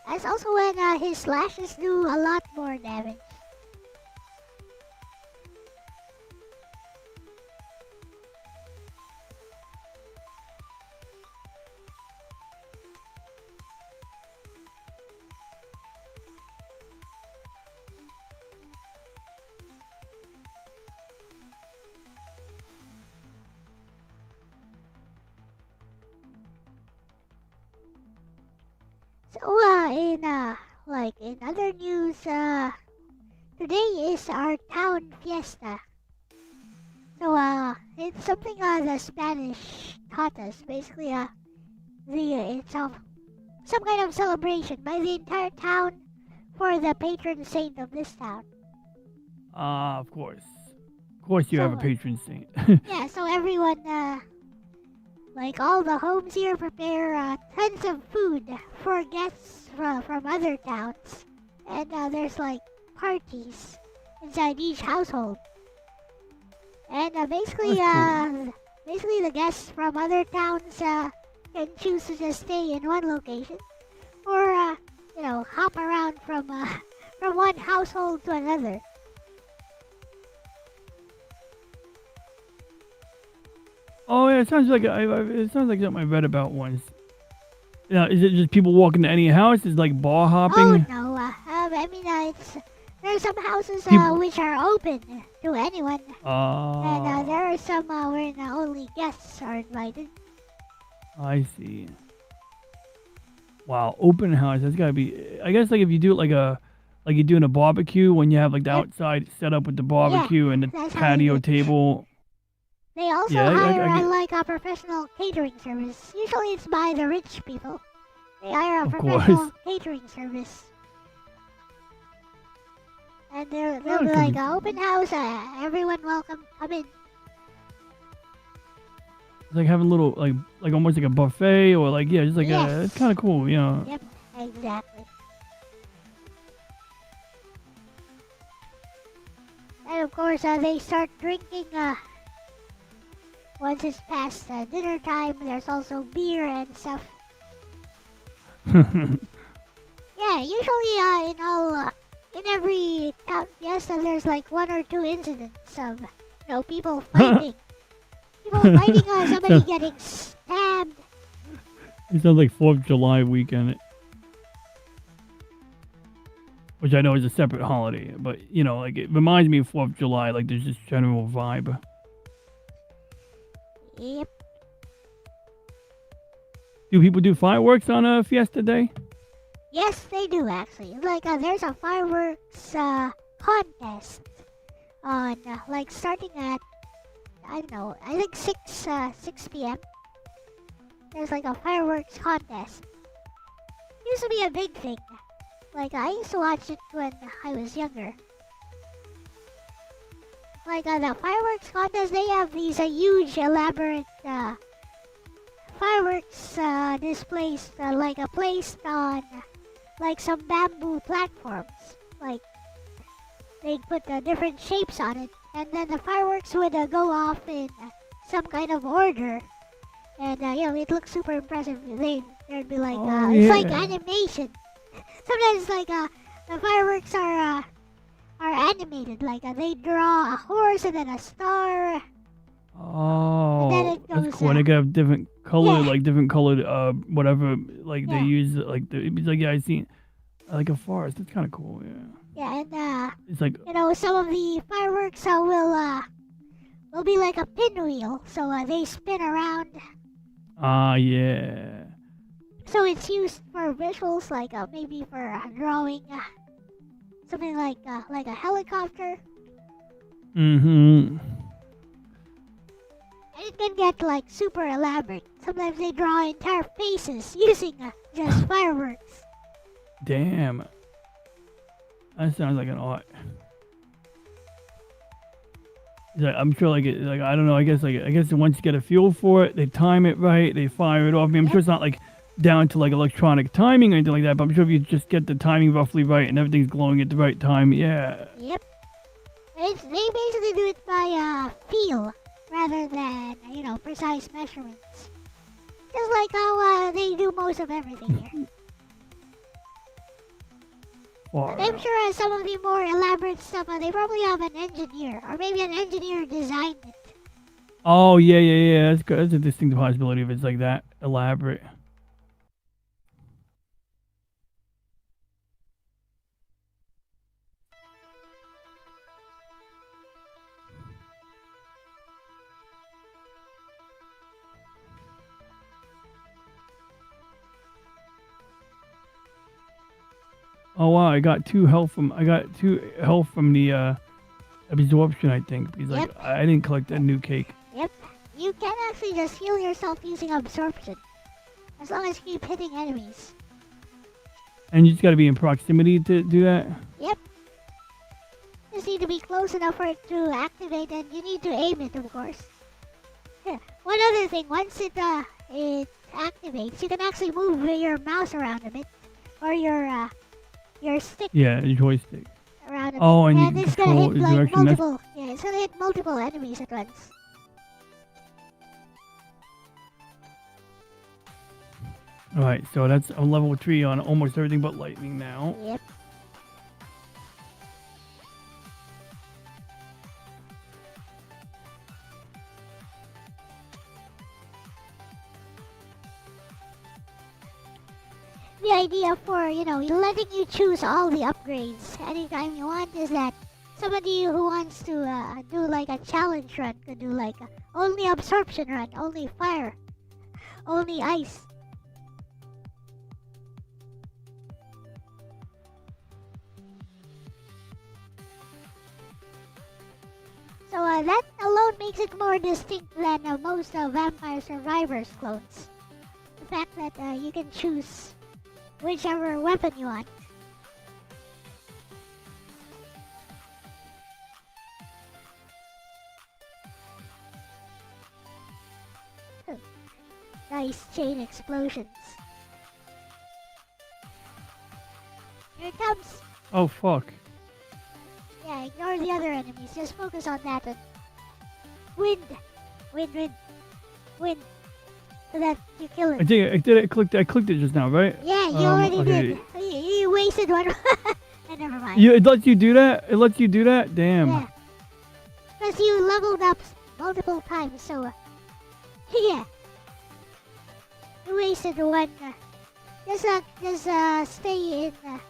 That's also when his slashes do a lot more damage. So, in other news, today is our town fiesta. So, it's something the Spanish taught us. Basically, it's some kind of celebration by the entire town for the patron saint of this town. Of course. Of course you have a patron saint. Yeah, so everyone, like all the homes here prepare tons of food for guests from other towns. And there's like parties inside each household. And basically the guests from other towns can choose to just stay in one location. Or, hop around from one household to another. Oh yeah, it sounds like something I read about once. Yeah, is it just people walking to any house? Is it like bar hopping? Oh no, there's some houses which are open to anyone, and there are some where only guests are invited. I see. Wow, open house. That's gotta be. I guess like if you do it like you do in a barbecue when you have like the outside set up with the barbecue and the patio table. They also hire a professional catering service. Usually it's by the rich people. They hire a professional catering service. And they'll be like open house, everyone welcome, come in. It's like having a little like almost like a buffet or like just like it's kind of cool, Yep, exactly. And of course they start drinking once it's past dinner time. There's also beer and stuff. Yeah, usually in every town fiesta there's like 1 or 2 incidents of people fighting. Somebody getting stabbed. It sounds like 4th of July weekend. Which I know is a separate holiday, but like it reminds me of 4th of July, like there's this general vibe. Yep. Do people do fireworks on a fiesta day? Yes, they do actually. Like there's a fireworks contest on starting at I think 6 p.m. There's like a fireworks contest. Used to be a big thing. Like I used to watch it when I was younger. Like the fireworks contest, they have these huge, elaborate fireworks displays, placed on some bamboo platforms. Like they put different shapes on it, and then the fireworks would go off in some kind of order, and it looks super impressive. There'd be like it's like animation. Sometimes the fireworks are animated, they draw a horse and then a star. Oh, and then it goes, that's cool. And they have different color, different colored, whatever, they use, I seen, like a forest. That's kind of cool, yeah. Yeah, and It's like, you know, some of the fireworks will be like a pinwheel, so they spin around. yeah. So it's used for visuals, like maybe for drawing something like a helicopter. Mm-hmm. And it can get like super elaborate. Sometimes they draw entire faces using just fireworks. Damn. That sounds like an art. Yeah, I'm sure, like, I don't know. I guess once you get a feel for it, they time it right, they fire it off. I mean, I'm sure it's not like down to like electronic timing or anything like that. But I'm sure if you just get the timing roughly right and everything's glowing at the right time, yeah. Yep. They basically do it by feel rather than precise measurements. Just like how they do most of everything here. And I'm sure some of the more elaborate stuff, they probably have an engineer, or maybe an engineer designed it. Oh yeah. That's good. That's a distinct possibility if it's like that elaborate. Oh wow, I got 2 health from the absorption, I think, because like I didn't collect a new cake. Yep. You can actually just heal yourself using absorption, as long as you keep hitting enemies. And you just got to be in proximity to do that. Yep. You just need to be close enough for it to activate, and you need to aim it, of course. One other thing, once it activates, you can actually move your mouse around a bit, or your stick. Yeah, the joystick. Around a bit. Oh, and you and can it's control gonna hit the like direction. multiple. Yeah, it's gonna hit multiple enemies at once. Alright, so that's a level 3 on almost everything but lightning now. Yep. The idea for, letting you choose all the upgrades anytime you want is that somebody who wants to do like a challenge run could do like only absorption run, only fire, only ice. So that alone makes it more distinct than most Vampire Survivors clones. The fact that you can choose whichever weapon you want. Nice chain explosions. Here it comes. Oh fuck. Yeah, ignore the other enemies. Just focus on that one. Wind. So that you kill it. I clicked it just now, right? Yeah, you already did. You wasted one. Never mind. It lets you do that? It lets you do that? Damn. Yeah. Because you leveled up multiple times, so yeah. You wasted one. Just stay in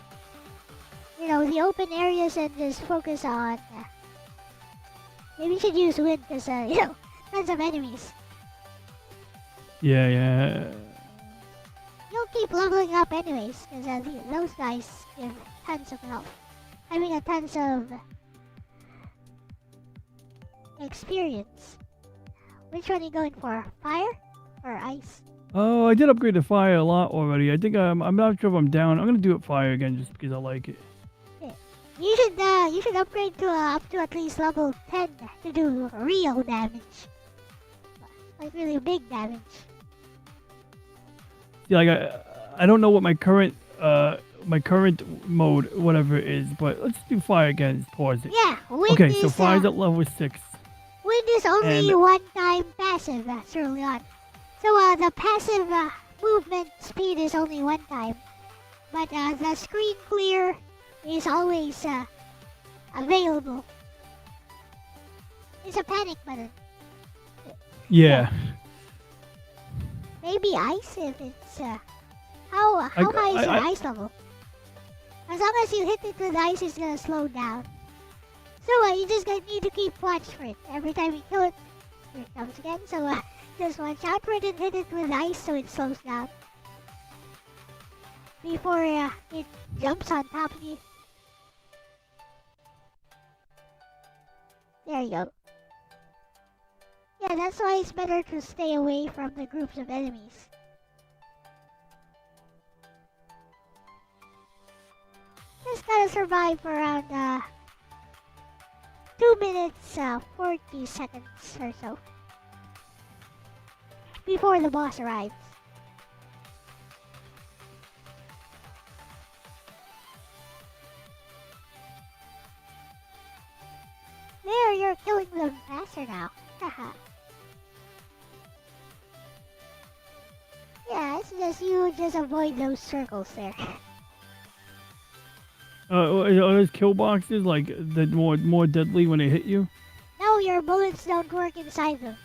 the open areas and just focus on maybe you should use wind because tons of enemies. Yeah. You'll keep leveling up anyways, because those guys give tons of health. I mean, tons of experience. Which one are you going for? Fire or ice? Oh, I did upgrade to fire a lot already. I think I'm not sure if I'm down. I'm gonna do it fire again just because I like it. Yeah. You should upgrade to up to at least level 10 to do real damage, like really big damage. Yeah, like I don't know what my current mode whatever is, but let's do fire again. Just pause it. Yeah. Wind Okay, is, so fire's at level 6. Wind is only one-time passive early on. So the passive movement speed is only one time, but the screen clear is always available. It's a panic button. Yeah. Maybe ice if it's how high is your ice level? As long as you hit it with ice, it's gonna slow down. So you just gonna need to keep watch for it. Every time you kill it, here it comes again. So just watch out for it and hit it with ice so it slows down. Before it jumps on top of you. There you go. Yeah, that's why it's better to stay away from the groups of enemies. Just gotta survive for around 2 minutes 40 seconds or so before the boss arrives. There, you're killing them faster now. Haha. Yeah, it's just you just avoid those circles there. Are those kill boxes like the more deadly when they hit you? No, your bullets don't work inside them.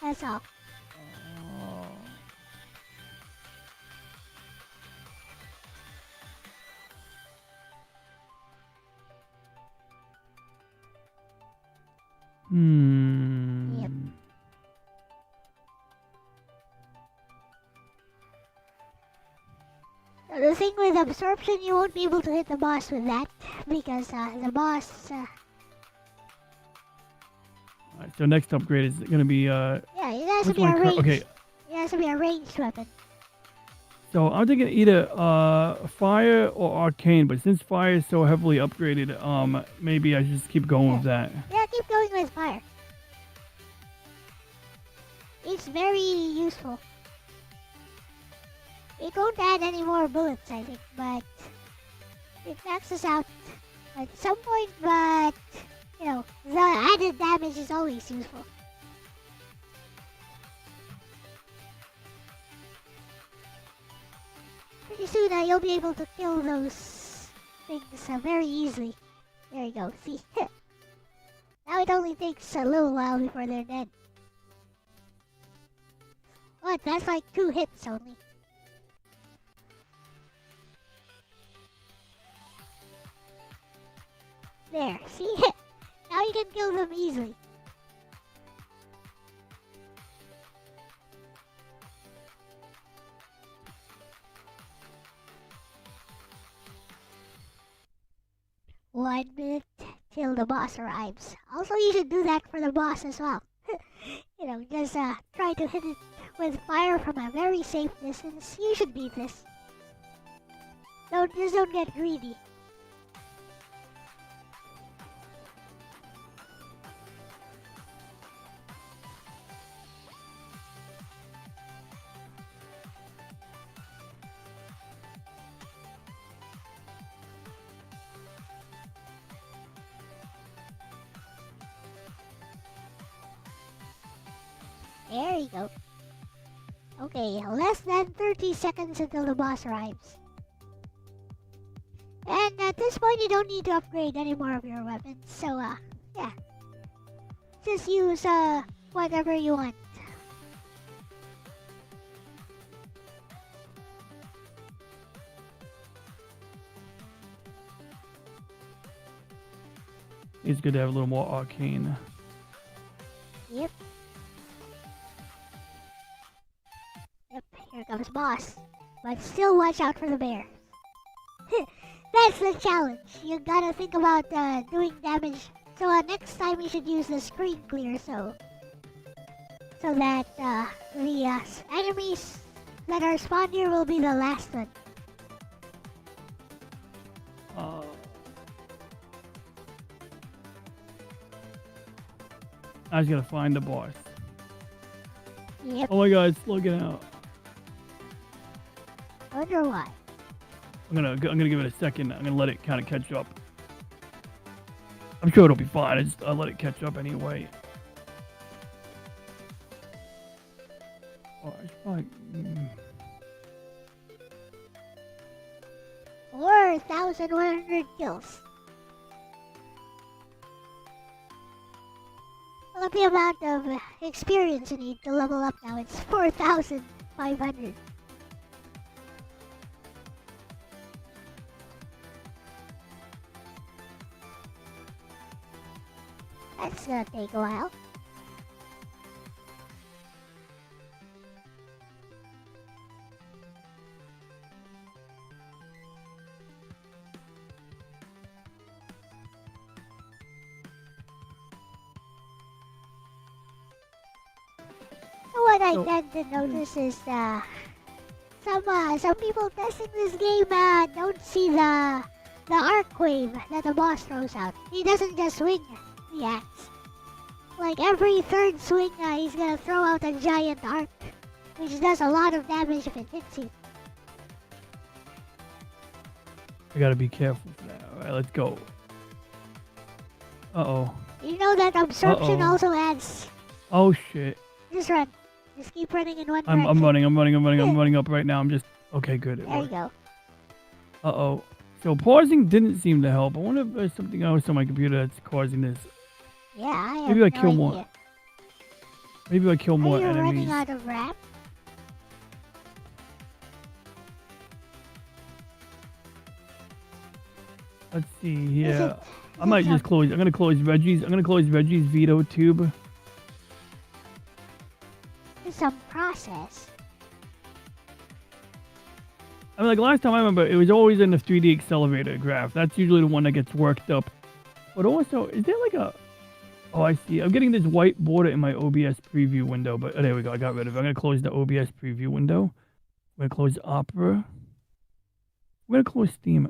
That's all. Yep. So the thing with absorption, you won't be able to hit the boss with that because the boss. Alright, so next upgrade is gonna be Yeah, it has to which be a one ranged. okay. It has to be a ranged weapon. So I'm thinking either fire or arcane, but since fire is so heavily upgraded, maybe I should just keep going with that. Yeah, keep going with fire. It's very useful. It won't add any more bullets, I think, but it maxes out at some point, but you know, the added damage is always useful. Pretty soon you'll be able to kill those things very easily. There you go, see? Now it only takes a little while before they're dead. What? That's like 2 hits only. There, see? Now you can kill them easily. One minute till the boss arrives. Also, you should do that for the boss as well. You know, just try to hit it with fire from a very safe distance. You should beat this. Just don't get greedy. There you go. Okay, less than 30 seconds until the boss arrives. And at this point, you don't need to upgrade any more of your weapons. So, yeah. Just use, whatever you want. It's good to have a little more arcane. Yep. Yep, here comes boss. But still watch out for the bear. That's the challenge. You gotta think about doing damage. So next time you should use the screen clear so that the enemies that are spawned here will be the last one. I was gonna find the boss. Yep. Oh my god, it's looking out. Wonder why. I'm gonna give it a second. I'm gonna let it kind of catch up. I'm sure it'll be fine. I'll let it catch up anyway. Oh, it's probably, 4,100 kills. Look at the amount of experience you need to level up now. It's 4,500. That's gonna take a while. What I So- tend to notice is some people testing this game don't see the arc wave that the boss throws out. He doesn't just swing the axe. Like every third swing, he's gonna throw out a giant arc, which does a lot of damage if it hits you. I gotta be careful for that. All right, let's go. Uh-oh. You know that absorption Uh-oh. also adds. Oh, shit. Just run. Just keep running in one I'm direction. running, I'm running up right now. I'm just... Okay, good. It There you worked. go. Uh-oh. So pausing didn't seem to help. I wonder if there's something else on my computer that's causing this. Yeah, I have Maybe no I kill idea. more. Maybe I kill more Are you enemies. running out of RAM? Let's see Is here. it- I might is it just close. I'm gonna close Reggie's veto tube. some process? I mean, like last time I remember, it was always in the 3D accelerator graph. That's usually the one that gets worked up. But also, is there like a... Oh, I see. I'm getting this white border in my OBS preview window. But there we go. I got rid of it. I'm going to close the OBS preview window. I'm going to close Opera. We're going to close Steam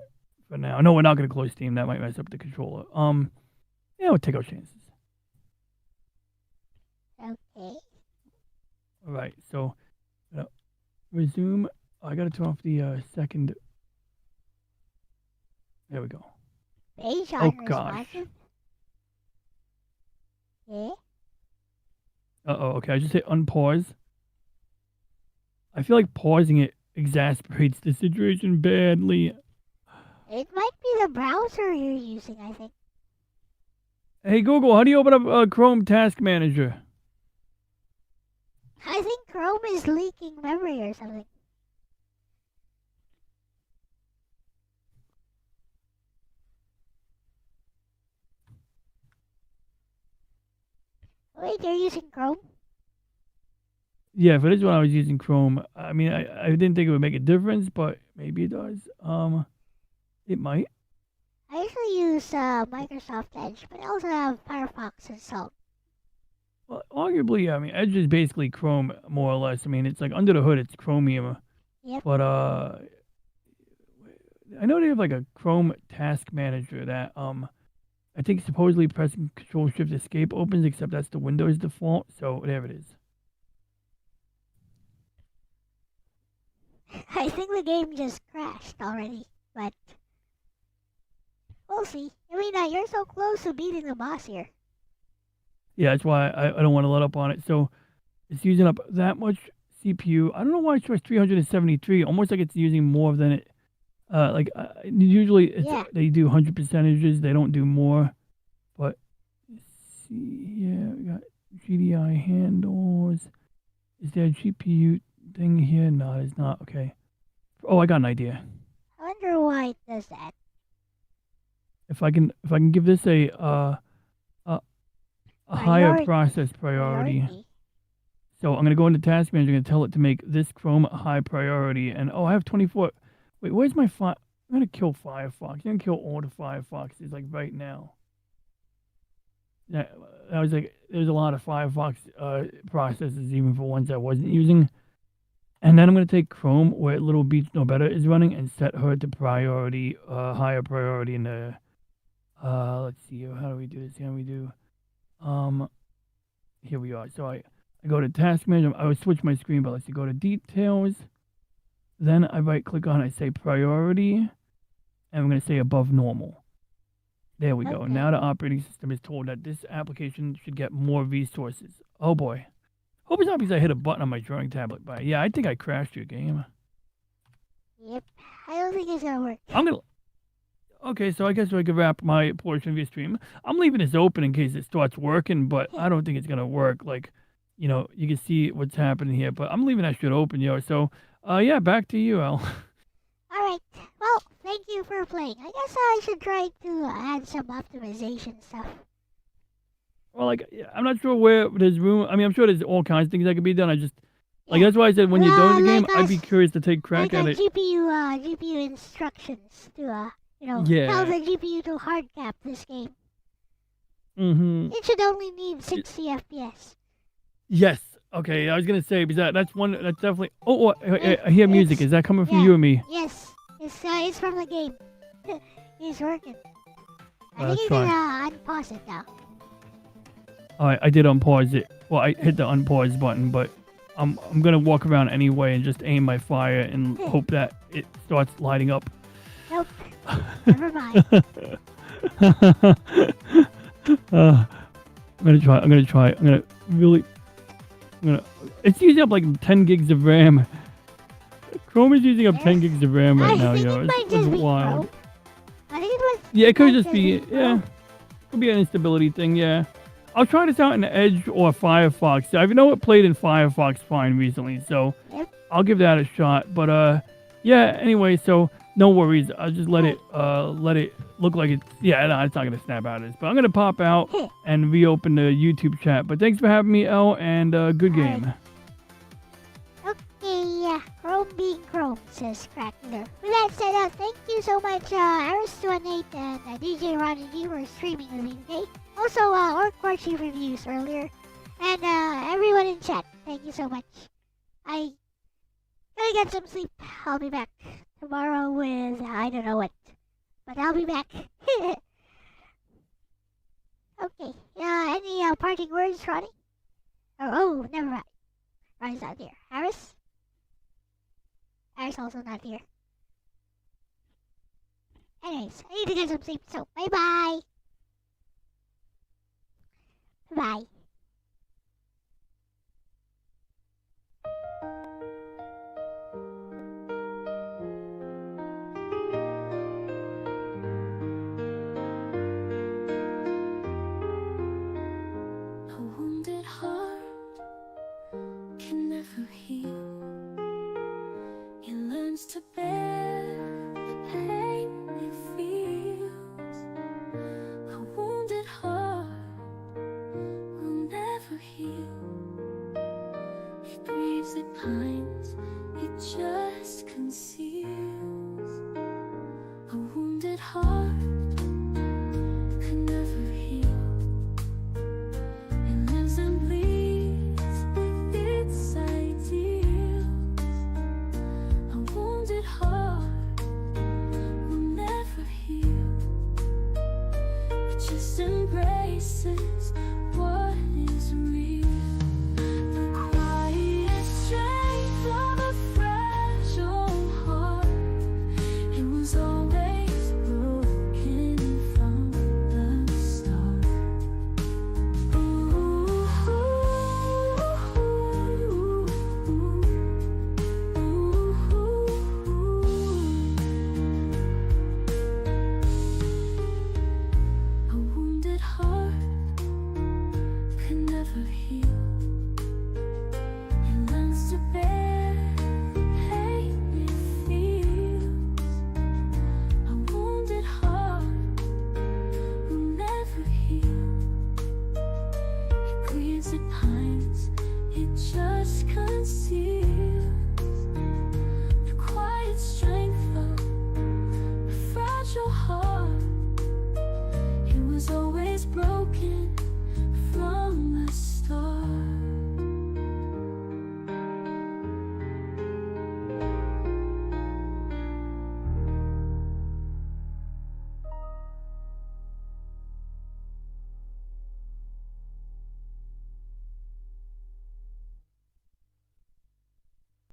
for now. No, we're not going to close Steam. That might mess up the controller. Yeah, we'll take our chances. Okay. All right. So, resume. I got to turn off the second. There we go. Page Oh, on gosh. responsive? Yeah? Uh-oh, okay, I just hit unpause. I feel like pausing it exasperates the situation badly. It might be the browser you're using, I think. Hey Google, how do you open up Chrome Task Manager? I think Chrome is leaking memory or something. Wait, you're using Chrome? Yeah, for this one I was using Chrome. I mean, I didn't think it would make a difference, but maybe it does. It might. I usually use Microsoft Edge, but I also have Firefox installed. Well, arguably, I mean, Edge is basically Chrome, more or less. I mean, it's like under the hood, it's Chromium. Yep. But, I know they have like a Chrome Task Manager that, I think supposedly pressing Control-Shift-Escape opens, except that's the Windows default, so there it is. I think the game just crashed already, but we'll see. I mean, you're so close to beating the boss here. Yeah, that's why I don't want to let up on it. So it's using up that much CPU. I don't know why it shows 373, almost like it's using more than it. Usually it's, Yeah. they do 100 percentages. They don't do more. But let's see here, we got GDI handles. Is there a GPU thing here? No, it's not. Okay. Oh, I got an idea. I wonder why it does that. If I can give this a higher Priority. process priority. So I'm gonna go into Task Manager. I'm gonna tell it to make this Chrome a high priority. And oh, I have 24. Wait, where's my I'm gonna kill Firefox. I'm gonna kill all the Firefoxes like right now. That was like there's a lot of Firefox processes, even for ones I wasn't using. And then I'm gonna take Chrome, where Little Beach No Better is running, and set her to priority, higher priority in the. Let's see. How do we do this? How do we do? Here we are. So I go to Task Manager. I would switch my screen, but let's see. Go to Details. Then I right click on it. I say Priority, and I'm going to say Above Normal. There we go. Okay. Now the operating system is told that this application should get more resources. Oh boy. Hope it's not because I hit a button on my drawing tablet. But yeah, I think I crashed your game. Yep. I don't think it's gonna work. I'm gonna. Okay, so I guess we could wrap my portion of your stream. I'm leaving this open in case it starts working, but I don't think it's gonna work. Like, you know, you can see what's happening here, but I'm leaving that shit open, yo. So, yeah, back to you, Al. Alright. Well, thank you for playing. I guess I should try to add some optimization stuff. Well, like, I'm not sure where there's room. I mean, I'm sure there's all kinds of things that could be done. I just, like, Yeah. that's why I said when you're done with the game, Like I'd be us- curious to take Like crack at it. GPU instructions to tell Yeah. the GPU to hard cap this game. Mm-hmm. It should only need 60 FPS. Yes. Okay, I was gonna say because that's one that's definitely. Oh, I hear music. Is that coming from you or me? Yes, it's from the game. It's working. I Let's think you try. can unpause it now. All right, I did unpause it. Well, I hit the unpause button, but I'm gonna walk around anyway and just aim my fire and hope that it starts lighting up. Nope. Never mind. I'm gonna try. I'm gonna really. It's using up like 10 gigs of RAM. Chrome is using up 10 gigs of RAM right I now, think yo. it might It's just be wild. Chrome. I think it was. Yeah, it could might just be. Yeah, Chrome. could be an instability thing. Yeah, I'll try this out in Edge or Firefox. I know it played in Firefox fine recently, so Yep. I'll give that a shot. But yeah. Anyway, so no worries. I'll just let it look like it's. Yeah, no, it's not gonna snap out of this. But I'm gonna pop out and reopen the YouTube chat. But thanks for having me, Elle, and good game. Okay, Chrome being Chrome, says Crackler. With that said, thank you so much, Aris28 and DJ Ronnie G for streaming with me today. Also, Orc Chief reviews earlier. And everyone in chat, thank you so much. I gotta get some sleep. I'll be back tomorrow with I don't know what. But I'll be back. Okay, any parting words, Ronnie? Oh, never mind. Ronnie's not here. Harris? Harris also not here. Anyways, I need to get some sleep, so bye-bye. Bye.